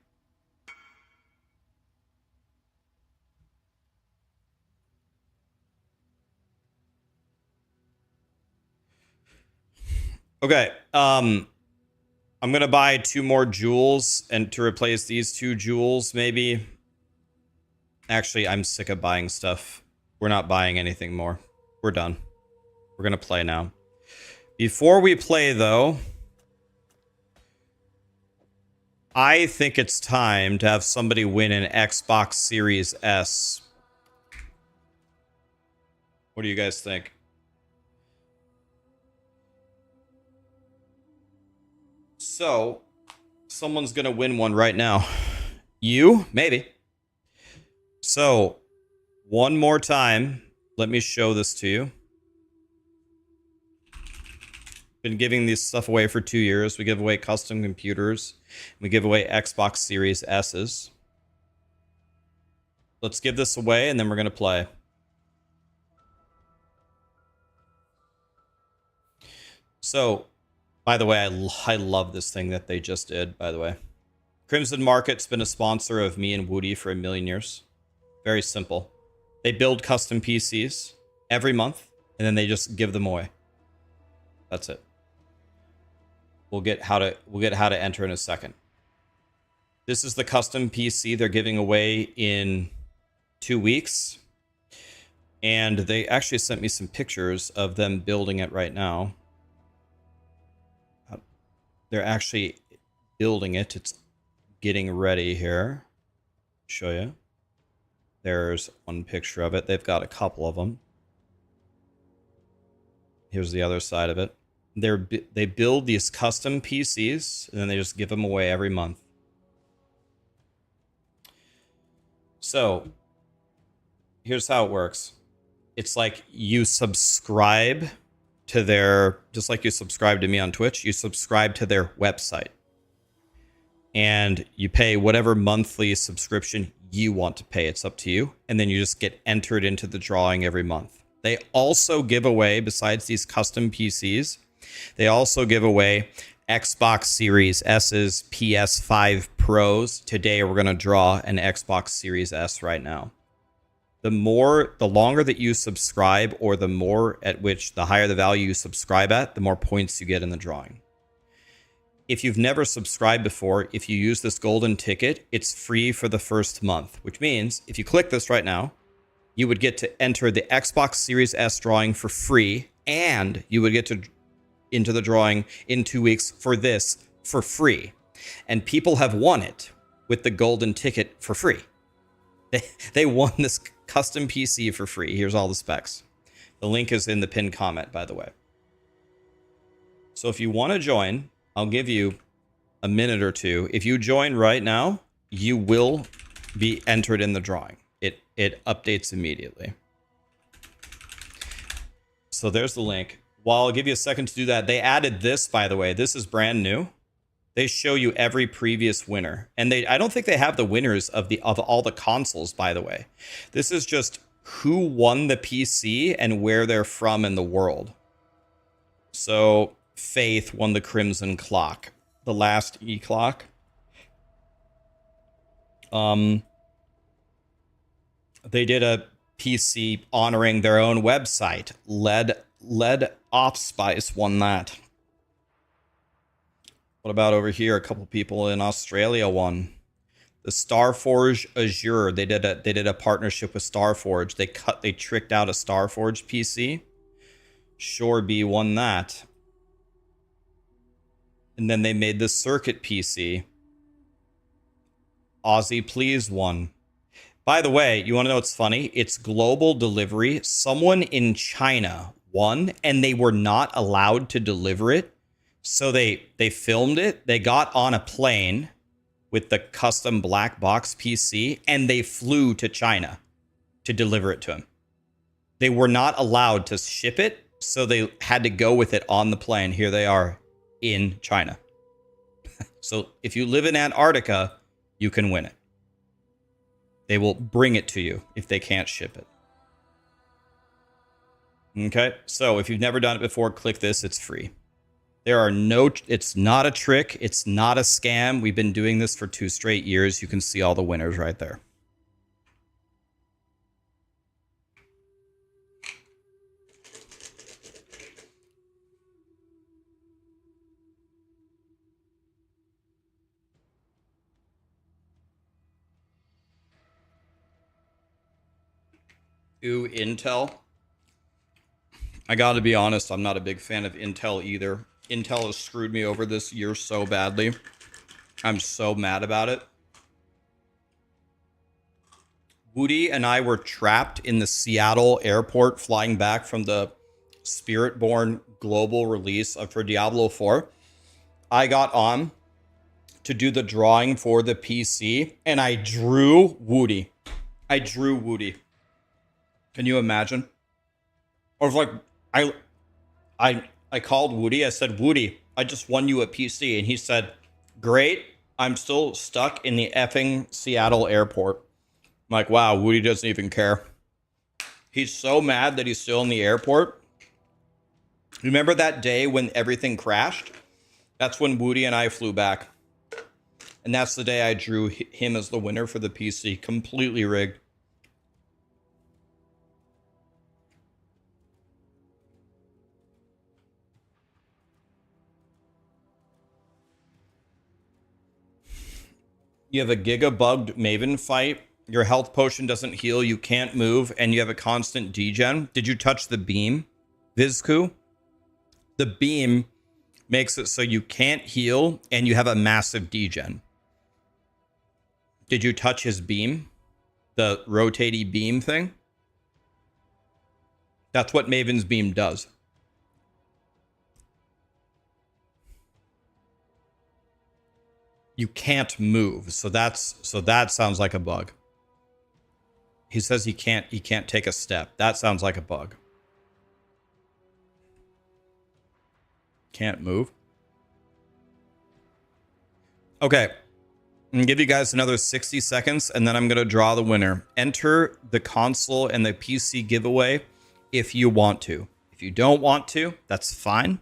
Okay. I'm gonna buy 2 more jewels and to replace these 2 jewels, maybe. Actually, I'm sick of buying stuff. We're not buying anything more. We're done. We're gonna play now. Before we play, though, I think it's time to have somebody win an Xbox Series S. What do you guys think? So, someone's gonna win one right now. You? Maybe. So, one more time, let me show this to you. Been giving this stuff away for 2 years. We give away custom computers. We give away Xbox Series S's. Let's give this away, and then we're going to play. So, by the way, I love this thing that they just did, by the way. Crimson Market's been a sponsor of me and Woody for 1,000,000 years. Very simple. They build custom PCs every month, and then they just give them away. That's it. We'll get how to enter in a second. This is the custom PC they're giving away in 2 weeks. And they actually sent me some pictures of them building it right now. They're actually building it. It's getting ready here. Show you. There's one picture of it. They've got a couple of them. Here's the other side of it. They build these custom PCs, and then they just give them away every month. So, here's how it works. It's like you subscribe to their, just like you subscribe to me on Twitch, you subscribe to their website. And you pay whatever monthly subscription you want to pay. It's up to you. And then you just get entered into the drawing every month. They also give away, besides these custom PCs, they also give away Xbox Series S's, PS5 Pros. Today we're going to draw an Xbox Series S right now. The longer that you subscribe, or the higher the value you subscribe at, the more points you get in the drawing. If you've never subscribed before, if you use this golden ticket, it's free for the first month, which means if you click this right now, you would get to enter the Xbox Series S drawing for free, and you would get to into the drawing in 2 weeks for this for free. And people have won it with the golden ticket for free. They won this custom PC for free. Here's all the specs. The link is in the pinned comment, by the way. So if you want to join, I'll give you a minute or two. If you join right now, you will be entered in the drawing. It updates immediately. So there's the link. While I'll give you a second to do that, they added this, by the way. This is brand new. They show you every previous winner. And I don't think they have the winners of all the consoles, by the way. This is just who won the PC and where they're from in the world. So Faith won the Crimson Clock, the last E-Clock. They did a PC honoring their own website. Lead Offspice won that. What about over here? A couple people in Australia won. The Starforge Azure. They did a partnership with Starforge. They tricked out a Starforge PC. Shoreby won that. And then they made the Circuit PC. Aussie Please won. By the way, you want to know what's funny? It's global delivery. Someone in China won, and they were not allowed to deliver it. So they filmed it. They got on a plane with the custom black box PC, and they flew to China to deliver it to him. They were not allowed to ship it, so they had to go with it on the plane. Here they are in China. So if you live in Antarctica, you can win it. They will bring it to you if they can't ship it. Okay, so if you've never done it before, click this. It's free. It's not a trick. It's not a scam. We've been doing this for 2 straight years. You can see all the winners right there. Ooh, Intel. I gotta be honest, I'm not a big fan of Intel either. Intel has screwed me over this year so badly. I'm so mad about it. Woody and I were trapped in the Seattle airport flying back from the Spiritborn global release for Diablo 4. I got on to do the drawing for the PC, and I drew Woody. Can you imagine? Or like I called Woody. I said, Woody, I just won you a PC. And he said, great. I'm still stuck in the effing Seattle airport. I'm like, wow, Woody doesn't even care. He's so mad that he's still in the airport. Remember that day when everything crashed? That's when Woody and I flew back. And that's the day I drew him as the winner for the PC. Completely rigged. You have a giga-bugged Maven fight. Your health potion doesn't heal. You can't move. And you have a constant degen. Did you touch the beam, Vizku? The beam makes it so you can't heal. And you have a massive degen. Did you touch his beam? The rotating beam thing? That's what Maven's beam does. You can't move, so that sounds like a bug. He says he can't take a step. That sounds like a bug. Can't move. Okay. I'm gonna give you guys another 60 seconds and then I'm gonna draw the winner. Enter the console and the PC giveaway if you want to. If you don't want to, that's fine.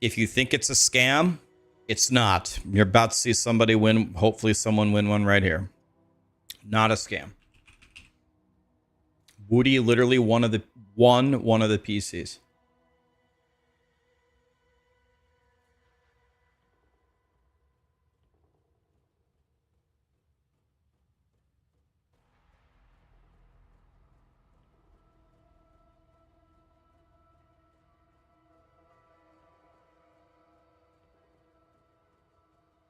If you think it's a scam, it's not. You're about to see somebody win. Hopefully someone win one right here. Not a scam. Woody literally won one of the PCs.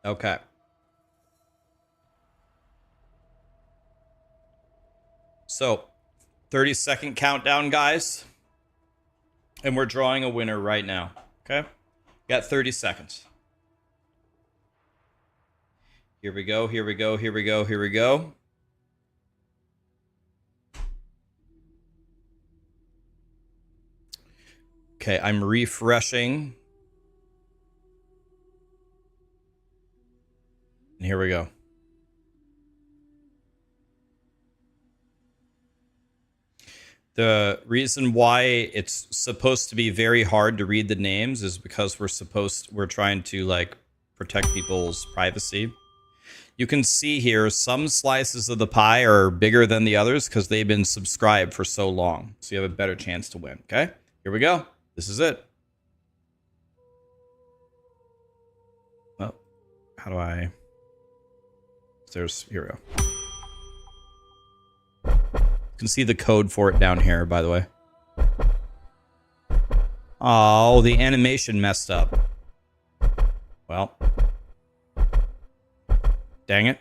Okay. So, 30-second countdown, guys. And we're drawing a winner right now. Okay? Got 30 seconds. Here we go, here we go, here we go, here we go. Okay, I'm refreshing. And here we go. The reason why it's supposed to be very hard to read the names is because we're trying to like protect people's privacy. You can see here some slices of the pie are bigger than the others because they've been subscribed for so long. So you have a better chance to win. Okay, here we go. This is it. How do I... There's... Here we go. You can see the code for it down here, by the way. Oh, the animation messed up. Well. Dang it.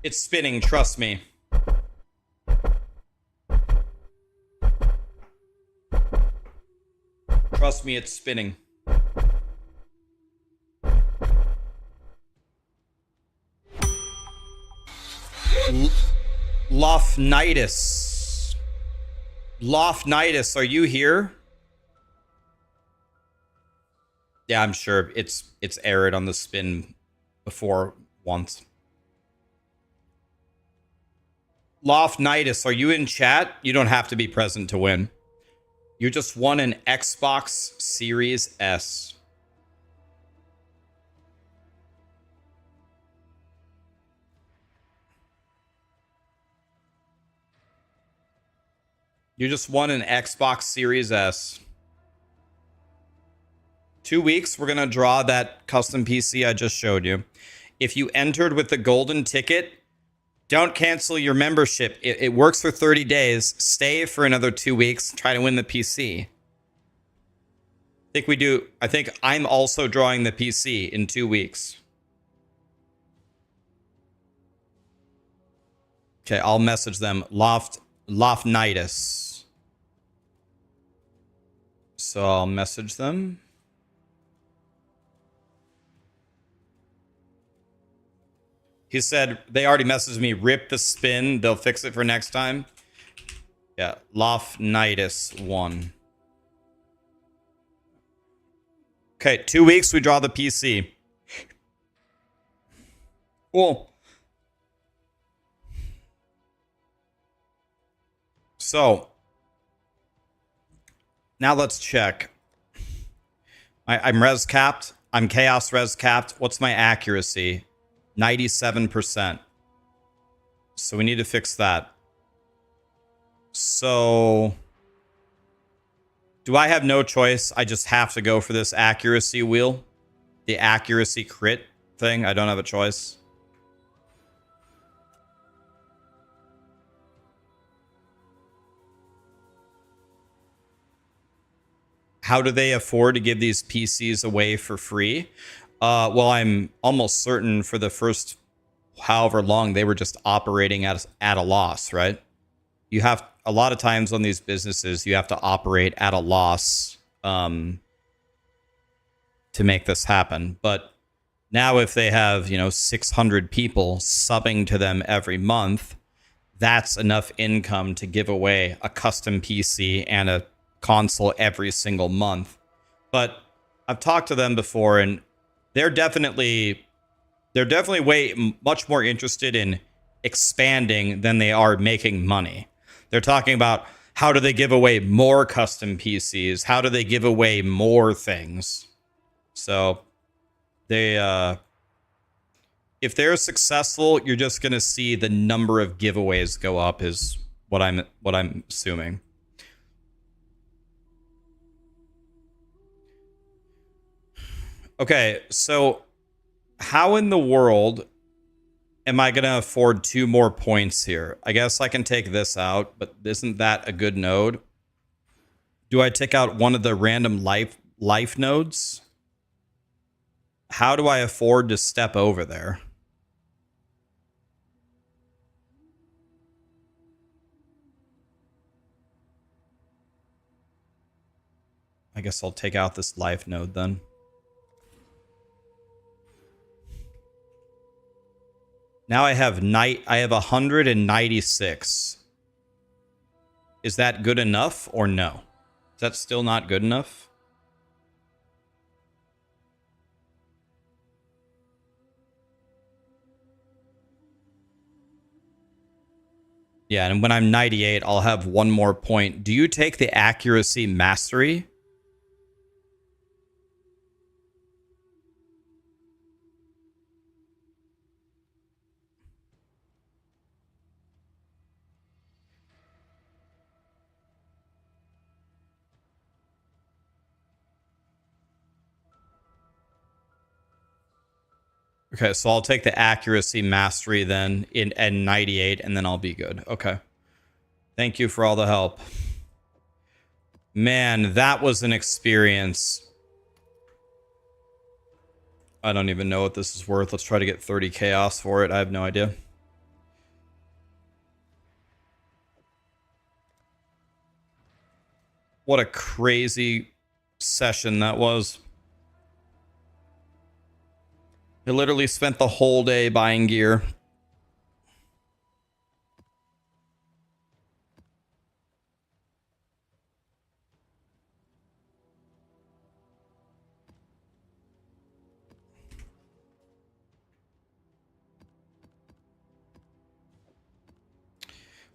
It's spinning, trust me. Trust me, it's spinning. Lofnitis. Lofnitis, are you here? Yeah, I'm sure it's errored on the spin before once. Lofnitis, are you in chat? You don't have to be present to win. You just won an Xbox Series S. You just won an Xbox Series S. 2 weeks, we're going to draw that custom PC I just showed you. If you entered with the golden ticket, don't cancel your membership. It works for 30 days. Stay for another 2 weeks. Try to win the PC. I think I'm also drawing the PC in 2 weeks. Okay, I'll message them. Lofnitis. So I'll message them. He said they already messaged me. Rip the spin. They'll fix it for next time. Yeah, Lofnitis 1. Okay, 2 weeks. We draw the PC. Cool. So now let's check. I'm res capped. I'm chaos res capped. What's my accuracy? 97%. So we need to fix that. So do I have no choice? I just have to go for this accuracy wheel? The accuracy crit thing? I don't have a choice. How do they afford to give these PCs away for free? Well, I'm almost certain for the first however long they were just operating at a loss, right? You have a lot of times on these businesses, you have to operate at a loss to make this happen. But now if they have, 600 people subbing to them every month, that's enough income to give away a custom PC and a console every single month. But I've talked to them before, and they're definitely much more interested in expanding than they are making money. They're talking about how do they give away more custom PCs? How do they give away more things? So they if they're successful, you're just going to see the number of giveaways go up is what I'm assuming. Okay, so how in the world am I going to afford 2 more points here? I guess I can take this out, but isn't that a good node? Do I take out one of the random life nodes? How do I afford to step over there? I guess I'll take out this life node then. Now I have 196. Is that good enough or no? Is that still not good enough? Yeah, and when I'm 98, I'll have 1 more point. Do you take the accuracy mastery? Okay, so I'll take the accuracy mastery then at 98, and then I'll be good. Okay. Thank you for all the help. Man, that was an experience. I don't even know what this is worth. Let's try to get 30 chaos for it. I have no idea. What a crazy session that was. I literally spent the whole day buying gear.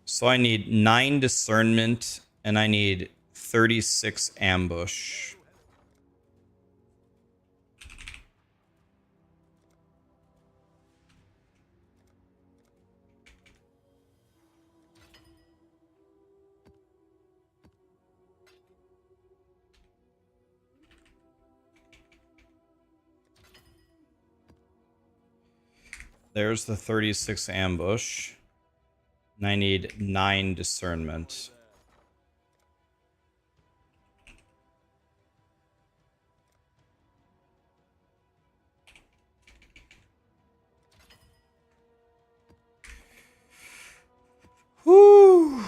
So I need 9 discernment and I need 36 ambush. There's the 36 ambush. And I need 9 discernment. Whew.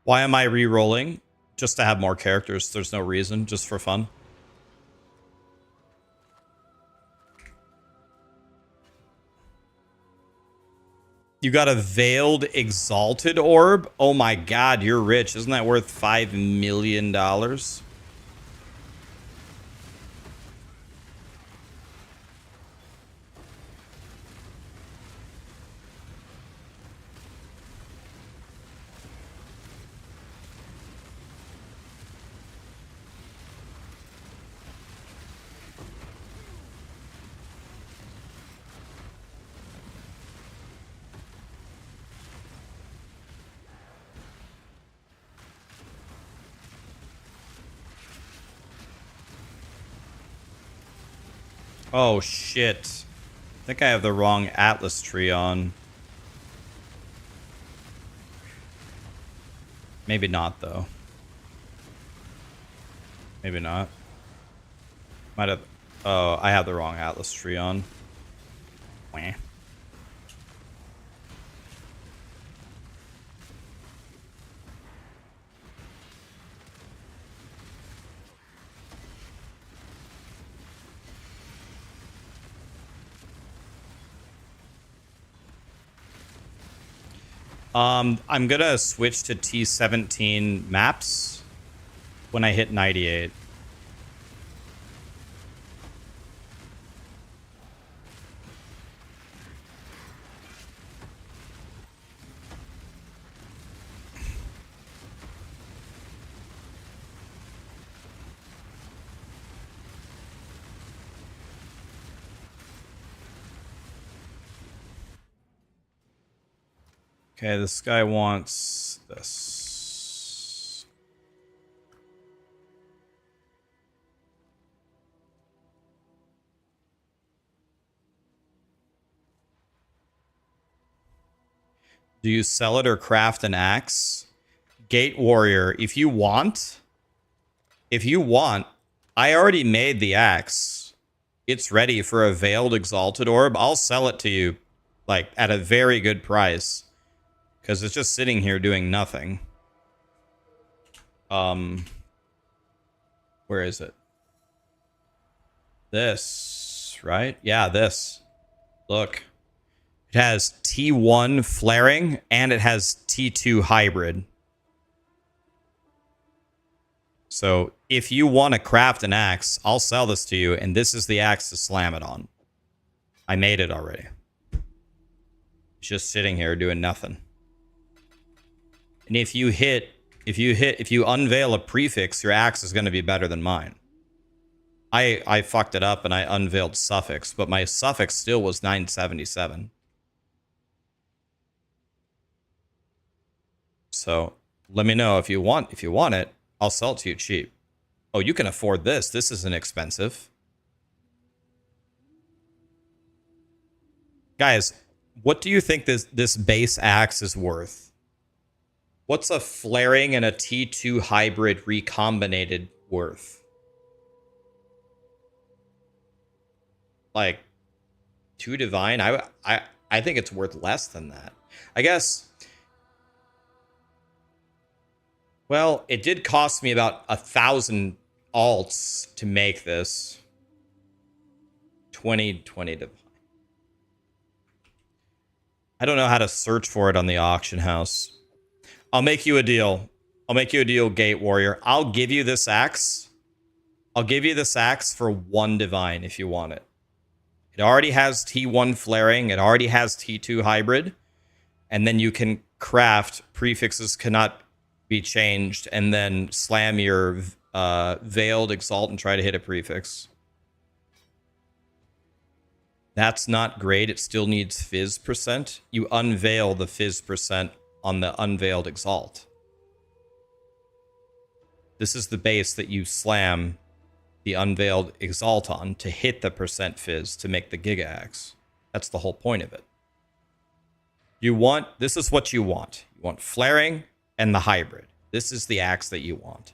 Why am I re-rolling? Just to have more characters. There's no reason. Just for fun. You got a veiled exalted orb? Oh my god, you're rich. Isn't that worth $5 million? Oh shit. I think I have the wrong Atlas tree on. Maybe not though. Maybe not. Might have. Oh, I have the wrong Atlas tree on. Wah. I'm gonna switch to T17 maps when I hit 98. Okay, this guy wants this. Do you sell it or craft an axe? Gate Warrior, if you want, I already made the axe. It's ready for a Veiled Exalted Orb. I'll sell it to you, like, at a very good price. Because it's just sitting here doing nothing. Where is it? This, right? Yeah, this. Look. It has T1 flaring, and it has T2 hybrid. So, if you want to craft an axe, I'll sell this to you, and this is the axe to slam it on. I made it already. It's just sitting here doing nothing. And if you unveil a prefix, your axe is going to be better than mine. I fucked it up and I unveiled suffix, but my suffix still was 977. So let me know if you want it. I'll sell it to you cheap. Oh, you can afford this. This isn't expensive. Guys, what do you think this base axe is worth? What's a flaring and a T2 hybrid recombinated worth? Like 2 divine? I think it's worth less than that. I guess. Well, it did cost me about 1,000 alts to make this. 20 divine. I don't know how to search for it on the auction house. I'll make you a deal. I'll make you a deal, Gate Warrior. I'll give you this axe. I'll give you this axe for 1 divine if you want it. It already has T1 flaring. It already has T2 hybrid. And then you can craft prefixes cannot be changed and then slam your veiled exalt and try to hit a prefix. That's not great. It still needs fizz percent. You unveil the fizz percent on the unveiled exalt. This is the base that you slam the unveiled exalt on to hit the percent fizz to make the Giga Axe. That's the whole point of it. This is what you want. You want flaring and the hybrid. This is the axe that you want.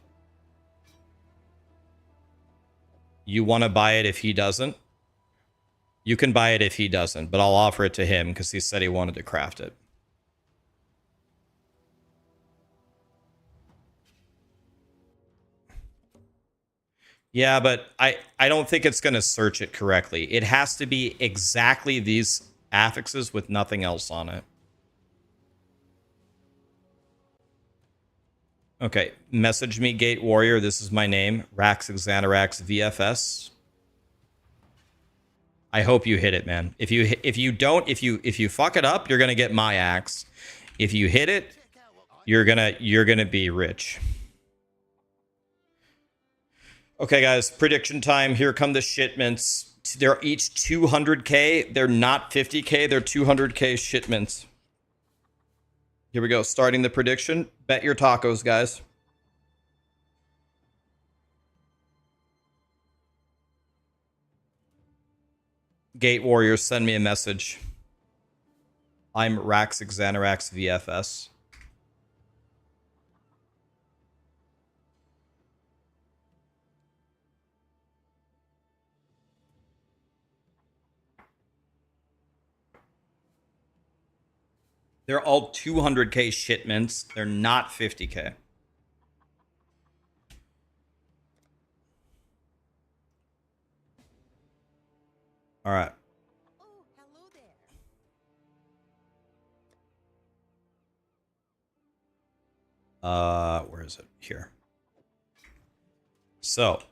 You want to buy it if he doesn't? You can buy it if he doesn't, but I'll offer it to him because he said he wanted to craft it. Yeah, but I don't think it's going to search it correctly. It has to be exactly these affixes with nothing else on it. Okay, message me, Gate Warrior. This is my name, Raxxanterax VFS. I hope you hit it, man. If you fuck it up, you're gonna get my axe. If you hit it, you're gonna be rich. Okay, guys, prediction time. Here come the shipments. They're each 200k. They're not 50k. They're 200k shipments. Here we go. Starting the prediction. Bet your tacos, guys. Gate Warriors, send me a message. I'm Raxxanterax VFS. They're all 200k shipments. They're not 50k. All right. Oh, hello there. Where is it? Here. So,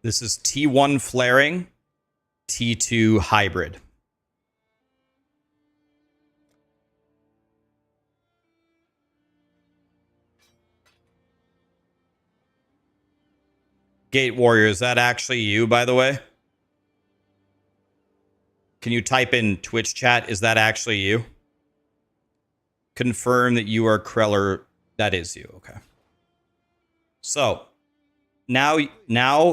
this is T1 flaring, T2 hybrid. Gate Warrior, is that actually you, by the way? Can you type in Twitch chat? Is that actually you? Confirm that you are Kreller. That is you. Okay. So, now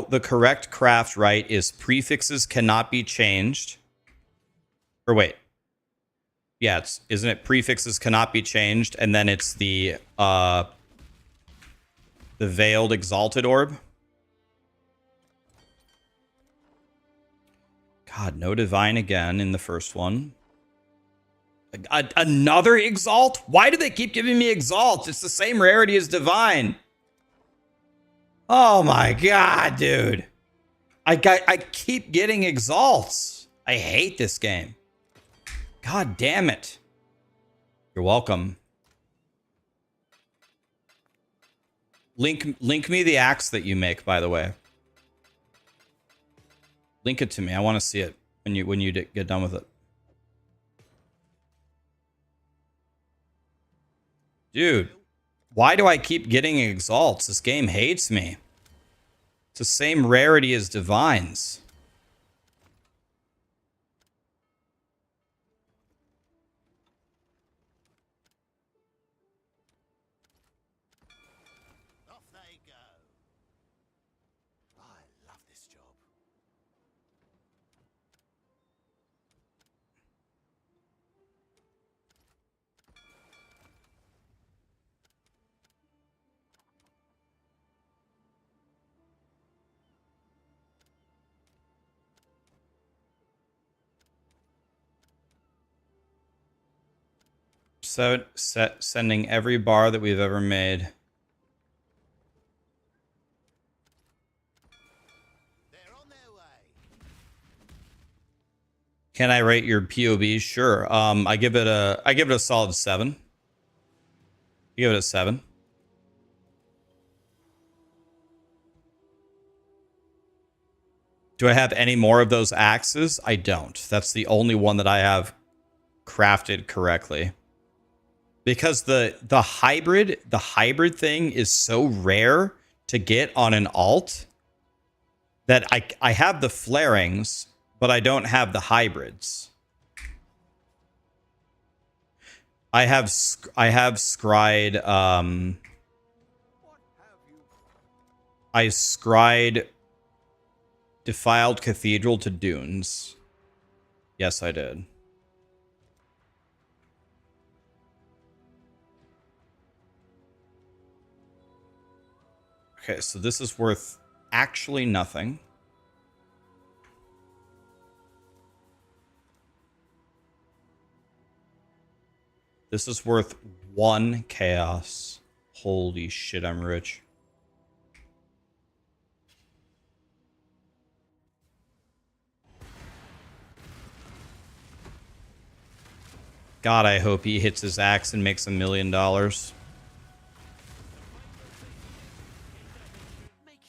the correct craft right is prefixes cannot be changed. Or wait. Yeah, isn't it prefixes cannot be changed, and then it's the veiled exalted orb? God, no divine again in the first one. Another exalt? Why do they keep giving me exalt? It's the same rarity as divine. Oh my god, dude. I keep getting exalts. I hate this game. God damn it. You're welcome. Link me the axe that you make, by the way. Link it to me. I want to see it when you get done with it. Dude, why do I keep getting exalts? This game hates me. It's the same rarity as divines. Off they go. Sending every bar that we've ever made. They're on their way. Can I rate your POV? Sure. I give it a solid 7. I give it a 7. Do I have any more of those axes? I don't. That's the only one that I have crafted correctly. Because the hybrid thing is so rare to get on an alt that I have the flarings, but I don't have the hybrids. I have scryed I scryed Defiled Cathedral to Dunes. Yes, I did. Okay, so this is worth actually nothing. This is worth 1 chaos. Holy shit, I'm rich. God, I hope he hits his axe and makes $1 million.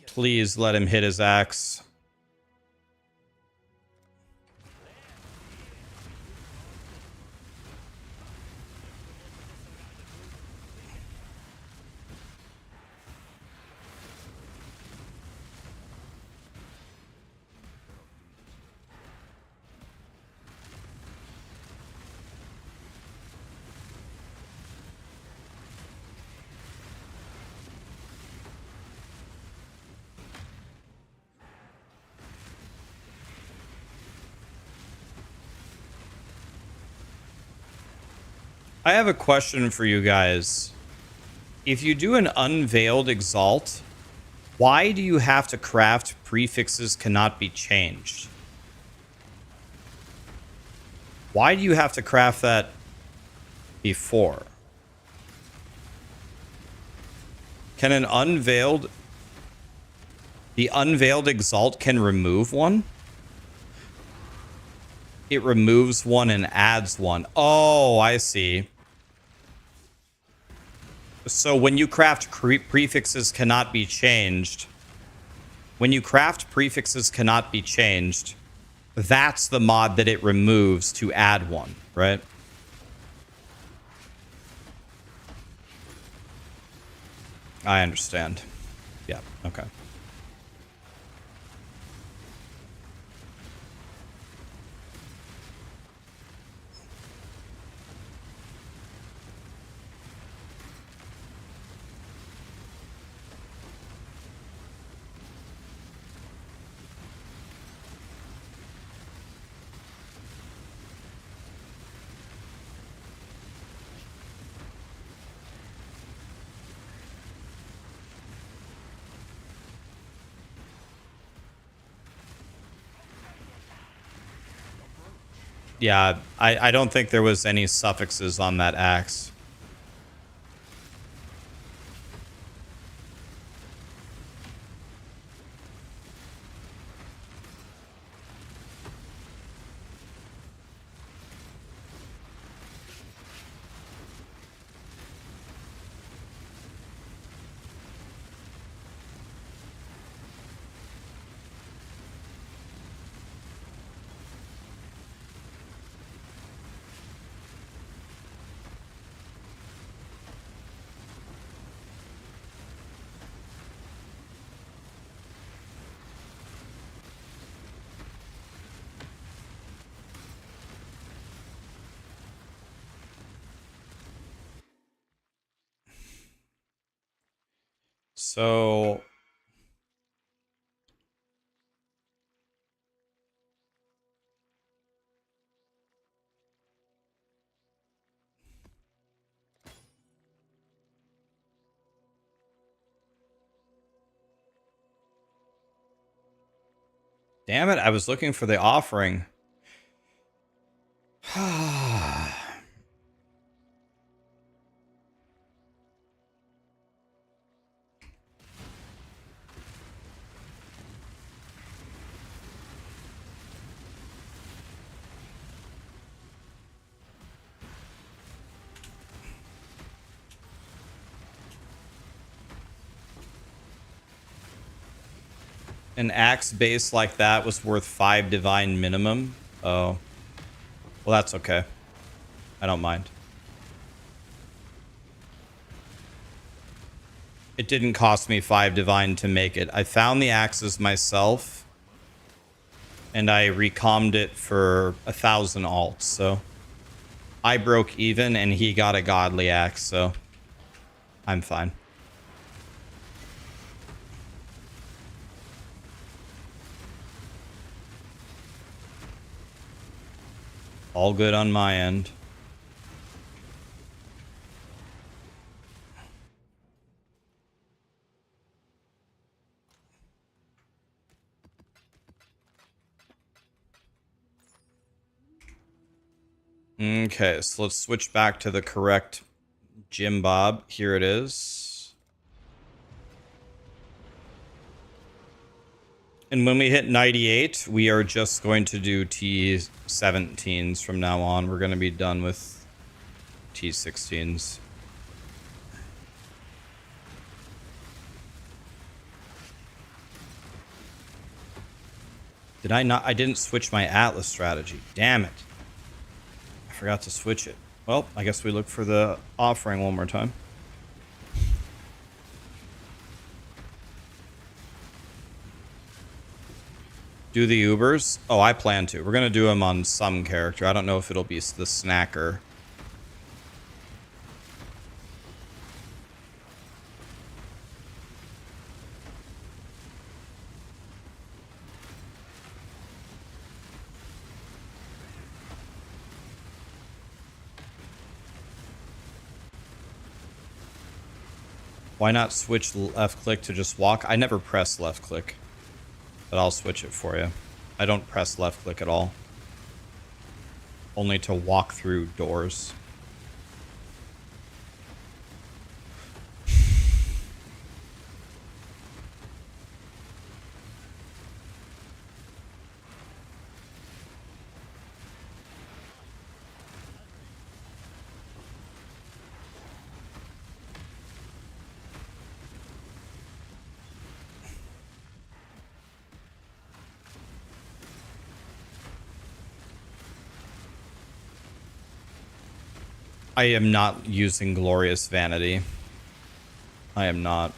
Please let him hit his axe. I have a question for you guys. If you do an unveiled exalt, why do you have to craft prefixes cannot be changed? Why do you have to craft that before? Can an unveiled... The unveiled exalt can remove one? It removes one and adds one. Oh, I see. So when you craft prefixes cannot be changed, that's the mod that it removes to add one, right? I understand. Yeah, okay. Yeah, I don't think there was any suffixes on that axe. So damn it, I was looking for the offering. An axe base like that was worth 5 divine minimum. Oh. Well, that's okay. I don't mind. It didn't cost me 5 divine to make it. I found the axes myself. And I recommed it for 1,000 alts, so... I broke even, and he got a godly axe, so... I'm fine. All good on my end. Okay, so let's switch back to the correct Jim Bob. Here it is. And when we hit 98, we are just going to do T17s from now on. We're going to be done with T16s. Did I not? I didn't switch my Atlas strategy. Damn it. I forgot to switch it. Well, I guess we look for the offering one more time. Do the Ubers? Oh, I plan to. We're going to do them on some character. I don't know if it'll be the Snacker. Why not switch left click to just walk? I never press left click. But I'll switch it for you. I don't press left click at all. Only to walk through doors. I am not using Glorious Vanity. I am not.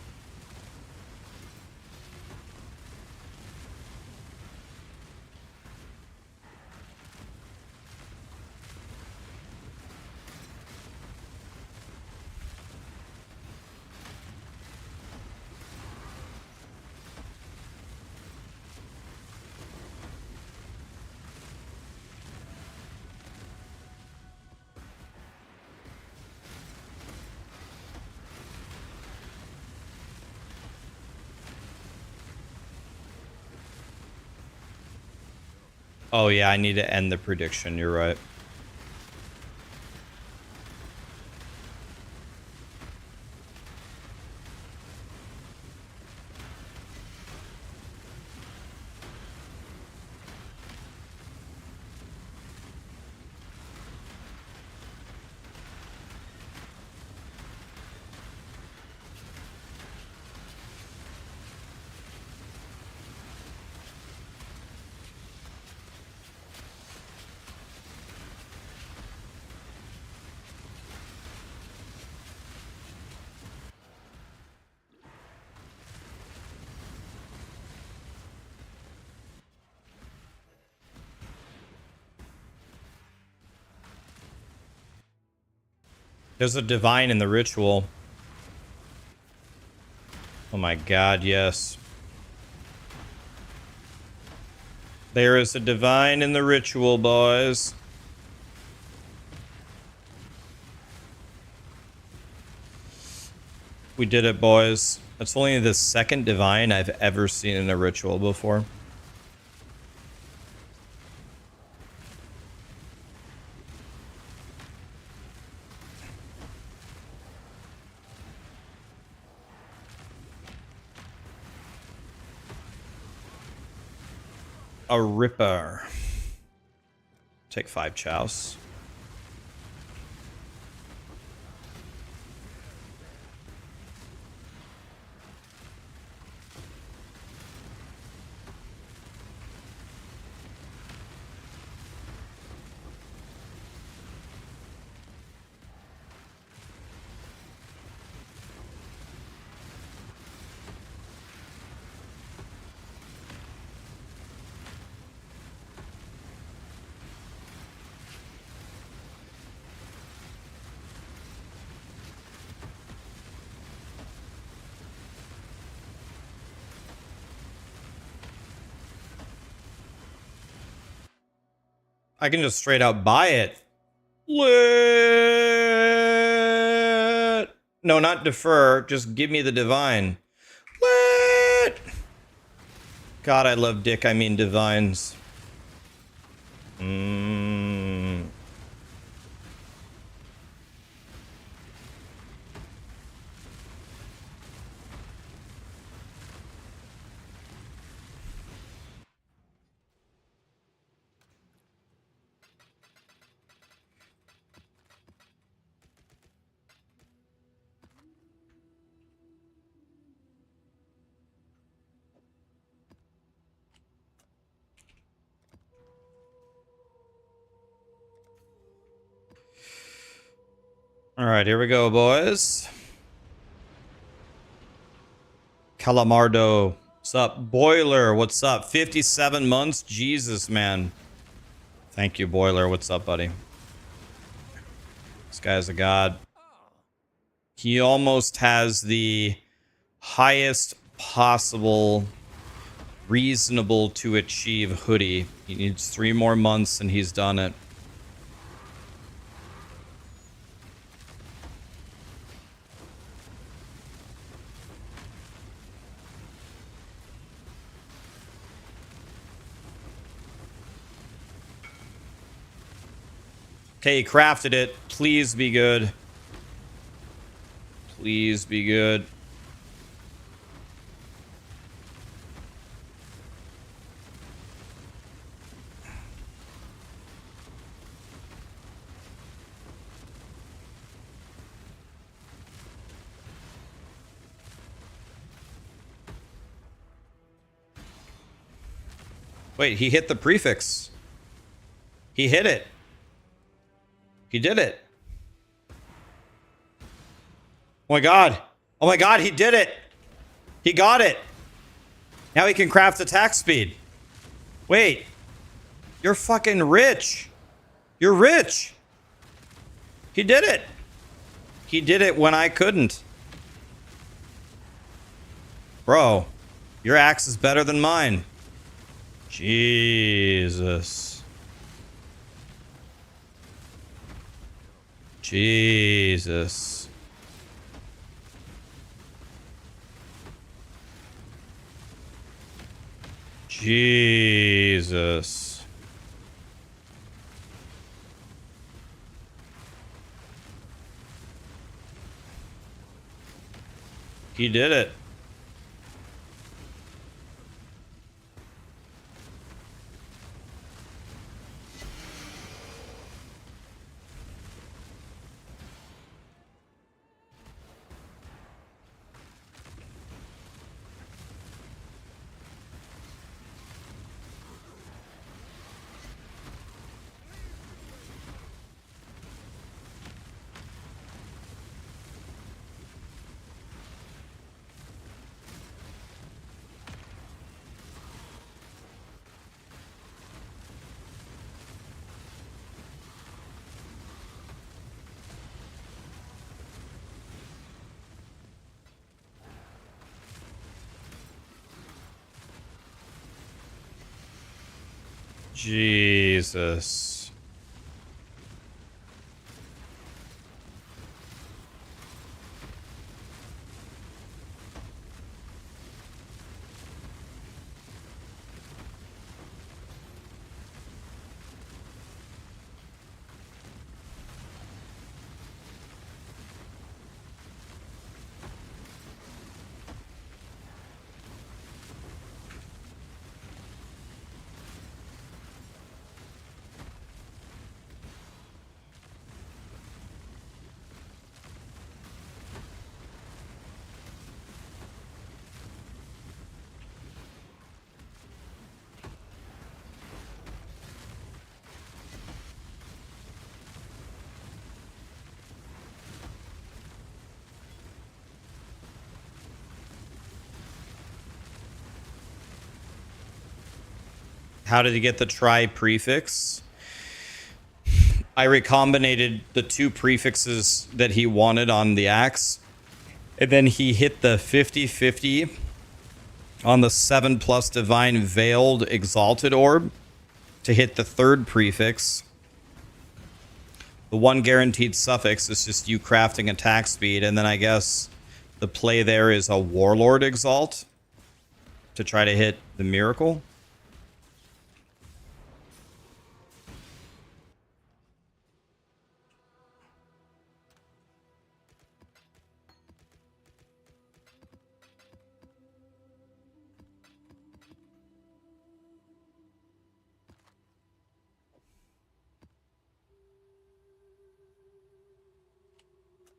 Oh yeah, I need to end the prediction. You're right. There's a divine in the ritual. Oh my god, yes. There is a divine in the ritual, boys. We did it, boys. That's only the second divine I've ever seen in a ritual before. A Ripper. Take 5 chows. I can just straight out buy it. Lit. No, not defer. Just give me the divine. Lit. God, I love dick. I mean divines. All right, here we go, boys. Calamardo, what's up? Boiler, what's up? 57 months? Jesus, man. Thank you, Boiler. What's up, buddy? This guy's a god. He almost has the highest possible reasonable to achieve hoodie. He needs 3 more months and he's done it. Okay, he crafted it. Please be good. Please be good. Wait, he hit the prefix. He hit it. He did it. Oh my god. Oh my god, he did it. He got it. Now he can craft attack speed. Wait. You're fucking rich. You're rich. He did it. He did it when I couldn't. Bro, your axe is better than mine. Jesus. Jesus. Jesus. He did it. Jesus. How did he get the try prefix? I recombinated the 2 prefixes that he wanted on the axe. And then he hit the 50-50 on the 7+ divine veiled exalted orb. to hit the third prefix. The one guaranteed suffix is just you crafting attack speed, and then I guess the play there is a Warlord Exalt to try to hit the miracle.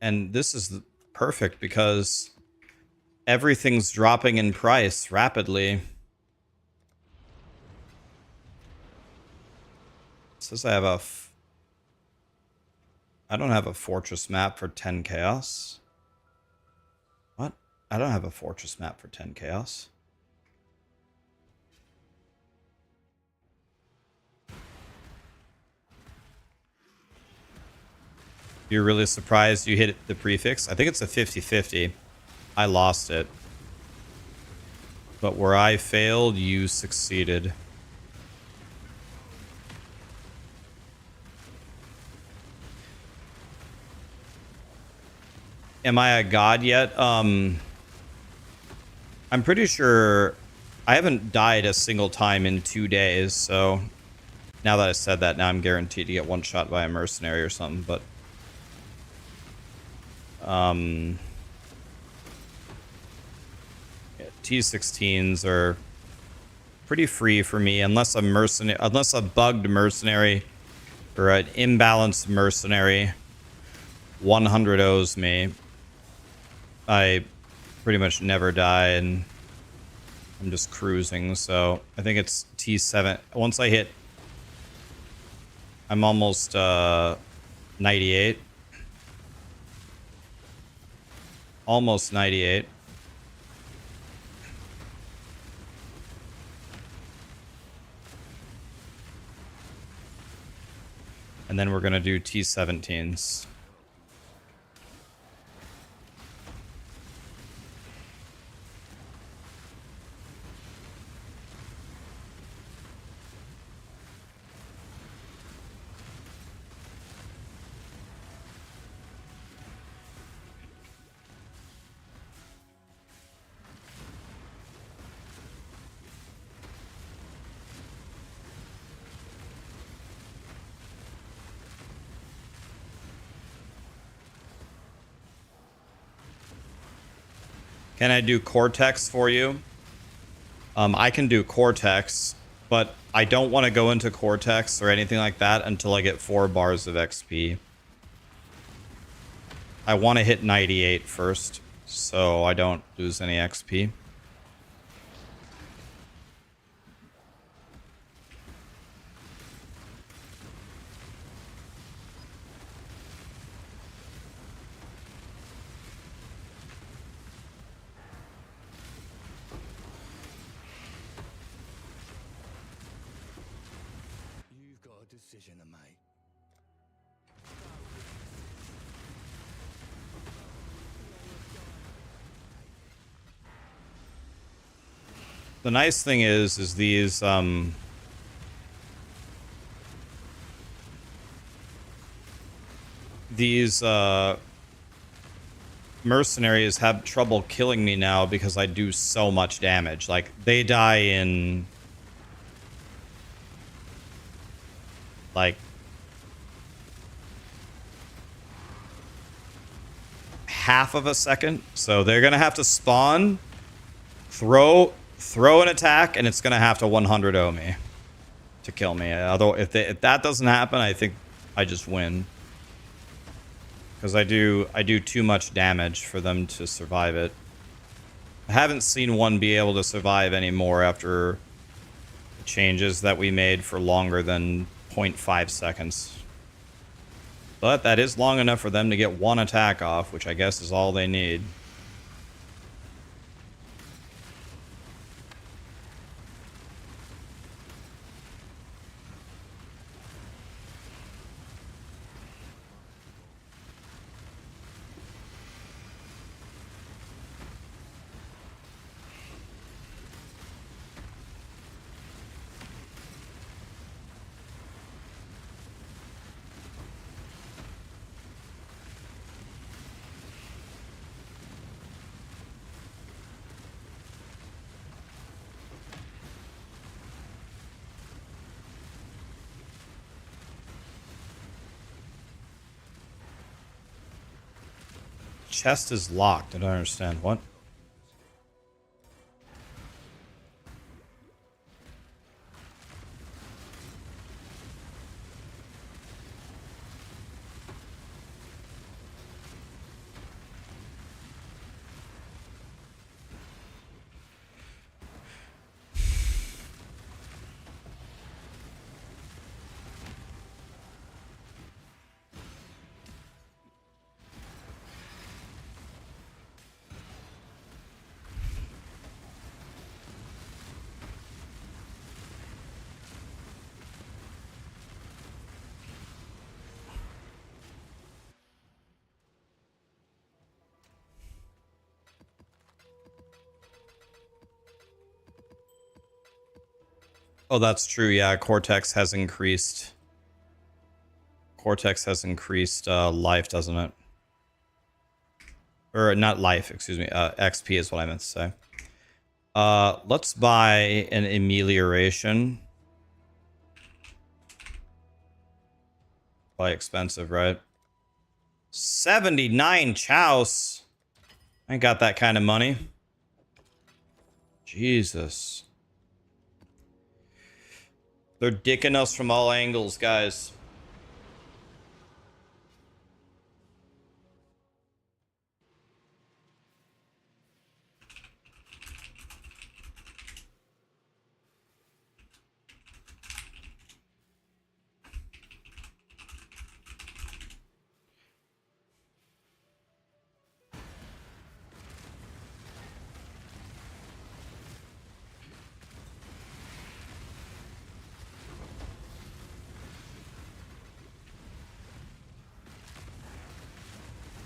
And this is perfect because everything's dropping in price rapidly. It says I don't have a fortress map for 10 chaos. What? I don't have a fortress map for 10 chaos. You're really surprised you hit the prefix? I think it's a 50-50. I lost it. But where I failed, you succeeded. Am I a god yet? I'm pretty sure I haven't died a single time in 2 days, so now that I said that, now I'm guaranteed to get one shot by a mercenary or something, but yeah, T16s are pretty free for me unless a bugged mercenary or an imbalanced mercenary 100 O's me. I pretty much never die and I'm just cruising, so I think it's T7. Once I hit, I'm almost 98. Almost 98. And then we're going to do T17s. Can I do Cortex for you? I can do Cortex, but I don't want to go into Cortex or anything like that until I get 4 bars of XP. I want to hit 98 first, so I don't lose any XP. You've got a decision to make. The nice thing is these mercenaries have trouble killing me now because I do so much damage. Like, they die in like half of a second. So they're gonna have to spawn, throw an attack, and it's gonna have to 100 O me to kill me. Although if that doesn't happen, I think I just win. Because I do too much damage for them to survive it. I haven't seen one be able to survive anymore after the changes that we made for longer than 0.5 seconds. But that is long enough for them to get one attack off, which I guess is all they need. chest is locked. I don't understand. What? Oh, that's true. Yeah, Cortex has increased. Cortex has increased life, doesn't it? Or not life, excuse me. XP is what I meant to say. Let's buy an amelioration. Probably expensive, right? 79 chouse. I ain't got that kind of money. Jesus. They're dicking us from all angles, guys.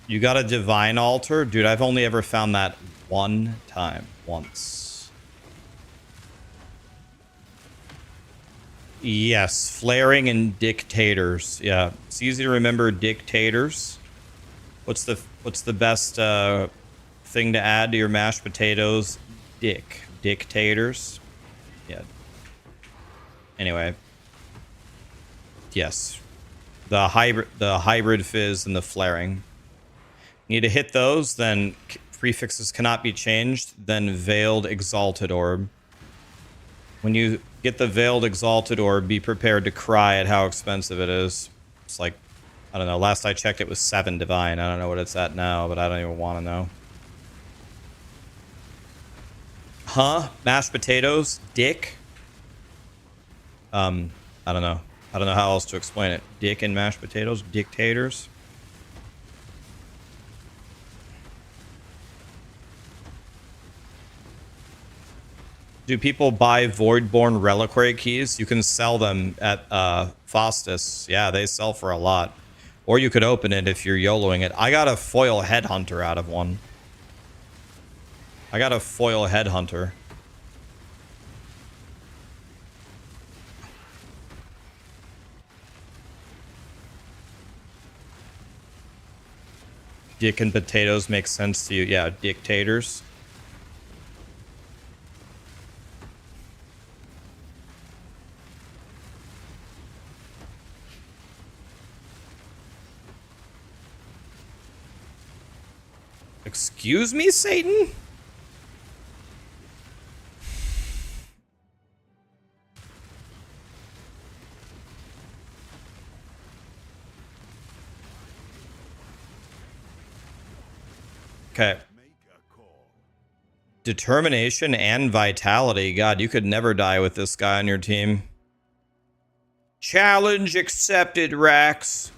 You got a divine altar? Dude, I've only ever found that one time. Once. Yes, flaring and dictators. Yeah, it's easy to remember dictators. What's the best thing to add to your mashed potatoes? Dictators. Yeah. Anyway. Yes. The hybrid fizz and the flaring. Need to hit those, then prefixes cannot be changed, then Veiled Exalted Orb. When you get the Veiled Exalted Orb, be prepared to cry at how expensive it is. It's like, I don't know, last I checked it was 7 divine. I don't know what it's at now, but I don't even want to know. Huh? Mashed potatoes? Dick? I don't know. I don't know how else to explain it. Dick and mashed potatoes? Dictators? Do people buy Voidborn Reliquary keys? You can sell them at Faustus. Yeah, they sell for a lot. Or you could open it if you're YOLOing it. I got a foil headhunter out of one. I got a foil headhunter. Dick and potatoes make sense to you. Yeah, dictators. Excuse me, Satan? Okay. Determination and vitality. God, you could never die with this guy on your team. Challenge accepted, Rax.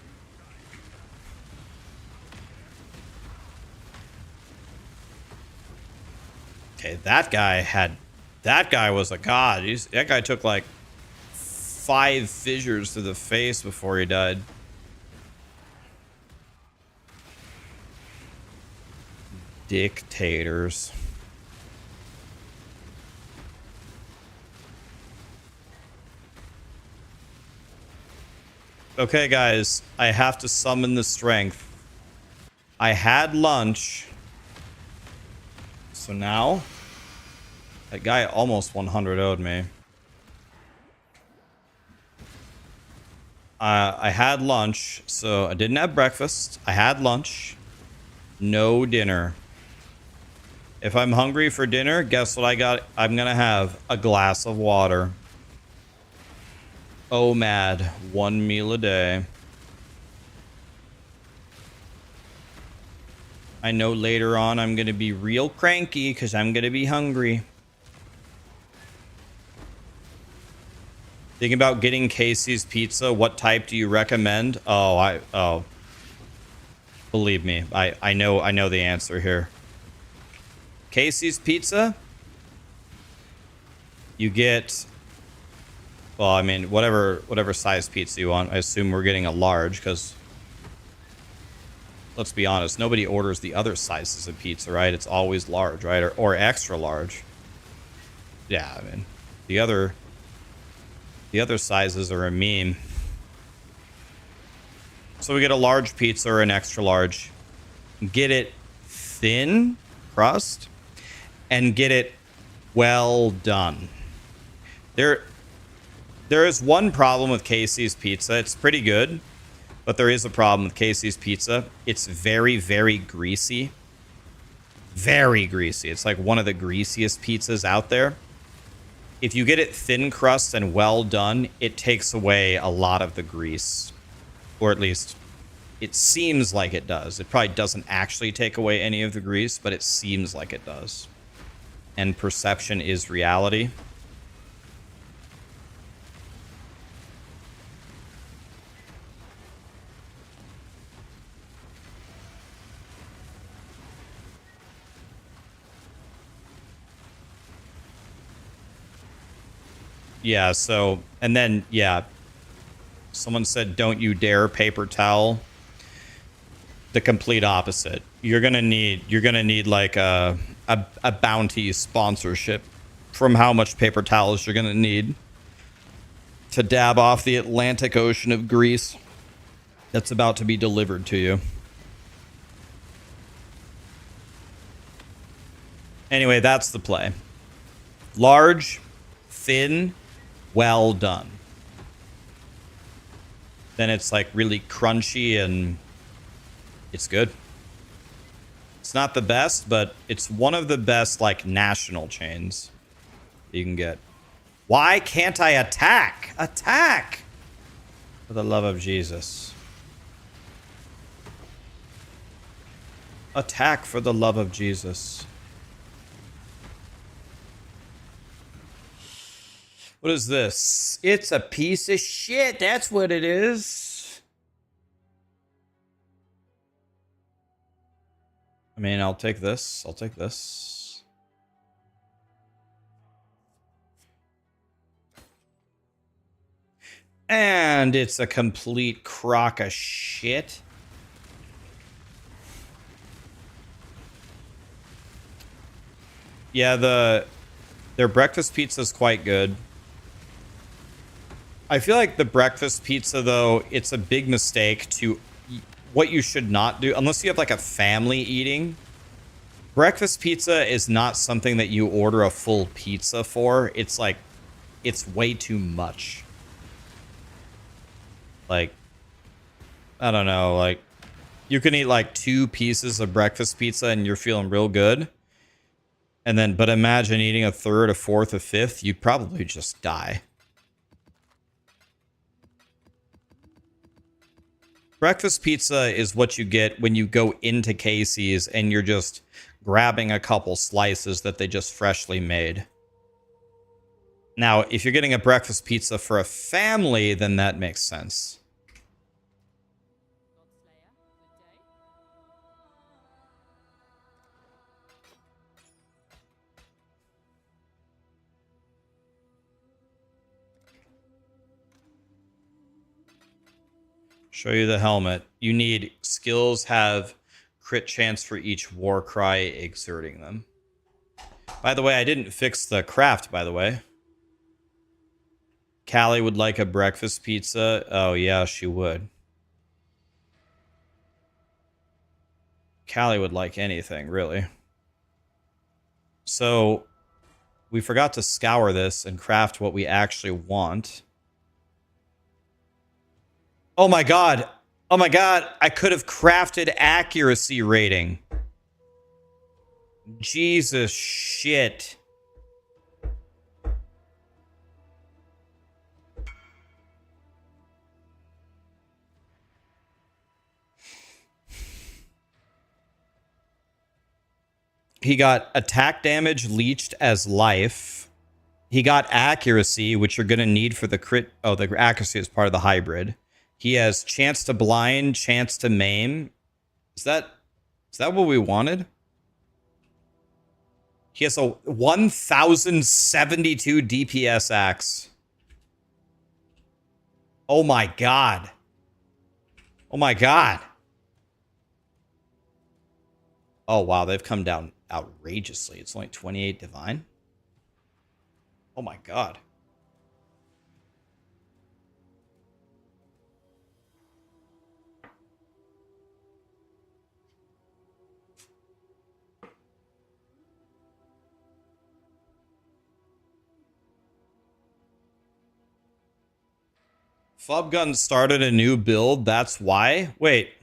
Okay, that guy was a god. That guy took like 5 fissures to the face before he died. Dictators. Okay, guys, I have to summon the strength. I had lunch. So now, that guy almost 100 owed me. I had lunch, so I didn't have breakfast. I had lunch. No dinner. If I'm hungry for dinner, guess what I got? I'm gonna have a glass of water. Oh, mad. One meal a day. I know later on I'm gonna be real cranky because I'm gonna be hungry. Thinking about getting Casey's pizza. What type do you recommend? Oh, believe me, I know the answer here. Casey's pizza, you get, well, I mean, whatever size pizza you want. I assume we're getting a large because, let's be honest, nobody orders the other sizes of pizza, right? It's always large, right? Or extra large. Yeah, I mean, the other sizes are a meme. So we get a large pizza or an extra large. Get it thin crust and get it well done. There is one problem with Casey's pizza. It's pretty good, but there is a problem with Casey's pizza. It's very, very greasy. Very greasy. It's like one of the greasiest pizzas out there. If you get it thin crust and well done, it takes away a lot of the grease. Or at least, it seems like it does. It probably doesn't actually take away any of the grease, but it seems like it does. And perception is reality. Yeah, so, and then, yeah, someone said, don't you dare paper towel. The complete opposite. You're gonna need like a bounty sponsorship from how much paper towels you're gonna need to dab off the Atlantic Ocean of grease that's about to be delivered to you. Anyway, that's the play. Large, thin, well done. Then it's like really crunchy and it's good. It's not the best, but it's one of the best like national chains you can get. Why can't I attack? Attack! For the love of Jesus. Attack for the love of Jesus. What is this? It's a piece of shit. That's what it is. I mean, I'll take this. I'll take this. And it's a complete crock of shit. Yeah, their breakfast pizza is quite good. I feel like the breakfast pizza, though, it's a big mistake to what you should not do, unless you have like a family eating. Breakfast pizza is not something that you order a full pizza for. It's like, it's way too much. Like, I don't know, like, you can eat like 2 pieces of breakfast pizza and you're feeling real good. And then, but imagine eating a 3rd, a 4th, a 5th, you'd probably just die. Breakfast pizza is what you get when you go into Casey's and you're just grabbing a couple slices that they just freshly made. Now, if you're getting a breakfast pizza for a family, then that makes sense. Show you the helmet. You need skills have crit chance for each war cry exerting them. By the way, I didn't fix the craft, by the way. Callie would like a breakfast pizza. Oh, yeah, she would. Callie would like anything, really. So, we forgot to scour this and craft what we actually want. Oh my god. Oh my god. I could have crafted accuracy rating. Jesus shit. He got attack damage leached as life. He got accuracy, which you're going to need for the crit. Oh, the accuracy is part of the hybrid. He has chance to blind, chance to maim. Is that what we wanted? He has a 1072 DPS axe. Oh my god. Oh my god. Oh wow, they've come down outrageously. It's only 28 divine. Oh my god. Flubgun started a new build, that's why? Wait.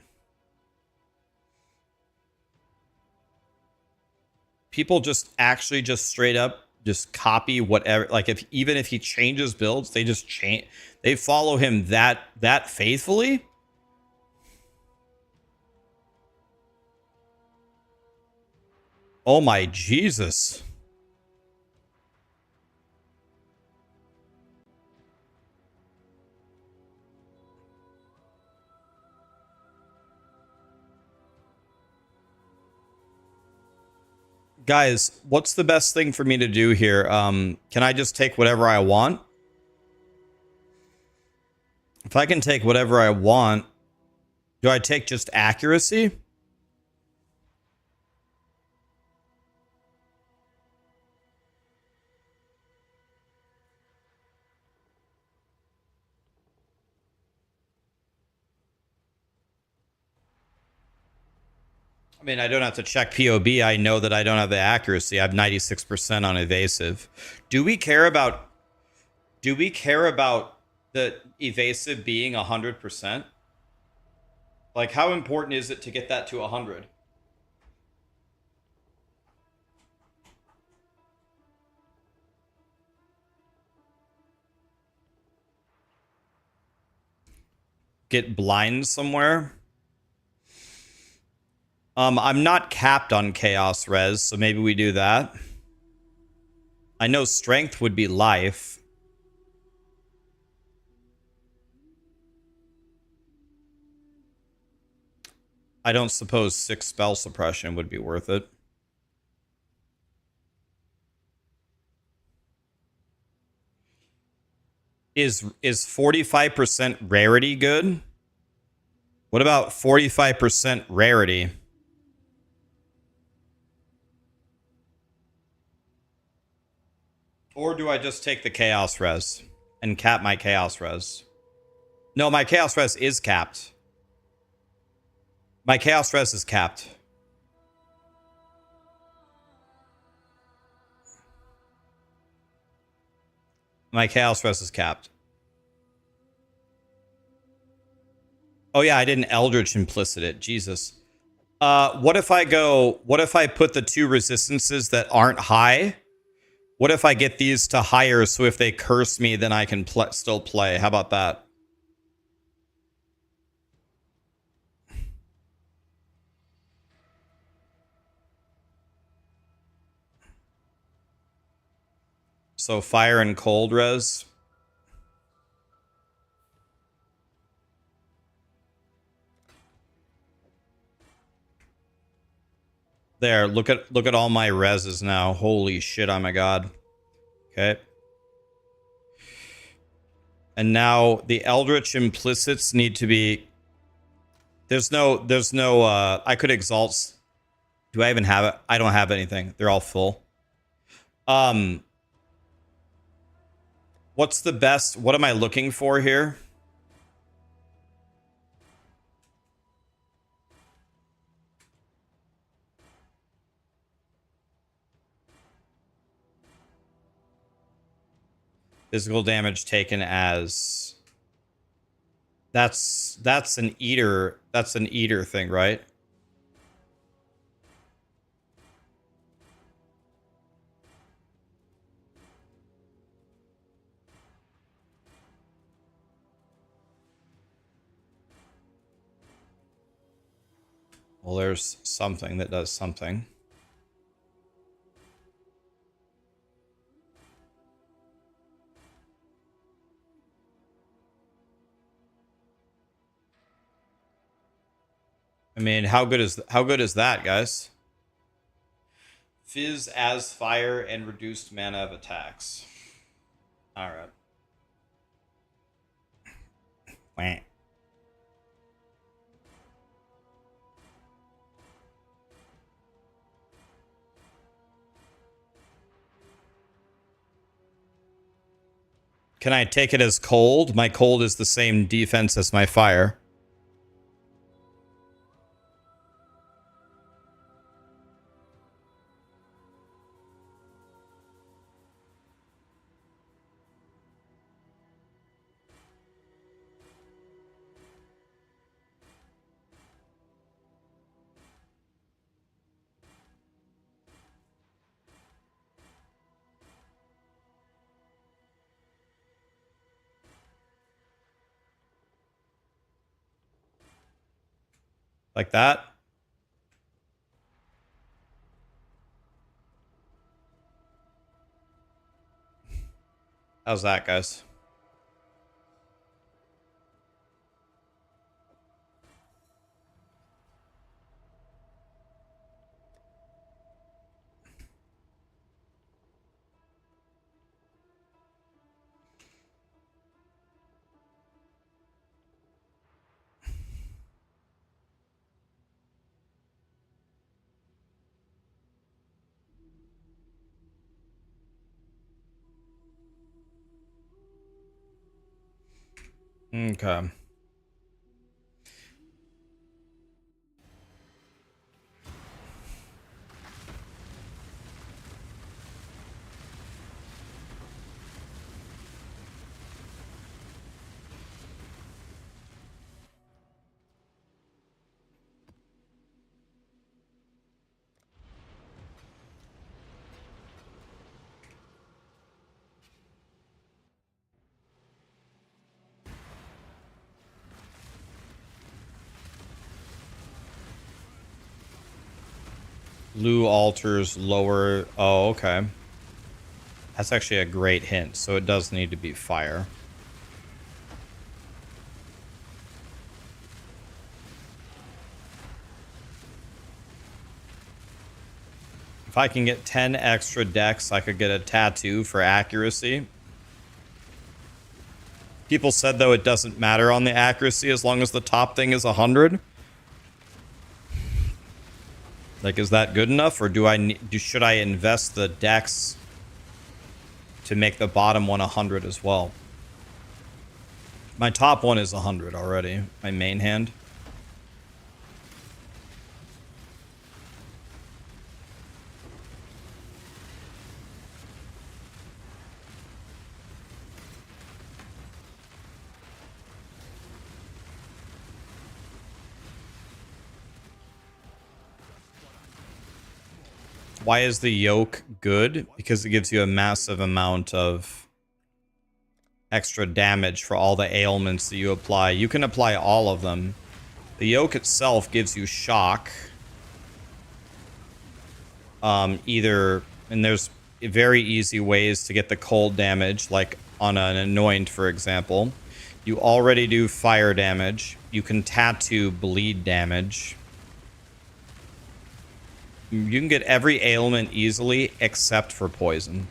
People just actually just straight up just copy whatever, like if even if he changes builds, they just change, they follow him that faithfully? Oh my Jesus. Guys, what's the best thing for me to do here? Can I just take whatever I want? If I can take whatever I want, do I take just accuracy? I mean, I don't have to check POB. I know that I don't have the accuracy. I have 96% on evasive. Do we care about the evasive being 100%? Like, how important is it to get that to 100? Get blind somewhere? I'm not capped on chaos res, so maybe we do that. I know strength would be life. I don't suppose 6 spell suppression would be worth it. Is 45% rarity good? What about 45% rarity? Or do I just take the chaos res and cap my chaos res? No, my chaos res is capped. My chaos res is capped. My chaos res is capped. Oh yeah, I didn't Eldritch implicit it. Jesus. What if I put the 2 resistances that aren't high? What if I get these to higher, so if they curse me, then I can still play? How about that? So fire and cold res. There, look at all my reses now. Holy shit, oh my god. Okay. And now the Eldritch implicits need to be... There's no I could exalt. Do I even have it? I don't have anything. They're all full. What's the best? What am I looking for here? Physical damage taken as... That's an eater. That's an eater thing, right? Well, there's something that does something. I mean, how good is that, guys? Fizz as fire and reduced mana of attacks. All right. Wah. Can I take it as cold? My cold is the same defense as my fire. Like that? How's that, guys? Okay. Blue altars lower. Oh, okay. That's actually a great hint. So it does need to be fire. If I can get 10 extra decks, I could get a tattoo for accuracy. People said, though, it doesn't matter on the accuracy as long as the top thing is 100. Like, is that good enough? Or should I invest the decks to make the bottom one 100 as well? My top one is 100 already. My main hand. Why is the yoke good? Because it gives you a massive amount of extra damage for all the ailments that you apply. You can apply all of them. The yoke itself gives you shock. And there's very easy ways to get the cold damage, like on an anoint, for example. You already do fire damage. You can tattoo bleed damage. You can get every ailment easily except for poison.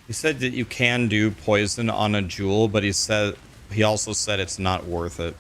He said that you can do poison on a jewel, but he also said it's not worth it.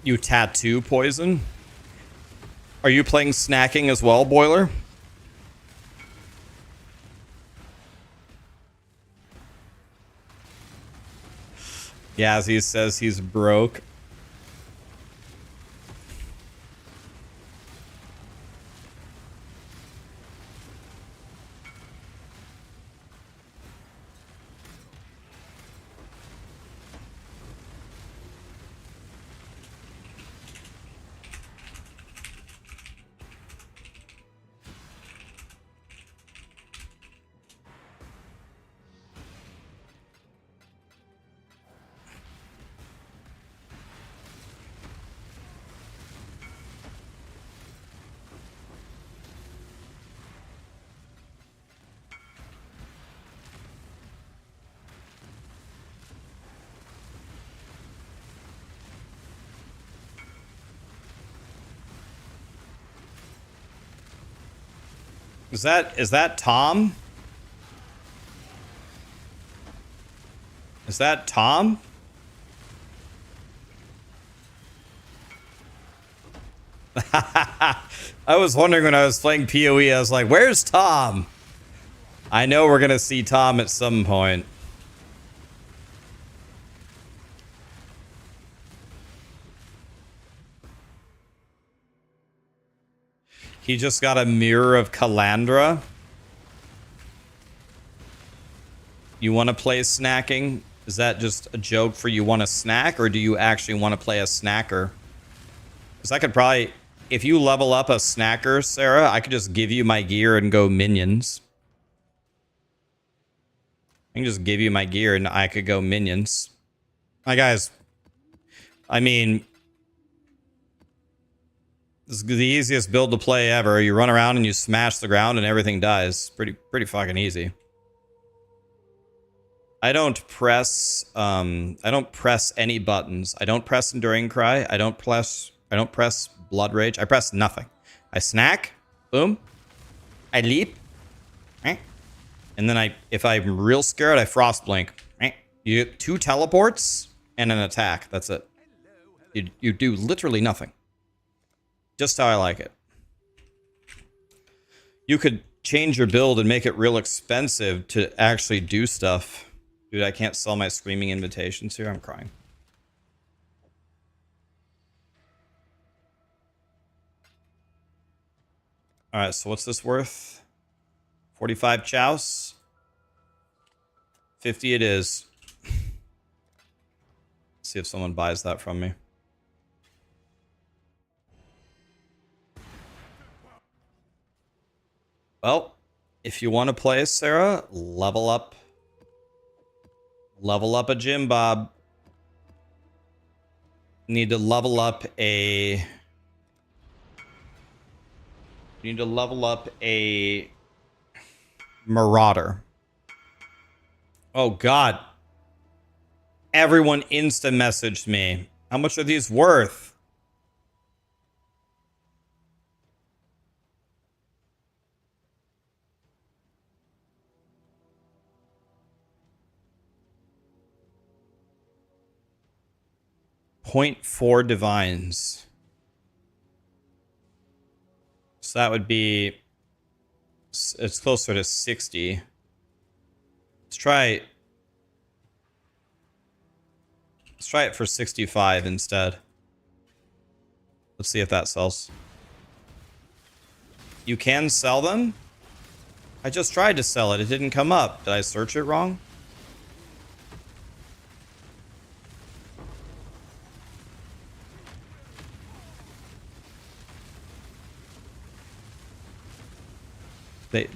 You tattoo poison? Are you playing snacking as well, Boiler? Yazzie says he's broke. Is that Tom? Is that Tom? I was wondering when I was playing POE, I was like, where's Tom? I know we're gonna see Tom at some point. He just got a mirror of Calandra. You want to play snacking? Is that just a joke for you want to snack, or do you actually want to play a snacker? Because I could probably, if you level up a snacker, Sarah, I could just give you my gear and go minions. I can just give you my gear and I could go minions. Hi, guys. I mean, this is the easiest build to play ever. You run around and you smash the ground and everything dies. Pretty fucking easy. I don't press any buttons. I don't press Enduring Cry. I don't press Blood Rage. I press nothing. I snack, boom. I leap. And then if I'm real scared, I Frost Blink. You get 2 teleports and an attack. That's it. You do literally nothing. Just how I like it. You could change your build and make it real expensive to actually do stuff. Dude, I can't sell my Screaming Invitations here. I'm crying. Alright, so what's this worth? 45 chows? 50 it is. See if someone buys that from me. Well, if you want to play, Sarah, level up. Level up a Jim Bob. Need to level up a... You need to level up a Marauder. Oh, God. Everyone insta-messaged me. How much are these worth? .4 divines. So that would be... It's closer to 60. Let's try it for 65 instead. Let's see if that sells. You can sell them? I just tried to sell it. It didn't come up. Did I search it wrong?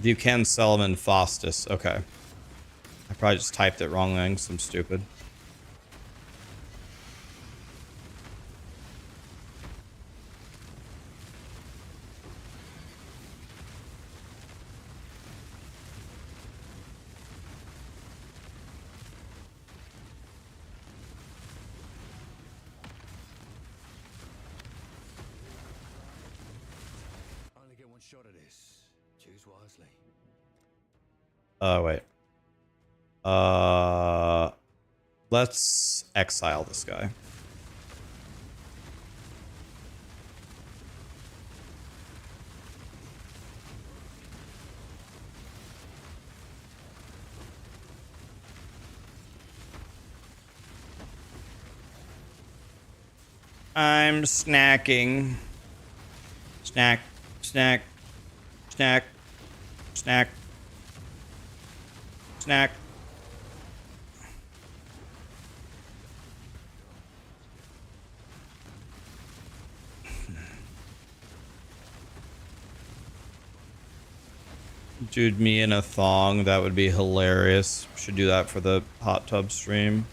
You can sell them in Faustus. Okay. I probably just typed it wrong then, 'cause I'm stupid. Only get one shot at this. Choose wisely. Wait. Let's exile this guy. I'm snacking. Snack, snack, snack, snack, snack. Dude, me in a thong, that would be hilarious. Should do that for the hot tub stream.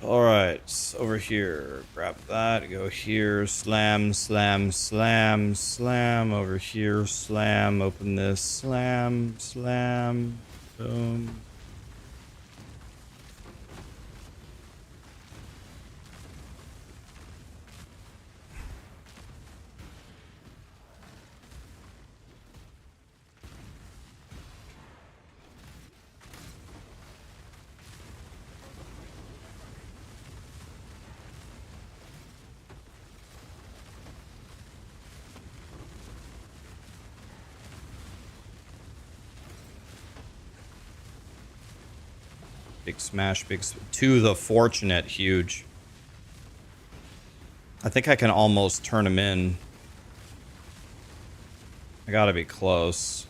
Alright, over here. Grab that, go here, slam, slam, slam, slam, over here, slam, open this, slam, slam, boom. Big smash, to the fortunate, huge. I think I can almost turn him in. I gotta be close.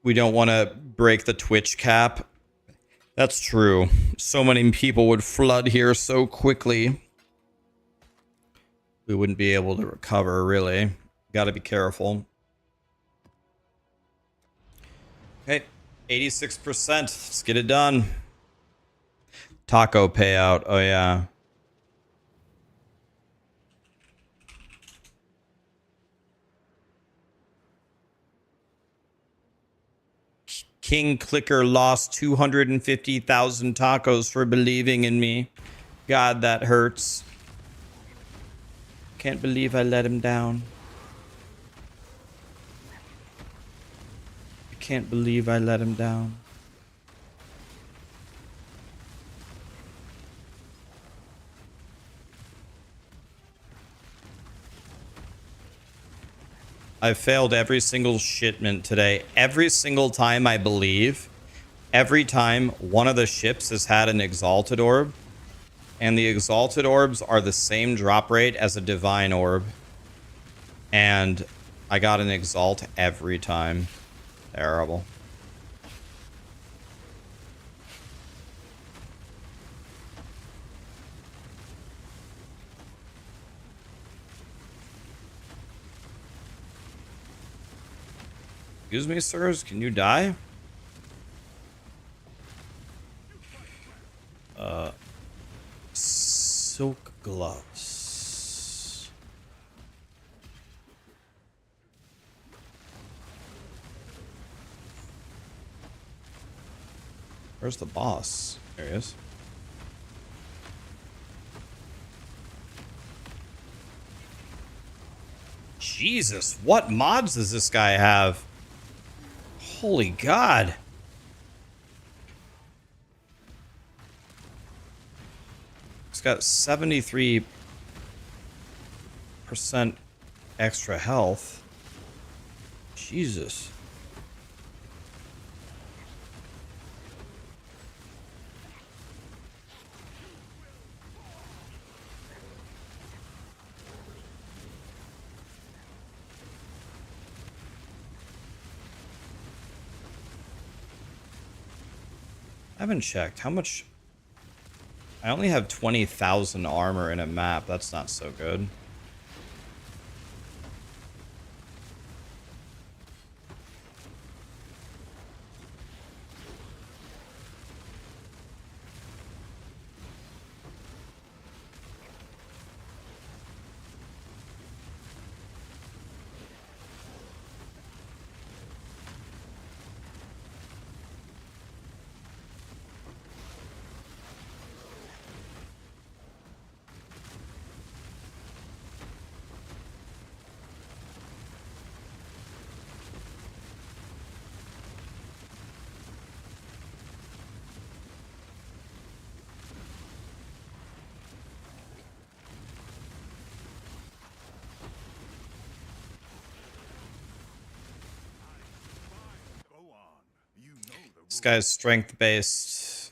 We don't want to break the Twitch cap. That's true. So many people would flood here so quickly. We wouldn't be able to recover, really. Gotta be careful. Okay, 86%. Let's get it done. Taco payout. Oh, yeah. King Clicker lost 250,000 tacos for believing in me. God, that hurts. Can't believe I let him down. I can't believe I let him down. I failed every single shipment today. Every single time, I believe. Every time one of the ships has had an exalted orb. And the exalted orbs are the same drop rate as a divine orb. And I got an exalt every time. Terrible. Excuse me, sirs, can you die? Silk gloves. Where's the boss? There he is. Jesus, what mods does this guy have? Holy God. He's got 73% extra health. Jesus. I haven't checked. How much? I only have 20,000 armor in a map. That's not so good. This guy's strength based.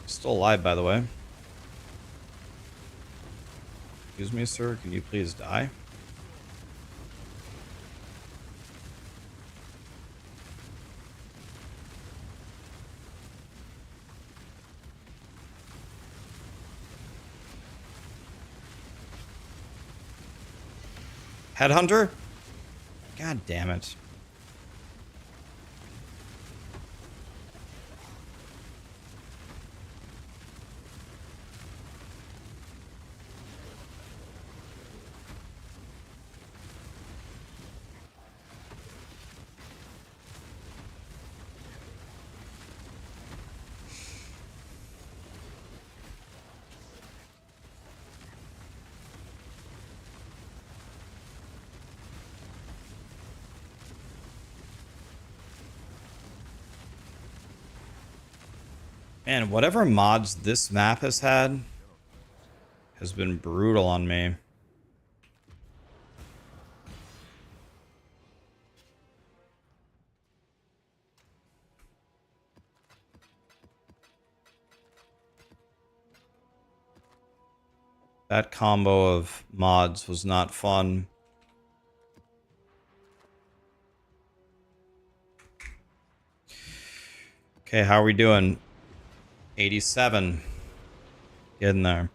Still alive, by the way. Excuse me, sir. Can you please die? Headhunter? God damn it. Man, whatever mods this map has had has been brutal on me. That combo of mods was not fun. Okay, how are we doing? 87. Getting there.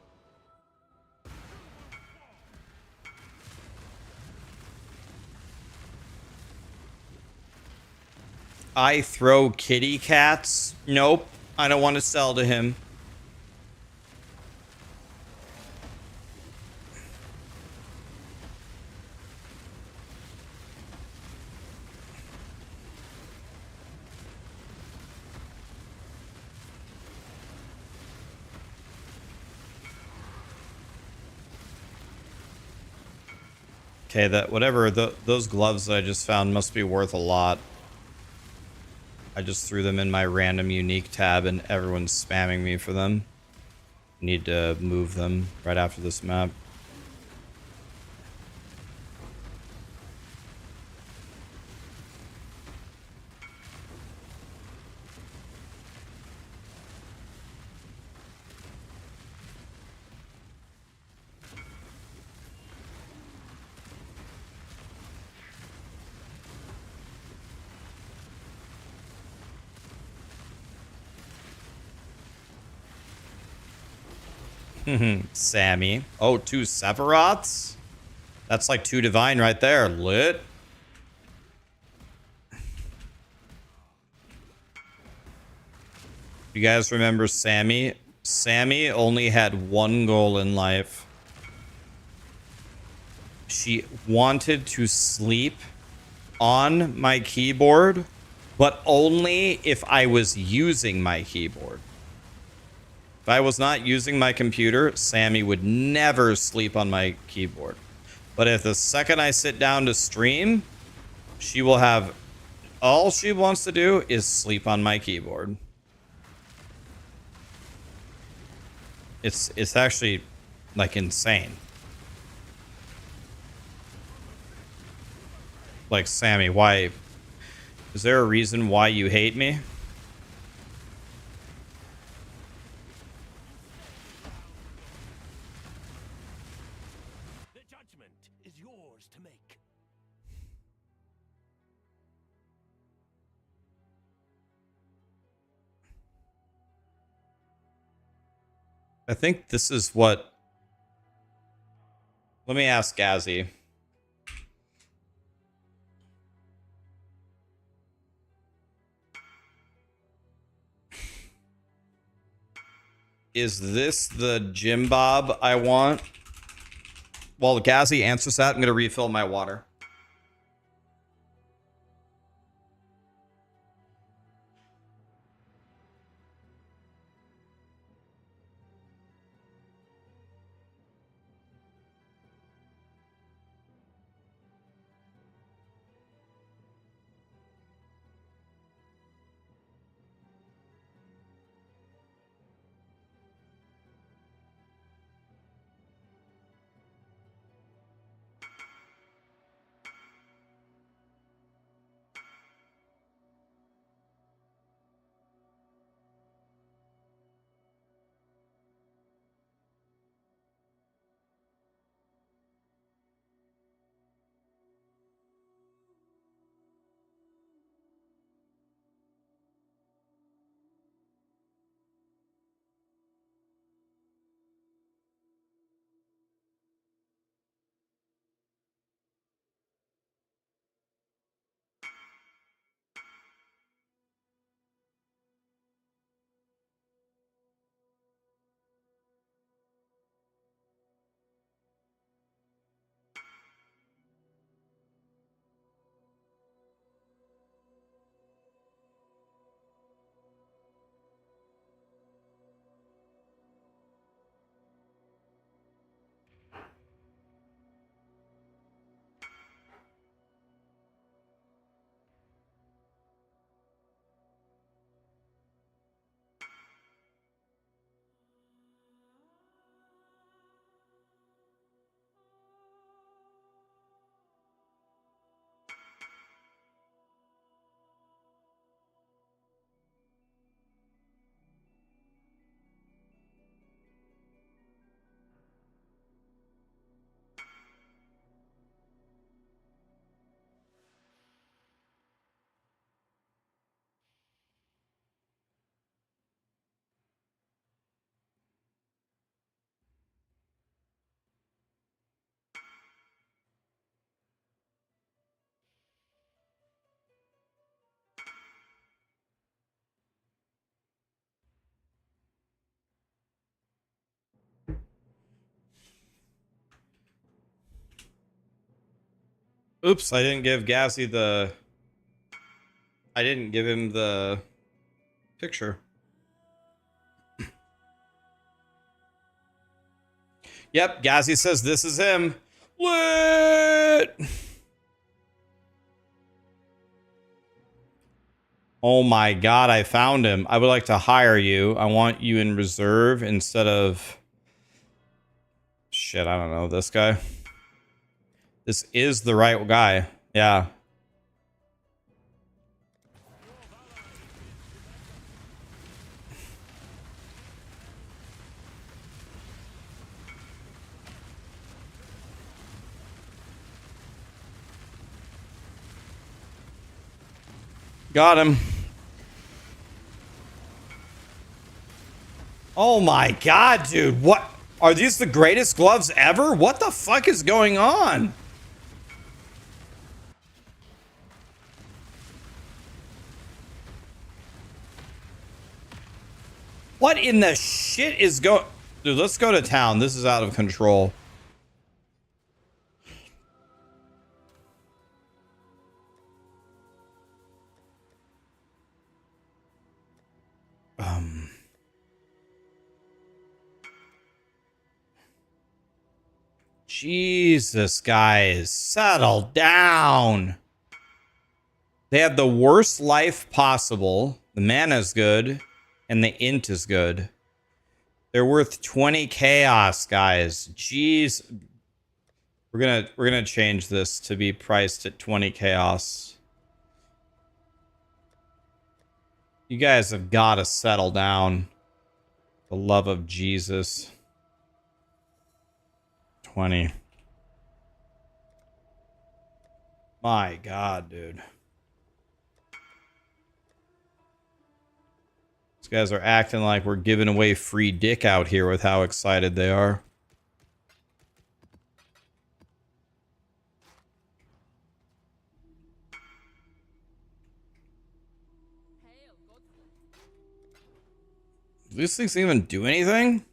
I throw kitty cats? Nope. I don't want to sell to him. Okay, that whatever those gloves that I just found must be worth a lot. I just threw them in my random unique tab and everyone's spamming me for them. Need to move them right after this map. Sammy. Oh, 2 Sephiroths? That's like 2 divine right there. Lit. You guys remember Sammy? Sammy only had one goal in life. She wanted to sleep on my keyboard, but only if I was using my keyboard. If I was not using my computer, Sammy would never sleep on my keyboard. But if the second I sit down to stream, she will have... all she wants to do is sleep on my keyboard. It's actually, like, insane. Like, Sammy, why... is there a reason why you hate me? I think this is what... let me ask Gazzy. Is this the Jim Bob I want? While Gazzy answers that, I'm going to refill my water. Oops, I didn't give Gassy the... I didn't give him the picture. Yep, Gassy says this is him. Lit! Oh my god, I found him. I would like to hire you. I want you in reserve instead of... Shit, I don't know. This guy? This is the right guy. Yeah. Got him. Oh my god, dude. What? Are these the greatest gloves ever? What the fuck is going on? What in the shit is going... Dude, let's go to town. This is out of control. Jesus, guys. Settle down. They have the worst life possible. The mana's good. And the int is good. They're worth 20 chaos, guys. Jeez. We're gonna change this to be priced at 20 chaos. You guys have got to settle down. The love of Jesus. 20. My God, dude. These guys are acting like we're giving away free dick out here with how excited they are. Do these things even do anything?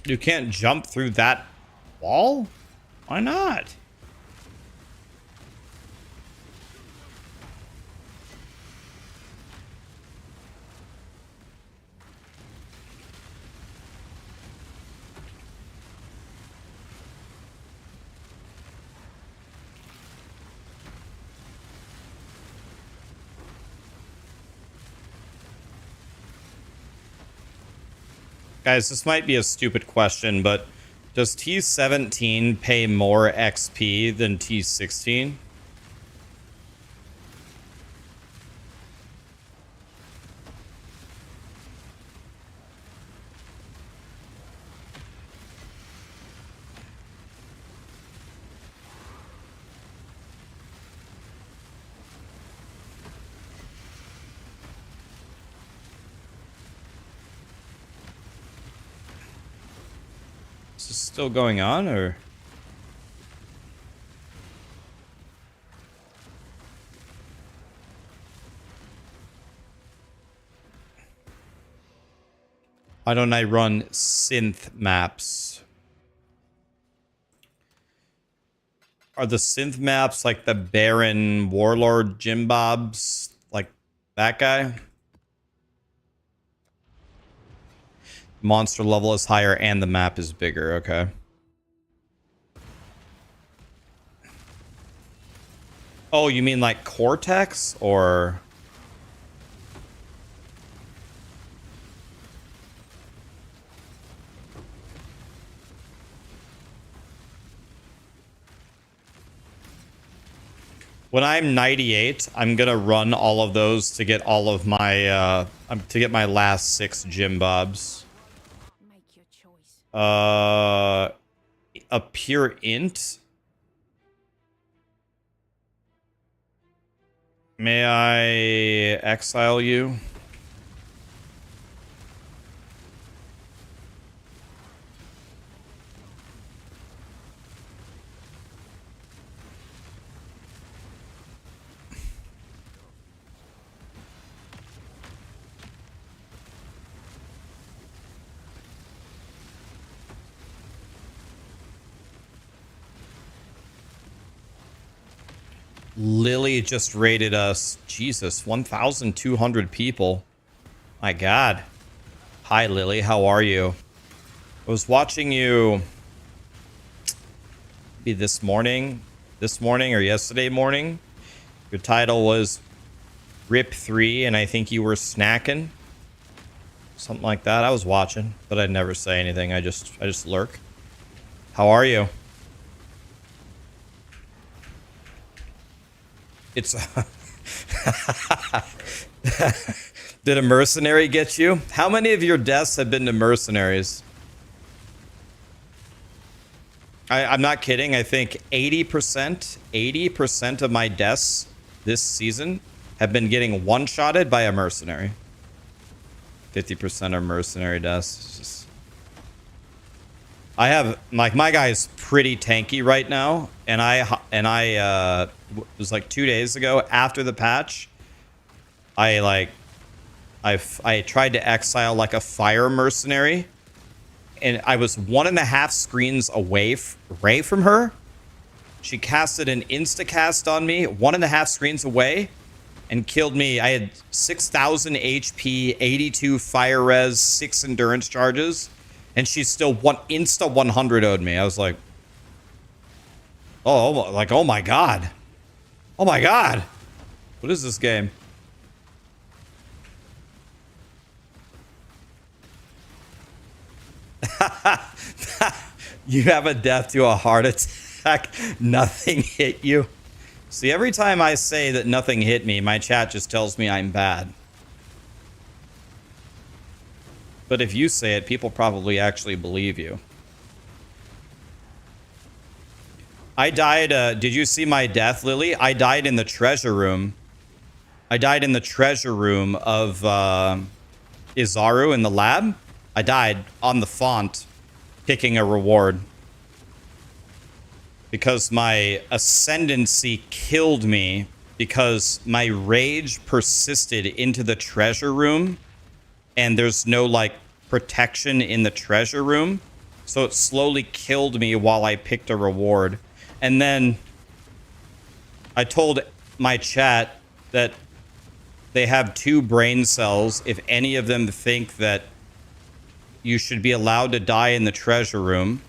You can't jump through that wall? Why not? Guys, this might be a stupid question, but does T17 pay more XP than T16? Is this still going on, or? Why don't I run synth maps? Are the synth maps like the Baron Warlord Jimbobs? Like that guy? Monster level is higher and the map is bigger. Okay. Oh, you mean like Cortex or... When I'm 98, I'm gonna run all of those to get all of my to get my last 6 gym bobs. Make your choice. A pure int. May I exile you? Lily just rated us. Jesus, 1,200 people. My God. Hi, Lily. How are you? I was watching you be this morning or yesterday morning. Your title was Rip 3, and I think you were snacking. Something like that. I was watching, but I'd never say anything. I just lurk. How are you? It's Did a mercenary get you? How many of your deaths have been to mercenaries? I'm not kidding. I think 80% of my deaths this season have been getting one-shotted by a mercenary. 50% are mercenary deaths. It's just... I have, like, my guy's pretty tanky right now, and I it was like 2 days ago after the patch. I tried to exile like a fire mercenary, and I was 1.5 screens away from her. She casted an insta-cast on me, 1.5 screens away, and killed me. I had 6,000 HP, 82 fire res, 6 endurance charges, and she still insta 100'd me. I was like, oh my God. Oh my God. What is this game? You have a death to a heart attack. Nothing hit you. See, every time I say that nothing hit me, my chat just tells me I'm bad. But if you say it, people probably actually believe you. I died, did you see my death, Lily? I died in the treasure room. I died in the treasure room of Izaru in the lab. I died on the font, picking a reward. Because my Ascendancy killed me because my rage persisted into the treasure room, and there's no, like, protection in the treasure room. So it slowly killed me while I picked a reward. And then I told my chat that they have 2 brain cells. If any of them think that you should be allowed to die in the treasure room,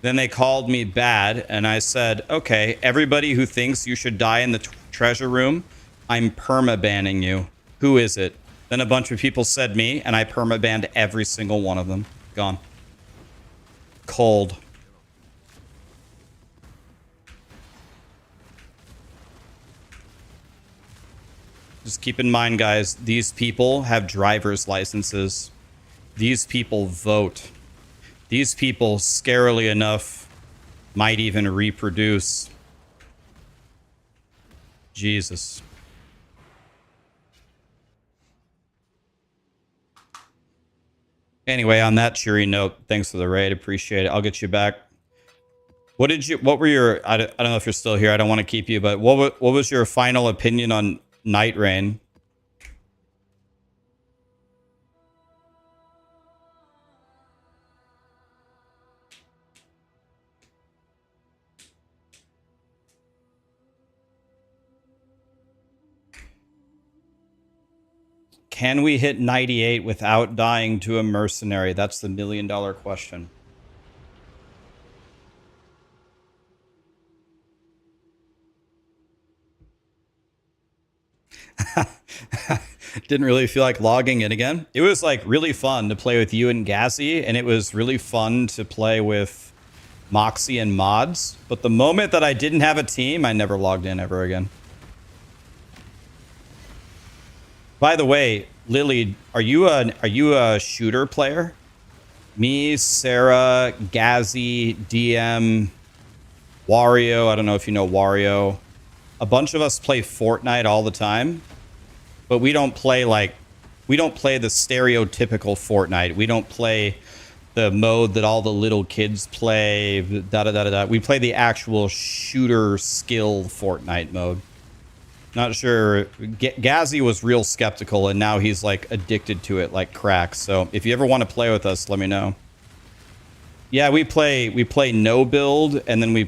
then they called me bad. And I said, okay, everybody who thinks you should die in the treasure room, I'm perma-banning you. Who is it? Then a bunch of people said me, and I perma-banned every single one of them. Gone. Cold. Just keep in mind, guys, these people have driver's licenses. These people vote. These people, scarily enough, might even reproduce. Jesus. Anyway, on that cheery note, thanks for the raid. Appreciate it. I'll get you back. What were your, I don't know if you're still here. I don't want to keep you, but what was your final opinion on Night Rain? Can we hit 98 without dying to a mercenary? That's the $1 million question. Didn't really feel like logging in again. It was like really fun to play with you and Gassy, and it was really fun to play with Moxie and mods. But the moment that I didn't have a team, I never logged in ever again. By the way, Lily, are you a shooter player? Me, Sarah, Gazzy, DM, Wario. I don't know if you know Wario. A bunch of us play Fortnite all the time, but we don't play the stereotypical Fortnite. We don't play the mode that all the little kids play. Da da da da da. We play the actual shooter skill Fortnite mode. Not sure. Gazzy was real skeptical, and now he's like addicted to it like crack. So if you ever want to play with us, let me know. Yeah, we play no build, and then we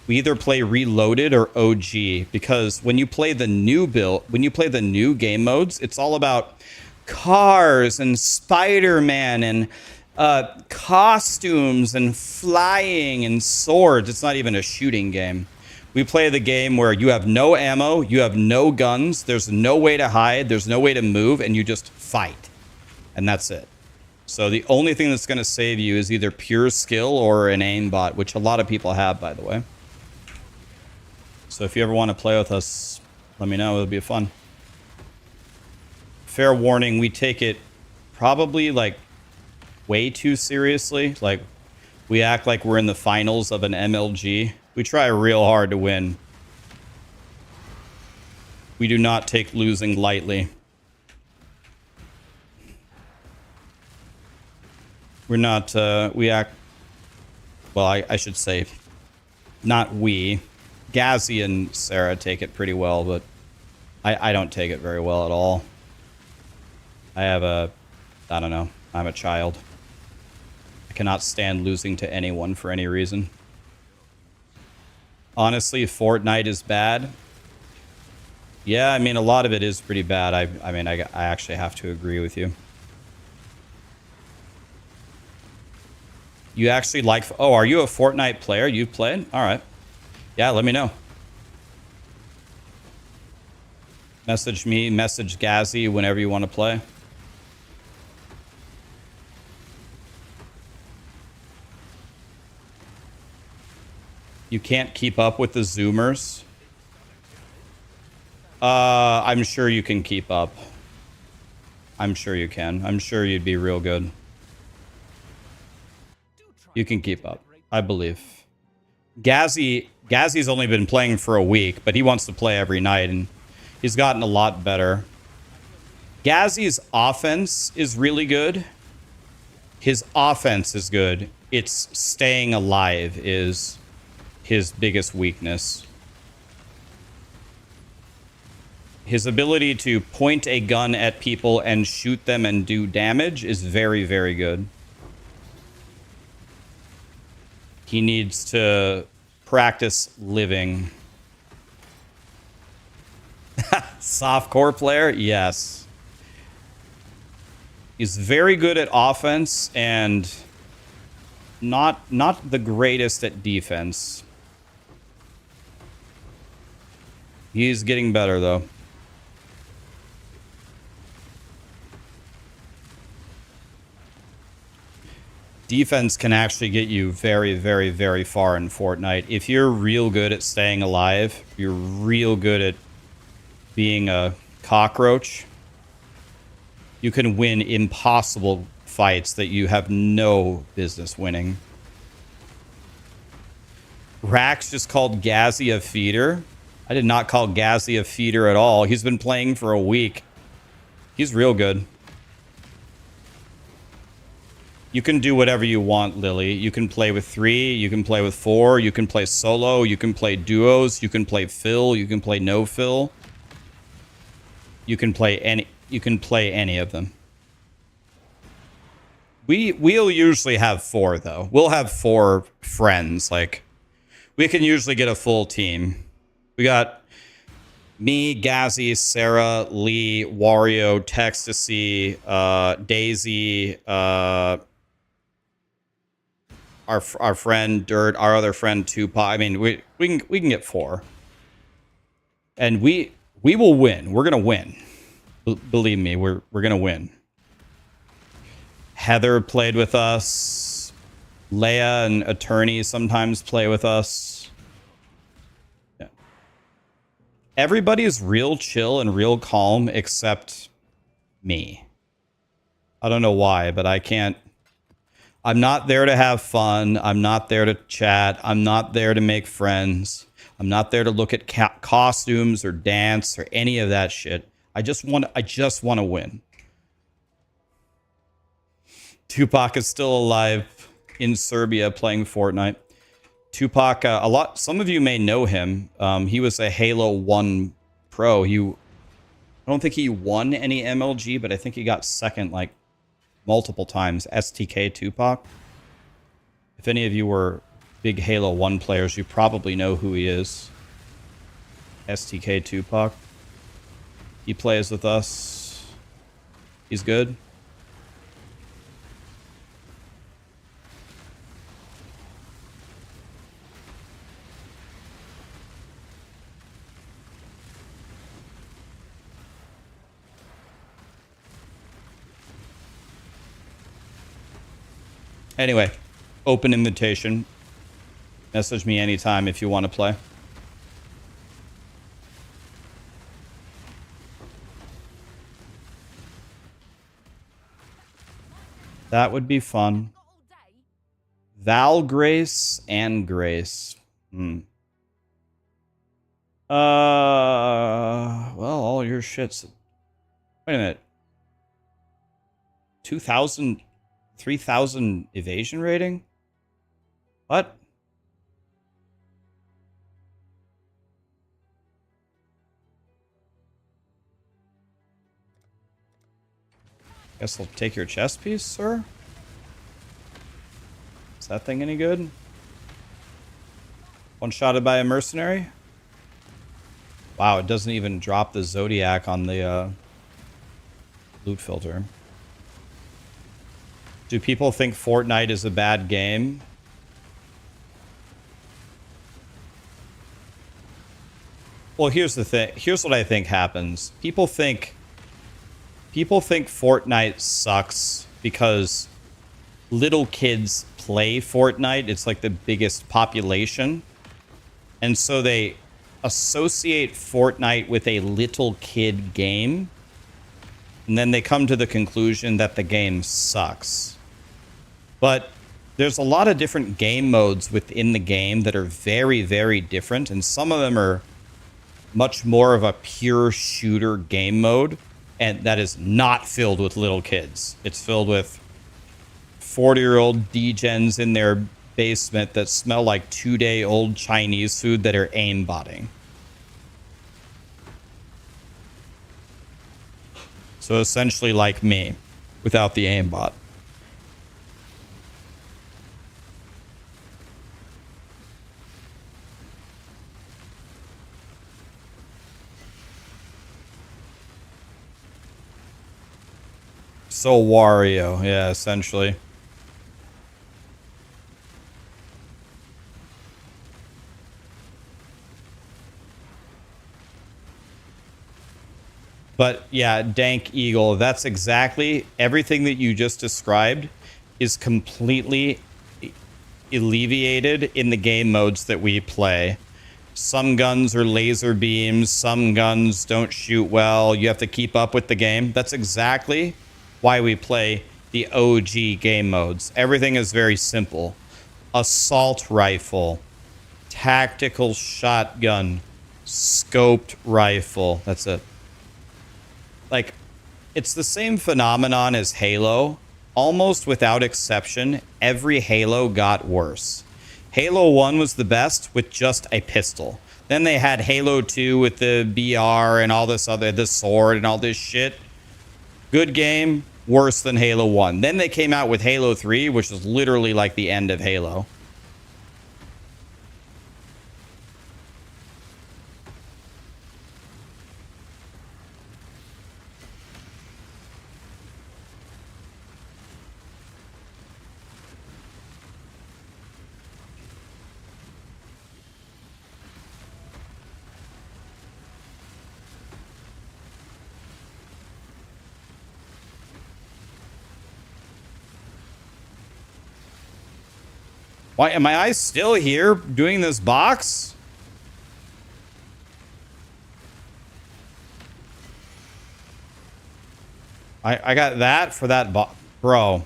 either play Reloaded or OG, because when you play the new build, when you play the new game modes, it's all about cars and Spider-Man and costumes and flying and swords. It's not even a shooting game. We play the game where you have no ammo, you have no guns, there's no way to hide, there's no way to move, and you just fight. And that's it. So the only thing that's going to save you is either pure skill or an aimbot, which a lot of people have, by the way. So if you ever want to play with us, let me know. It'll be fun. Fair warning, we take it probably like way too seriously. Like, we act like we're in the finals of an MLG. We try real hard to win. We do not take losing lightly. We're not, we act, well, I should say, not we. Gazzy and Sarah take it pretty well, but I don't take it very well at all. I don't know, I'm a child. I cannot stand losing to anyone for any reason. Honestly, Fortnite is bad. Yeah, I mean, a lot of it is pretty bad. I mean, I actually have to agree with you. You actually like... Oh, are you a Fortnite player? You've played? All right. Yeah, let me know. Message me, message Gazzy whenever you want to play. You can't keep up with the Zoomers. I'm sure you can keep up. I'm sure you can. I'm sure you'd be real good. You can keep up, I believe. Gazzy's only been playing for a week, but he wants to play every night, and he's gotten a lot better. Gazzy's offense is really good. His offense is good. It's staying alive is his biggest weakness. His ability to point a gun at people and shoot them and do damage is very, very good. He needs to practice living. Softcore player? Yes. He's very good at offense and not the greatest at defense. He's getting better, though. Defense can actually get you very, very, very far in Fortnite. If you're real good at staying alive, you're real good at being a cockroach, you can win impossible fights that you have no business winning. Rax just called Gazzy a feeder. I did not call Gazzy a feeder at all. He's been playing for a week. He's real good. You can do whatever you want, Lily. You can play with 3, you can play with 4, you can play solo, you can play duos, you can play fill, you can play no fill. You can play any of them. We'll usually have 4 though. We'll have 4 friends. Like, we can usually get a full team. We got me, Gazzy, Sarah, Lee, Wario, Textasy, Daisy, our friend Dirt, our other friend Tupac. I mean, we can get 4, and we will win. We're gonna win. Believe me, we're gonna win. Heather played with us. Leia and Attorney sometimes play with us. Yeah. everybody's real chill and real calm except me. I don't know why, but I can't. I'm not there to have fun. I'm not there to chat. I'm not there to make friends. I'm not there to look at costumes or dance or any of that shit. I just want to win. Tupac is still alive in Serbia playing Fortnite. Tupac, some of you may know him. He was a Halo 1 pro. I don't think he won any MLG, but I think he got second like multiple times. STK Tupac. If any of you were big Halo 1 players, you probably know who he is. STK Tupac. He plays with us. He's good. Anyway, open invitation. Message me anytime if you want to play. That would be fun. Val Grace and Grace. Well, all your shits. Wait a minute. 2,000, 3,000 evasion rating? What? Guess I'll take your chest piece, sir. Is that thing any good? One-shotted by a mercenary? Wow, it doesn't even drop the Zodiac on the loot filter. Do people think Fortnite is a bad game? Well, here's the thing. Here's what I think happens. People think Fortnite sucks because little kids play Fortnite. It's like the biggest population. And so they associate Fortnite with a little kid game. And then they come to the conclusion that the game sucks. But there's a lot of different game modes within the game that are very, very different. And some of them are much more of a pure shooter game mode. And that is not filled with little kids. It's filled with 40-year-old degens in their basement that smell like 2-day-old Chinese food that are aimbotting. So essentially like me, without the aimbot. So Wario, yeah, essentially. But yeah, Dank Eagle, that's exactly everything that you just described is completely alleviated in the game modes that we play. Some guns are laser beams, some guns don't shoot well. You have to keep up with the game. That's exactly why we play the OG game modes. Everything is very simple. Assault rifle, tactical shotgun, scoped rifle. That's it. Like, it's the same phenomenon as Halo. Almost without exception, every Halo got worse. Halo 1 was the best with just a pistol. Then they had Halo 2 with the BR and all this other, the sword and all this shit. Good game, worse than Halo 1. Then they came out with Halo 3, which is literally like the end of Halo. Why am I still here doing this box? I got that for that bro.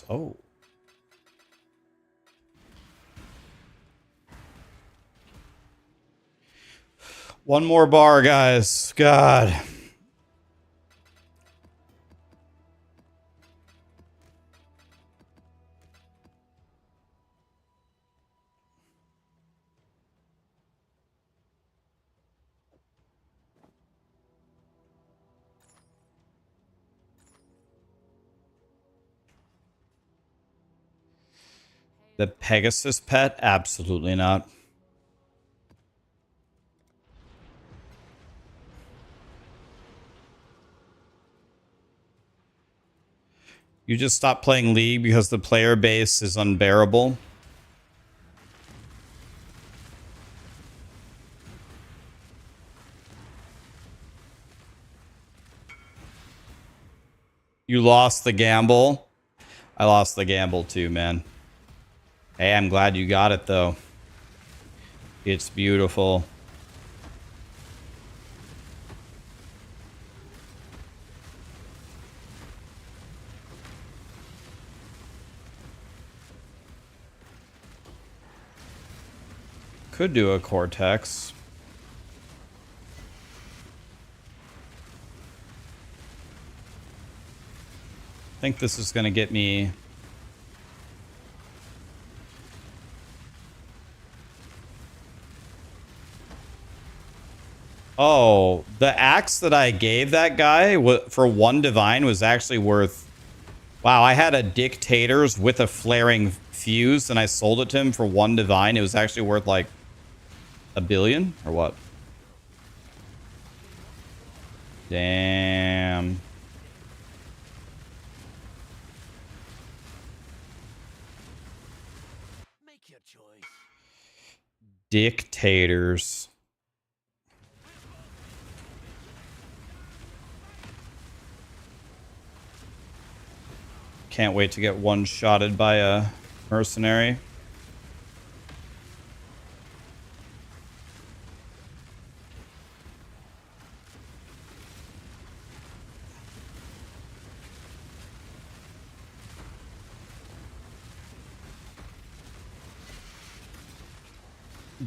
Oh. One more bar, guys. God. The Pegasus pet? Absolutely not. You just stopped playing League because the player base is unbearable. You lost the gamble. I lost the gamble too, man. Hey, I'm glad you got it, though. It's beautiful. Could do a Cortex. I think this is going to get me... Oh, the axe that I gave that guy for 1 divine was actually worth... Wow, I had a Dictators with a flaring fuse and I sold it to him for 1 divine. It was actually worth like $1 billion or what? Damn. Make your choice. Dictators. Can't wait to get one-shotted by a mercenary.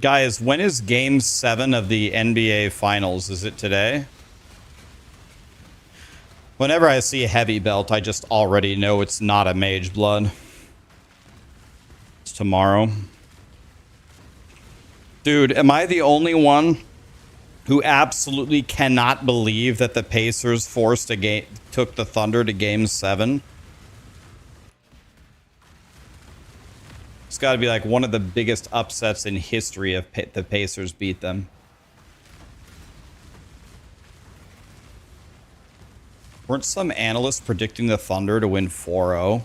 Guys, when is Game 7 of the NBA Finals? Is it today? Whenever I see a heavy belt, I just already know it's not a mage blood. It's tomorrow. Dude, am I the only one who absolutely cannot believe that the Pacers took the Thunder to Game 7? It's got to be like one of the biggest upsets in history if the Pacers beat them. Weren't some analysts predicting the Thunder to win 4-0?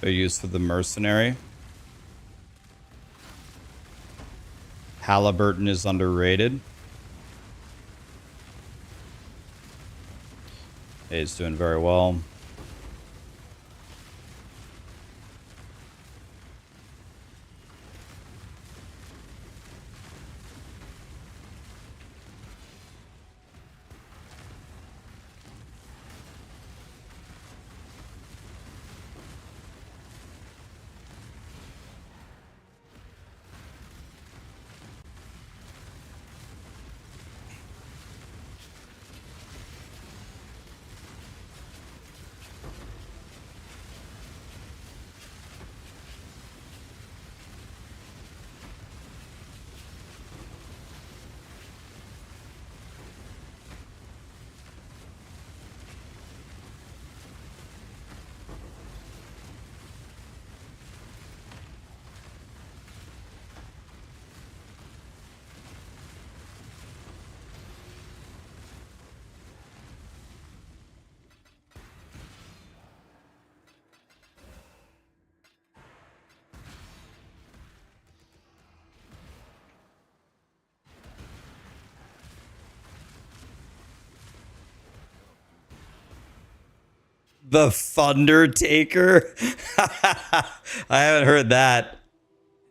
They're used for the mercenary. Halliburton is underrated. He's doing very well. The Thundertaker? I haven't heard that.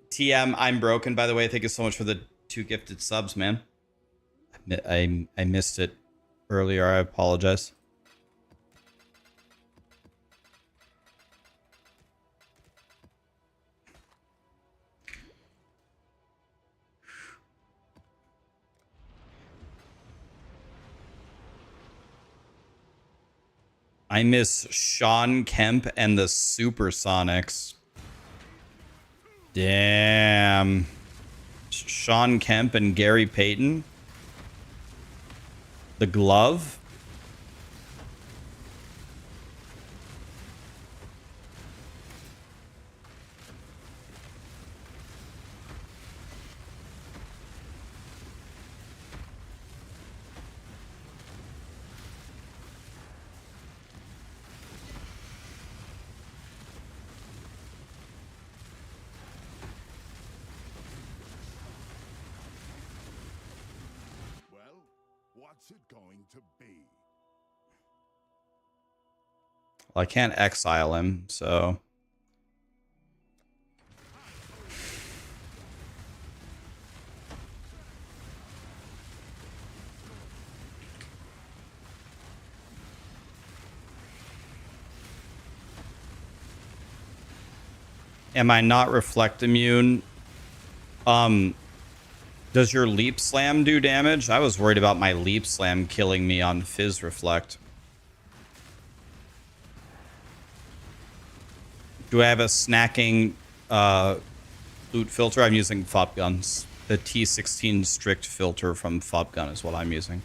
TM, I'm broken, by the way. Thank you so much for the 2 gifted subs, man. I missed it earlier. I apologize. I miss Sean Kemp and the Supersonics. Damn. Sean Kemp and Gary Payton. The glove. Well, what's it going to be? Well, I can't exile him, so... Am I not reflect immune? Does your leap slam do damage? I was worried about my leap slam killing me on Fizz Reflect. Do I have a snacking loot filter? I'm using Fop Guns. The T16 strict filter from Fop Gun is what I'm using.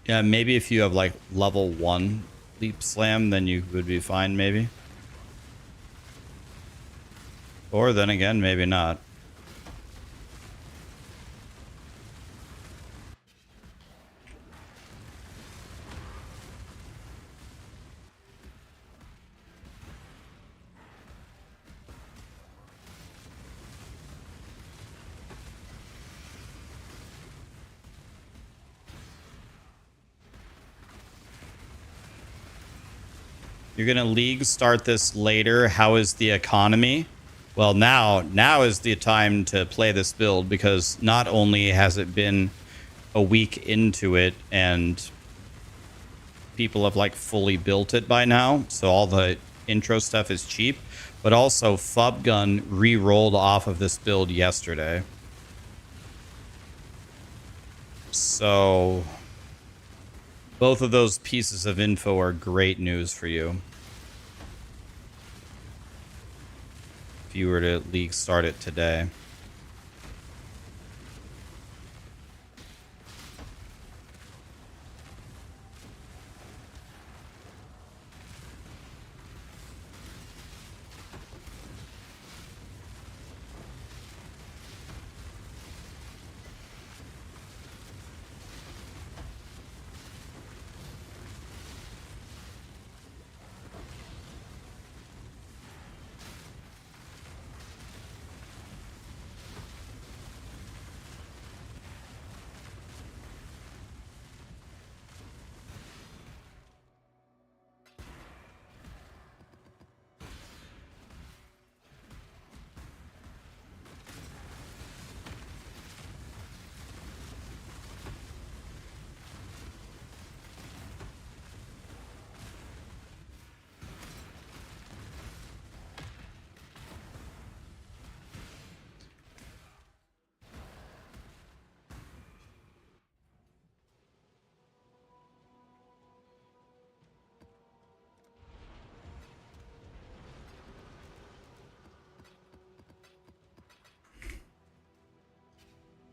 Yeah, maybe if you have like level 1 leap slam, then you would be fine, maybe. Or then again, maybe not. You're going to league start this later. How is the economy? Well, now is the time to play this build because not only has it been a week into it and people have like fully built it by now, so all the intro stuff is cheap. But also Fubgun re-rolled off of this build yesterday, so both of those pieces of info are great news for you if you were to league start it today.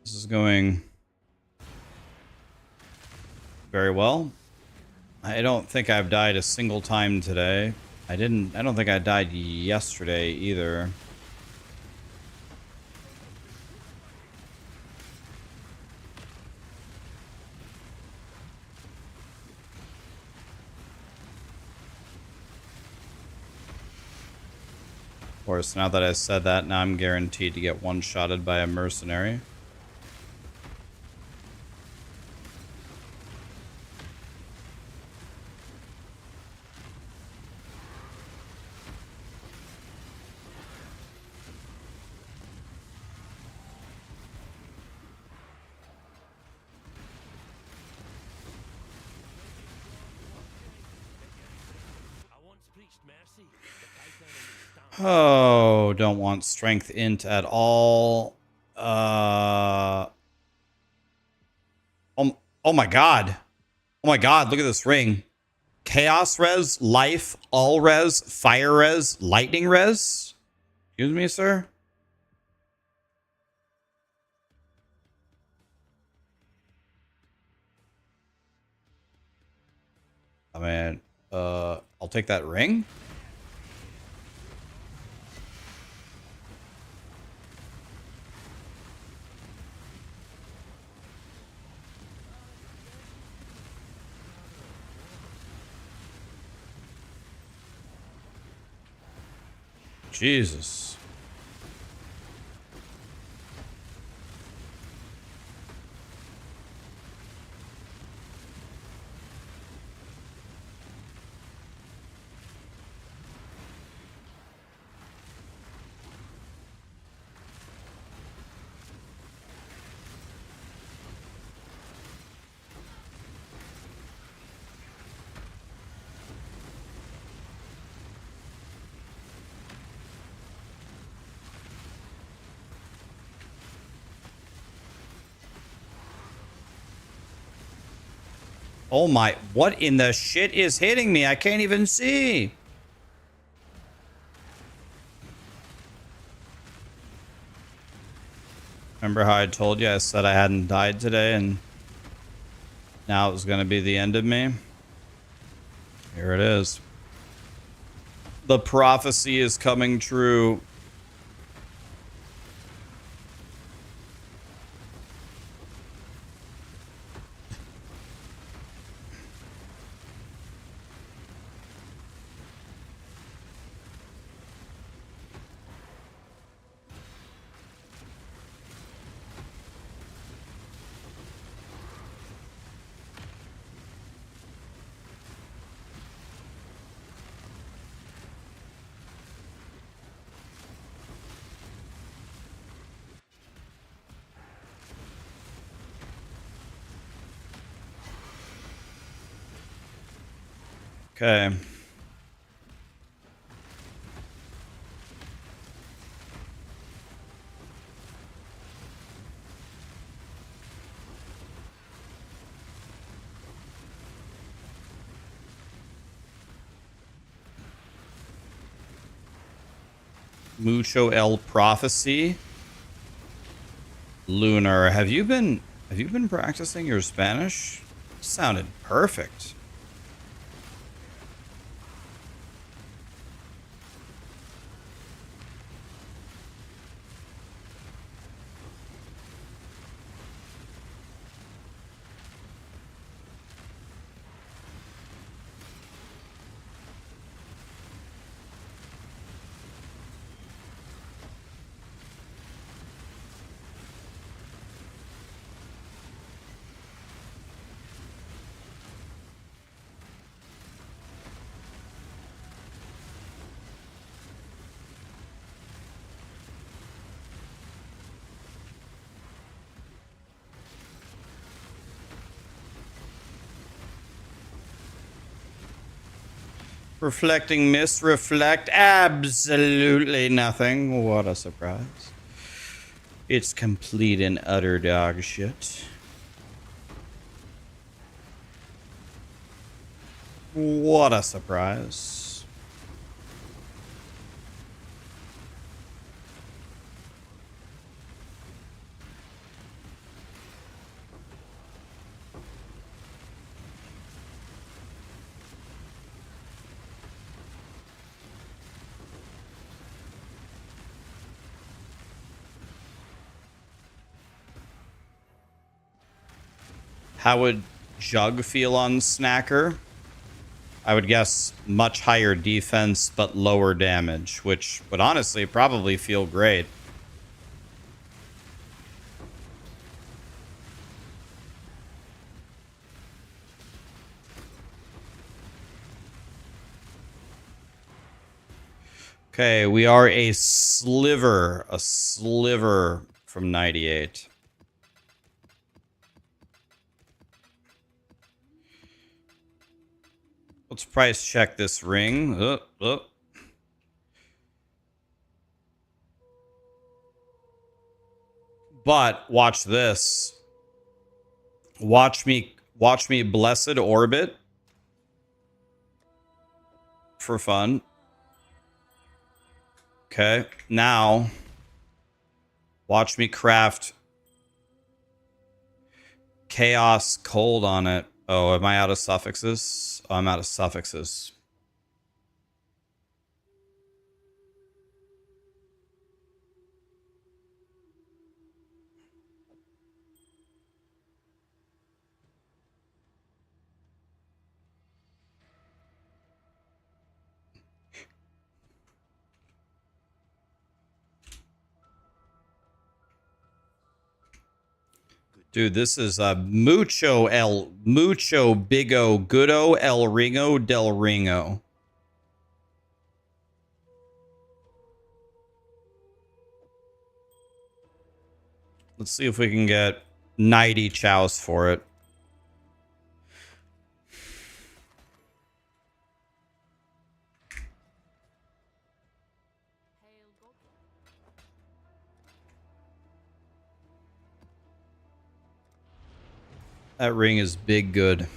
This is going very well. I don't think I've died a single time today. I don't think I died yesterday either. Of course, now that I said that, now I'm guaranteed to get one-shotted by a mercenary. Oh, don't want strength int at all. Oh my god. Oh my god, look at this ring. Chaos res, life, all res, fire res, lightning res. Excuse me, sir? I mean, I'll take that ring. Jesus. Oh my, what in the shit is hitting me? I can't even see. Remember how I told you I said I hadn't died today and now it was going to be the end of me? Here it is. The prophecy is coming true. Okay. Mucho El Prophecy. Lunar, have you been practicing your Spanish? Sounded perfect. Reflecting mist, reflect absolutely nothing. What a surprise. It's complete and utter dog shit. What a surprise. How would Jug feel on Snacker? I would guess much higher defense, but lower damage, which would honestly probably feel great. Okay, we are a sliver from 98. Let's price check this ring. But watch this. Watch me blessed orbit for fun. Okay, now watch me craft Chaos Cold on it. Oh, am I out of suffixes? Oh, I'm out of suffixes. Dude, this is mucho bigo goodo el ringo del ringo. Let's see if we can get 90 chows for it. That ring is big good.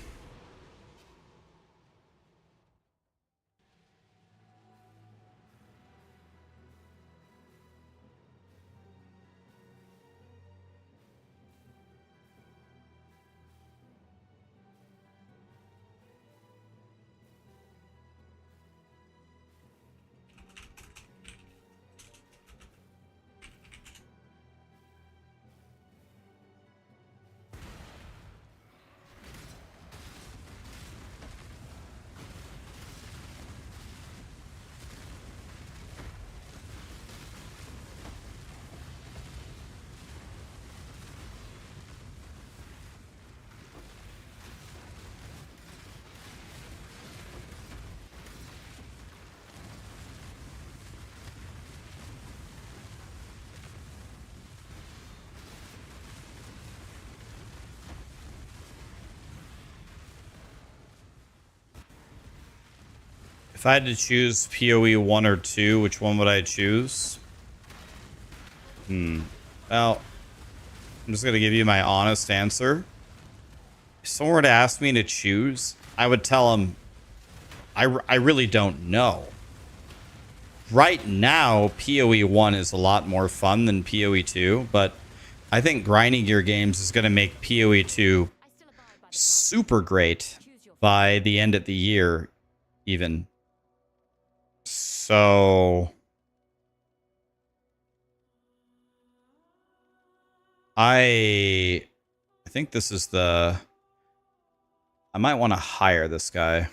If I had to choose PoE 1 or 2, which one would I choose? Well, I'm just going to give you my honest answer. If someone were to ask me to choose, I would tell them, I really don't know. Right now, PoE 1 is a lot more fun than PoE 2, but I think grinding gear games is going to make PoE 2 super great by the end of the year, even. So I think this is the... I might want to hire this guy.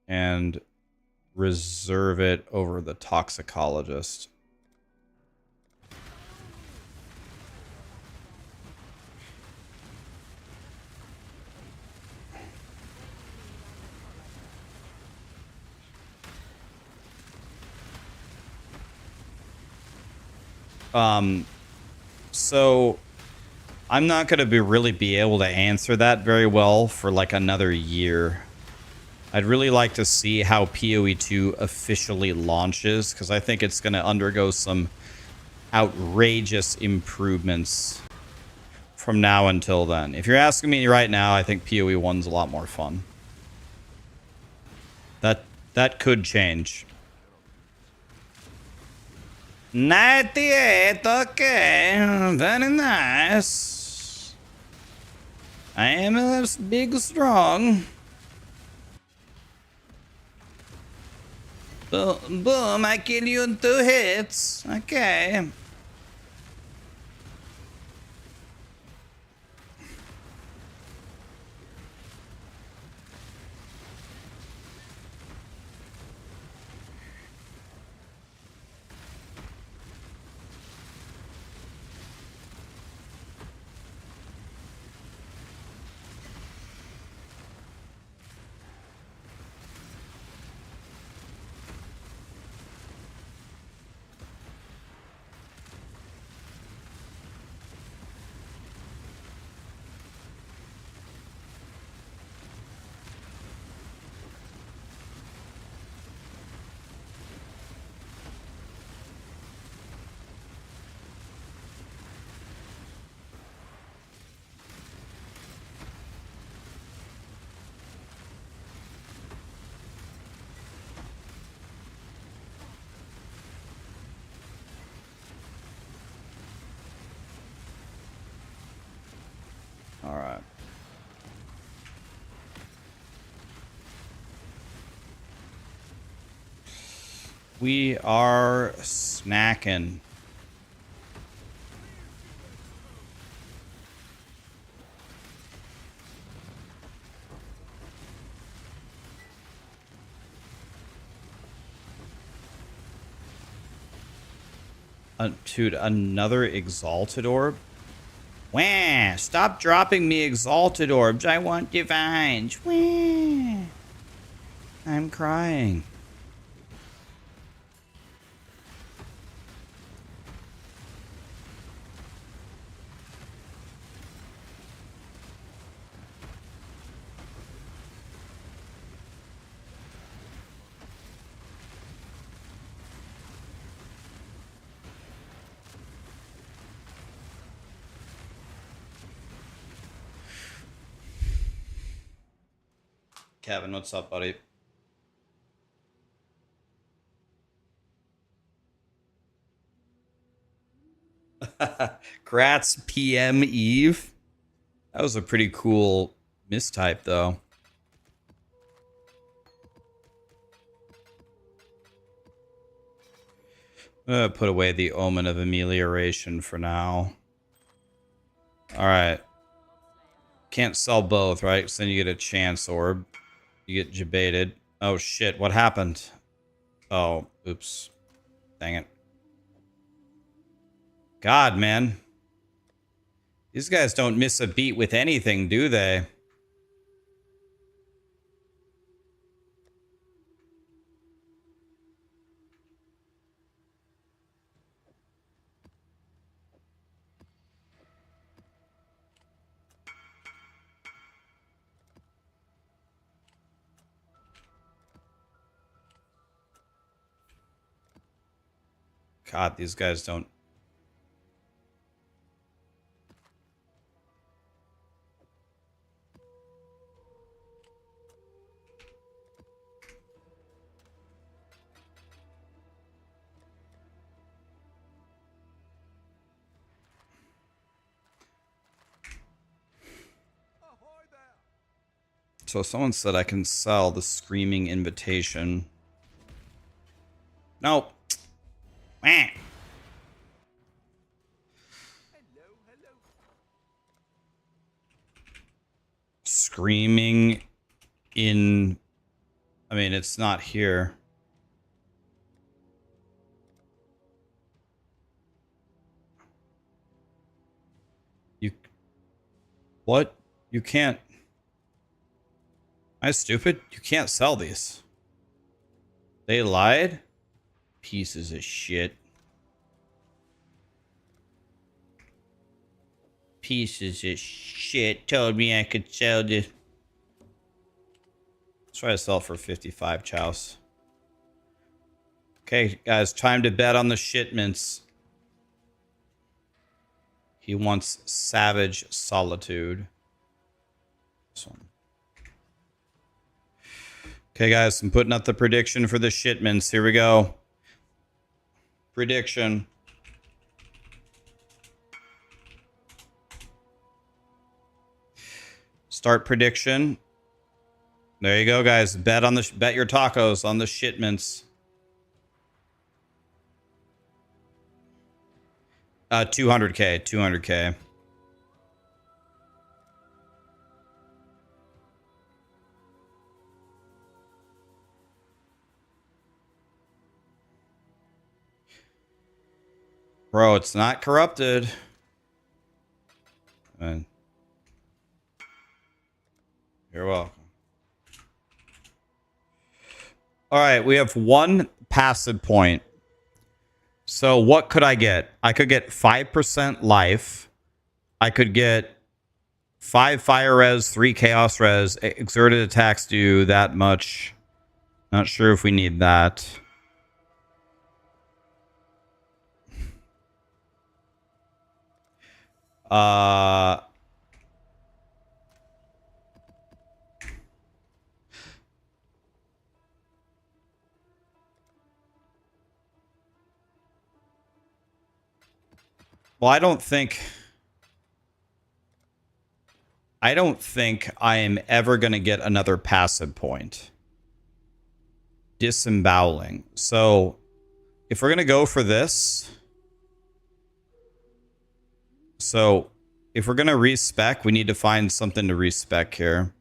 And reserve it over the toxicologist. So I'm not going to really be able to answer that very well for like another year. I'd really like to see how PoE2 officially launches, because I think it's going to undergo some outrageous improvements from now until then. If you're asking me right now, I think PoE 1's a lot more fun. That could change. 98, okay, very nice. I am a big strong. Boom, boom, I kill you in 2 hits. Okay. All right. We are snacking. Dude, another exalted orb? Wah! Stop dropping me exalted orbs. I want divines. Wah! I'm crying. Kevin, what's up, buddy? Kratz PM Eve. That was a pretty cool mistype, though. I'm gonna put away the Omen of Amelioration for now. Alright. Can't sell both, right? Because then you get a chance orb. You get jebaited. Oh shit, what happened? Oh, oops. Dang it. God, man. These guys don't miss a beat with anything, do they? God, these guys don't. So someone said I can sell the Screaming Invitation. Nope. Meh. Screaming in... I mean, it's not here. You... What? You can't... Am I stupid? You can't sell these. They lied? Pieces of shit. Pieces of shit told me I could sell this. Let's try to sell it for 55 chows. Okay, guys, time to bet on the shipments. He wants Savage Solitude. This one. Okay, guys, I'm putting up the prediction for the shipments. Here we go. Prediction. Start prediction. There you go, guys. Bet on the bet your tacos on the shipments. 200K, 200K. Bro, it's not corrupted. And you're welcome. All right, we have one passive point. So what could I get? I could get 5% life. I could get 5 fire res, 3 chaos res. Exerted attacks do that much. Not sure if we need that. Well, I don't think I am ever going to get another passive point. Disemboweling. So, if we're going to go for this, so if we're going to respec, we need to find something to respec here.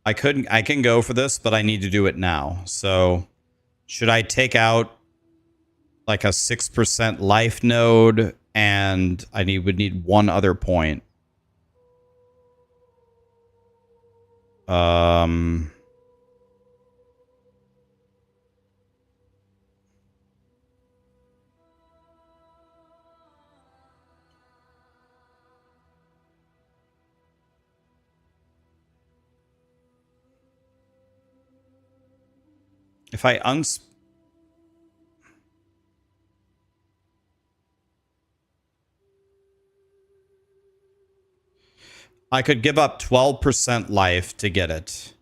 I can go for this, but I need to do it now. So should I take out like a 6% life node and would need one other point? If I I could give up 12% life to get it.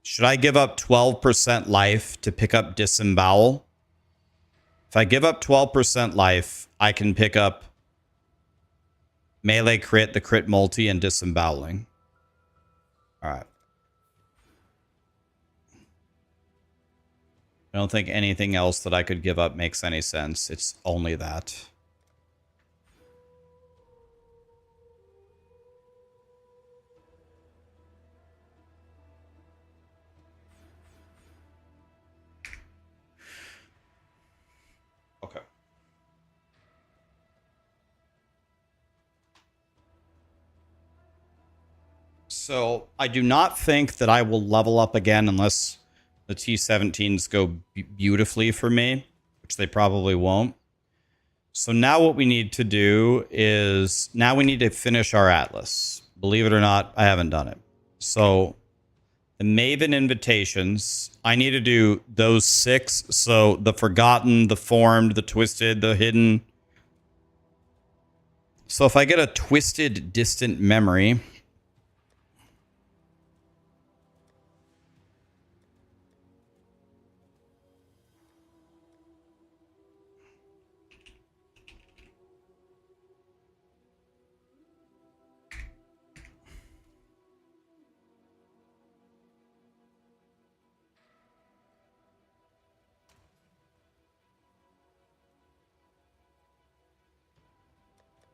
Should I give up 12% life to pick up Disembowel? If I give up 12% life, I can pick up melee crit, the crit multi, and Disemboweling. All right. I don't think anything else that I could give up makes any sense. It's only that. Okay. So I do not think that I will level up again unless the T-17s go beautifully for me, which they probably won't. So now what we need to do is, now we need to finish our Atlas. Believe it or not, I haven't done it. So the Maven invitations, I need to do those 6. So the Forgotten, the Formed, the Twisted, the Hidden. So if I get a Twisted Distant Memory,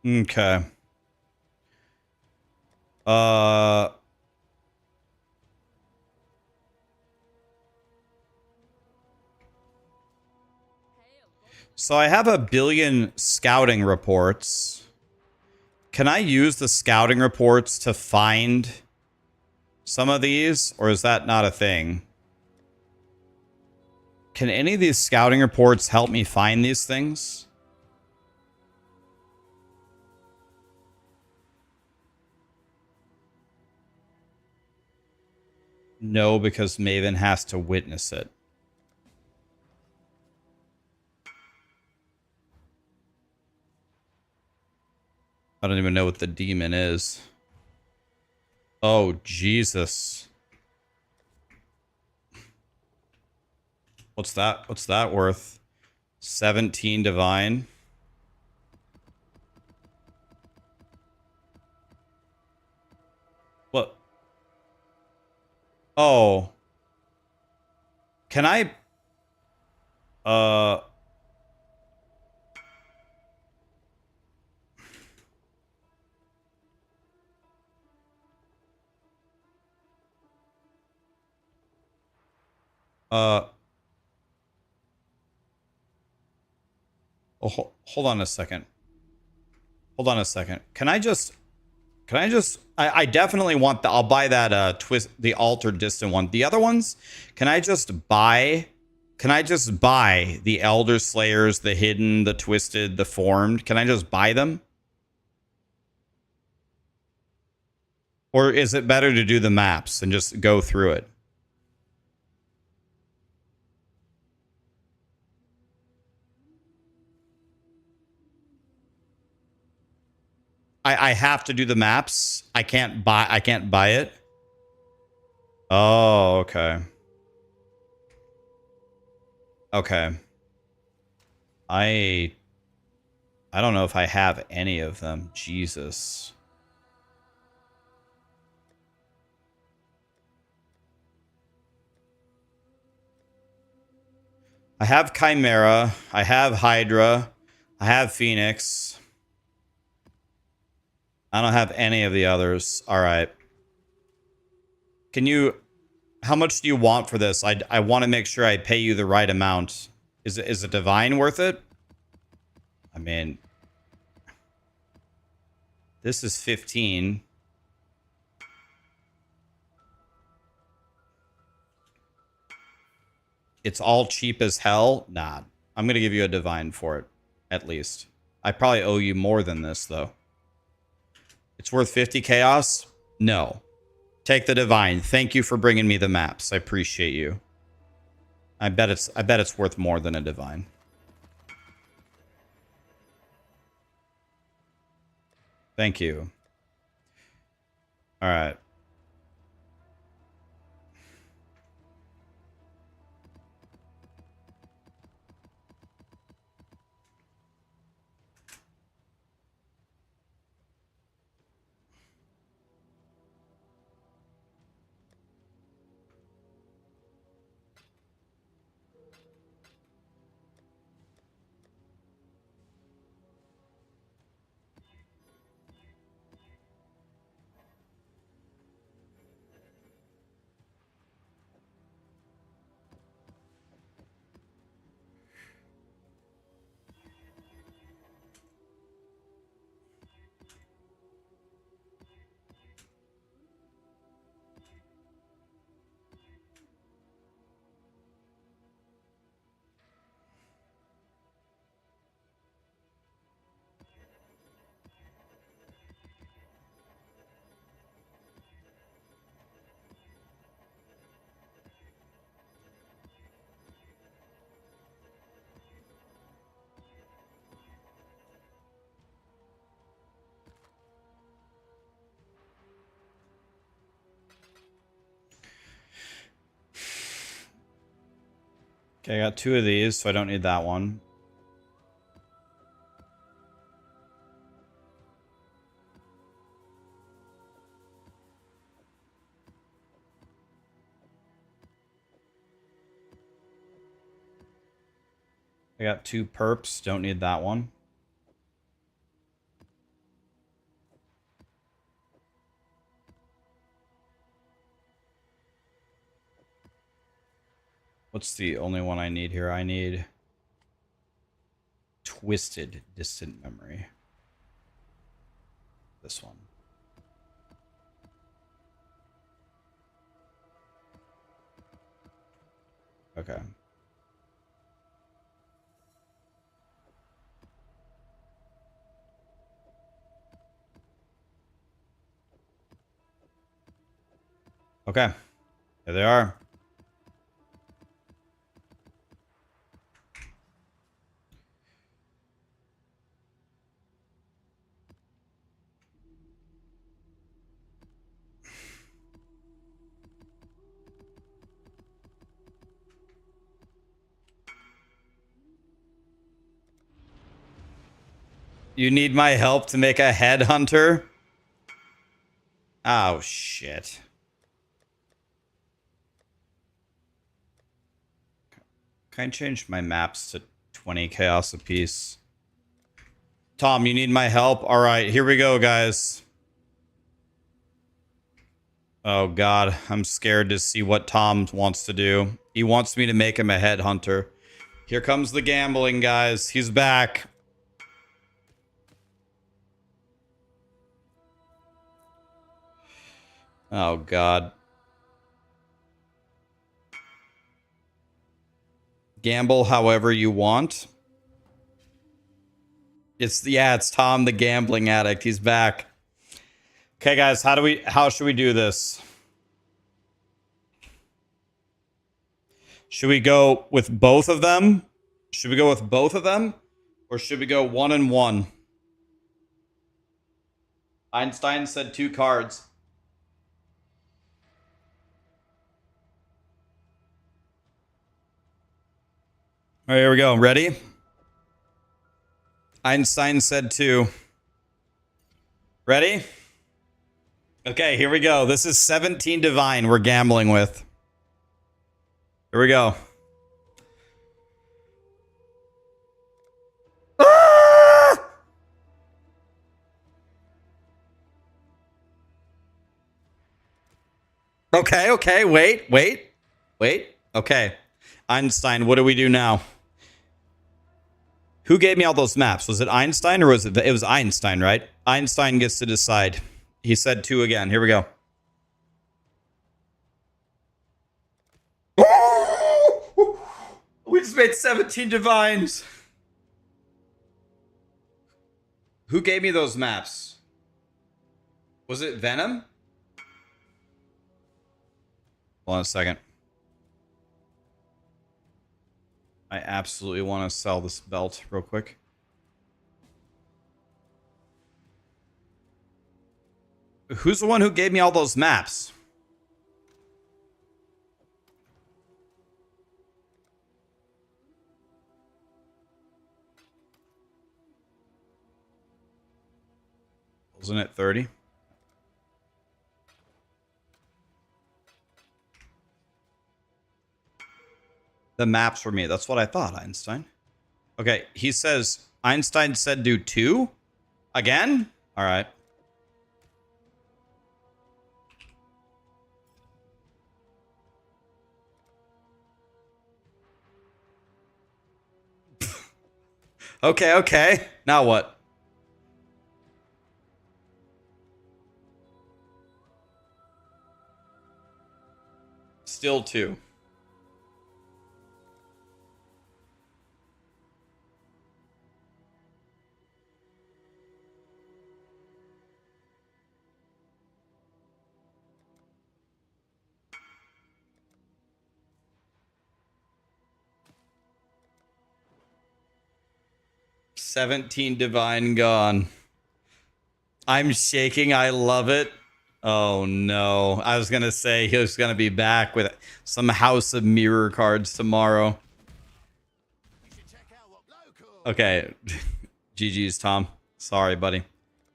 okay. So I have 1,000,000,000 scouting reports. Can I use the scouting reports to find some of these, or is that not a thing? Can any of these scouting reports help me find these things? No, because Maven has to witness it. I don't even know what the demon is. Oh, Jesus. What's that? What's that worth? 17 divine. What? Oh. Can I... Uh... Oh, hold on a second. Hold on a second. Can I just... I definitely want the... I'll buy that twist, the altered distant one. The other ones, can I just buy... Can I just buy the Elder Slayers, the Hidden, the Twisted, the Formed? Can I just buy them? Or is it better to do the maps and just go through it? I have to do the maps. I can't buy it. Oh, okay. Okay. I don't know if I have any of them. Jesus. I have Chimera. I have Hydra. I have Phoenix. I don't have any of the others. All right. Can you... How much do you want for this? I want to make sure I pay you the right amount. Is it divine worth it? I mean... This is 15. It's all cheap as hell? Nah. I'm going to give you a divine for it. At least. I probably owe you more than this, though. It's worth 50 chaos? No. Take the divine. Thank you for bringing me the maps. I appreciate you. I bet it's worth more than a divine. Thank you. All right. Okay, I got 2 of these, so I don't need that one. I got 2 perps, don't need that one. What's the only one I need here? I need Twisted Distant Memory. This one. Okay. Okay. There they are. You need my help to make a headhunter? Oh, shit. Can I change my maps to 20 chaos apiece? Tom, you need my help? All right, here we go, guys. Oh, God. I'm scared to see what Tom wants to do. He wants me to make him a headhunter. Here comes the gambling, guys. He's back. Oh, God. Gamble however you want. It's Tom the gambling addict. He's back. Okay, guys, how should we do this? Should we go with both of them? Should we go with both of them? Or should we go 1 and 1? Einstein said 2 cards. All right, here we go. Ready? Einstein said 2. Ready? Okay, here we go. This is 17 Divine we're gambling with. Here we go. Ah! Okay, wait. Okay. Einstein, what do we do now? Who gave me all those maps? Was it Einstein or was it... It was Einstein, right? Einstein gets to decide. He said 2 again. Here we go. Oh! We just made 17 divines. Who gave me those maps? Was it Venom? Hold on a second. I absolutely want to sell this belt real quick. Who's the one who gave me all those maps? Wasn't it 30? The maps were me. That's what I thought, Einstein. Okay, he says Einstein said do 2? Again? All right. Okay. Now what? Still 2. $17 divine gone. I'm shaking. I love it. Oh no. I was going to say he was going to be back with some House of Mirror cards tomorrow. Okay. GG's, Tom. Sorry, buddy.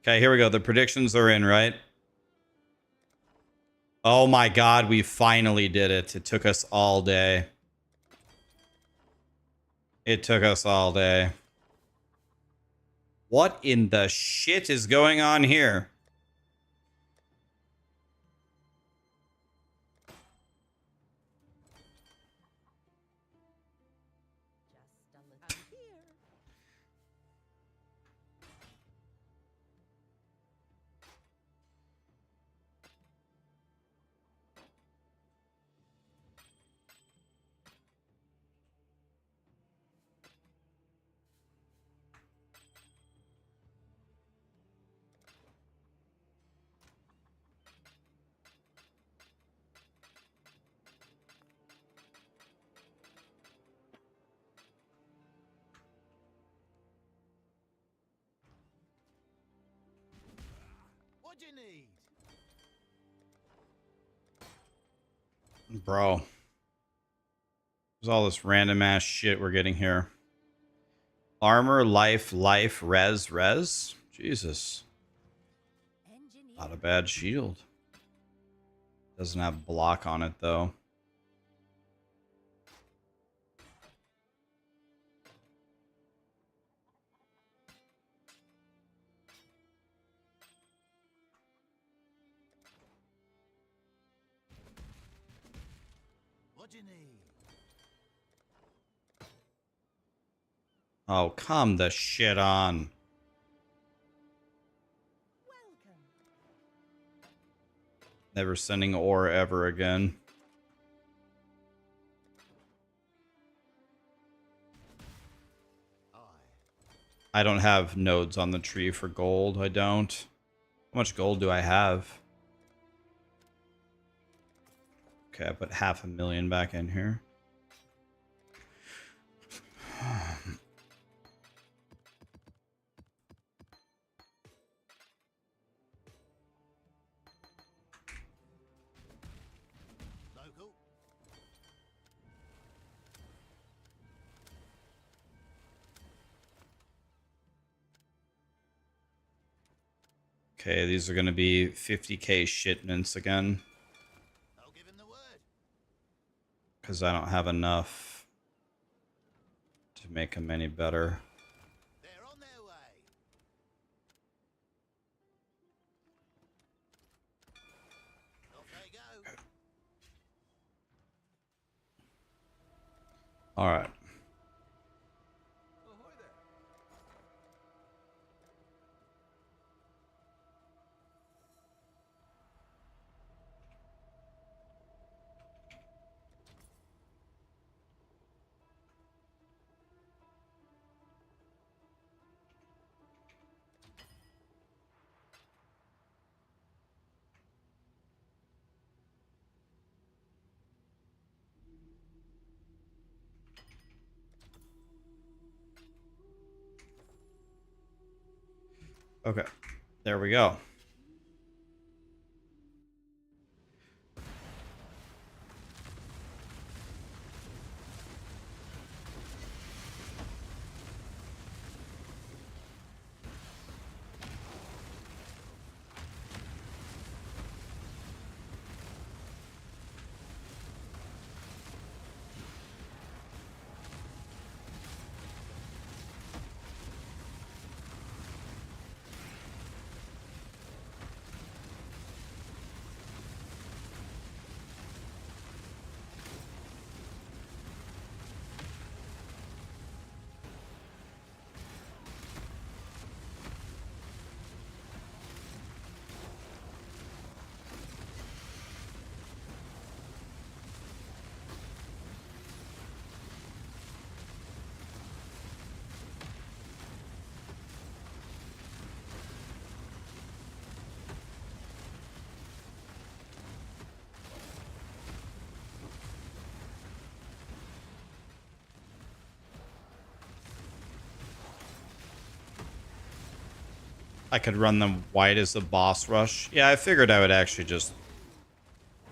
Okay, here we go. The predictions are in, right? Oh my god, we finally did it. It took us all day. It took us all day. What in the shit is going on here? What do you need? Bro. There's all this random ass shit we're getting here. Armor, life, res. Jesus. Not a bad shield. Doesn't have block on it though. What do you need? Oh, come the shit on. Never sending ore ever again. I don't have nodes on the tree for gold. I don't. How much gold do I have? Okay, I put 500,000 back in here. Local? Okay, these are going to be 50k shipments again. I'll give him the word. Because I don't have enough to make them any better. They're on their way. Off they go. Alright. Ahoy there. Okay. There we go. I could run them white as the boss rush. Yeah, I figured I would actually just...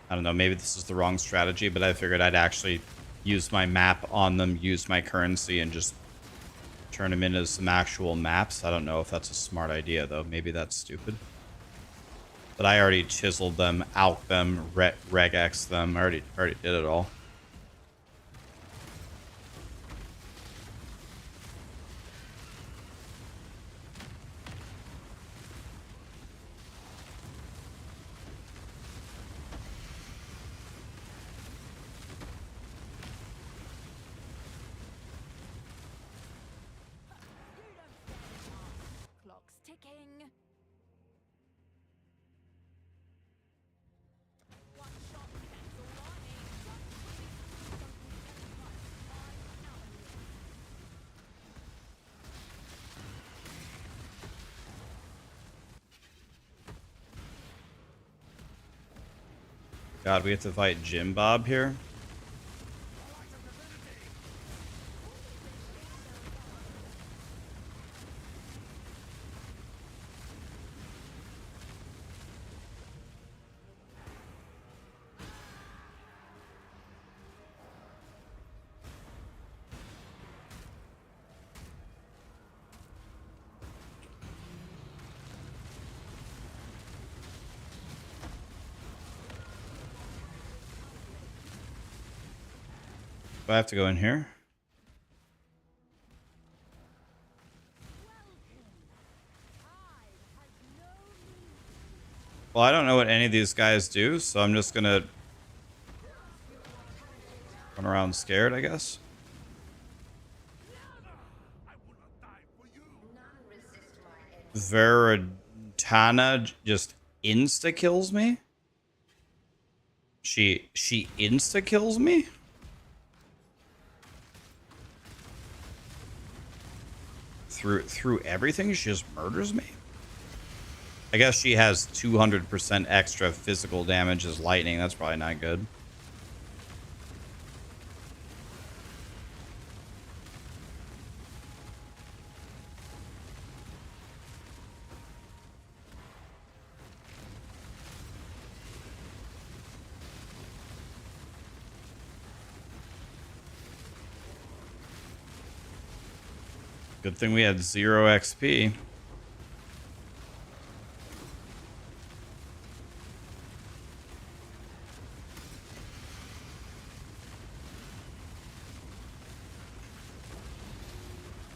I don't know, maybe this is the wrong strategy, but I figured I'd actually use my map on them, use my currency, and just turn them into some actual maps. I don't know if that's a smart idea, though. Maybe that's stupid. But I already chiseled them, out them, regex them. I already did it all. Clock's ticking. One shot, that's all I need. God, we have to fight Jim Bob here. Do I have to go in here? Well, I don't know what any of these guys do, so I'm just gonna run around scared, I guess. Veritana just insta kills me. She insta kills me. Through everything, she just murders me. I guess she has 200% extra physical damage as lightning. That's probably not good. Good thing we had 0 XP.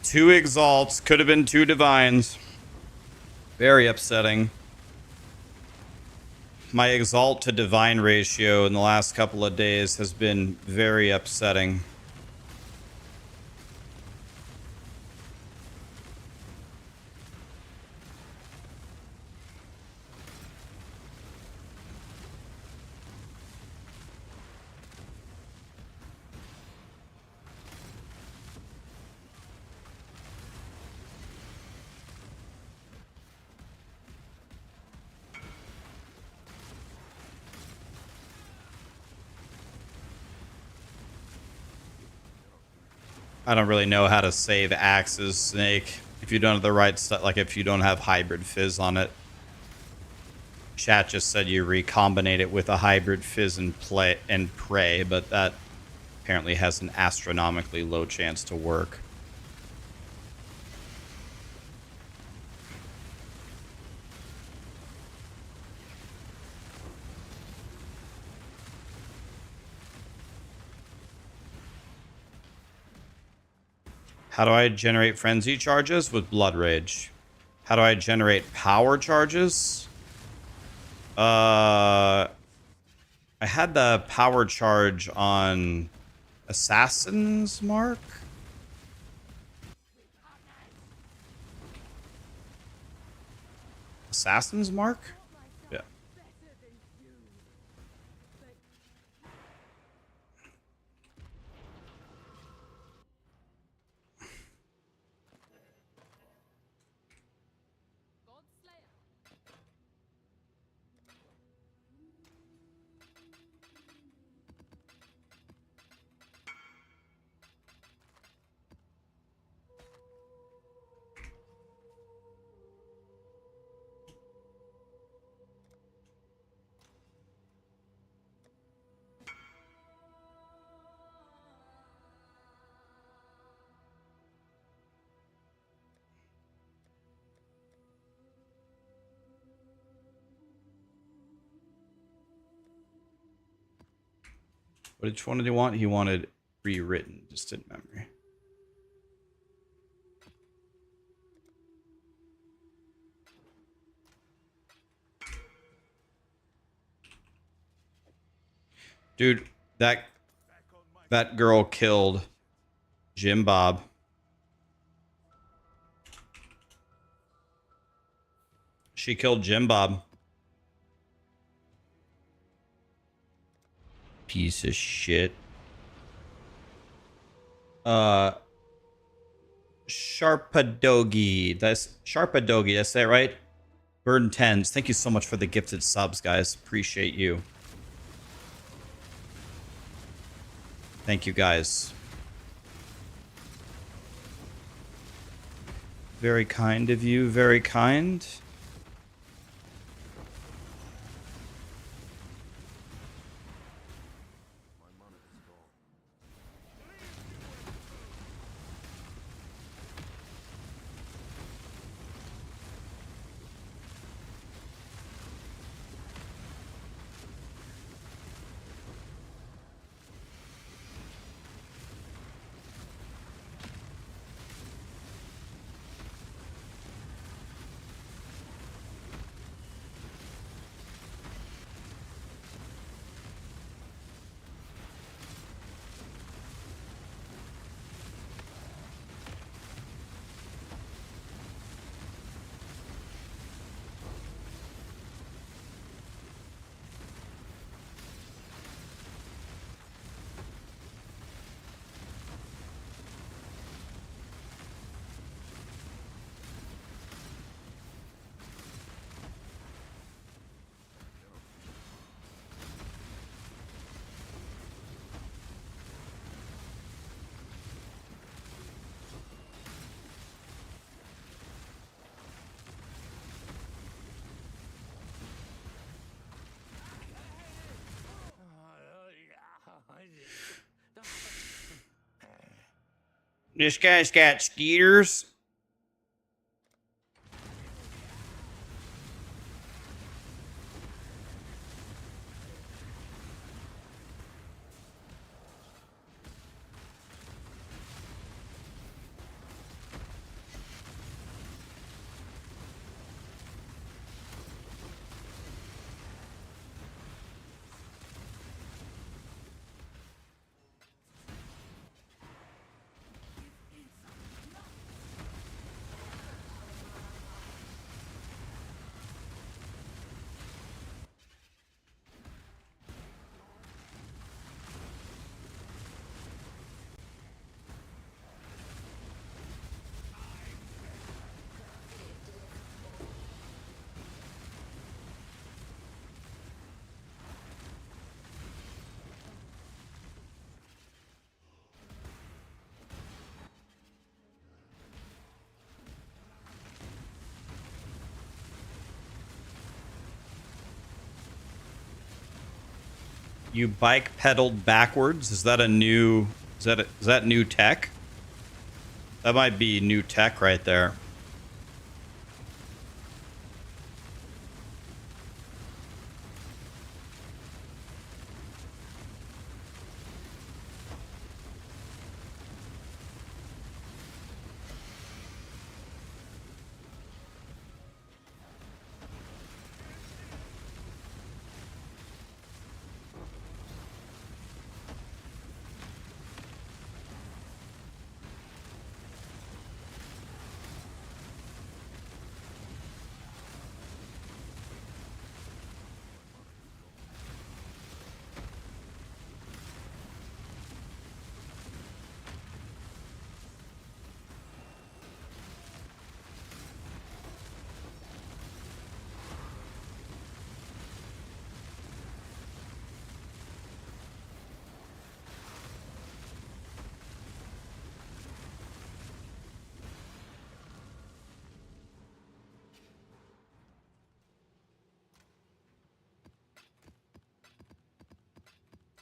Two exalts, could have been 2 divines. Very upsetting. My exalt to divine ratio in the last couple of days has been very upsetting. I don't really know how to save axes, Snake. If you don't have the right stuff, like if you don't have hybrid fizz on it. Chat just said you recombinate it with a hybrid fizz and pray, but that apparently has an astronomically low chance to work. How do I generate frenzy charges? With blood rage. How do I generate power charges? I had the power charge on Assassin's Mark. Assassin's Mark? Yeah. Which one did he want? He wanted rewritten, distant memory. Dude, that girl killed Jim Bob. She killed Jim Bob. Piece of shit. Sharpadogi. That's Sharpadogi, that's that right? Burn Tens. Thank you so much for the gifted subs, guys. Appreciate you. Thank you, guys. Very kind of you. Very kind. This guy's got skeeters. You bike pedaled backwards. Is that a new? Is that new tech? That might be new tech right there.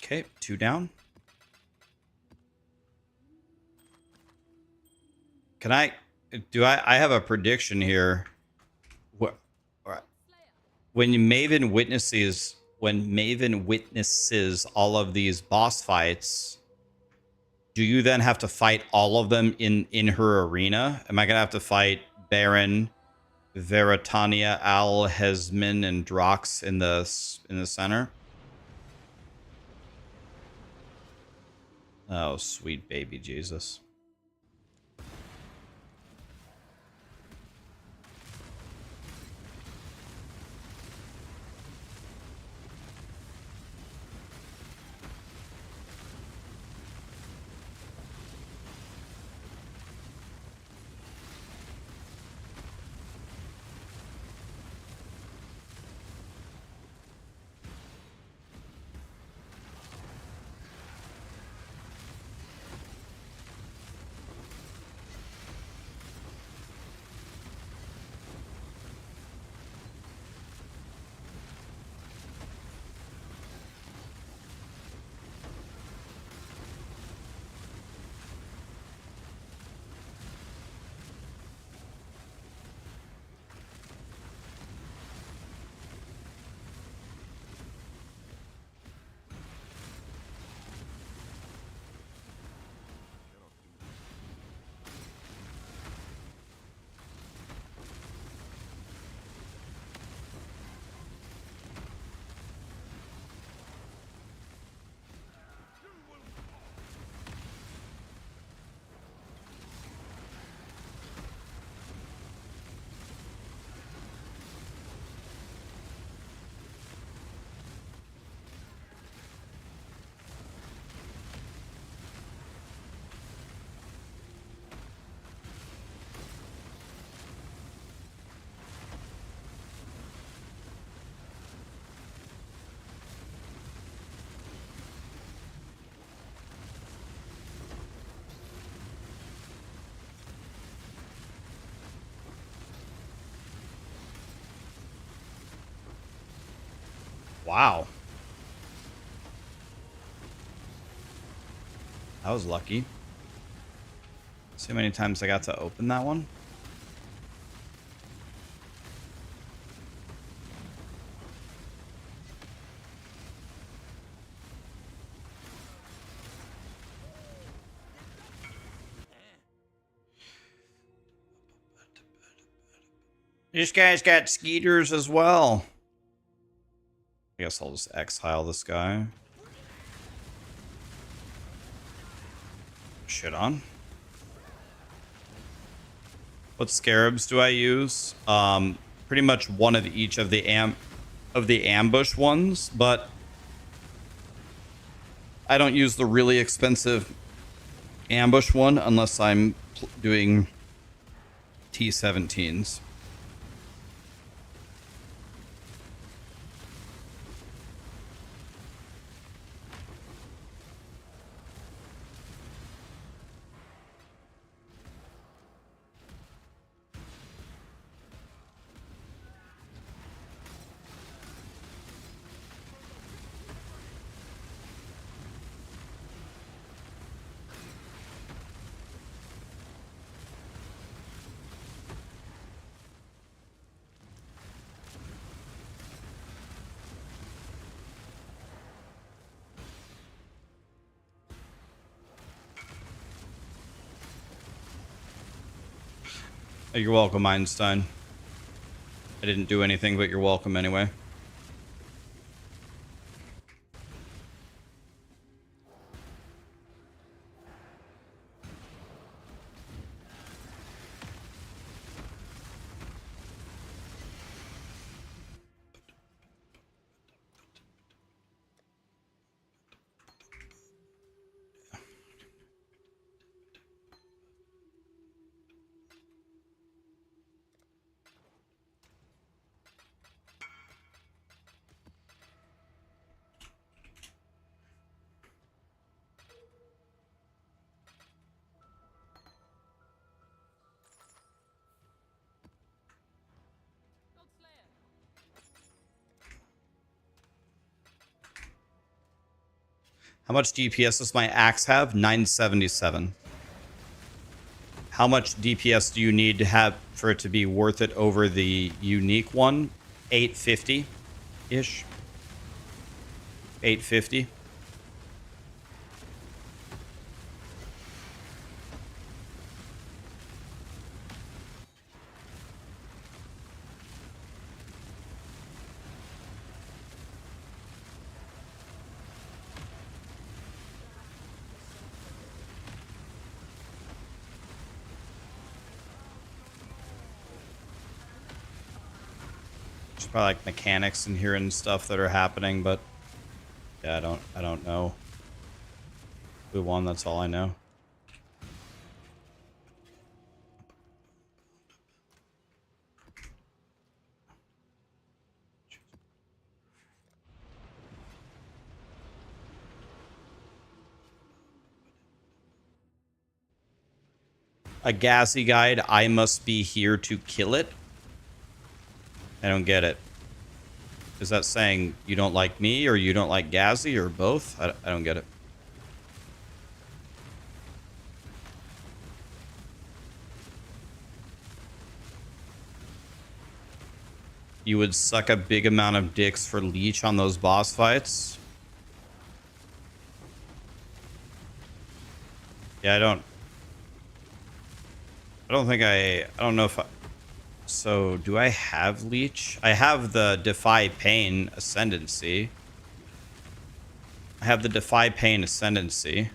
Okay, 2 down. Can I have a prediction here. When Maven witnesses when Maven witnesses all of these boss fights, do you then have to fight all of them in her arena? Am I gonna have to fight Baron, Veritania, Al, Hesmin, and Drox in the center? Oh, sweet baby Jesus. Wow. That was lucky. See how many times I got to open that one? This guy's got skeeters as well. I guess I'll just exile this guy. Shit on. What scarabs do I use? Pretty much one of each of the ambush ones, but I don't use the really expensive ambush one unless I'm doing T17s. You're welcome, Einstein. I didn't do anything, but you're welcome anyway. How much DPS does my axe have? 977. How much DPS do you need to have for it to be worth it over the unique one? 850-ish. 850. There's probably like mechanics in here and stuff that are happening, but yeah, I don't know who won. That's all I know. A gassy guide. I must be here to kill it. I don't get it. Is that saying you don't like me or you don't like Gazzy or both? I don't get it. You would suck a big amount of dicks for Leech on those boss fights? Yeah, I don't know if I... So, do I have Leech? I have the Defy Pain Ascendancy. I have the Defy Pain Ascendancy.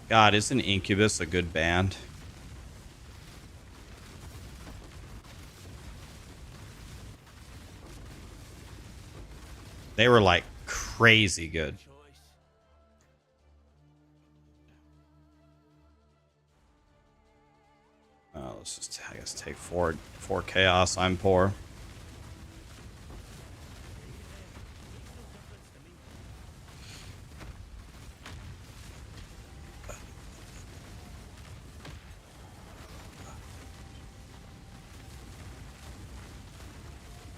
God, isn't Incubus a good band? They were like crazy good. Let's just, I guess, take four chaos. I'm poor.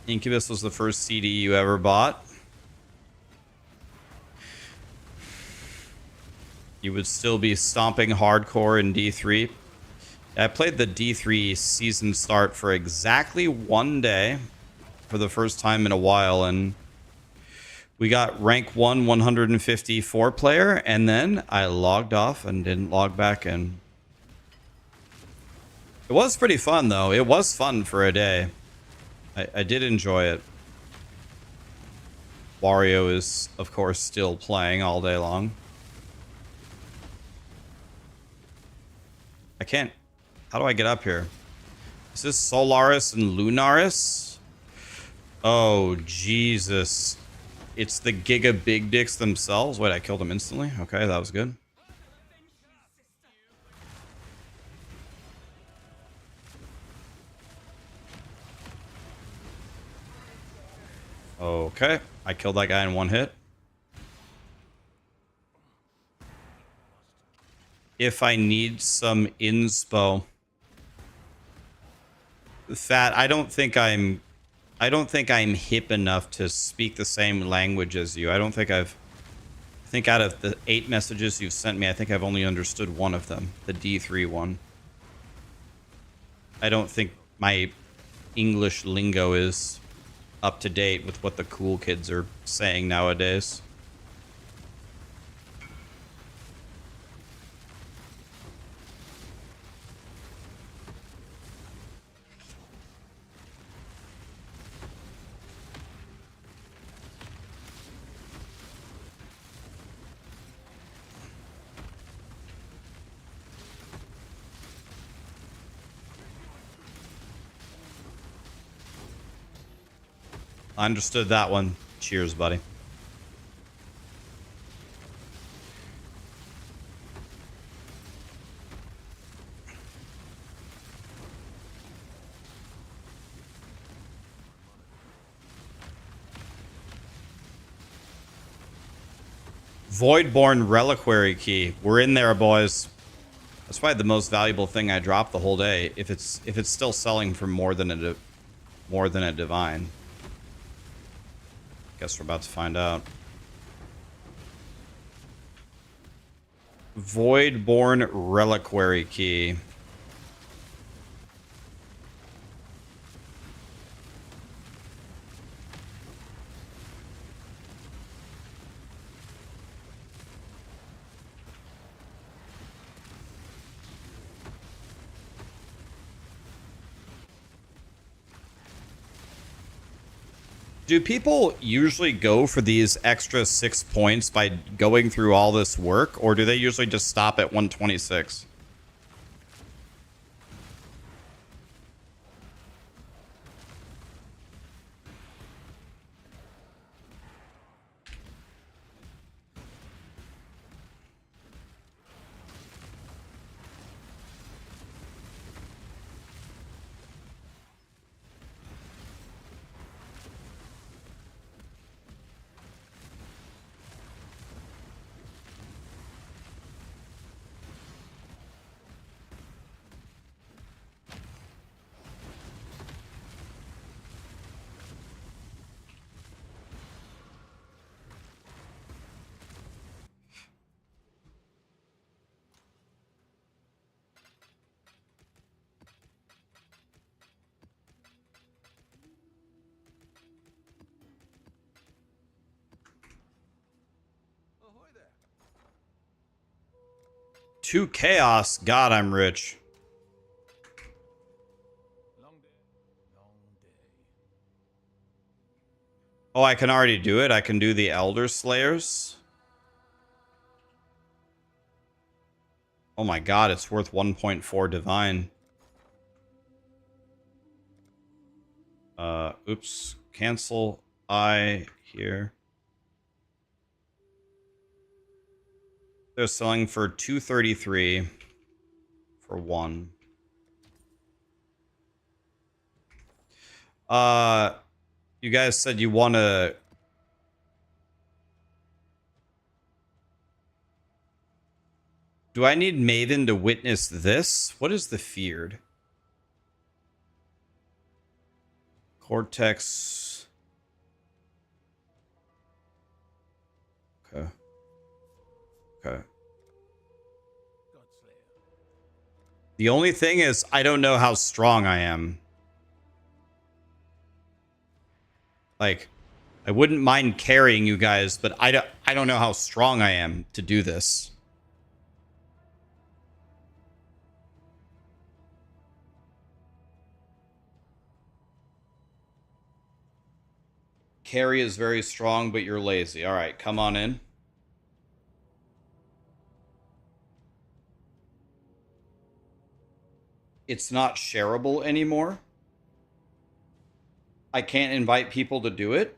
Incubus was the first CD you ever bought. You would still be stomping hardcore in D3. I played the D3 season start for exactly 1 day for the first time in a while, and we got rank 1 154 player, and then I logged off and didn't log back in. It was pretty fun, though. It was fun for a day. I did enjoy it. Wario is, of course, still playing all day long. I can't... How do I get up here? Is this Solaris and Lunaris? Oh, Jesus. It's the Giga Big Dicks themselves. Wait, I killed them instantly? Okay, that was good. Okay, I killed that guy in 1 hit. If I need some inspo. Fat, I don't think I'm hip enough to speak the same language as you. I think out of the 8 messages you've sent me, I think I've only understood 1 of them, the D3 one. I don't think my English lingo is up to date with what the cool kids are saying nowadays. I understood that one. Cheers, buddy. Voidborn Reliquary Key. We're in there, boys. That's probably the most valuable thing I dropped the whole day. If it's still selling for more than a divine. Guess we're about to find out. Voidborn Reliquary Key. Do people usually go for these extra 6 points by going through all this work, or do they usually just stop at 126? Two chaos. God, I'm rich. Oh, I can already do it. I can do the Elder Slayers. Oh my god, it's worth 1.4 divine. Oops. Cancel I here. They're selling for 233 for one. You guys said you want to... Do I need Maven to witness this? What is the feared? Cortex. Okay. Okay. The only thing is, I don't know how strong I am. Like, I wouldn't mind carrying you guys, but I don't know how strong I am to do this. Carry is very strong, but you're lazy. All right, come on in. It's not shareable anymore. I can't invite people to do it.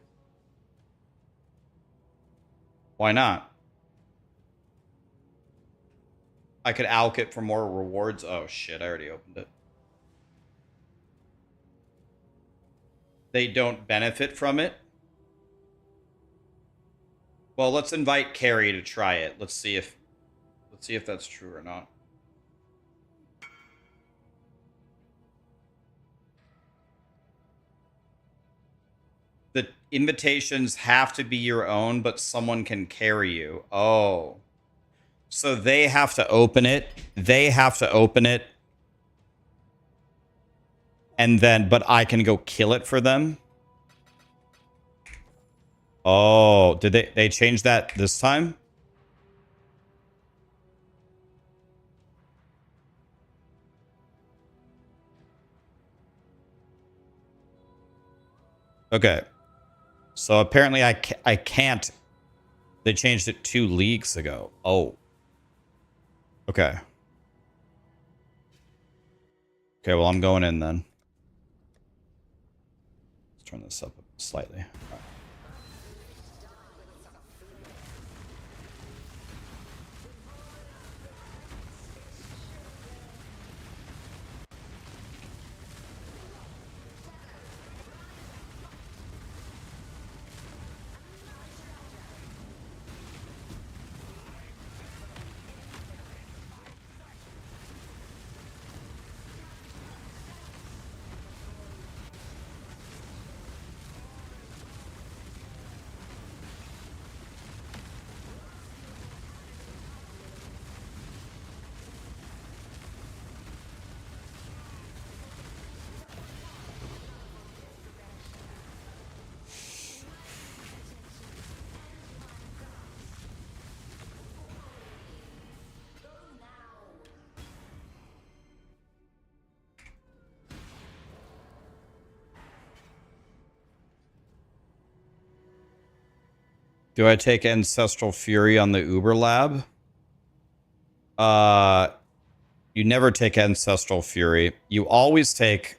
Why not? I could alk it for more rewards. Oh shit, I already opened it. They don't benefit from it. Well, let's invite Carrie to try it. Let's see if that's true or not. The invitations have to be your own, but someone can carry you. Oh. So they have to open it. They have to open it. And then, but I can go kill it for them. Oh, did they change that this time? Okay. So apparently I can't. They changed it 2 leagues ago. Oh. Okay. Okay, well, I'm going in then. Let's turn this up a bit. Slightly. Do I take Ancestral Fury on the Uber Lab? You never take Ancestral Fury. You always take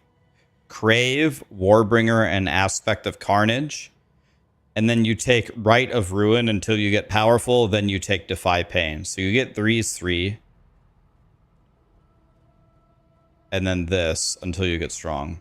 Crave, Warbringer, and Aspect of Carnage. And then you take Rite of Ruin until you get powerful. Then you take Defy Pain. So you get threes 3. And then this until you get strong.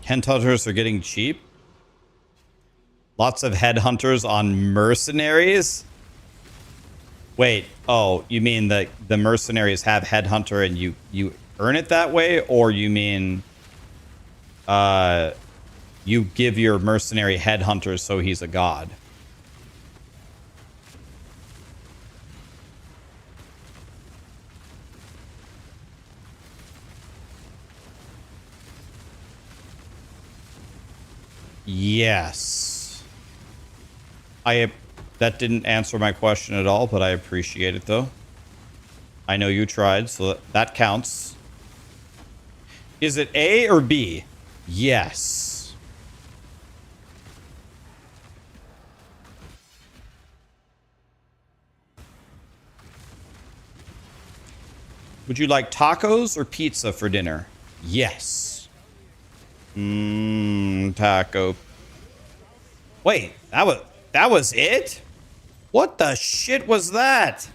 Headhunters are getting cheap. Lots of headhunters on mercenaries. Wait, oh, you mean that the mercenaries have headhunter and you earn it that way, or you mean you give your mercenary headhunter so he's a god? Yes. That didn't answer my question at all, but I appreciate it though. I know you tried, so that counts. Is it A or B? Yes. Would you like tacos or pizza for dinner? Yes. Taco. Wait, that was it? What the shit was that?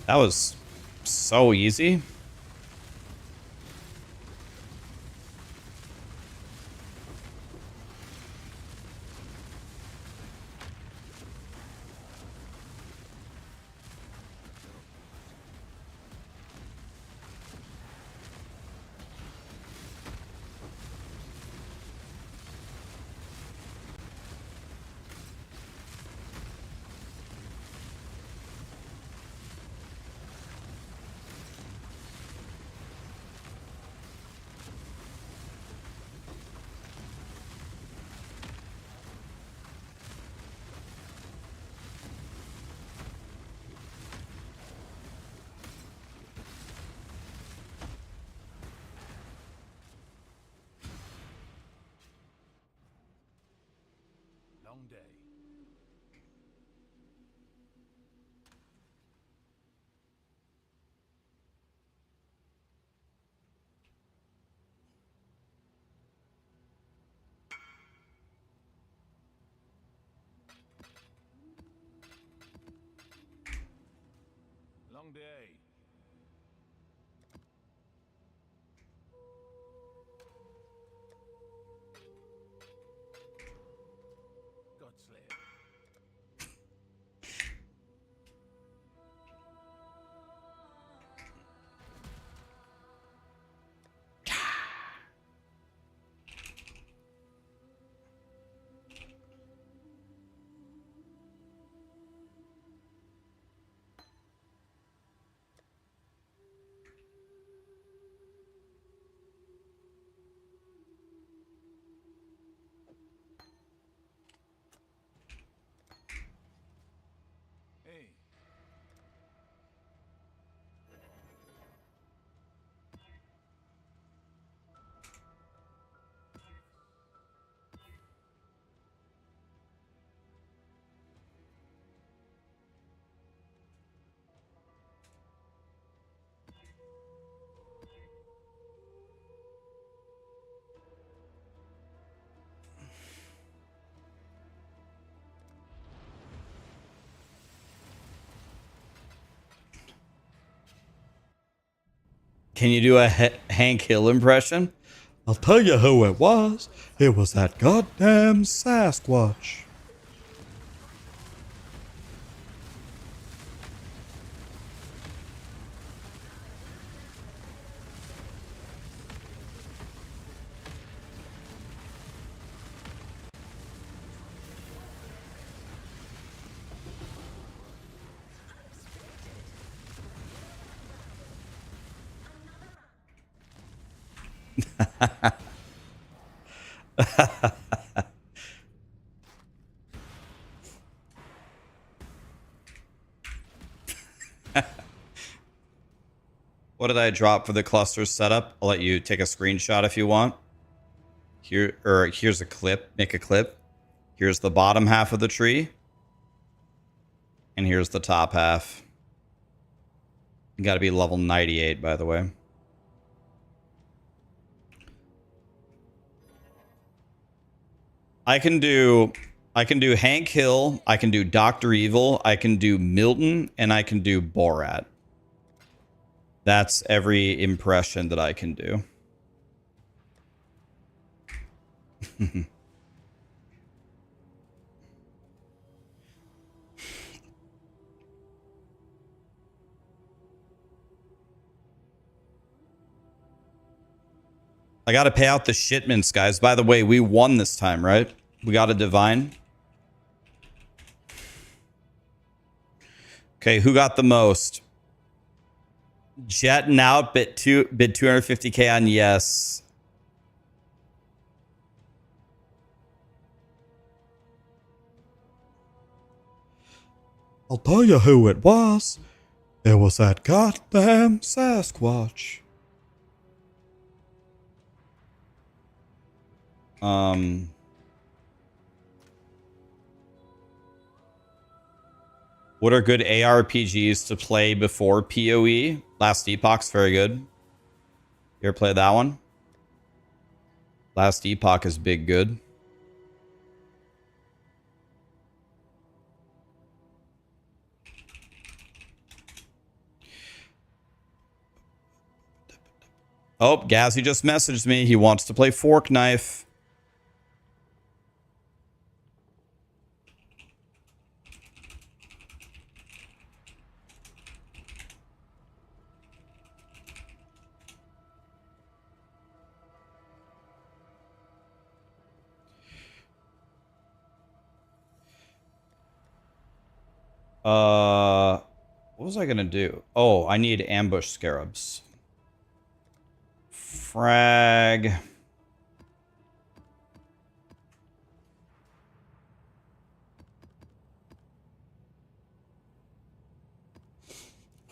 That was so easy. Long day. Long day. Godslayer. Can you do a Hank Hill impression? I'll tell you who it was. It was that goddamn Sasquatch. What did I drop for the cluster setup? I'll let you take a screenshot if you want. Here's a clip. Make a clip. Here's the bottom half of the tree. And here's the top half. You gotta be level 98, by the way. I can do Hank Hill, I can do Dr. Evil, I can do Milton, and I can do Borat. That's every impression that I can do. I gotta pay out the shipments, guys. By the way, we won this time, right? We got a divine. Okay, who got the most? Jetting out, bid 250k on yes. I'll tell you who it was. It was that goddamn Sasquatch. What are good ARPGs to play before POE? Last Epoch's very good. You ever play that one? Last Epoch is big good. Oh, Gazzy just messaged me. He wants to play Fork Knife. What was I gonna do? Oh, I need ambush scarabs. Frag.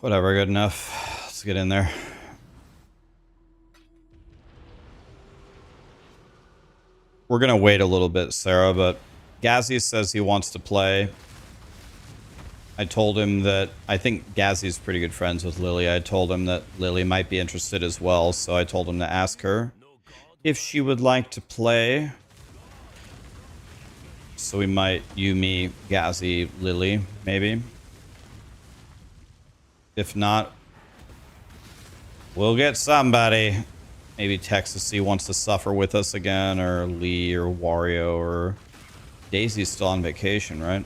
Whatever, good enough. Let's get in there. We're gonna wait a little bit, Sarah, but Gazzy says he wants to play. I told him that I think Gazzy's pretty good friends with Lily. I told him that Lily might be interested as well, so I told him to ask her if she would like to play. So we might, you, me, Gazzy, Lily, maybe. If not, we'll get somebody. Maybe Texas wants to suffer with us again, or Lee, or Wario, or Daisy's still on vacation, right?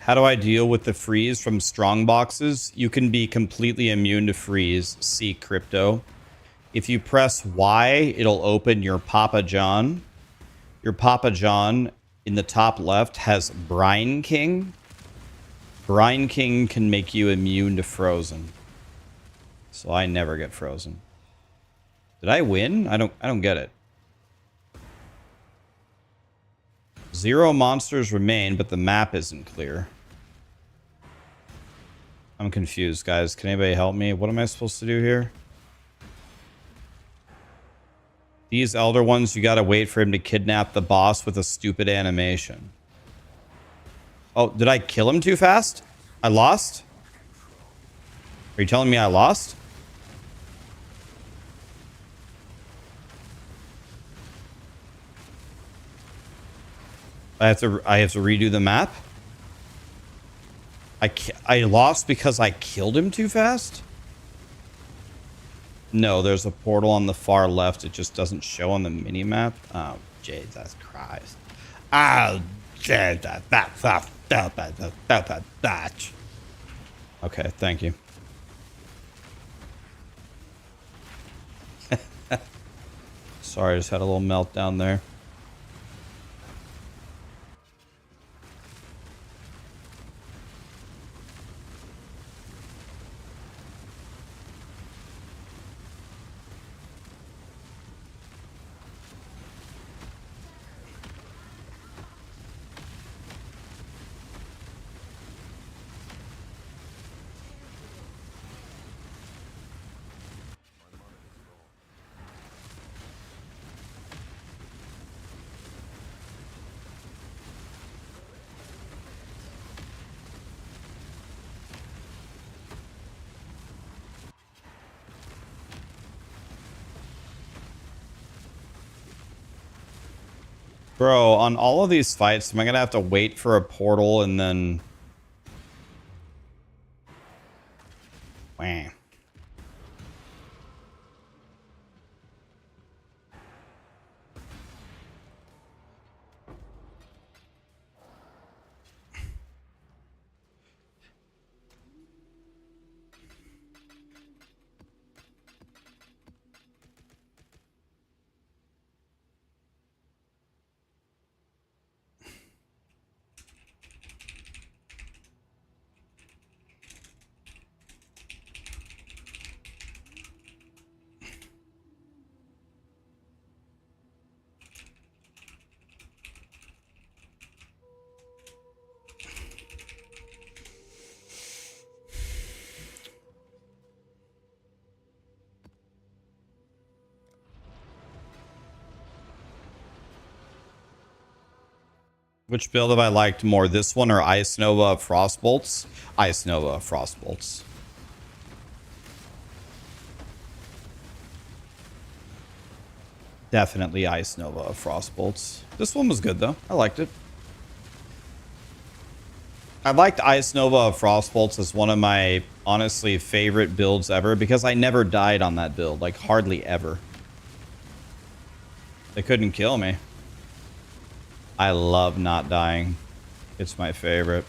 How do I deal with the freeze from strong boxes? You can be completely immune to freeze. See crypto. If you press Y, it'll open your Papa John. Your Papa John in the top left has Brine King. Brine King can make you immune to frozen. So I never get frozen. Did I win? I don't get it. 0 monsters remain, but the map isn't clear. I'm confused, guys. Can anybody help me? What am I supposed to do here? These elder ones, you gotta wait for him to kidnap the boss with a stupid animation. Oh, did I kill him too fast? I lost? Are you telling me I lost? I have to redo the map? I lost because I killed him too fast? No, there's a portal on the far left. It just doesn't show on the mini map. Oh, Jesus Christ. Oh, Jesus. Okay, thank you. Sorry, I just had a little meltdown there. Bro, on all of these fights, am I gonna have to wait for a portal and then... Wah. Which build have I liked more, this one or Ice Nova Frostbolts? Ice Nova Frostbolts. Definitely Ice Nova Frostbolts. This one was good though. I liked it. I liked Ice Nova Frostbolts as one of my honestly favorite builds ever because I never died on that build, like hardly ever. They couldn't kill me. I love not dying. It's my favorite.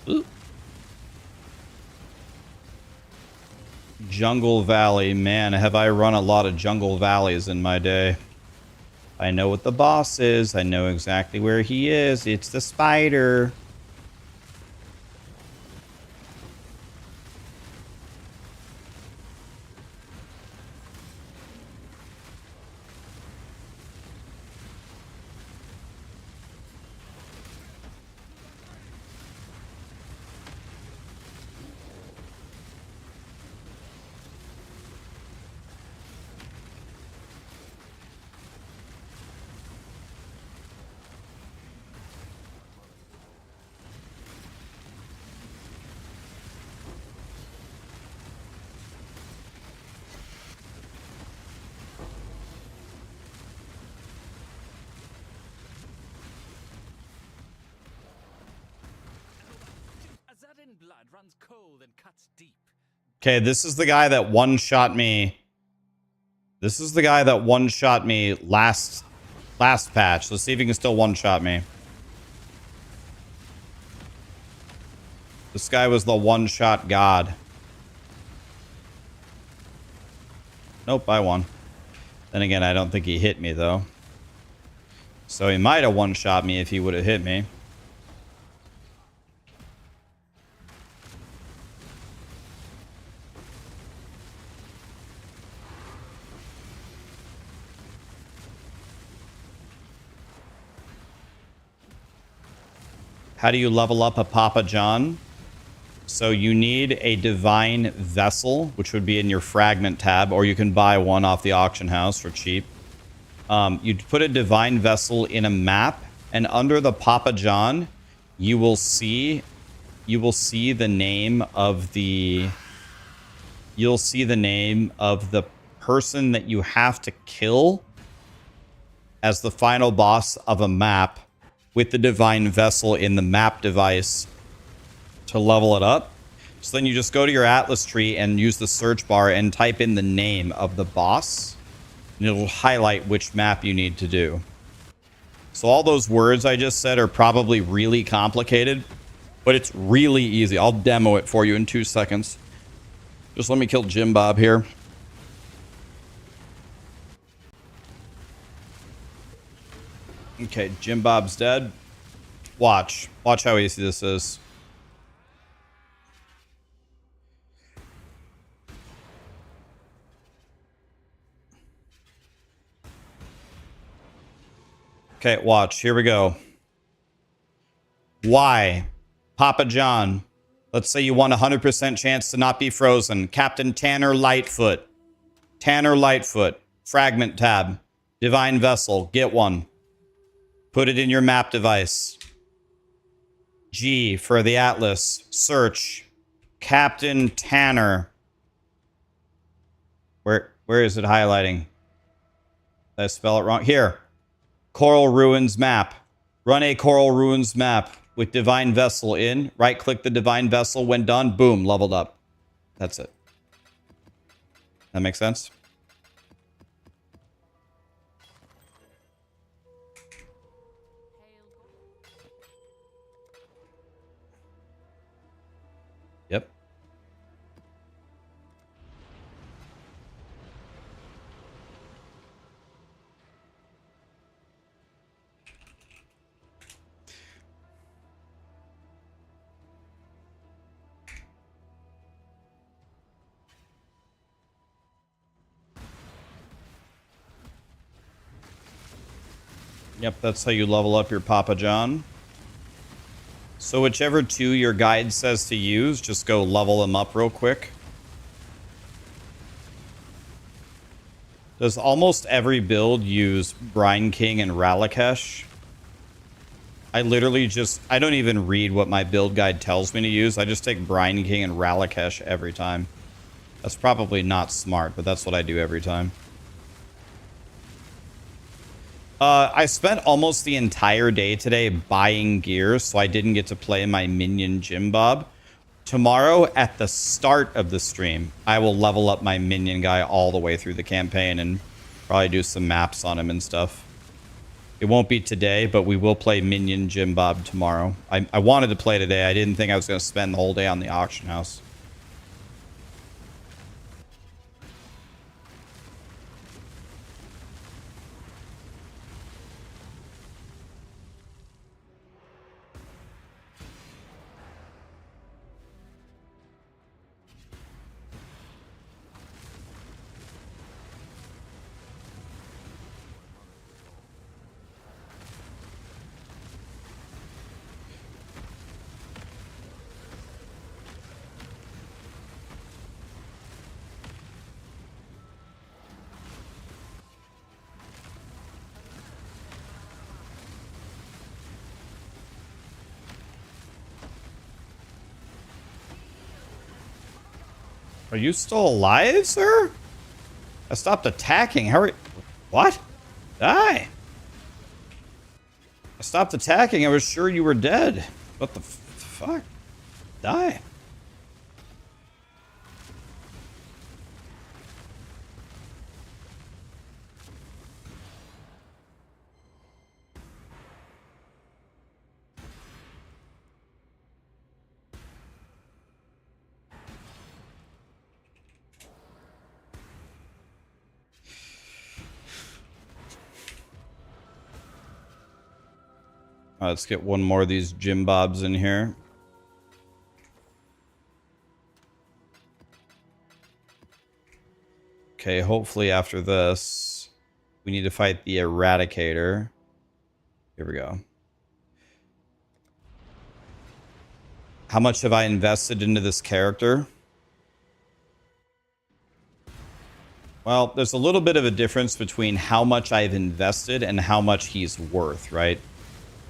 Ooh. Jungle Valley. Man, have I run a lot of Jungle Valleys in my day. I know what the boss is. I know exactly where he is. It's the spider. blood runs cold and cuts deep. Okay, this is the guy that one-shot me. This is the guy that one-shot me last patch. Let's see if he can still one-shot me. This guy was the one-shot god. Nope, I won. Then again, I don't think he hit me, though. So he might have one-shot me if he would have hit me. How do you level up a Papa John? So you need a divine vessel, which would be in your fragment tab, or you can buy one off the auction house for cheap. You'd put a divine vessel in a map, and under the Papa John, you will see the name of the person that you have to kill as the final boss of a map with the divine vessel in the map device to level it up. So then you just go to your Atlas tree and use the search bar and type in the name of the boss, and it'll highlight which map you need to do. So all those words I just said are probably really complicated, but it's really easy. I'll demo it for you in 2 seconds. Just let me kill Jim Bob here. Okay, Jim Bob's dead. Watch how easy this is. Okay, watch. Here we go. Why? Papa John. Let's say you want a 100% chance to not be frozen. Captain Tanner Lightfoot. Tanner Lightfoot. Fragment tab. Divine Vessel. Get one. Put it in your map device. G for the Atlas. Search. Captain Tanner. Where is it highlighting? Did I spell it wrong? Here. Coral Ruins map. Run a Coral Ruins map with Divine Vessel in. Right click the Divine Vessel. When done, boom, leveled up. That's it. That makes sense? Yep. Yep, that's how you level up your Papa John. So whichever two your guide says to use, just go level them up real quick. Does almost every build use Brine King and Ralakesh? I literally just... I don't even read what my build guide tells me to use. I just take Brine King and Ralakesh every time. That's probably not smart, but that's what I do every time. I spent almost the entire day today buying gear, so I didn't get to play my Minion Jim Bob. Tomorrow, at the start of the stream, I will level up my Minion guy all the way through the campaign and probably do some maps on him and stuff. It won't be today, but we will play Minion Jim Bob tomorrow. I wanted to play today. I didn't think I was going to spend the whole day on the auction house. Are you still alive, sir? I stopped attacking. How are you? What? Die. I stopped attacking. I was sure you were dead. What the fuck? Die. Let's get one more of these Jim Bobs in here. Okay, hopefully after this, we need to fight the Eradicator. Here we go. How much have I invested into this character? Well, there's a little bit of a difference between how much I've invested and how much he's worth, right?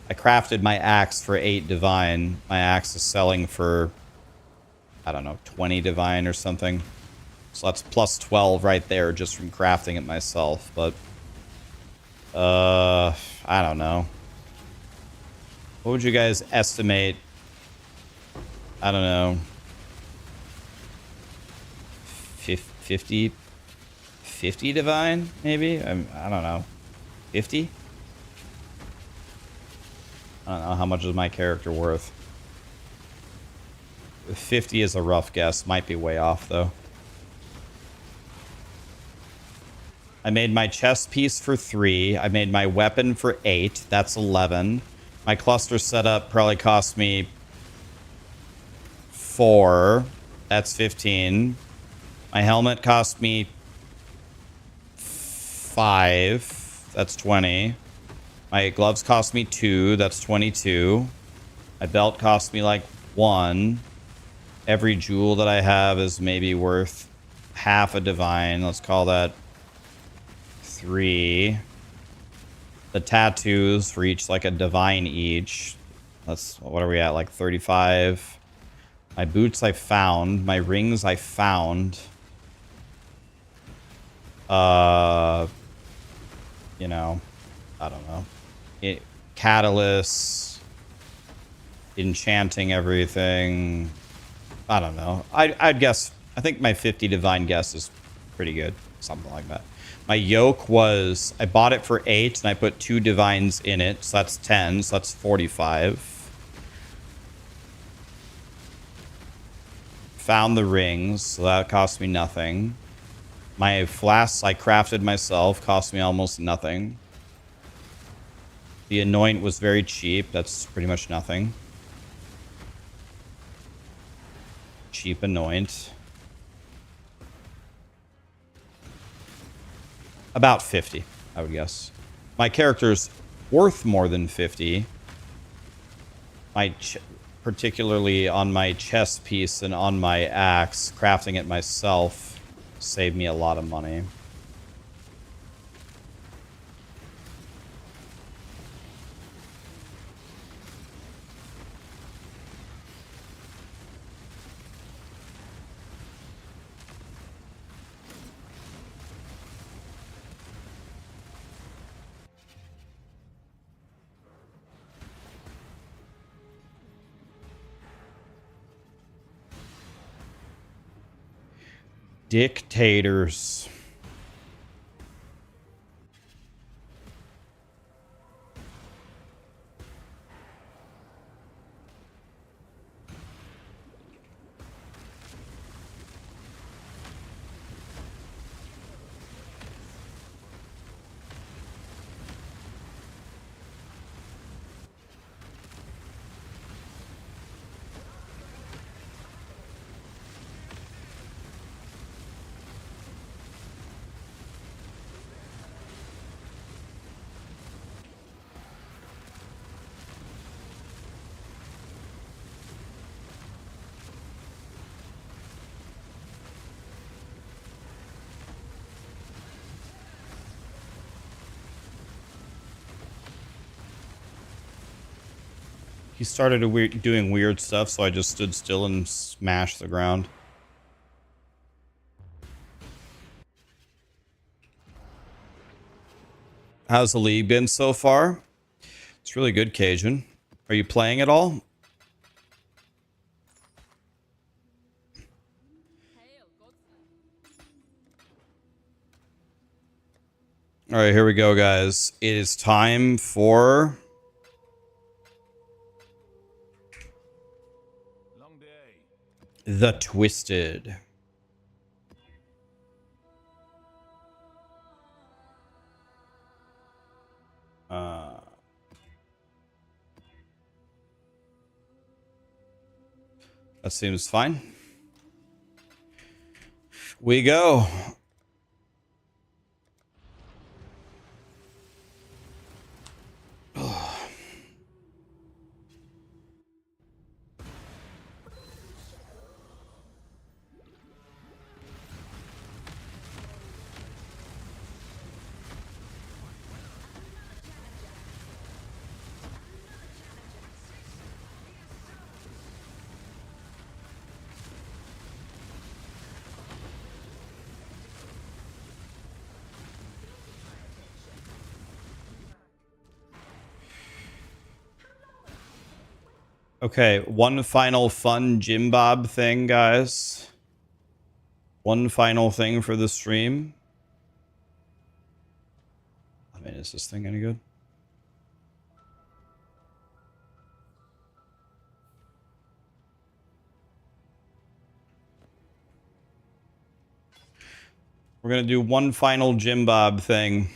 I crafted my axe for 8 divine. My axe is selling for, I don't know, 20 divine or something. So that's plus 12 right there just from crafting it myself. But, I don't know. What would you guys estimate? I don't know. 50 divine, maybe? I don't know. 50? I don't know how much is my character worth. 50 is a rough guess. Might be way off, though. I made my chest piece for 3. I made my weapon for 8. That's 11. My cluster setup probably cost me 4. That's 15. My helmet cost me 5. That's 20. My gloves cost me 2. That's 22. My belt cost me like 1. Every jewel that I have is maybe worth half a divine. Let's call that 3. The tattoos for each like a divine each. That's, what are we at? Like 35. My boots I found. My rings I found. You know, I don't know. Catalyst, enchanting everything. I don't know. I'd guess. I think my 50 divine guess is pretty good. Something like that. My yoke was, I bought it for 8 and I put 2 divines in it. So that's 10. So that's 45. Found the rings. So that cost me nothing. My flasks I crafted myself. Cost me almost nothing. The anoint was very cheap. That's pretty much nothing. Cheap anoint. About 50, I would guess. My character's worth more than 50. Particularly on my chest piece and on my axe, crafting it myself saved me a lot of money. Dictators. He started doing weird stuff, so I just stood still and smashed the ground. How's the league been so far? It's really good, Cajun. Are you playing at all? All right, here we go, guys. It is time for Long day. the Twisted. That seems fine. We go. Okay, one final fun Jim Bob thing, guys. One final thing for the stream. I mean, is this thing any good? We're going to do one final Jim Bob thing.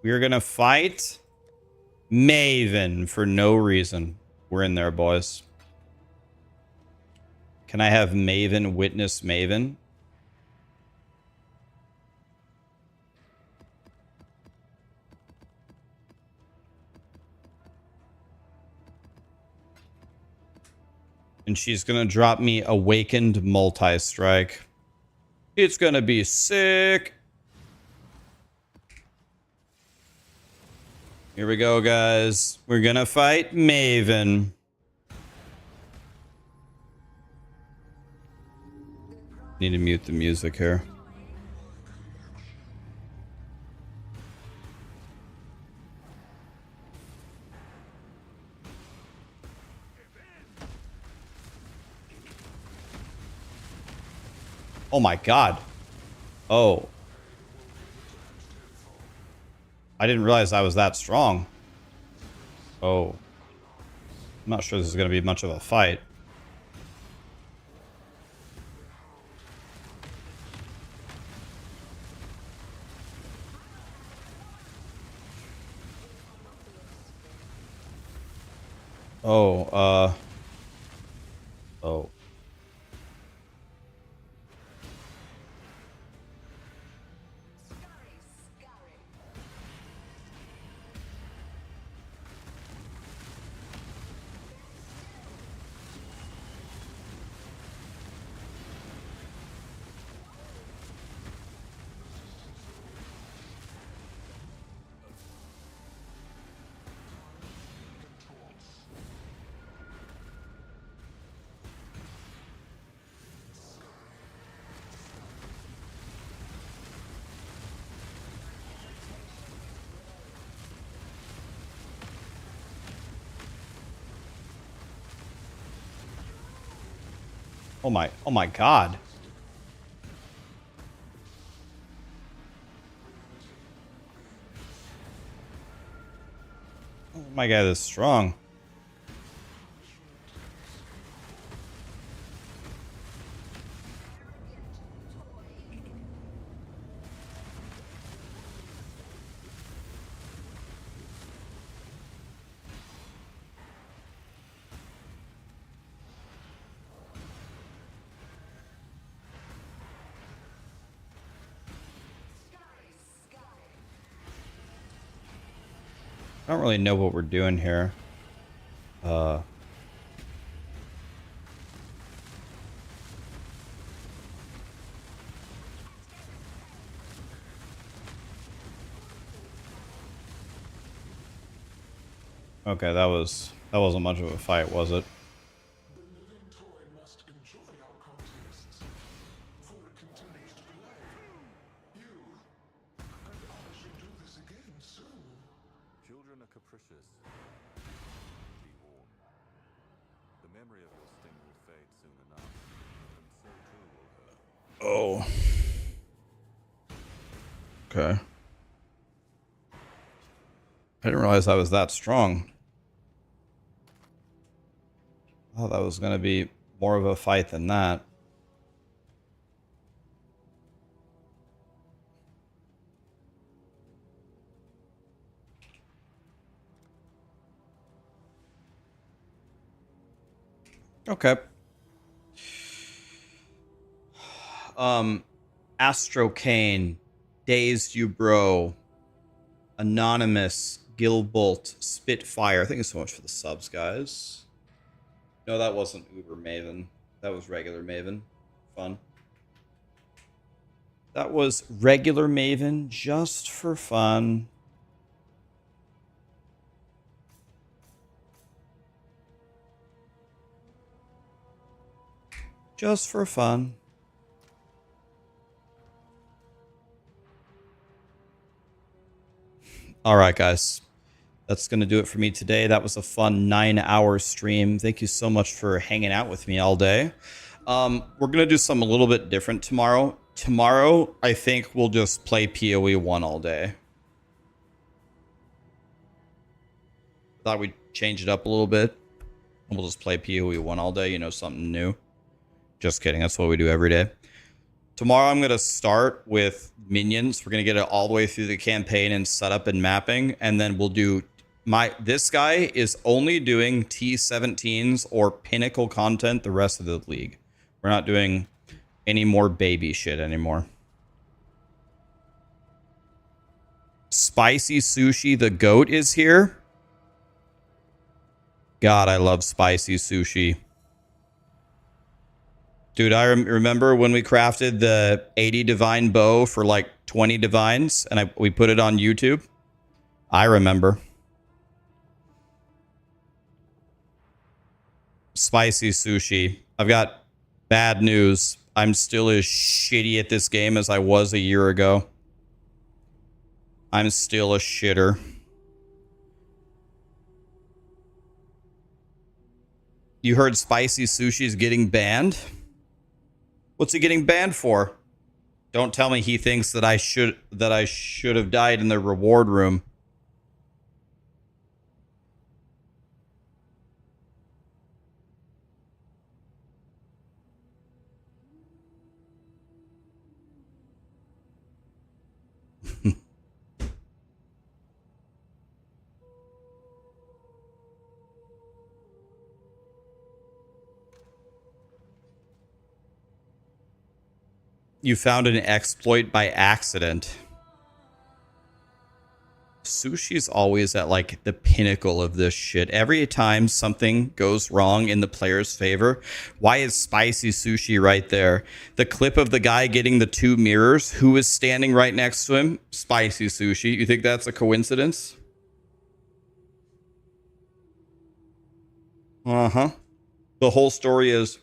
We're going to fight Maven for no reason. We're in there, boys. Can I have Maven witness Maven? And she's going to drop me Awakened Multi-Strike. It's going to be sick. Here we go, guys. We're going to fight Maven. Need to mute the music here. Oh my god. Oh. I didn't realize I was that strong. Oh. I'm not sure this is going to be much of a fight. Oh, oh. Oh my god. Oh my god, that's strong. I don't really know what we're doing here. Okay, that wasn't much of a fight, was it? Children are capricious. Be warned. The memory of your sting will fade soon enough, and so too will her. Oh. Okay. I didn't realize I was that strong. Oh, that was going to be more of a fight than that. Okay. Astro Kane, Dazed You Bro, Anonymous, Gilbolt, Spitfire. Thank you so much for the subs, guys. No, that wasn't Uber Maven. That was regular Maven. Fun. That was regular Maven just for fun. Just for fun. All right, guys. That's going to do it for me today. That was a fun 9-hour stream. Thank you so much for hanging out with me all day. We're going to do something a little bit different tomorrow. Tomorrow, I think we'll just play POE1 all day. Thought we'd change it up a little bit. We'll just play POE1 all day, you know, something new. Just kidding. That's what we do every day. Tomorrow, I'm going to start with Minions. We're going to get it all the way through the campaign and setup and mapping. And then we'll do this guy is only doing T17s or pinnacle content the rest of the league. We're not doing any more baby shit anymore. Spicy Sushi the Goat is here. God, I love Spicy Sushi. Dude, I remember when we crafted the 80 divine bow for like 20 divines and we put it on YouTube. I remember. Spicy Sushi. I've got bad news. I'm still as shitty at this game as I was a year ago. I'm still a shitter. You heard Spicy Sushi's getting banned? What's he getting banned for? Don't tell me he thinks that I should have died in the reward room. You found an exploit by accident. Sushi's always at like the pinnacle of this shit. Every time something goes wrong in the player's favor, why is Spicy Sushi right there? The clip of the guy getting the 2 mirrors, who is standing right next to him? Spicy Sushi. You think that's a coincidence? Uh-huh. The whole story is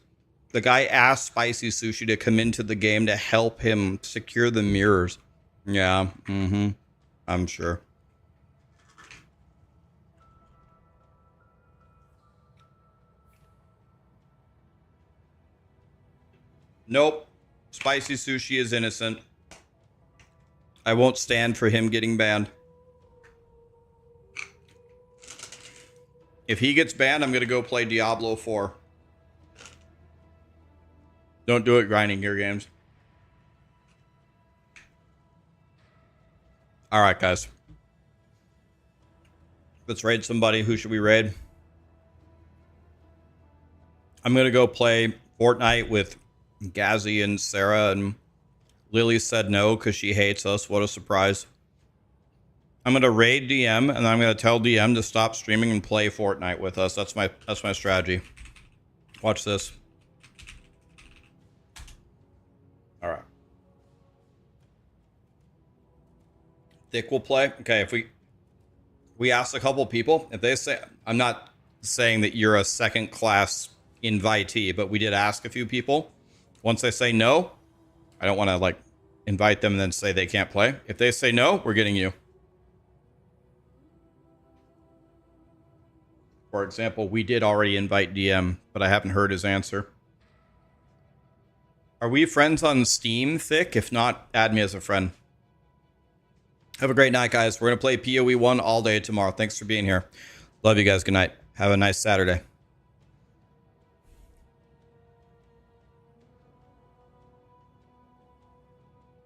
the guy asked Spicy Sushi to come into the game to help him secure the mirrors. Yeah, I'm sure. Nope. Spicy Sushi is innocent. I won't stand for him getting banned. If he gets banned, I'm going to go play Diablo 4. Don't do it, Grinding Gear Games. All right, guys. Let's raid somebody. Who should we raid? I'm going to go play Fortnite with Gazzy and Sarah, and Lily said no because she hates us. What a surprise. I'm going to raid DM, and I'm going to tell DM to stop streaming and play Fortnite with us. That's my strategy. Watch this. All right. Thick will play. Okay, if we ask a couple people, if they say, I'm not saying that you're a second class invitee, but we did ask a few people. Once they say no, I don't want to like invite them and then say they can't play. If they say no, we're getting you. For example, we did already invite DM, but I haven't heard his answer. Are we friends on Steam, Thick? If not, add me as a friend. Have a great night, guys. We're going to play POE1 all day tomorrow. Thanks for being here. Love you guys. Good night. Have a nice Saturday.